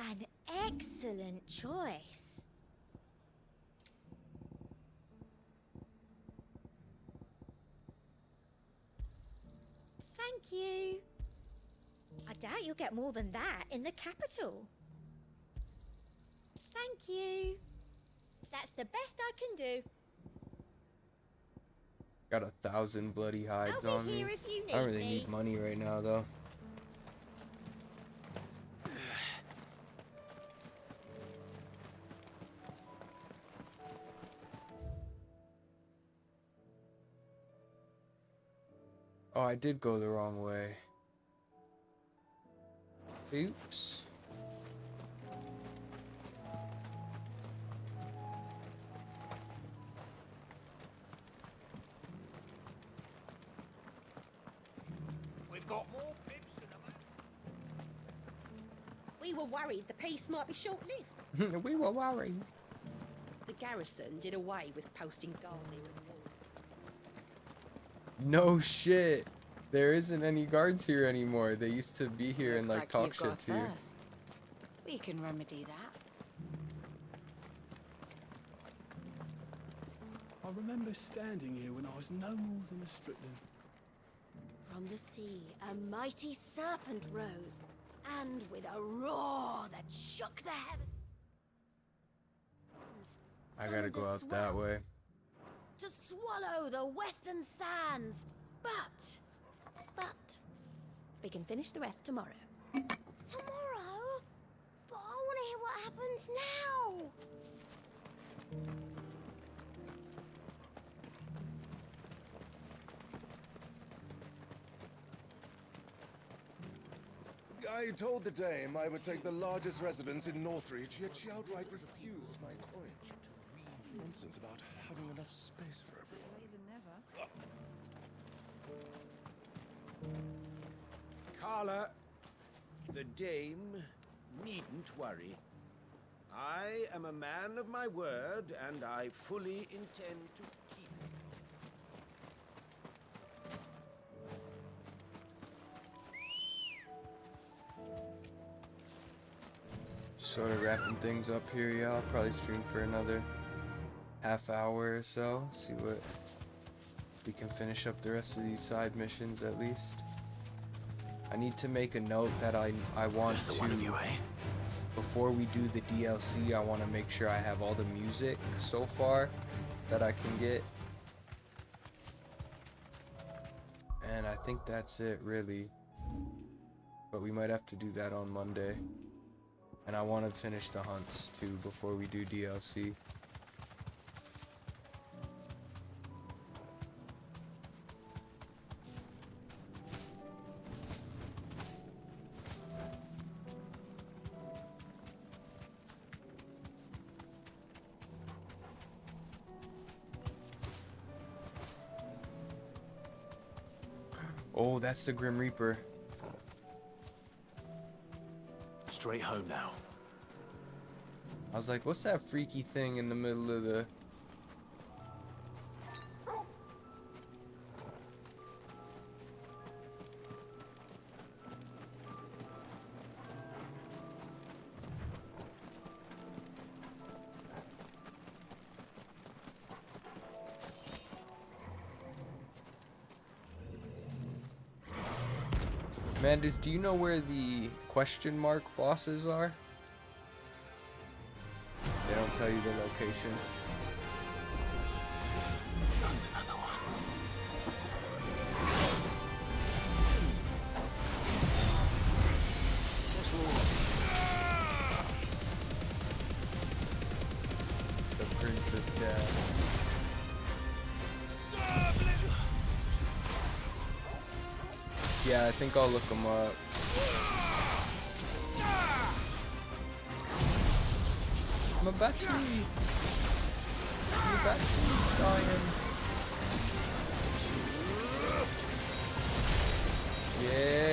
An excellent choice. Thank you. I doubt you'll get more than that in the capital. Thank you. That's the best I can do. Got 1,000 bloody hides I'll on be me. here if you I don't need really me. need money right now though. Oh, I did go the wrong way. Oops. We've got more pips than We were worried the peace might be short-lived. We were worried. The garrison did away with posting guards here at the wall. No shit. There isn't any guards here anymore. They used to be here and like talk shit to you. First. We can remedy that. I remember standing here when I was no more than a stripling. From the sea, a mighty serpent rose, and with a roar that shook the heavens. I gotta go out that way. To swallow the western sands. But we can finish the rest tomorrow. Tomorrow? But I want to hear what happens now. I told the dame I would take the largest residence in Northreach, yet she outright refused my coinage. Nonsense about having enough space for everyone. Carla, the dame needn't worry. I am a man of my word, and I fully intend to keep it. Sort of wrapping things up here, yeah. I'll probably stream for another half hour or so. See what we can finish up the rest of these side missions at least. I need to make a note that I want Just the to, one of you, eh? before we do the DLC, I want to make sure I have all the music so far that I can get. And I think that's it, really. But we might have to do that on Monday. And I want to finish the hunts too before we do DLC. Oh, that's the Grim Reaper. Straight home now. I was like, what's that freaky thing in the middle of the... Mandus, do you know where the question mark bosses are? They don't tell you the location. Found another one. The Prince of Death. Yeah, I think I'll look them up. My battery! My battery's dying. Yeah!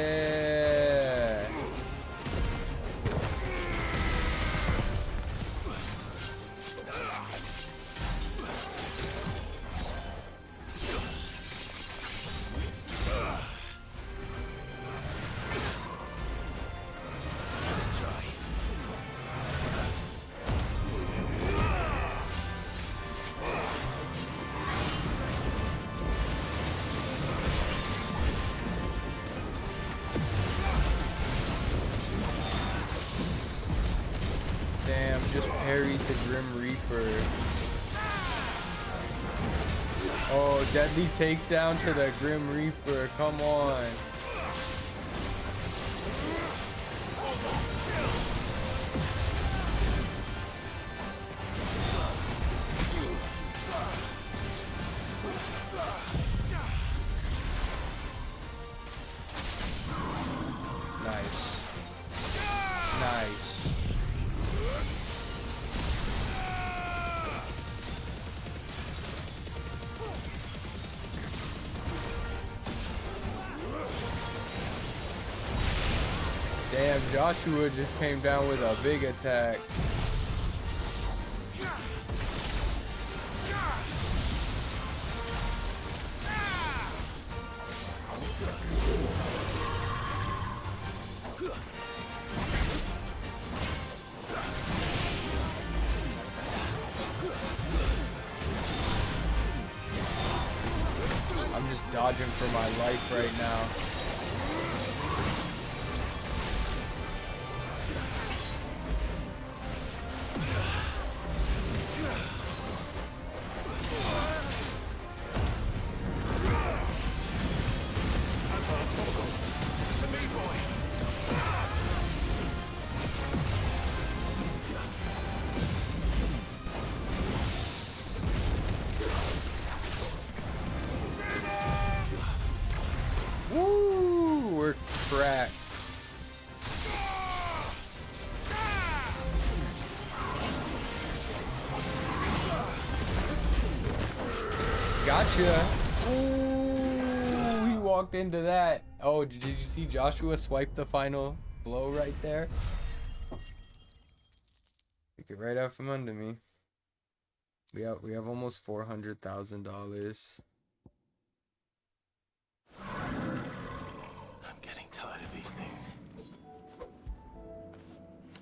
Damn, just parried the Grim Reaper. Oh, deadly takedown to the Grim Reaper, come on. Nice. Nice. Damn, Joshua just came down with a big attack. just dodging for my life right now. Woo! We're cracked. Gotcha. Ooh, he walked into that. Oh, did you see Joshua swipe the final blow right there? Took it right out from under me. We have almost $400,000. I'm getting tired of these things.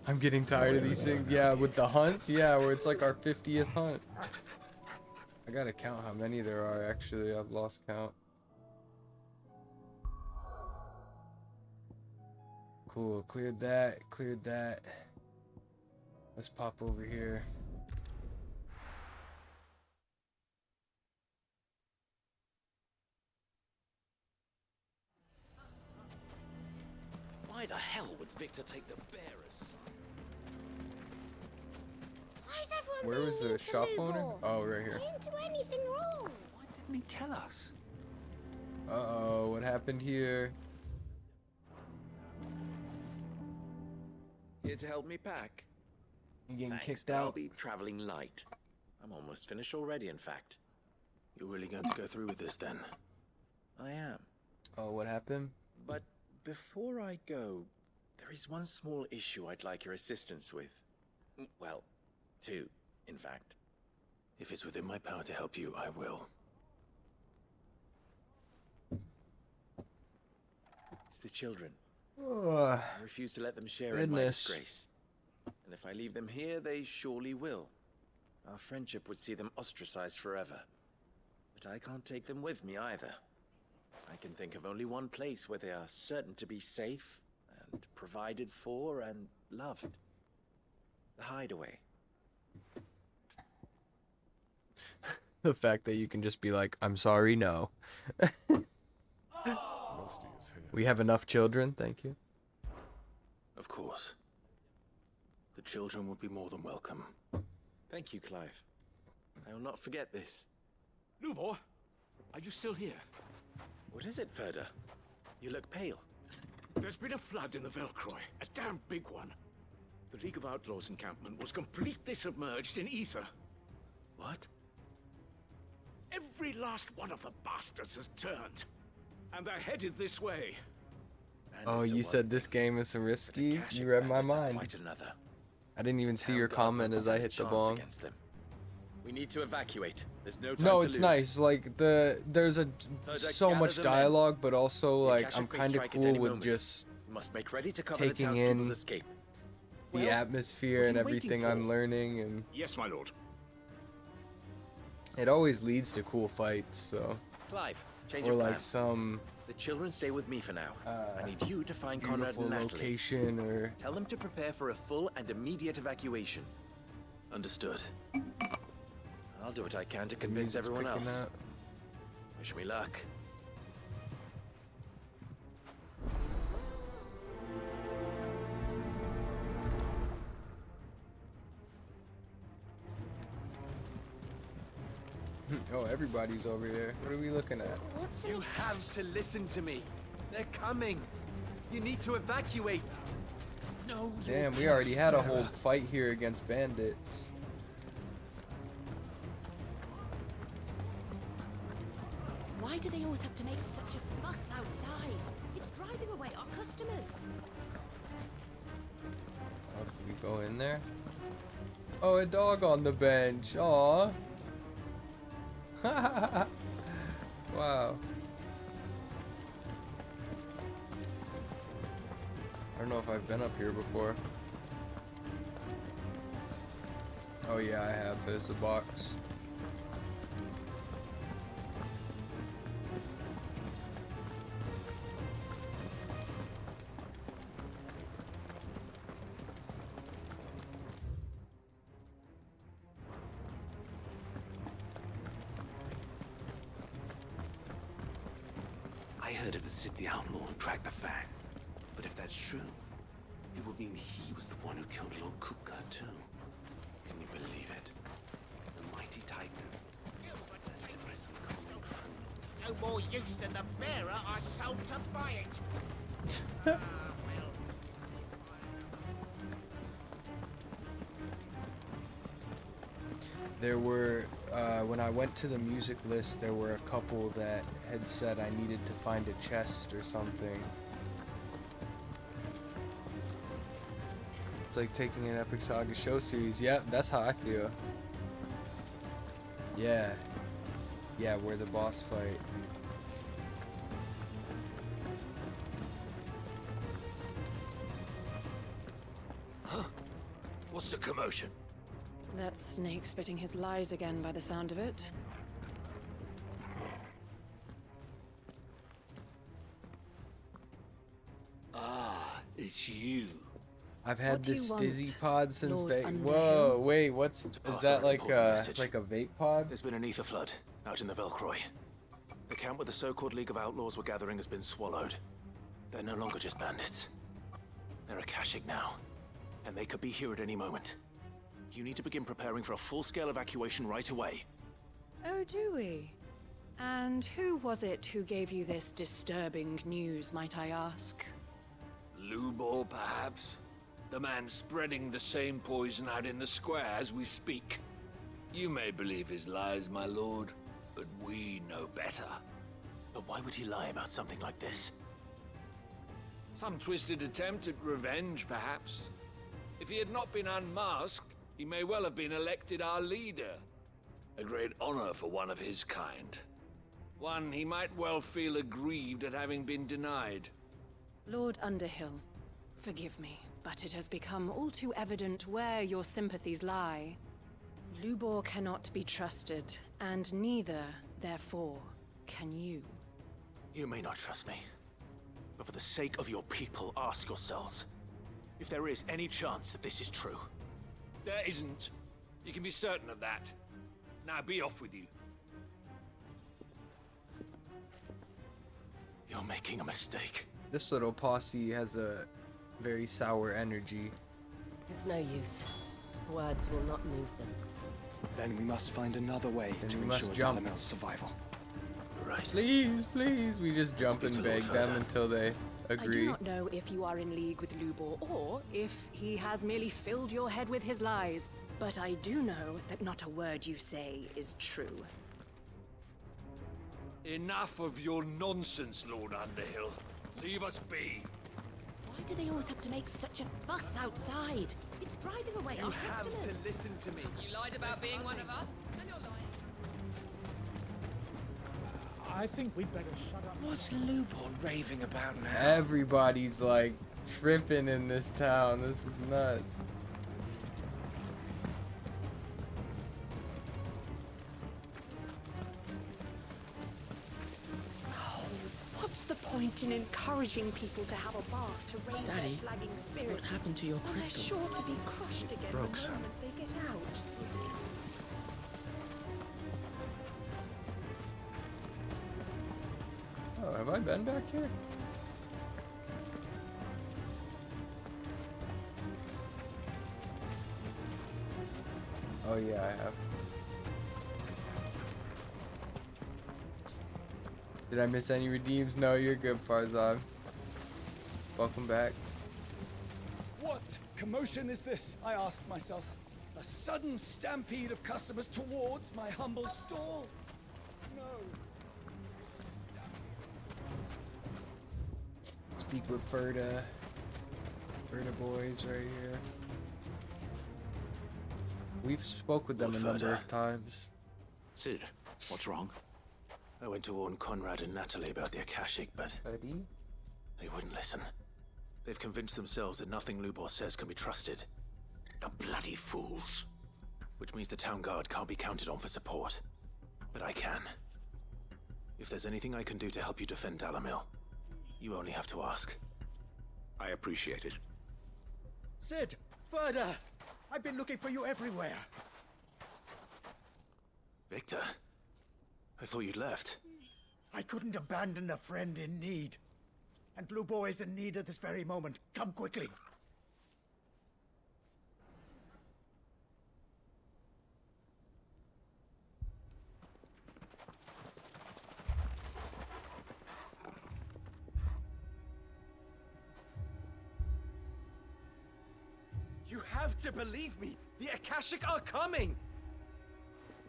I'm getting tired of these things. Yeah, with the hunts. Yeah, where it's like our 50th hunt. I gotta count how many there are, actually. I've lost count. Cool, cleared that, cleared that. Let's pop over here. Why the hell would Victor take the bearers? Why is everyone Where was being the mean to shop Lubor? owner? Oh, right I here. didn't do anything wrong. Why didn't he tell us? Uh-oh, what happened here? Here to help me pack. You getting Thanks, kicked but I'll out? be traveling light. I'm almost finished already, in fact. You're really going to go through with this then? I am. Oh, what happened? But before I go, there is one small issue I'd like your assistance with. Well, two, in fact. If it's within my power to help you, I will. It's the children. Oh, I refuse to let them share in my goodness. disgrace. And if I leave them here, they surely will. Our friendship would see them ostracized forever. But I can't take them with me either. I can think of only one place where they are certain to be safe and provided for and loved. The Hideaway. The fact that you can just be like, I'm sorry, no. We have enough children, thank you. Of course. The children would be more than welcome. Thank you, Clive. I will not forget this. Lubor, are you still here? What is it, Ferda? You look pale. There's been a flood in the Velcroy, a damn big one. The League of Outlaws encampment was completely submerged in ether. What? Every last one of the bastards has turned, and they're headed this way. Oh, you said this game is some risky? You read my mind. Quite another. I didn't even see your comment as I hit the bong. We need to evacuate. There's no time No, to it's lose. nice. Like there's so gather much the men. dialogue, but also The like Akashic I'm may kind of strike at cool any with moment. just We must make ready to cover the taking townspeople's in escape. the Well, atmosphere what are and you waiting everything for? I'm learning, and Yes, my lord. it always leads to cool fights. So Clive, change or of like plan. some The children stay with me for now. I need you to find Conrad beautiful and Natalie. location or Tell them to prepare for a full and immediate evacuation. Understood. I'll do what I can to convince music's everyone picking else. up. Wish me luck. Oh, everybody's over here. What are we looking at? You have to listen to me. They're coming. You need to evacuate. No, Damn, we already had a whole fight here against bandits. Why do they always have to make such a fuss outside? It's driving away our customers. Oh, can we go in there? Oh, a dog on the bench. Aw. Wow. I don't know if I've been up here before. Oh yeah, I have. There's a box. heard it was Sid the Outlaw who tracked the Fang. But if that's true, it would mean he was the one who killed Lord Kupka too. Can you believe it? The mighty Titan. No more use than the bearer I sold to buy it. There were, when I went to the music list, there were a couple that had said I needed to find a chest or something. It's like taking an Epic Saga show series. Yep, that's how I feel. Yeah. Yeah, where the boss fight. Huh? What's the commotion? That snake spitting his lies again by the sound of it. Ah, it's you. I've had What do this you dizzy want, pod since Lord vape. Underhill? Whoa, wait, what's is pass that on an like important a message. vape pod? There's been an ether flood out in the Velcroy. The camp where the so-called League of Outlaws were gathering has been swallowed. They're no longer just bandits. They're Akashic now, and they could be here at any moment. You need to begin preparing for a full-scale evacuation right away. Oh, do we? And who was it who gave you this disturbing news, might I ask? Lubor, perhaps? The man spreading the same poison out in the square as we speak. You may believe his lies, my lord, but we know better. But why would he lie about something like this? Some twisted attempt at revenge, perhaps. If he had not been unmasked, he may well have been elected our leader. A great honor for one of his kind. One he might well feel aggrieved at having been denied. Lord Underhill, forgive me, but it has become all too evident where your sympathies lie. Lubor cannot be trusted, and neither, therefore, can you. You may not trust me, but for the sake of your people, ask yourselves if there is any chance that this is true. There isn't. You can be certain of that. Now be off with you. You're making a mistake. This little posse has a very sour energy. It's no use. Words will not move them. Then we must find another way to we must ensure jump. Dalamel's survival. Right. Please, please, we just jump speak and to Lord beg them further. until they I do agree. not know if you are in league with Lubor, or if he has merely filled your head with his lies, but I do know that not a word you say is true. Enough of your nonsense, Lord Underhill. Leave us be. Why do they always have to make such a fuss outside? It's driving away our customers. listen to me. You lied about being one of us, and you're lying. I think we'd better shut up. What's Lubor raving about now? Everybody's like tripping in this town. This is nuts. What's the point in encouraging people to have a bath to raise Daddy, their flagging spirits? what happened to your when crystal? They're sure to be crushed again broke the some. moment they get out. Oh, have I been back here? Oh yeah, I have. Did I miss any redeems? No, you're good, Farzad. Welcome back. What commotion is this, I ask myself? A sudden stampede of customers towards my humble stall? No. Speak with Ferda. Ferda boys right here. We've spoke with them a number of times. Sid, what's wrong? I went to warn Conrad and Natalie about the Akashic, but they wouldn't listen. They've convinced themselves that nothing Lubor says can be trusted. The bloody fools. Which means the town guard can't be counted on for support. But I can. If there's anything I can do to help you defend Dalamil, you only have to ask. I appreciate it. Sid! Ferda! I've been looking for you everywhere. Victor? I thought you'd left. I couldn't abandon a friend in need. And Lubor is in need at this very moment. Come quickly. You have to believe me. The Akashic are coming.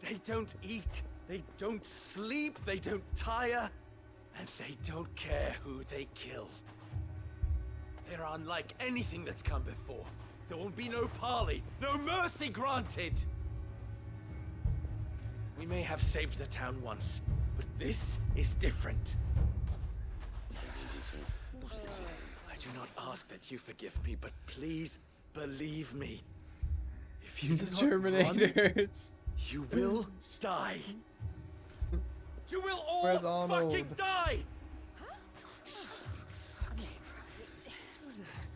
They don't eat, they don't sleep, they don't tire, and they don't care who they kill. They're unlike anything that's come before. There won't be no parley, no mercy granted. We may have saved the town once, but this is different. I do not ask that you forgive me, but please believe me. If you do not Terminators. run, you will die. You will Where's all Arnold? fucking die!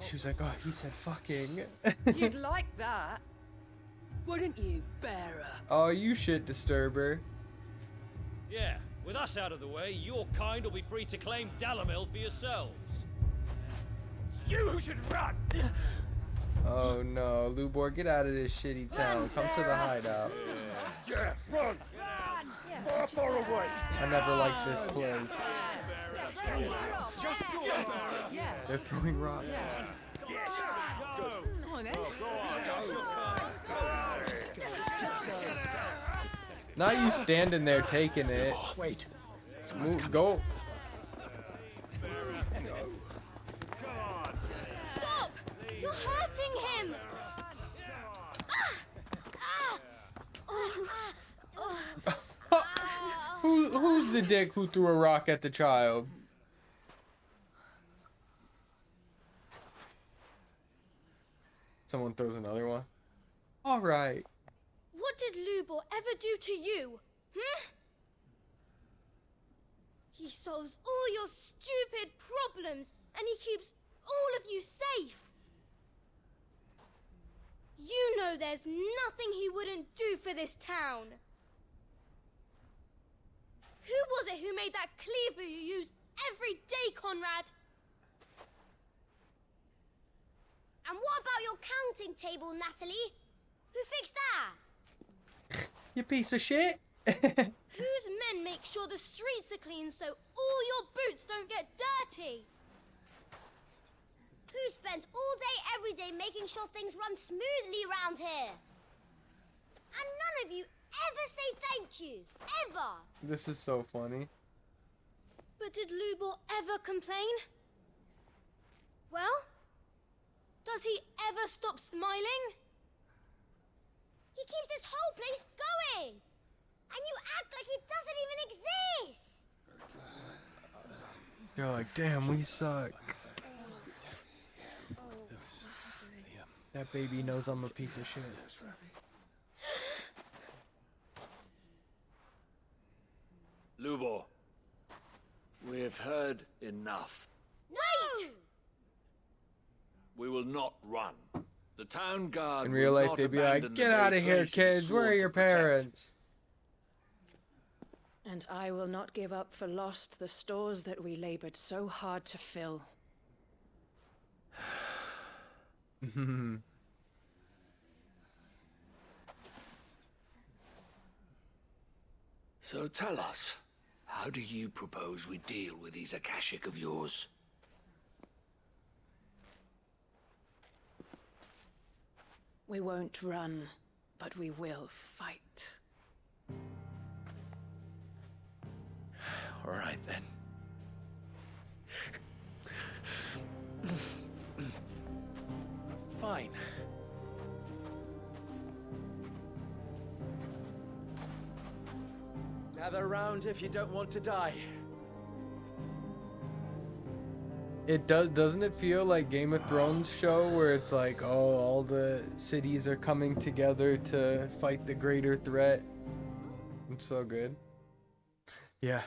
She was like, oh, he said fucking. You'd like that, wouldn't you, bearer? Oh, you shit disturber. Yeah, with us out of the way, your kind will be free to claim Dalamil for yourselves. You should run! Oh no, Lubor, get out of this shitty town. Come to the hideout. Yeah, run! Far, far away! I never liked this place. Just go! They're throwing rocks. Yes! Go! Go on then. Not you standing there taking it. Wait. Move, go. Stop! You're hurting him! Who's the dick who threw a rock at the child? Someone throws another one. All right. What did Lubor ever do to you? He solves all your stupid problems, and he keeps all of you safe. You know there's nothing he wouldn't do for this town. Who was it who made that cleaver you use every day, Conrad? And what about your counting table, Natalie? Who fixed that? You piece of shit. Whose men make sure the streets are clean so all your boots don't get dirty? Who spends all day every day making sure things run smoothly round here? And none of you ever say thank you. Ever. This is so funny. But did Lubor ever complain? Well, does he ever stop smiling? He keeps this whole place going. And you act like it doesn't even exist. They're like, damn, we suck. That baby knows I'm a piece of shit. Lubor, we've heard enough. Wait! We will not run. The town guard In real will life, not they'd be abandon like, the get very out of here, place it kids. Where swore are to your protect." parents? And I will not give up for lost the stores that we labored so hard to fill. So tell us, how do you propose we deal with these Akashic of yours? We won't run, but we will fight. All right, then. Fine. Gather around if you don't want to die. It doesn't it feel like Game of Thrones show where it's like, oh, all the cities are coming together to fight the greater threat? It's so good. Yeah.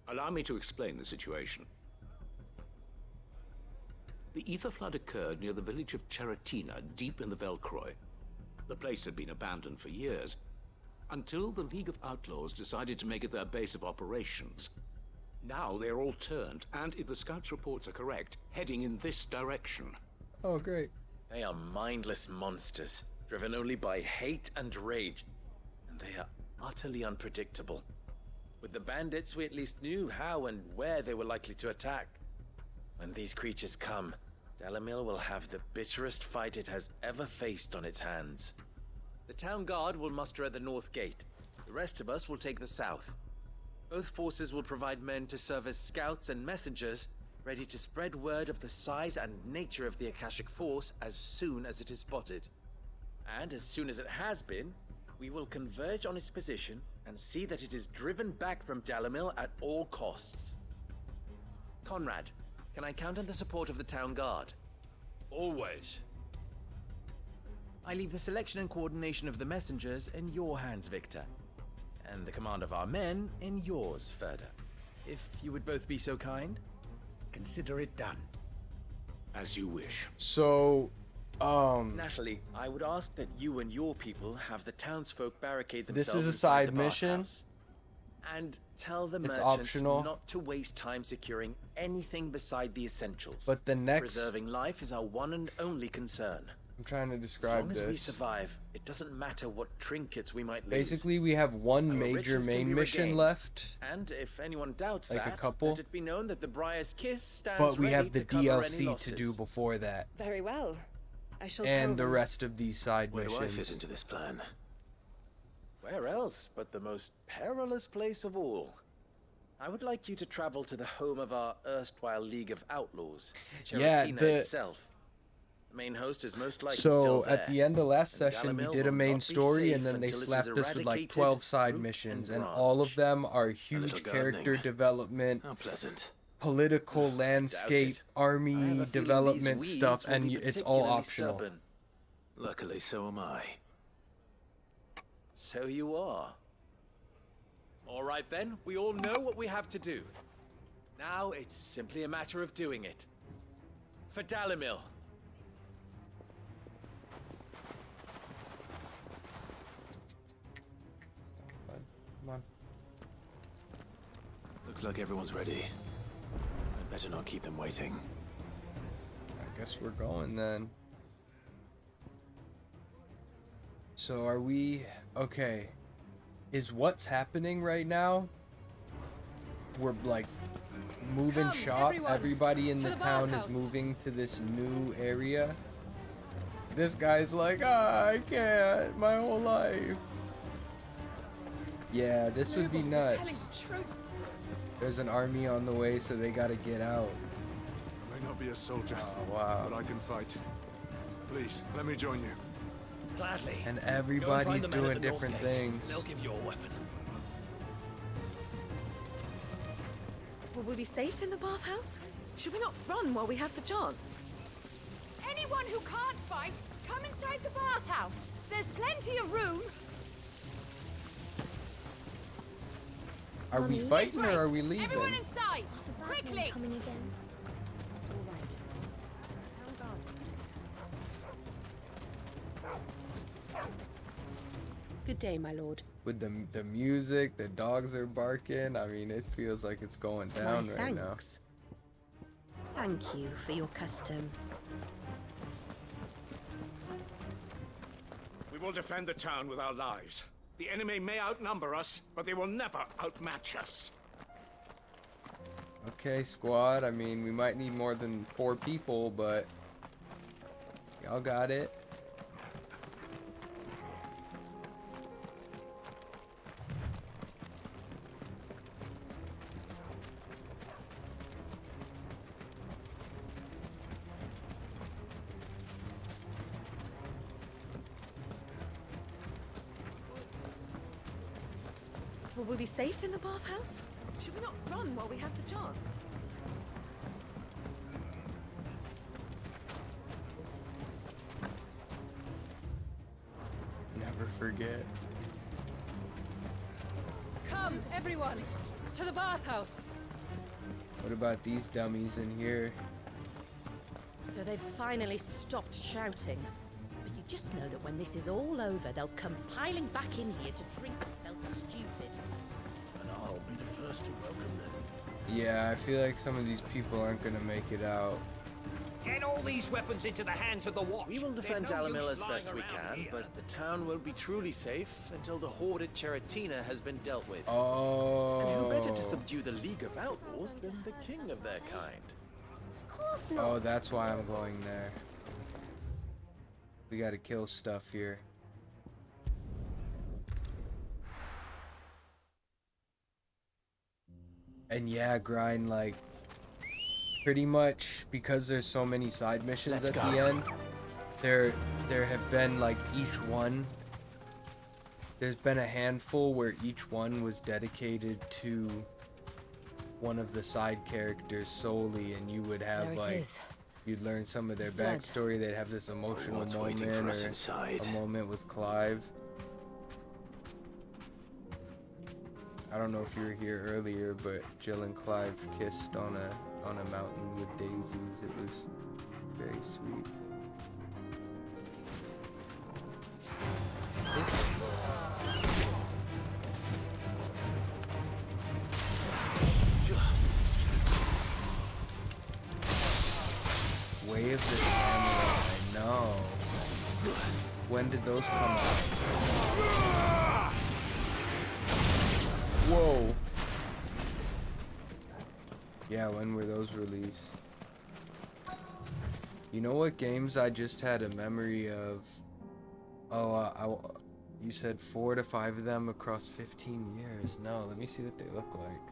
Allow me to explain the situation. The ether flood occurred near the village of Cheratina, deep in the Velcroy. The place had been abandoned for years, until the League of Outlaws decided to make it their base of operations. Now they're all turned, and if the scouts' reports are correct, heading in this direction. Oh, great. They are mindless monsters, driven only by hate and rage, and they are utterly unpredictable. With the bandits, we at least knew how and where they were likely to attack. When these creatures come, Dalimil will have the bitterest fight it has ever faced on its hands. The town guard will muster at the north gate. The rest of us will take the south. Both forces will provide men to serve as scouts and messengers, ready to spread word of the size and nature of the Akashic Force as soon as it is spotted. And as soon as it has been, we will converge on its position and see that it is driven back from Dalimil at all costs. Conrad, can I count on the support of the town guard? Always. I leave the selection and coordination of the messengers in your hands, Victor. And the command of our men in yours, Ferda. If you would both be so kind. Consider it done. As you wish. So, Natalie, I would ask that you and your people have the townsfolk barricade this themselves is a inside side the mission. bathhouse. And tell the It's merchants optional. not to waste time securing anything beside the essentials. But the next... Preserving life is our one and only concern. I'm trying to As describe long as we this. survive, it doesn't matter what trinkets we might lose. Basically, we have one Our major riches can main be mission regained. left. And if anyone doubts Like a that, couple. let it be known that the Briar's Kiss stands But we ready have the to cover any DLC to losses. do before that. Very well. I shall tell And the them. rest of these side Where do I missions. fit into this plan? Where else but the most perilous place of all? I would like you to travel to the home of our erstwhile League of Outlaws, Yeah, Cheratina the- itself. The main host is most likely still So there. at the end of last and session, we Dalimil did a will main not be story, and safe then they until it is slapped us with like eradicated 12 side root missions, and and all of branch. them are little huge gardening. character development, How pleasant. political landscape, it. I army have a feeling development these stuff, weeds will and be it's all particularly optional. stubborn. Luckily, so am I. So you are. All right then, we all know what we have to do. Now it's simply a matter of doing it. For Dalimil. Come on. Looks like everyone's ready. I'd better not keep them waiting. I guess we're going then. So are we... Okay. Is what's happening right now? We're like moving Come, shop. everyone, Everybody in to the the town bathhouse. is moving to this new area. This guy's like, I can't. My whole life. Yeah, this would be Lubor was nuts. telling the truth. There's an army on the way, so they gotta get out. I may not be a soldier, Oh, wow. but I can fight. Please, let me join you. Gladly. And Go and find everybody's the men at doing the north different gate. things. They'll give you a weapon. Will we be safe in the bathhouse? Should we not run while we have the chance? Anyone who can't fight, come inside the bathhouse. There's plenty of room. Are we Mommy, fighting This way. or are we leaving? Everyone inside, The quickly. Batman coming again. Good day, my lord. With the music, the dogs are barking. I mean, it feels like it's going down My right now. thanks. Thank you for your custom. We will defend the town with our lives. The enemy may outnumber us, but they will never outmatch us. Okay, squad. I mean, we might need more than 4 people, but y'all got it. Will we be safe in the bathhouse? Should we not run while we have the chance? Never forget. Come, everyone, to the bathhouse. What about these dummies in here? So they've finally stopped shouting. But you Just know that when this is all over, they'll come piling back in here to drink themselves stupid. And I'll be the first to welcome them. Yeah, I feel like some of these people aren't gonna make it out. Get all these weapons into the hands of the Watch. We will defend They're no Dalimil use as best lying we around can, here. but the town won't be truly safe until the horde at Cheratina has been dealt with. Oh. And who better to subdue the League of Outlaws than the king of their kind? Of course not. Oh, that's why I'm going there. We gotta kill stuff here. And yeah, grind like pretty much because there's so many side missions at the end. There have been like each one. There's been a handful where each one was dedicated to one of the side characters solely, and you would have you'd learn some of their backstory. They'd have this emotional moment or a moment with Clive. I don't know if you were here earlier, but Jill and Clive kissed on a mountain with daisies. It was very sweet. Way of the Samurai, no. When did those come out? Whoa. Yeah, when were those released? You know what games I just had a memory of? Oh, you said 4 to 5 of them across 15 years. No, let me see what they look like.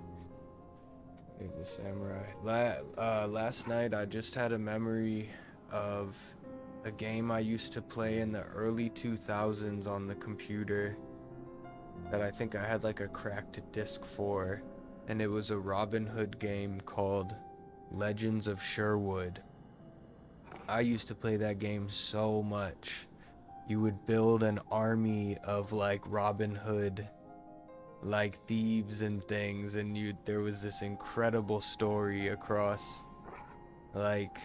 Way of the Samurai. Last night I just had a memory of a game I used to play in the early 2000s on the computer that I think I had like a cracked disc for, and it was a Robin Hood game called Legends of Sherwood. I used to play that game so much. You would build an army of like Robin Hood like thieves and things, and there was this incredible story across like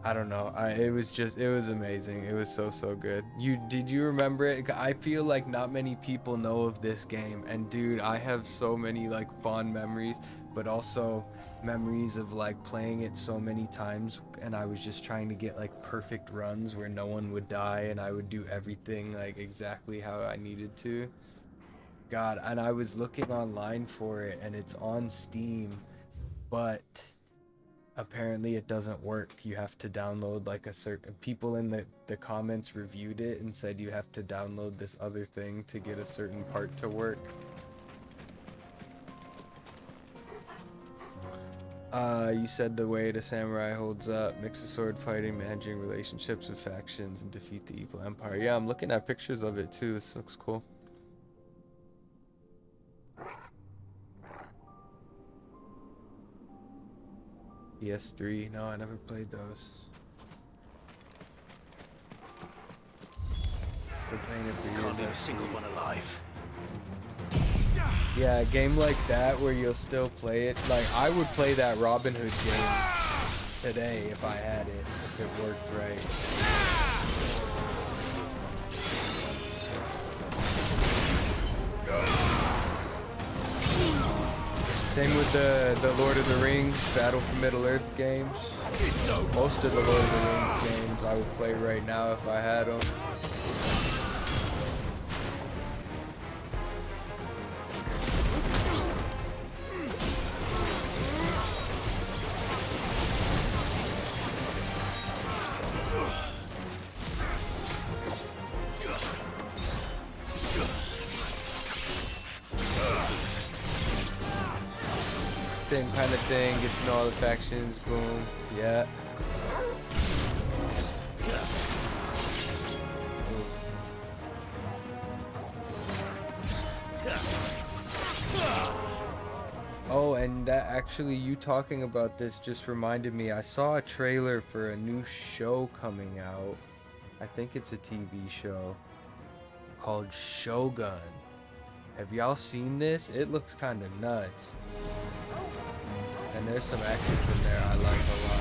I don't know. It was amazing. It was so good. Did you remember it? I feel like not many people know of this game, and dude, I have so many like fond memories, but also memories of like playing it so many times, and I was just trying to get like perfect runs where no one would die, and I would do everything like exactly how I needed to. God, and I was looking online for it, and it's on Steam, but apparently it doesn't work. You have to download like a certain, people in the comments reviewed it and said you have to download this other thing to get a certain part to work. You said the way to samurai holds up, mix of sword fighting, managing relationships with factions, and defeat the evil empire. Yeah, I'm looking at pictures of it too. This looks cool. PS3, no, I never played those. We're playing it for years. Can't leave a single one alive. Yeah, a game like that where you'll still play it. Like, I would play that Robin Hood game today if I had it, if it worked right. Same with the Lord of the Rings, Battle for Middle-earth games. Most of the Lord of the Rings games I would play right now if I had them. Same kind of thing, get to know all the factions, boom, yeah. Oh, and that actually, you talking about this just reminded me, I saw a trailer for a new show coming out. I think it's a TV show called Shogun. Have y'all seen this? It looks kind of nuts. And there's some actors in there I like a lot.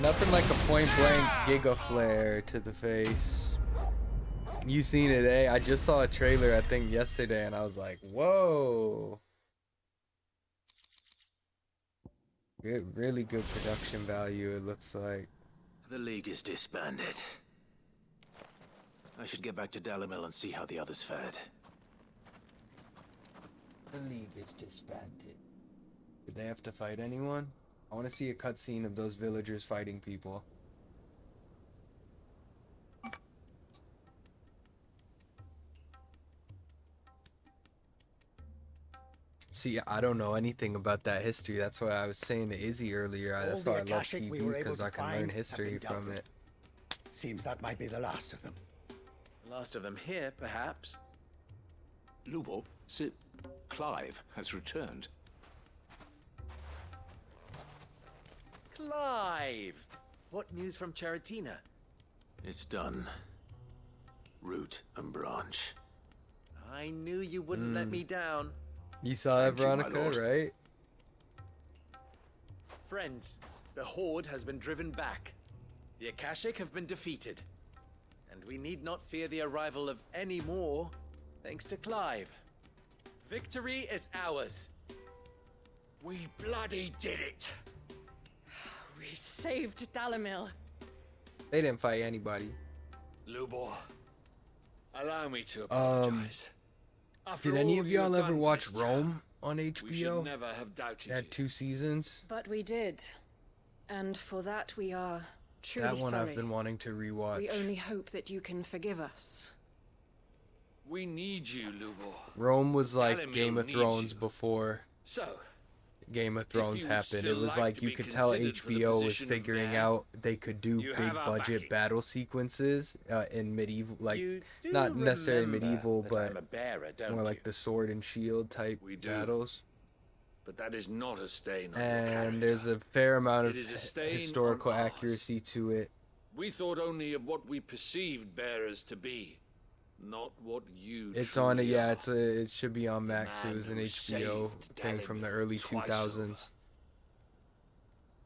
nothing like a point blank Giga Flare to the face. You seen it, eh? I just saw a trailer, I think, yesterday, and I was like, whoa. Good, really good production value, it looks like. The League is disbanded. I should get back to Dalimil and see how the others fared. The League is disbanded. Did they have to fight anyone? I want to see a cutscene of those villagers fighting people. See, I don't know anything about that history. That's why I was saying to Izzy earlier. That's why I love TV, because I can learn history from it. Seems that might be the last of them. Last of them here, perhaps. Lubor, Sir Clive has returned. Clive! What news from Charatina? It's done. Root and branch. I knew you wouldn't let me down. You saw that, Veronica, right? Friends, the Horde has been driven back. The Akashic have been defeated. And we need not fear the arrival of any more, thanks to Clive. Victory is ours. We bloody did it. We saved Dalimil. They didn't fight anybody. Lubor, allow me to apologize. After Did any all of you y'all have ever done for watch this Rome town, on we HBO? should never have doubted It had 2 seasons. But we did. And for that we are truly That one sorry. I've been wanting to rewatch. We only hope that you can forgive us. We need you, Lubor. Rome was like Dalimil Game of needs Thrones you. before So, Game of if you Thrones would happened. still It was like like to you be could tell considered for the HBO was position of figuring mayor, out they could do you big have our budget backing. battle sequences in medieval, like You do not necessarily remember medieval, that but I'm a bearer, don't more you? like the sword and shield type We do. battles. but that is not a stain on your And character. there's a fair amount of It is a stain historical on ours. accuracy to it. We thought only of what we perceived bearers to be, not what you It's truly on it, yeah. are. It should be on Max. It man was an who HBO saved thing from the Dalimil early twice 2000s.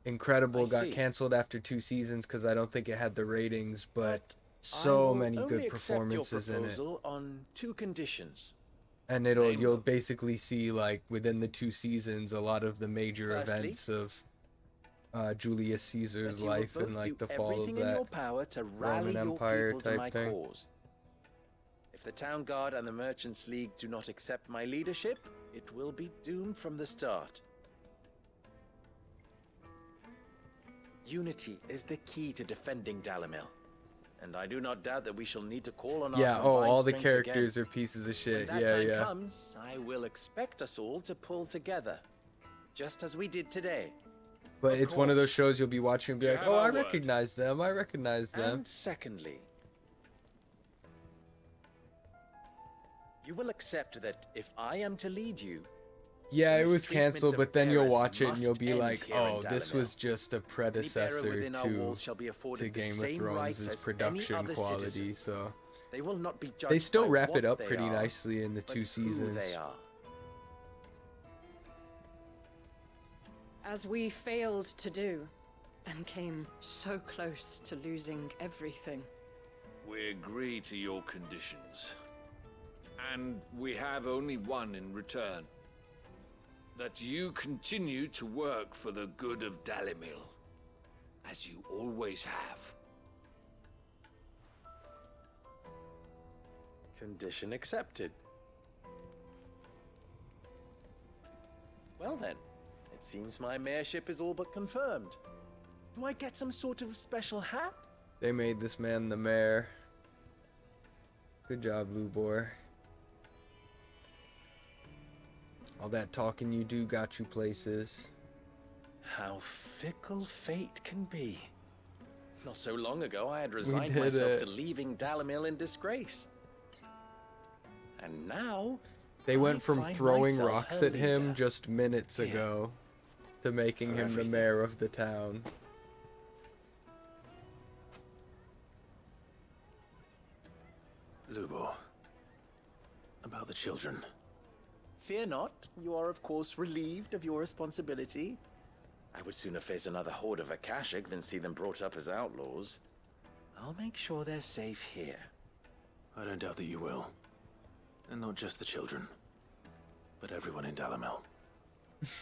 Incredible I got see. canceled after 2 seasons because I don't think it had the ratings, but so I will many only good accept your performances in it. proposal on 2 conditions. And you'll basically see, like, within the 2 seasons, a lot of the major Firstly, events of Julius Caesar's That you will life and both like do the fall of everything in that your power to rally Roman your Empire people to type my thing. cause. If the Town Guard and the Merchants League do not accept my leadership, it will be doomed from the start. Unity is the key to defending Dalimil, and I do not doubt that we shall need to call on Yeah, our oh, combined all the strength characters again. are pieces of When shit. that Yeah, time yeah. comes, I will expect us all to pull together, just as we did today. But Of it's one of those course. shows you'll be watching and be You like, have oh, our I word. recognize them. I recognize them. And secondly, you will accept that if I am to lead you, Yeah, it this was treatment canceled, of but then you'll bearers watch it and you'll must be end like, here in oh, this Dalimil. was just a Any bearer predecessor within our to walls shall be afforded the Game of same rights Thrones' as any production other quality. citizen. So They will not be judged they still by wrap what it up they pretty are, nicely in the but 2 who seasons. they are. As we failed to do, and came so close to losing everything. We agree to your conditions. And we have only one in return. That you continue to work for the good of Dalimil, as you always have. Condition accepted. Well then, it seems my mayorship is all but confirmed. Do I get some sort of special hat? They made this man the mayor. Good job, Lubor. All that talking you do got you places. How fickle fate can be. Not so long ago, I had We resigned did myself it. to leaving Dalimil in disgrace. And now, They I went from find throwing myself rocks her at him leader. just minutes Here. ago to making For him everything. the mayor of the town. Lubor, about the children. Fear not, you are of course relieved of your responsibility. I would sooner face another horde of Akashic than see them brought up as outlaws. I'll make sure they're safe here. I don't doubt that you will. And not just the children, but everyone in Dalamel.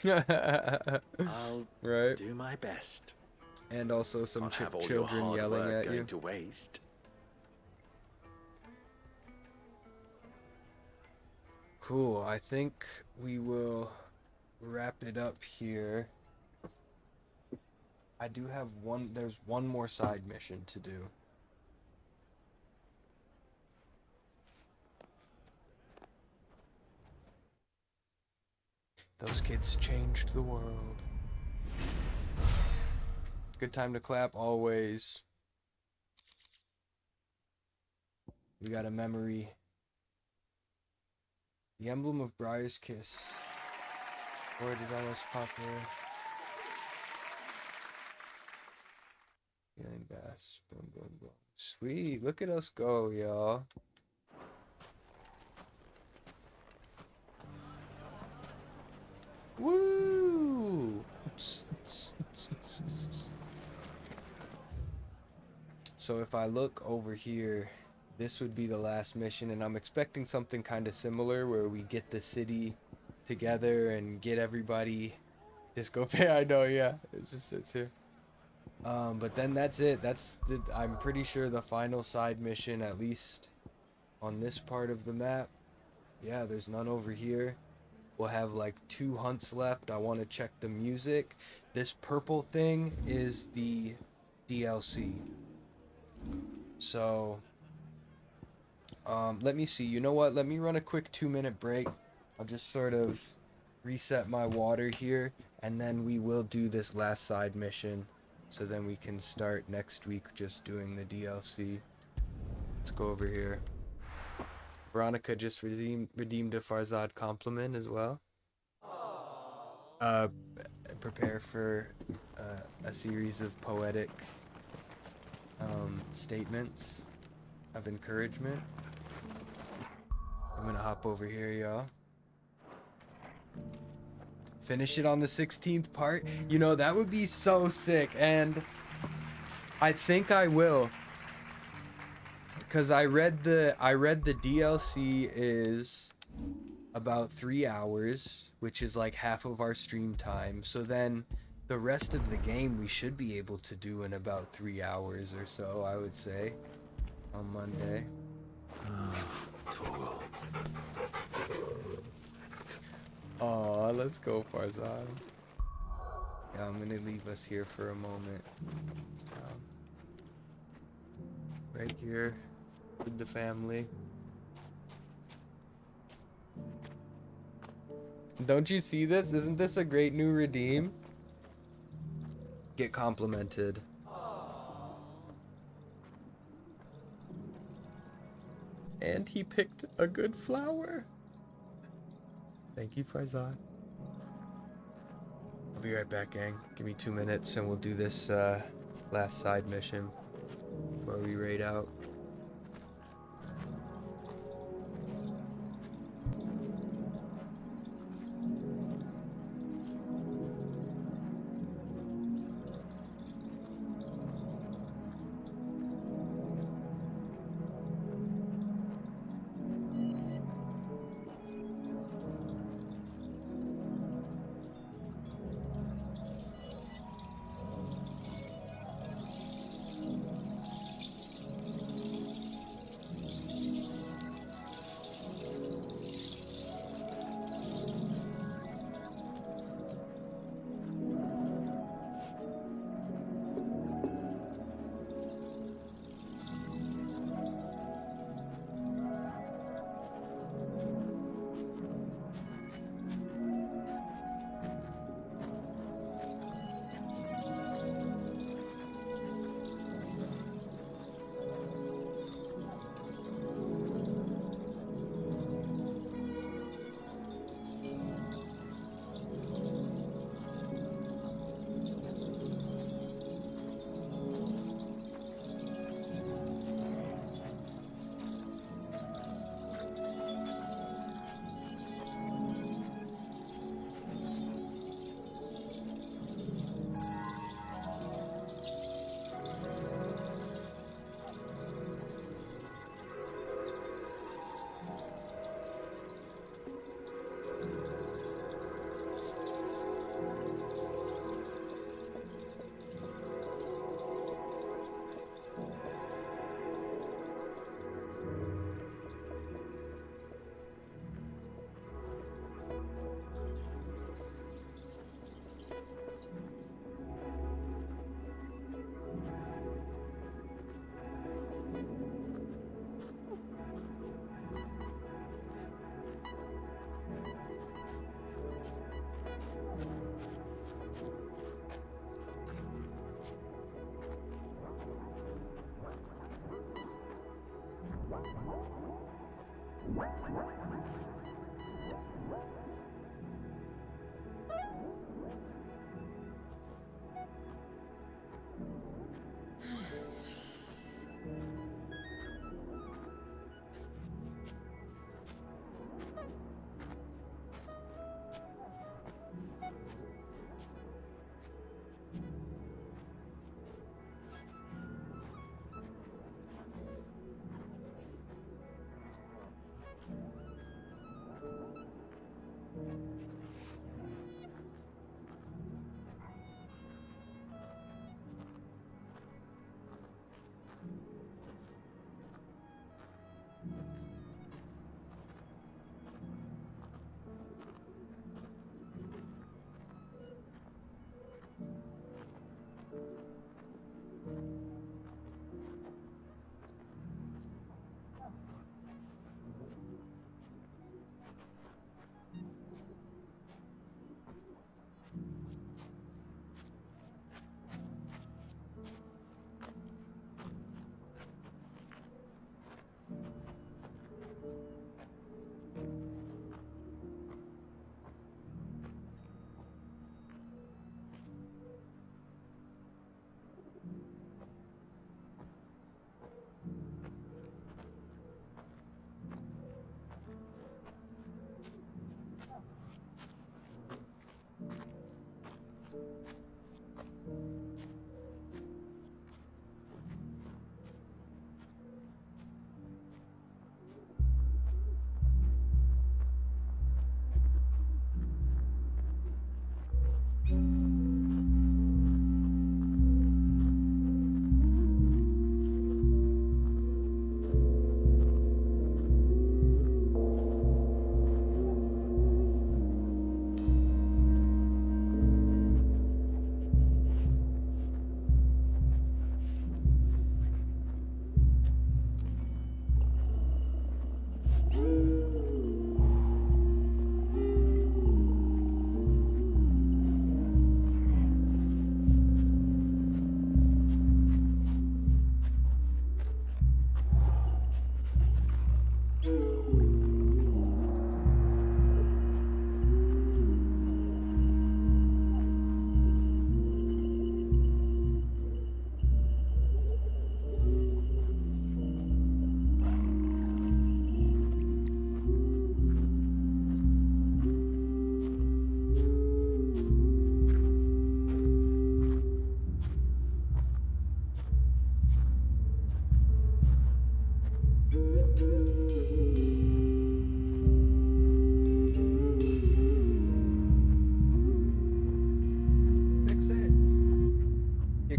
I'll do my best. And also some Can't have all your children hard yelling work at going you. to waste. Cool. I think we will wrap it up here. I do have there's one more side mission to do. Those kids changed the world. Good time to clap always. We got a memory. The emblem of Briar's Kiss. Word is almost popular. Feeling bass. Boom, boom, boom. Sweet. Look at us go, y'all. Woo! So if I look over here, this would be the last mission, and I'm expecting something kind of similar where we get the city together and get everybody. Disco Fair, I know, yeah. It just sits here. But then that's it. I'm pretty sure the final side mission, at least on this part of the map. Yeah, there's none over here. We'll have like 2 hunts left. I want to check the music. This purple thing is the DLC. So, let me see. You know what? Let me run a quick 2-minute break. I'll just sort of reset my water here, and then we will do this last side mission. So then we can start next week just doing the DLC. Let's go over here. Veronica just redeemed a Farzad compliment as well. Prepare for a series of poetic statements of encouragement. I'm gonna hop over here, y'all. Finish it on the 16th part. You know, that would be so sick, and I think I will. Cause I read the DLC is about 3 hours, which is like half of our stream time. So then the rest of the game we should be able to do in about 3 hours or so, I would say, on Monday. Aw, let's go, Farzad. Yeah, I'm gonna leave us here for a moment. Right here with the family. Don't you see this? Isn't this a great new redeem? Get complimented. And he picked a good flower. Thank you, Farzad. I'll be right back, gang. Give me 2 minutes and we'll do this last side mission before we raid out.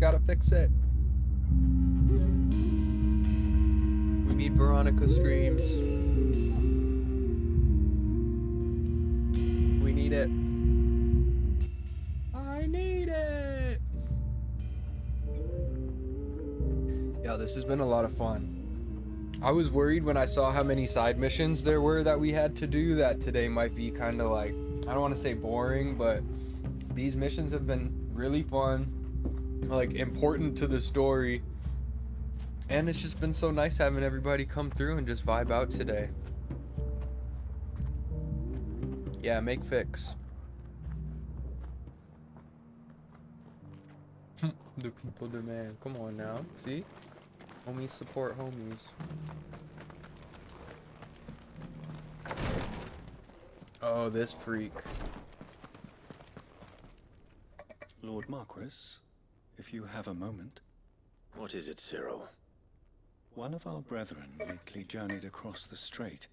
gotta fix it. We need Veronica streams. We need it. I need it. Yeah, this has been a lot of fun. I was worried when I saw how many side missions there were that we had to do that today might be kind of like, I don't want to say boring, but these missions have been really fun, like important to the story, and it's just been so nice having everybody come through and just vibe out today. Yeah, make fix. The people demand. Come on now, see? Homies support homies. Oh, this freak. Lord Marquis, if you have a moment. What is it, Cyril? One of our brethren lately journeyed across the strait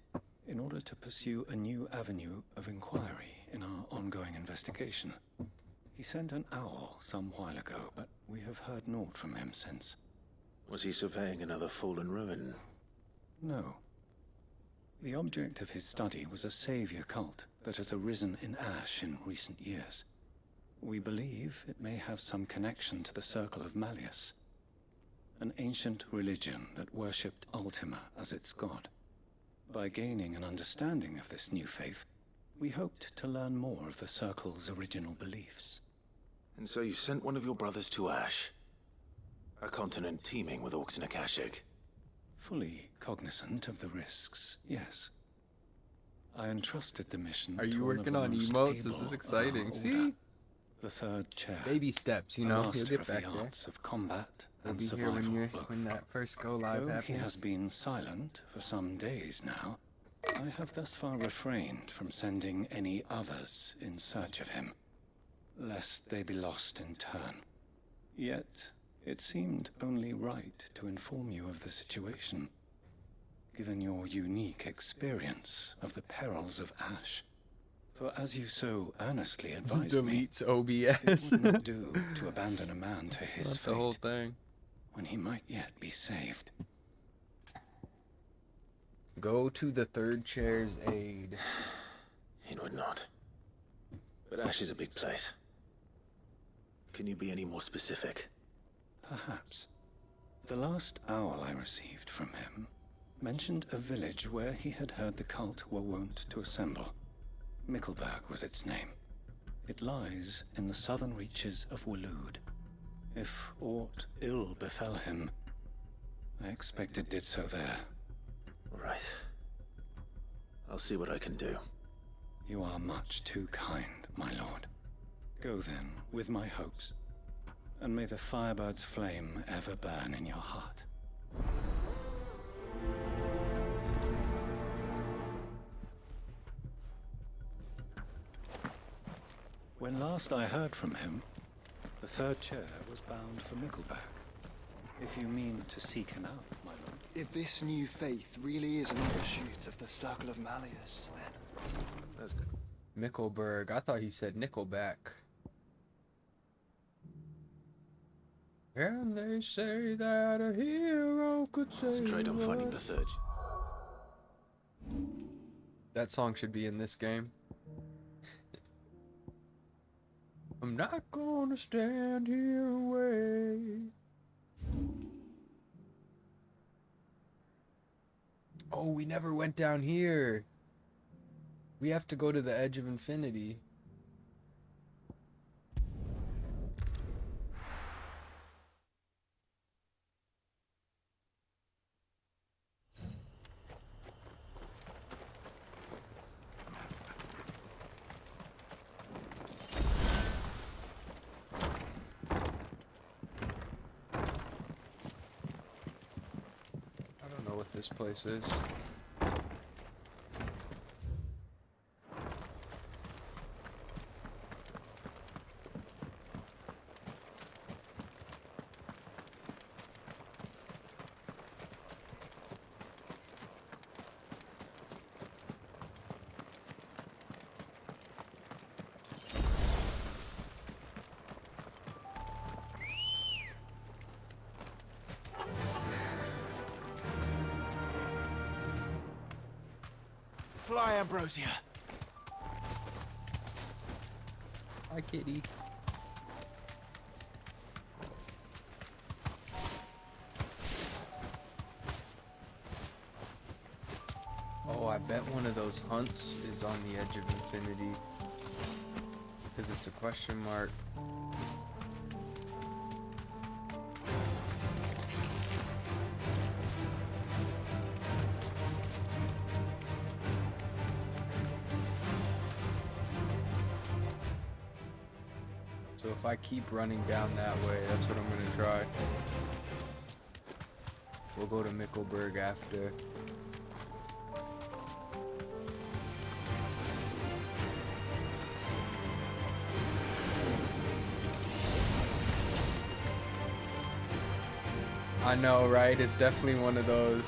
in order to pursue a new avenue of inquiry in our ongoing investigation. He sent an owl some while ago, but we have heard naught from him since. Was he surveying another fallen ruin? No. The object of his study was a savior cult that has arisen in Ash in recent years. We believe it may have some connection to the Circle of Malleus, an ancient religion that worshipped Ultima as its god. By gaining an understanding of this new faith, we hoped to learn more of the Circle's original beliefs. And so you sent one of your brothers to Ash? A continent teeming with orcs and Akashic? Fully cognizant of the risks, yes. I entrusted the mission Are to you one of working the on most emotes? This able is of our exciting. order, See? the third chair. Baby steps, you a know. You'll master get of back the there. arts of combat We'll and be here survival. when that first go live Though happens. he has been silent for some days now, I have thus far refrained from sending any others in search of him, lest they be lost in turn. Yet, it seemed only right to inform you of the situation, given your unique experience of the perils of Ash. For as you so earnestly advised Deletes me, OBS. it would not do to abandon a man to his That's fate the whole thing. when he might yet be saved. Go to the third chair's aid. It would not. But Ash is a big place. Can you be any more specific? Perhaps. The last owl I received from him mentioned a village where he had heard the cult were wont to assemble. Mickleburg was its name. It lies in the southern reaches of Waloed. If aught ill befell him, I expect it did so there. Right. I'll see what I can do. You are much too kind, my lord. Go then, with my hopes, and may the firebird's flame ever burn in your heart. When last I heard from him, the third chair was bound for Mickleburg. If you mean to seek him out, my lord. If this new faith really is an offshoot of the Circle of Malleus, then... That's good. Mickleburg. I thought he said Nickelback. And they say that a hero could save Concentrate on finding the us. third. That song should be in this game. I'm not gonna stand here and wait. Oh, we never went down here. We have to go to the edge of infinity. I don't know what this place is. Fly, Ambrosia. Hi, kitty. Oh, I bet one of those hunts is on the edge of infinity. Because it's a question mark. So if I keep running down that way, that's what I'm gonna try. We'll go to Mickleburg after. I know, right? It's definitely one of those.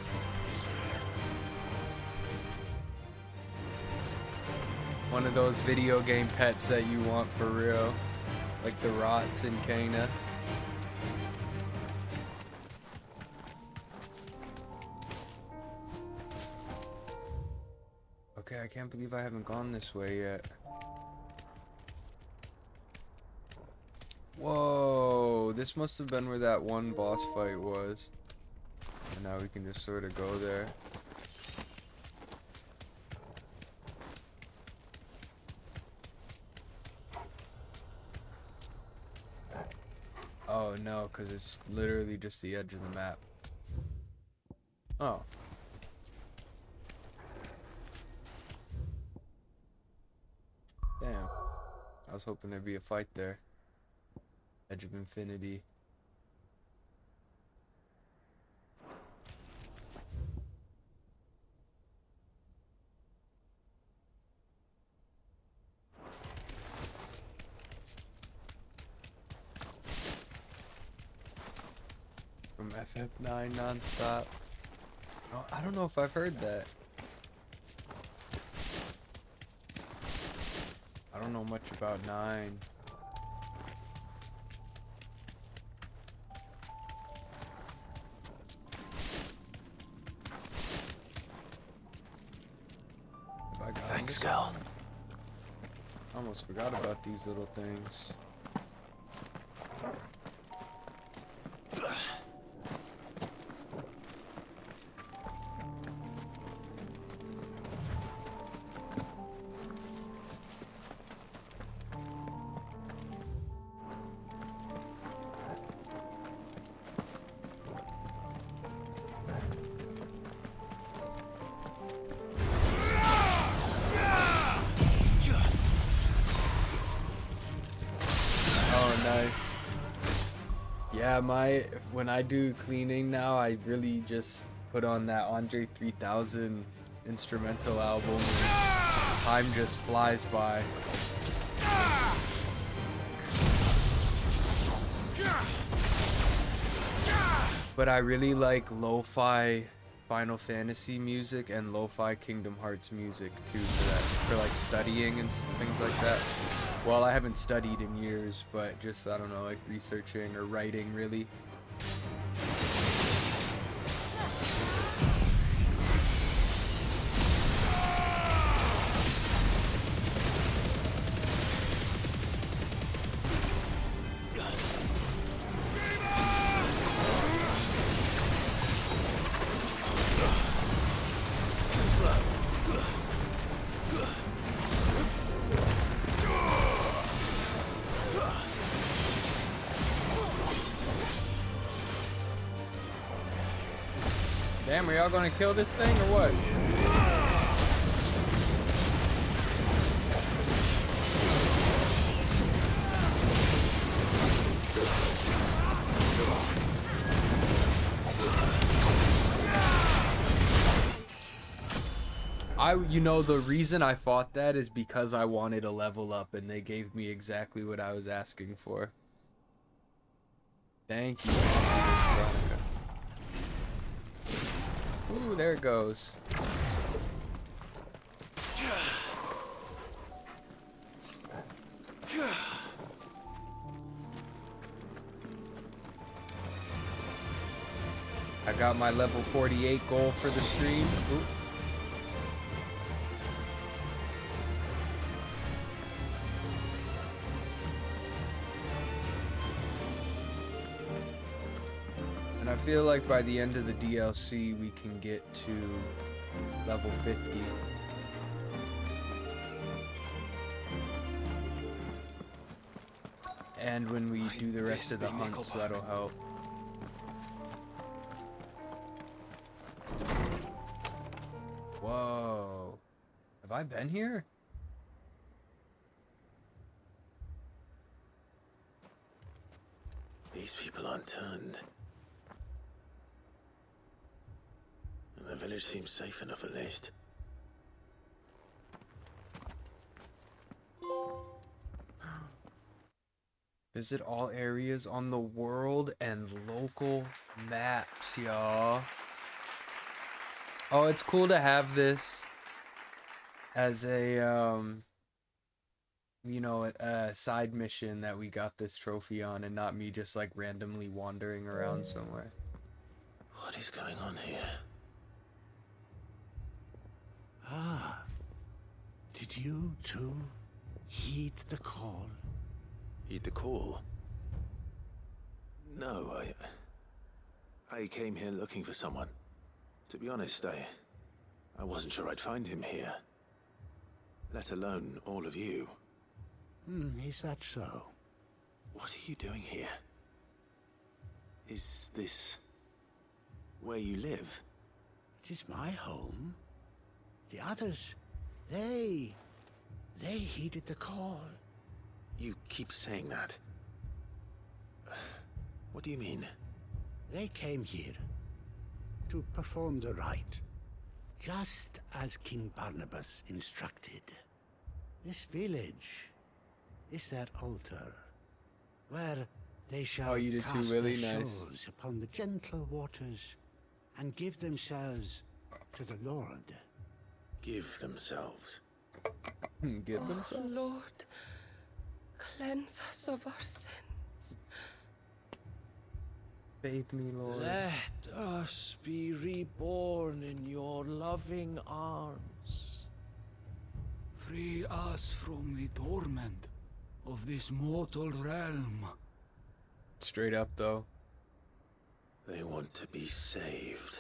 One of those video game pets that you want for real. Like the rots in Kana. Okay, I can't believe I haven't gone this way yet. Whoa, this must have been where that one boss fight was. And now we can just sort of go there. Oh no, because it's literally just the edge of the map. Oh. I was hoping there'd be a fight there. Edge of Infinity. From FF9 nonstop. Oh, I don't know if I've heard that. I don't know much about 9. Thanks, Cal. Almost forgot about these little things. Yeah, when I do cleaning now, I really just put on that Andre 3000 instrumental album and time just flies by. But I really like lo-fi Final Fantasy music and lo-fi Kingdom Hearts music too for like studying and things like that. Well, I haven't studied in years, but just, I don't know, like researching or writing, really. Damn, are y'all gonna kill this thing or what? You know, the reason I fought that is because I wanted a level up and they gave me exactly what I was asking for. Thank you. Ooh, there it goes. I got my level 48 goal for the stream. Ooh. I feel like by the end of the DLC we can get to level 50. And when we do the rest of the hunts, that'll help. Whoa. Have I been here? These people aren't turned. The village seems safe enough, at least. Visit all areas on the world and local maps, y'all. Oh, it's cool to have this as a, you know, a side mission that we got this trophy on and not me just, like, randomly wandering around somewhere. What is going on here? Ah, did you too heed the call? Heed the call? No, I came here looking for someone. To be honest, I wasn't sure I'd find him here. Let alone all of you. Is that so? What are you doing here? Is this where you live? It is my home. The others, they heeded the call. You keep saying that. What do you mean? They came here to perform the rite, just as King Barnabas instructed. This village is their altar, where they shall you did cast too, really their nice. souls upon the gentle waters and give themselves to the Lord. Give themselves. Give themselves? Lord, cleanse us of our sins. Bathe me, Lord. Let us be reborn in your loving arms. Free us from the torment of this mortal realm. Straight up, though. They want to be saved.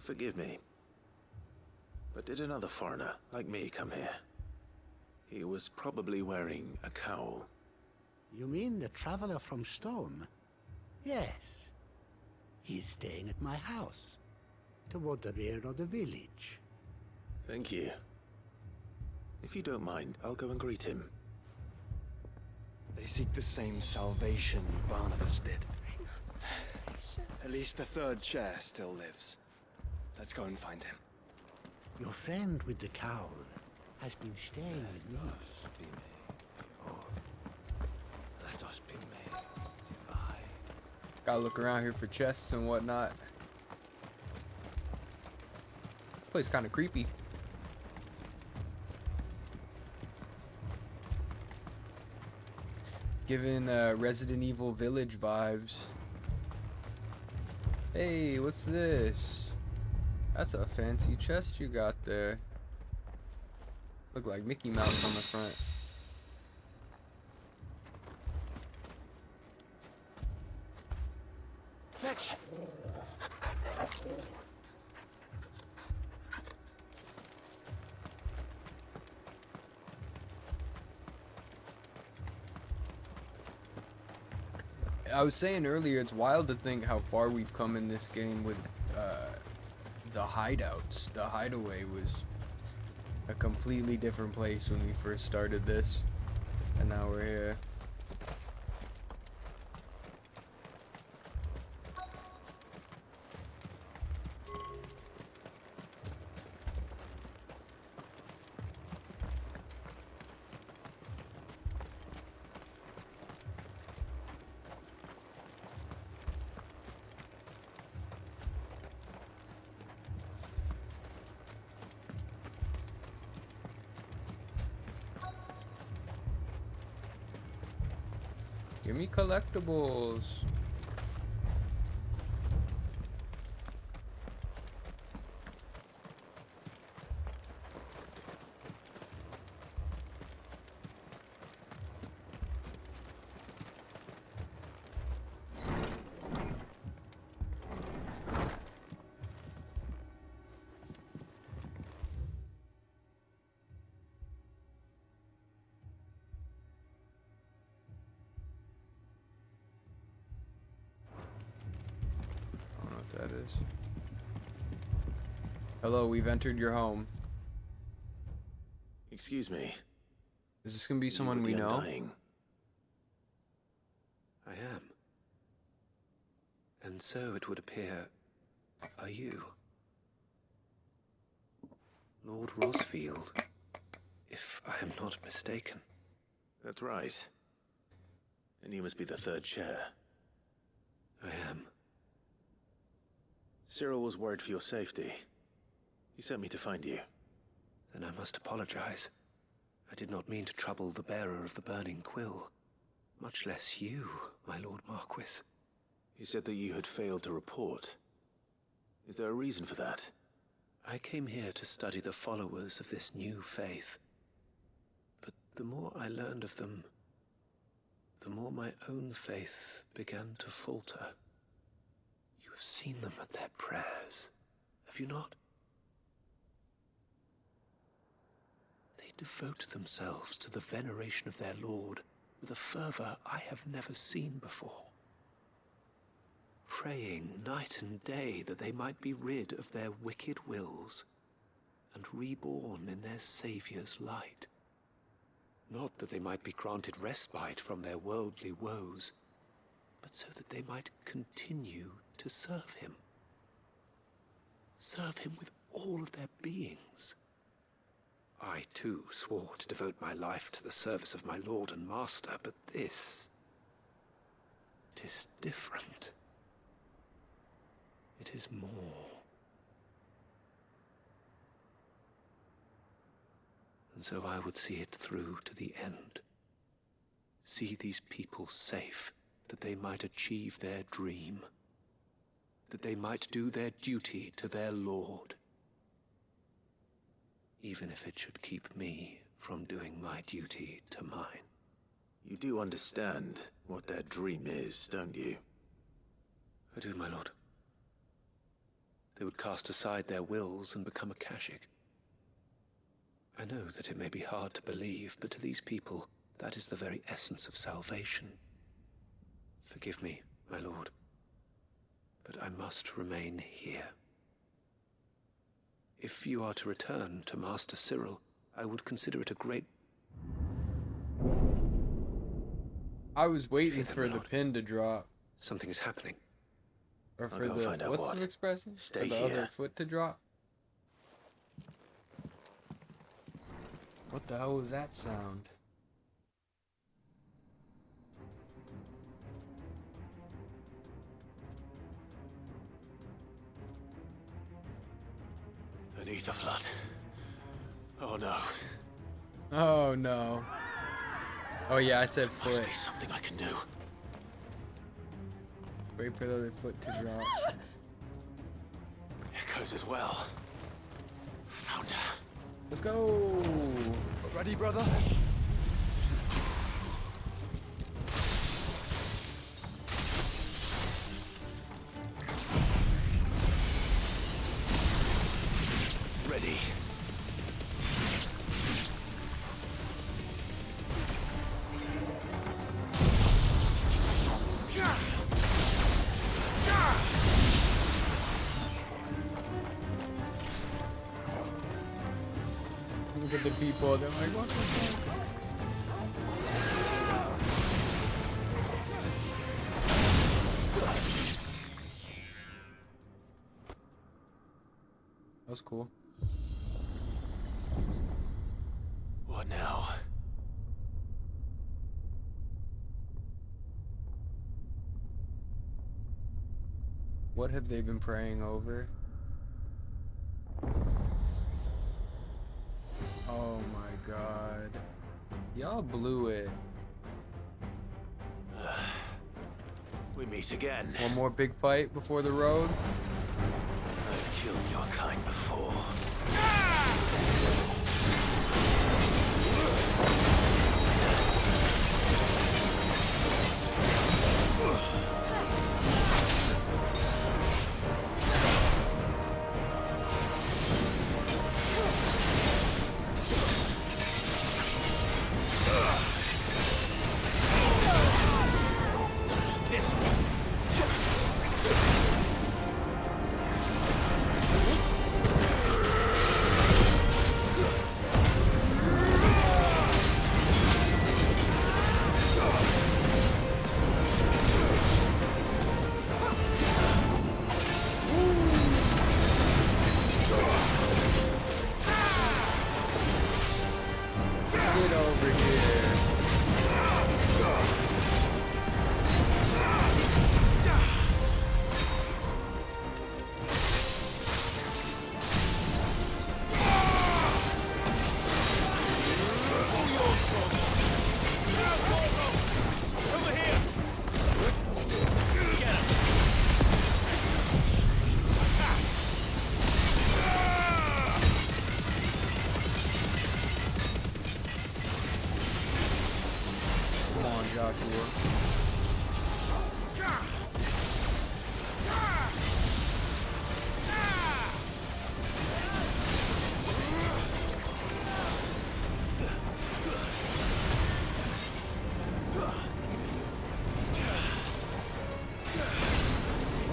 Forgive me. But did another foreigner, like me, come here? He was probably wearing a cowl. You mean the traveler from Storm? Yes. He's staying at my house, toward the rear of the village. Thank you. If you don't mind, I'll go and greet him. They seek the same salvation Barnabas did. At least the third chair still lives. Let's go and find him. Your friend with the cowl has been staying with me. Let us be made divine. Gotta look around here for chests and whatnot. Place kind of creepy. Giving Resident Evil Village vibes. Hey, what's this? That's a fancy chest you got there. Look like Mickey Mouse on the front. Fetch! I was saying earlier, it's wild to think how far we've come in this game with the hideouts. The hideaway was a completely different place when we first started this, and now we're here. Give me collectibles. That is. Hello, we've entered your home. Excuse me. Is this gonna be someone we know? Undying. I am. And so it would appear, are you? Lord Rosfield, if I am not mistaken. That's right. And you must be the third chair. I am. Cyril was worried for your safety. He sent me to find you. Then I must apologize. I did not mean to trouble the bearer of the burning quill. Much less you, my Lord Marquis. He said that you had failed to report. Is there a reason for that? I came here to study the followers of this new faith. But the more I learned of them, the more my own faith began to falter. You have seen them at their prayers, have you not? They devote themselves to the veneration of their Lord with a fervor I have never seen before. Praying night and day that they might be rid of their wicked wills and reborn in their Saviour's light. Not that they might be granted respite from their worldly woes, but so that they might continue to serve him. Serve him with all of their beings. I, too, swore to devote my life to the service of my Lord and Master, but this... it is different. It is more. And so I would see it through to the end. See these people safe, that they might achieve their dream. That they might do their duty to their Lord. Even if it should keep me from doing my duty to mine. You do understand what their dream is, don't you? I do, my lord. They would cast aside their wills and become Akashic. I know that it may be hard to believe, but to these people, that is the very essence of salvation. Forgive me, my lord, but I must remain here. If you are to return to Master Cyril, I would consider it a great... I was waiting for the pin to drop. Something is happening. Or for the, what's the expression? Stay for the here. other foot to drop? What the hell was that sound? An ether flood. Oh no. Oh no. Oh yeah, I said foot. Must be something I can do. Wait for the other foot to drop. Echoes as well. Found her. Let's go. Ready, brother? Ready. Look at the people, they're like, what the fuck? That was cool. What now? What have they been praying over? Oh my god. Y'all blew it. We meet again. One more big fight before the road. I've killed your kind before. Get over here. Come on, Joshua.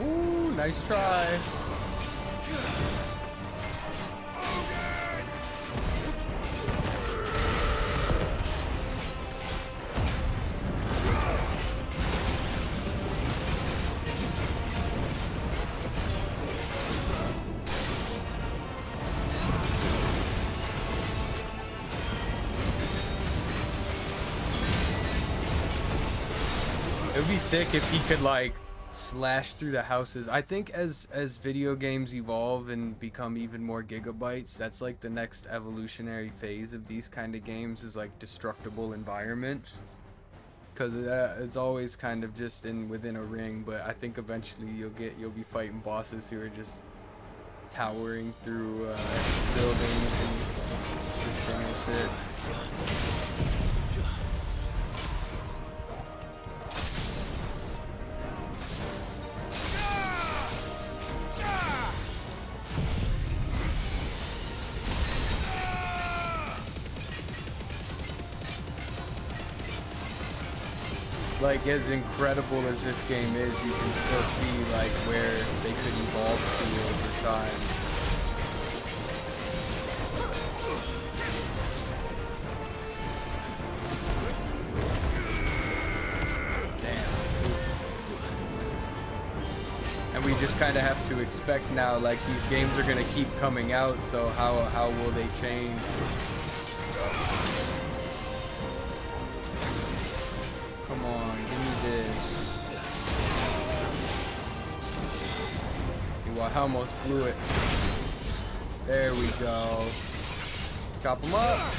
Ooh, nice try. It would be sick if he could like slash through the houses. I think as video games evolve and become even more gigabytes, that's like the next evolutionary phase of these kind of games, is like destructible environments, because it's always kind of just within a ring. But I think eventually you'll be fighting bosses who are just towering through buildings and destroying shit. Like, as incredible as this game is, you can still see like where they could evolve to over time. Damn. And we just kind of have to expect now, like, these games are gonna keep coming out, so how will they change? Come on, give me this. Well, I almost blew it. There we go. Chop them up.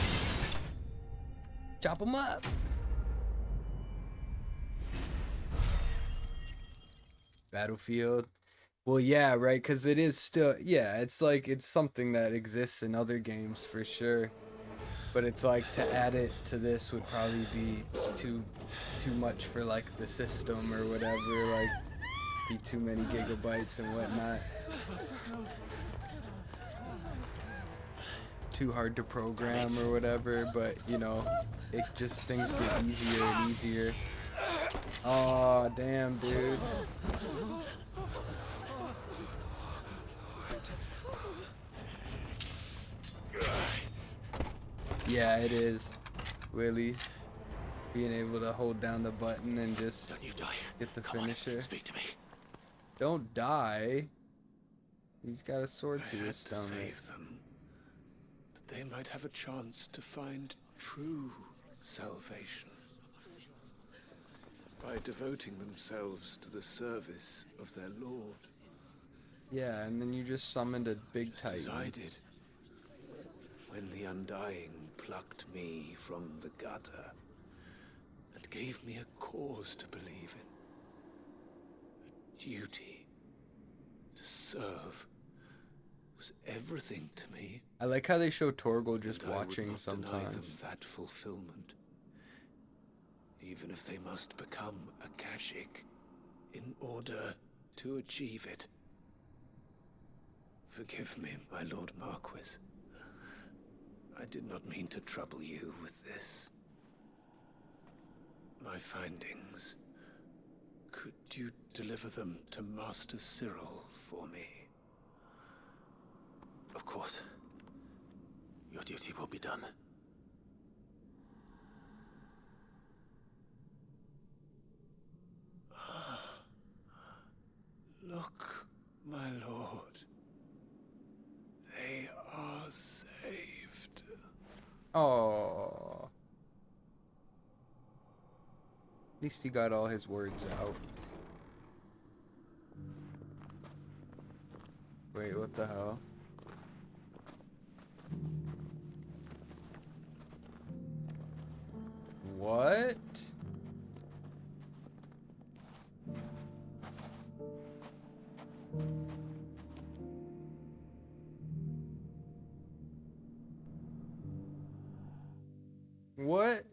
Chop them up. Battlefield. Well, yeah, right, because it is still, yeah, it's like, it's something that exists in other games for sure. But it's like, to add it to this would probably be too much for like the system or whatever, like be too many gigabytes and whatnot. Too hard to program or whatever, but you know, it just, things get easier and easier. Oh, damn, dude. Yeah, it is, Willie. Being able to hold down the button and just get the finisher. Speak to me. Don't die. He's got a sword through his stomach. Save them, that they might have a chance to find true salvation by devoting themselves to the service of their Lord. Yeah, and then you just summoned a big titan. As I did when the Undying plucked me from the gutter and gave me a cause to believe in, a duty to serve was everything to me. I like how they show Torgal just and watching I would not sometimes. deny them that fulfillment, even if they must become a Kashyyyk in order to achieve it. Forgive me, my Lord Marquis. I did not mean to trouble you with this. My findings. Could you deliver them to Master Cyril for me? Of course. Your duty will be done. Look, my lord. They are saved. Oh. At least he got all his words out. Wait, what the hell? What? What?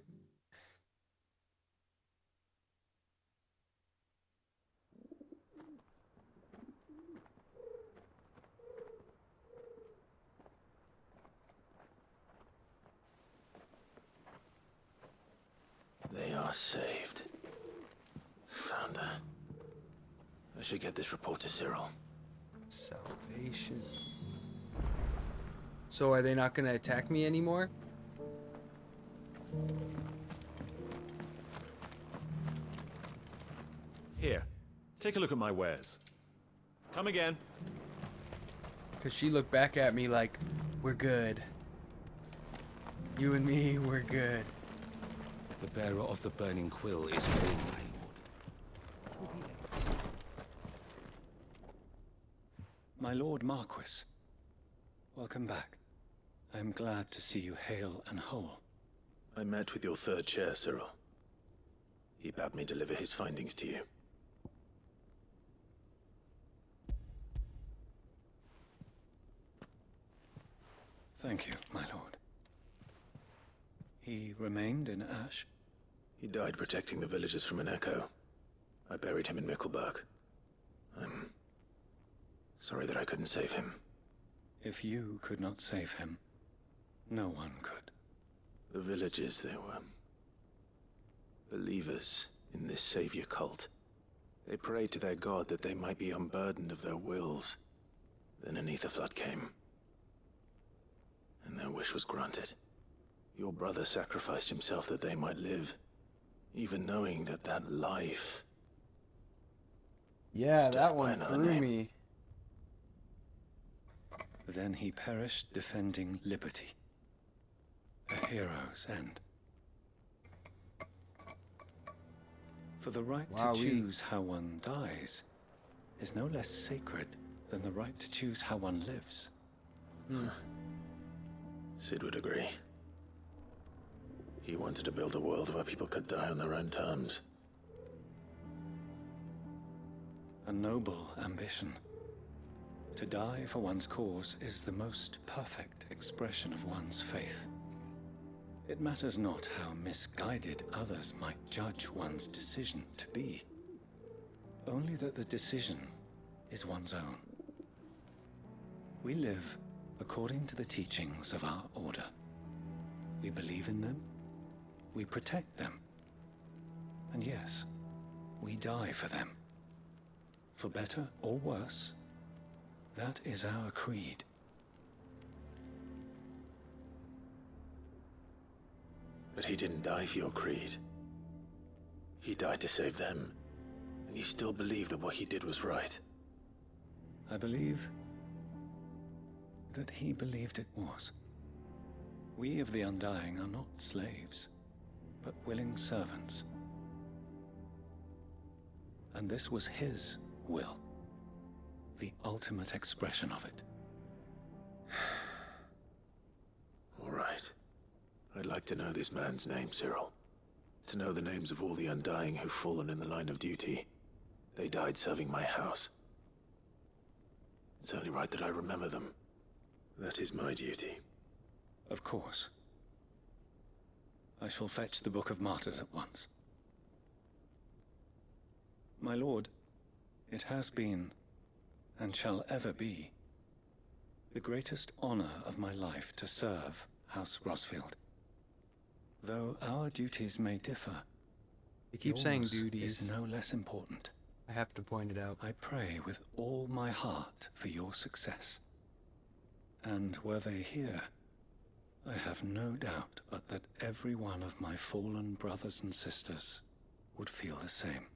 They are saved. Founder. I should get this report to Cyril. Salvation. So are they not gonna attack me anymore? Here, take a look at my wares. Come again. Cause she looked back at me like, we're good. You and me, we're good. The bearer of the burning quill is all mine. My Lord Marquis, welcome back. I am glad to see you hale and whole. I met with your third chair, Cyril. He bade me deliver his findings to you. Thank you, my lord. He remained in Ash? He died protecting the villagers from an echo. I buried him in Mickelberg. I'm sorry that I couldn't save him. If you could not save him, no one could. The villagers, they were believers in this savior cult. They prayed to their god that they might be unburdened of their wills. Then an ether flood came, and their wish was granted. Your brother sacrificed himself that they might live, even knowing that that life... Yeah, that one threw me. Then he perished defending liberty. A hero's end. For the right to choose how one dies is no less sacred than the right to choose how one lives. Sid would agree. He wanted to build a world where people could die on their own terms. A noble ambition. To die for one's cause is the most perfect expression of one's faith. It matters not how misguided others might judge one's decision to be. Only that the decision is one's own. We live according to the teachings of our order. We believe in them, we protect them, and yes, we die for them. For better or worse, that is our creed. But he didn't die for your creed. He died to save them, and you still believe that what he did was right. I believe that he believed it was. We of the Undying are not slaves, but willing servants. And this was his will, the ultimate expression of it. All right. I'd like to know this man's name, Cyril. To know the names of all the Undying who've fallen in the line of duty. They died serving my house. It's only right that I remember them. That is my duty. Of course. I shall fetch the Book of Martyrs at once. My lord, it has been, and shall ever be, the greatest honor of my life to serve House Rosfield. Though our duties may differ, You keep saying duties. is no less important. I have to point it out. I pray with all my heart for your success. And were they here, I have no doubt but that every one of my fallen brothers and sisters would feel the same.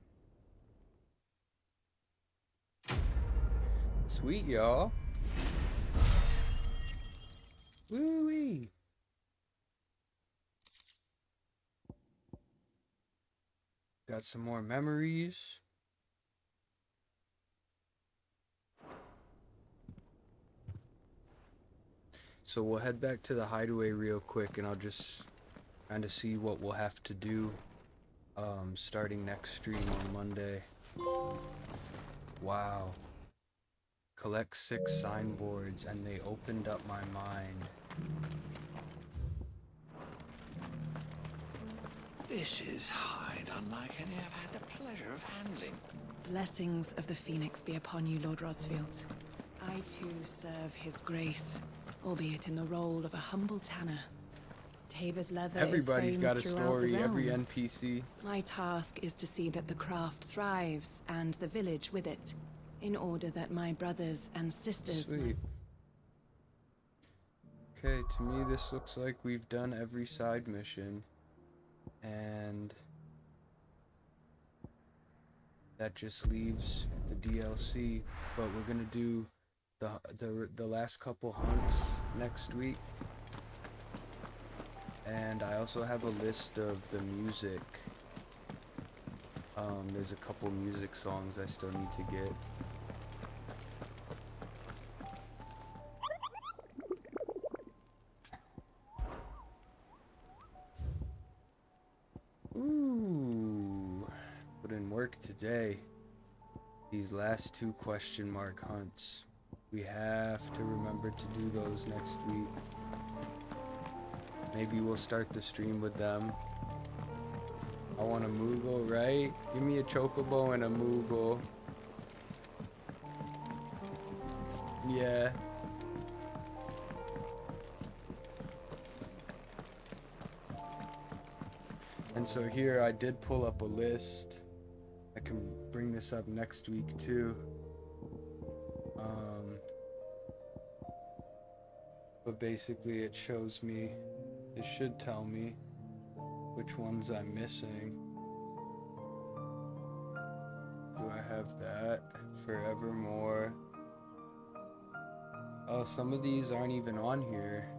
Sweet, y'all. Woo-wee. Got some more memories. So we'll head back to the hideaway real quick, and I'll just kind of see what we'll have to do starting next stream on Monday. Wow. Collect 6 signboards, and they opened up my mind. This is hide unlike any I've had the pleasure of handling. Blessings of the Phoenix be upon you, Lord Rosfield. I too serve his grace, albeit in the role of a humble tanner. Tabor's leather Everybody's is famed got a throughout story, the realm. every NPC. My task is to see that the craft thrives, and the village with it, in order that my brothers and sisters... Sweet. Okay, to me this looks like we've done every side mission. And that just leaves the DLC, but we're gonna do the last couple hunts next week. And I also have a list of the music. There's a couple music songs I still need to get. Ooh. Put in work today. These last 2 question mark hunts. We have to remember to do those next week. Maybe we'll start the stream with them. I want a Moogle, right? Give me a Chocobo and a Moogle. Yeah. And so here I did pull up a list. I can bring this up next week too. But basically it shows me, it should tell me which ones I'm missing. Do I have that? Forevermore. Oh, some of these aren't even on here.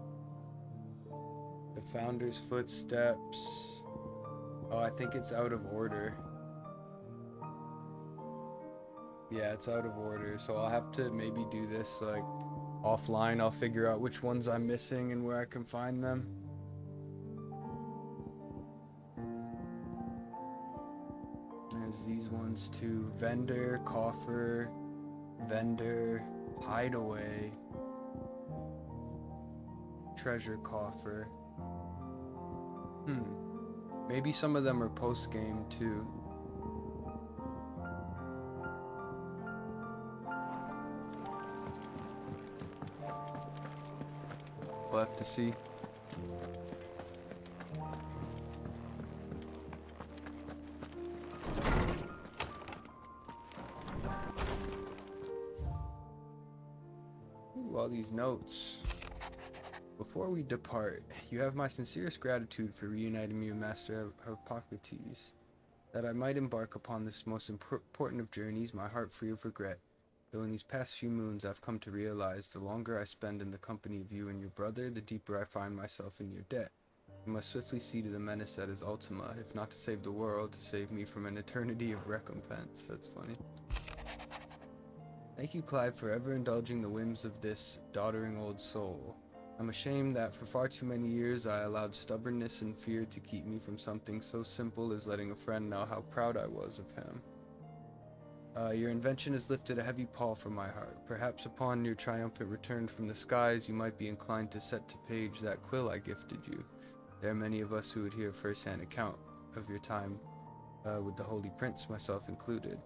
The Founder's Footsteps. Oh, I think it's out of order. Yeah, it's out of order, so I'll have to maybe do this like offline. I'll figure out which ones I'm missing and where I can find them. There's these ones too. Vendor, Coffer, Vendor, Hideaway, Treasure Coffer. Maybe some of them are post-game too. We'll have to see. Ooh, all these notes. Before we depart, you have my sincerest gratitude for reuniting me with Master Hippocrates, that I might embark upon this most important of journeys, my heart free of regret. Though in these past few moons I've come to realize the longer I spend in the company of you and your brother, the deeper I find myself in your debt. You must swiftly see to the menace that is Ultima, if not to save the world, to save me from an eternity of recompense. That's funny. Thank you, Clive, for ever indulging the whims of this doddering old soul. I'm ashamed that for far too many years I allowed stubbornness and fear to keep me from something so simple as letting a friend know how proud I was of him. Your invention has lifted a heavy pall from my heart. Perhaps upon your triumphant return from the skies, you might be inclined to set to page that quill I gifted you. There are many of us who would hear a first-hand account of your time with the Holy Prince, myself included.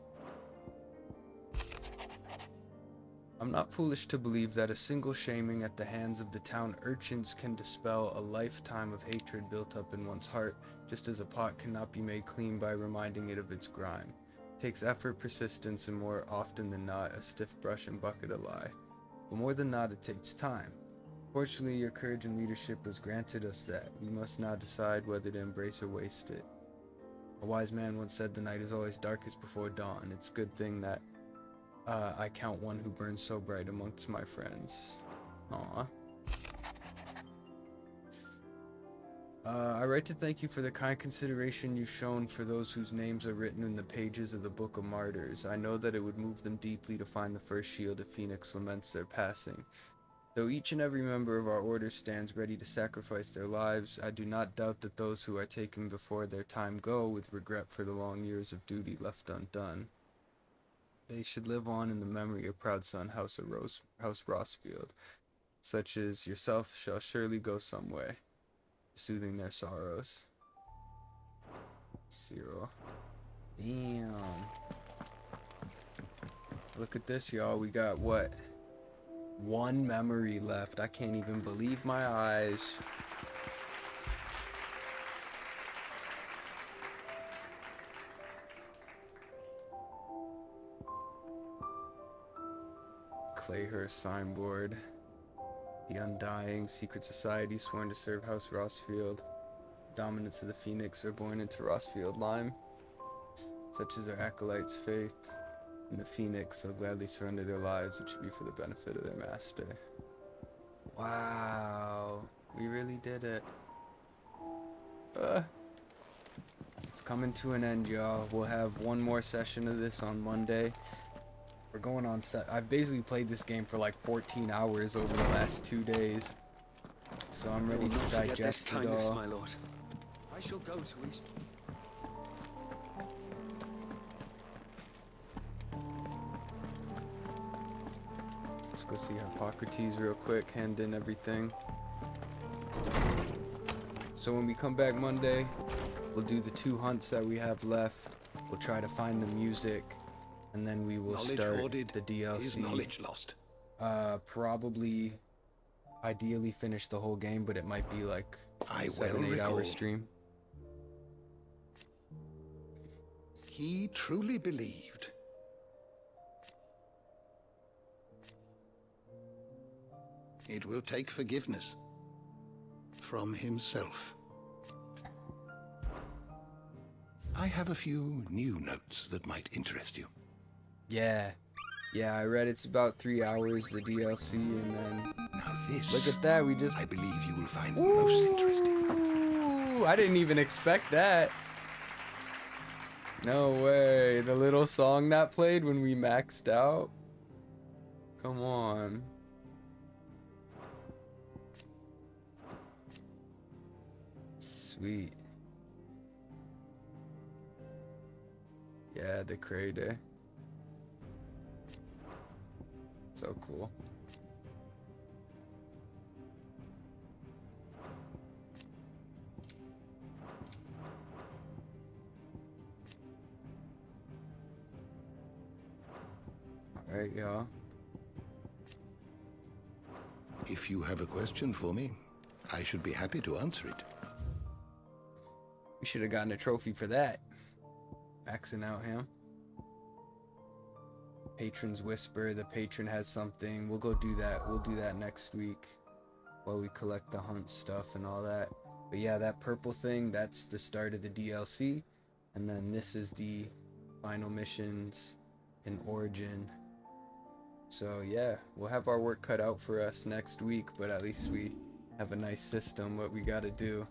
I'm not foolish to believe that a single shaming at the hands of the town urchins can dispel a lifetime of hatred built up in one's heart, just as a pot cannot be made clean by reminding it of its grime. It takes effort, persistence, and more often than not, a stiff brush and bucket of lye. But more than not, it takes time. Fortunately, your courage and leadership has granted us that. We must now decide whether to embrace or waste it. A wise man once said the night is always darkest before dawn. It's a good thing that I count one who burns so bright amongst my friends. Aww. I write to thank you for the kind consideration you've shown for those whose names are written in the pages of the Book of Martyrs. I know that it would move them deeply to find the first shield of Phoenix laments their passing. Though each and every member of our order stands ready to sacrifice their lives, I do not doubt that those who are taken before their time go with regret for the long years of duty left undone. They should live on in the memory of proud son House Rossfield. Such as yourself shall surely go some way, soothing their sorrows. Cyril. Damn. Look at this, y'all. We got what? 1 memory left. I can't even believe my eyes. Clayhurst signboard. The Undying, secret society sworn to serve House Rossfield. Dominants of the Phoenix are born into Rossfield Lime. Such as our acolytes' faith in the Phoenix so gladly surrender their lives, it should be for the benefit of their master. Wow, we really did it. It's coming to an end, y'all. We'll have one more session of this on Monday. We're going on set. I've basically played this game for like 14 hours over the last 2 days. So I'm ready to digest it all. My lord. I shall go to Eastbourne. go see Hippocrates real quick, hand in everything. So when we come back Monday, we'll do the 2 hunts that we have left. We'll try to find the music, and then we will start the DLC. Is knowledge lost? Probably, ideally finish the whole game, but it might be like I 7-8 hour stream. He truly believed. It will take forgiveness from himself. I have a few new notes that might interest you. Yeah, I read it's about 3 hours, the DLC, and then now this, look at that, we just, I believe you will find most interesting. Ooh, I didn't even expect that. No way, the little song that played when we maxed out. Come on. Sweet. Yeah, the crater. So cool. Alright, y'all. If you have a question for me, I should be happy to answer it. We should have gotten a trophy for that. Maxing out him. Patron's Whisper, the patron has something. We'll go do that. We'll do that next week while we collect the hunt stuff and all that. But yeah, that purple thing, that's the start of the DLC. And then this is the final missions in Origin. So yeah, we'll have our work cut out for us next week, but at least we have a nice system, what we gotta do.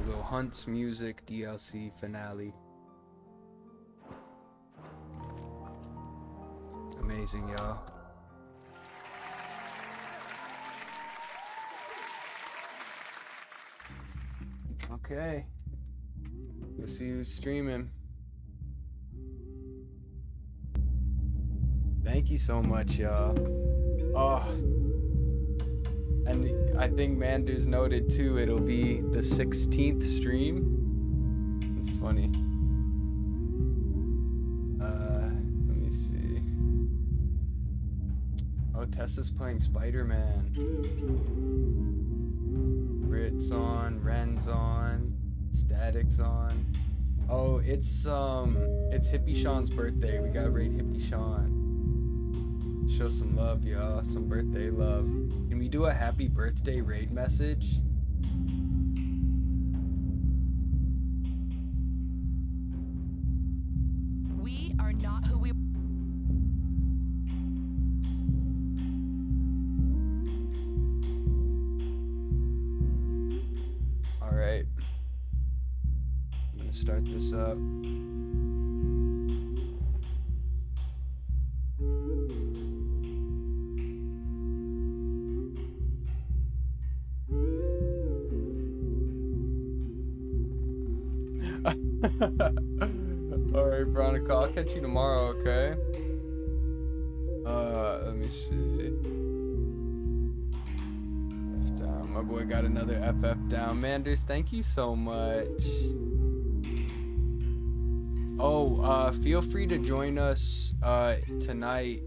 We'll go hunts, music, DLC, finale. Amazing, y'all. Okay. Let's see who's streaming. Thank you so much, y'all. Oh. And I think Manders noted too, it'll be the 16th stream. It's funny. Let me see. Oh, Tessa's playing Spider-Man. Brit's on, Ren's on, Static's on. Oh, it's Hippie Sean's birthday. We gotta raid Hippie Sean. Show some love, y'all. Some birthday love. Can we do a happy birthday raid message? We are not who we... Alright. I'm gonna start this up. Alright, Veronica, I'll catch you tomorrow, okay? Let me see. F down. My boy got another FF down. Manders, thank you so much. Oh, feel free to join us tonight.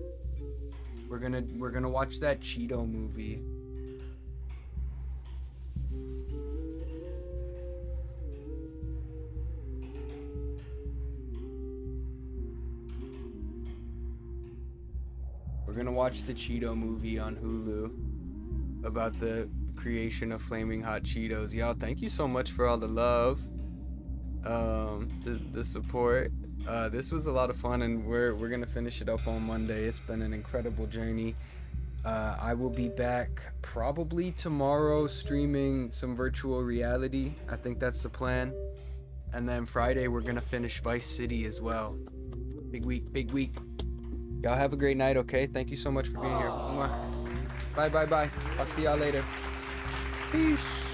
We're gonna watch that Cheeto movie. We're gonna watch the Cheeto movie on Hulu about the creation of Flaming Hot Cheetos. Y'all, thank you so much for all the love, the support. This was a lot of fun, and we're gonna finish it up on Monday. It's been an incredible journey. I will be back probably tomorrow streaming some virtual reality. I think that's the plan. And then Friday we're gonna finish Vice City as well. Big week, big week. Y'all have a great night, okay? Thank you so much for being here. Mwah. Bye, bye, bye. I'll see y'all later. Peace.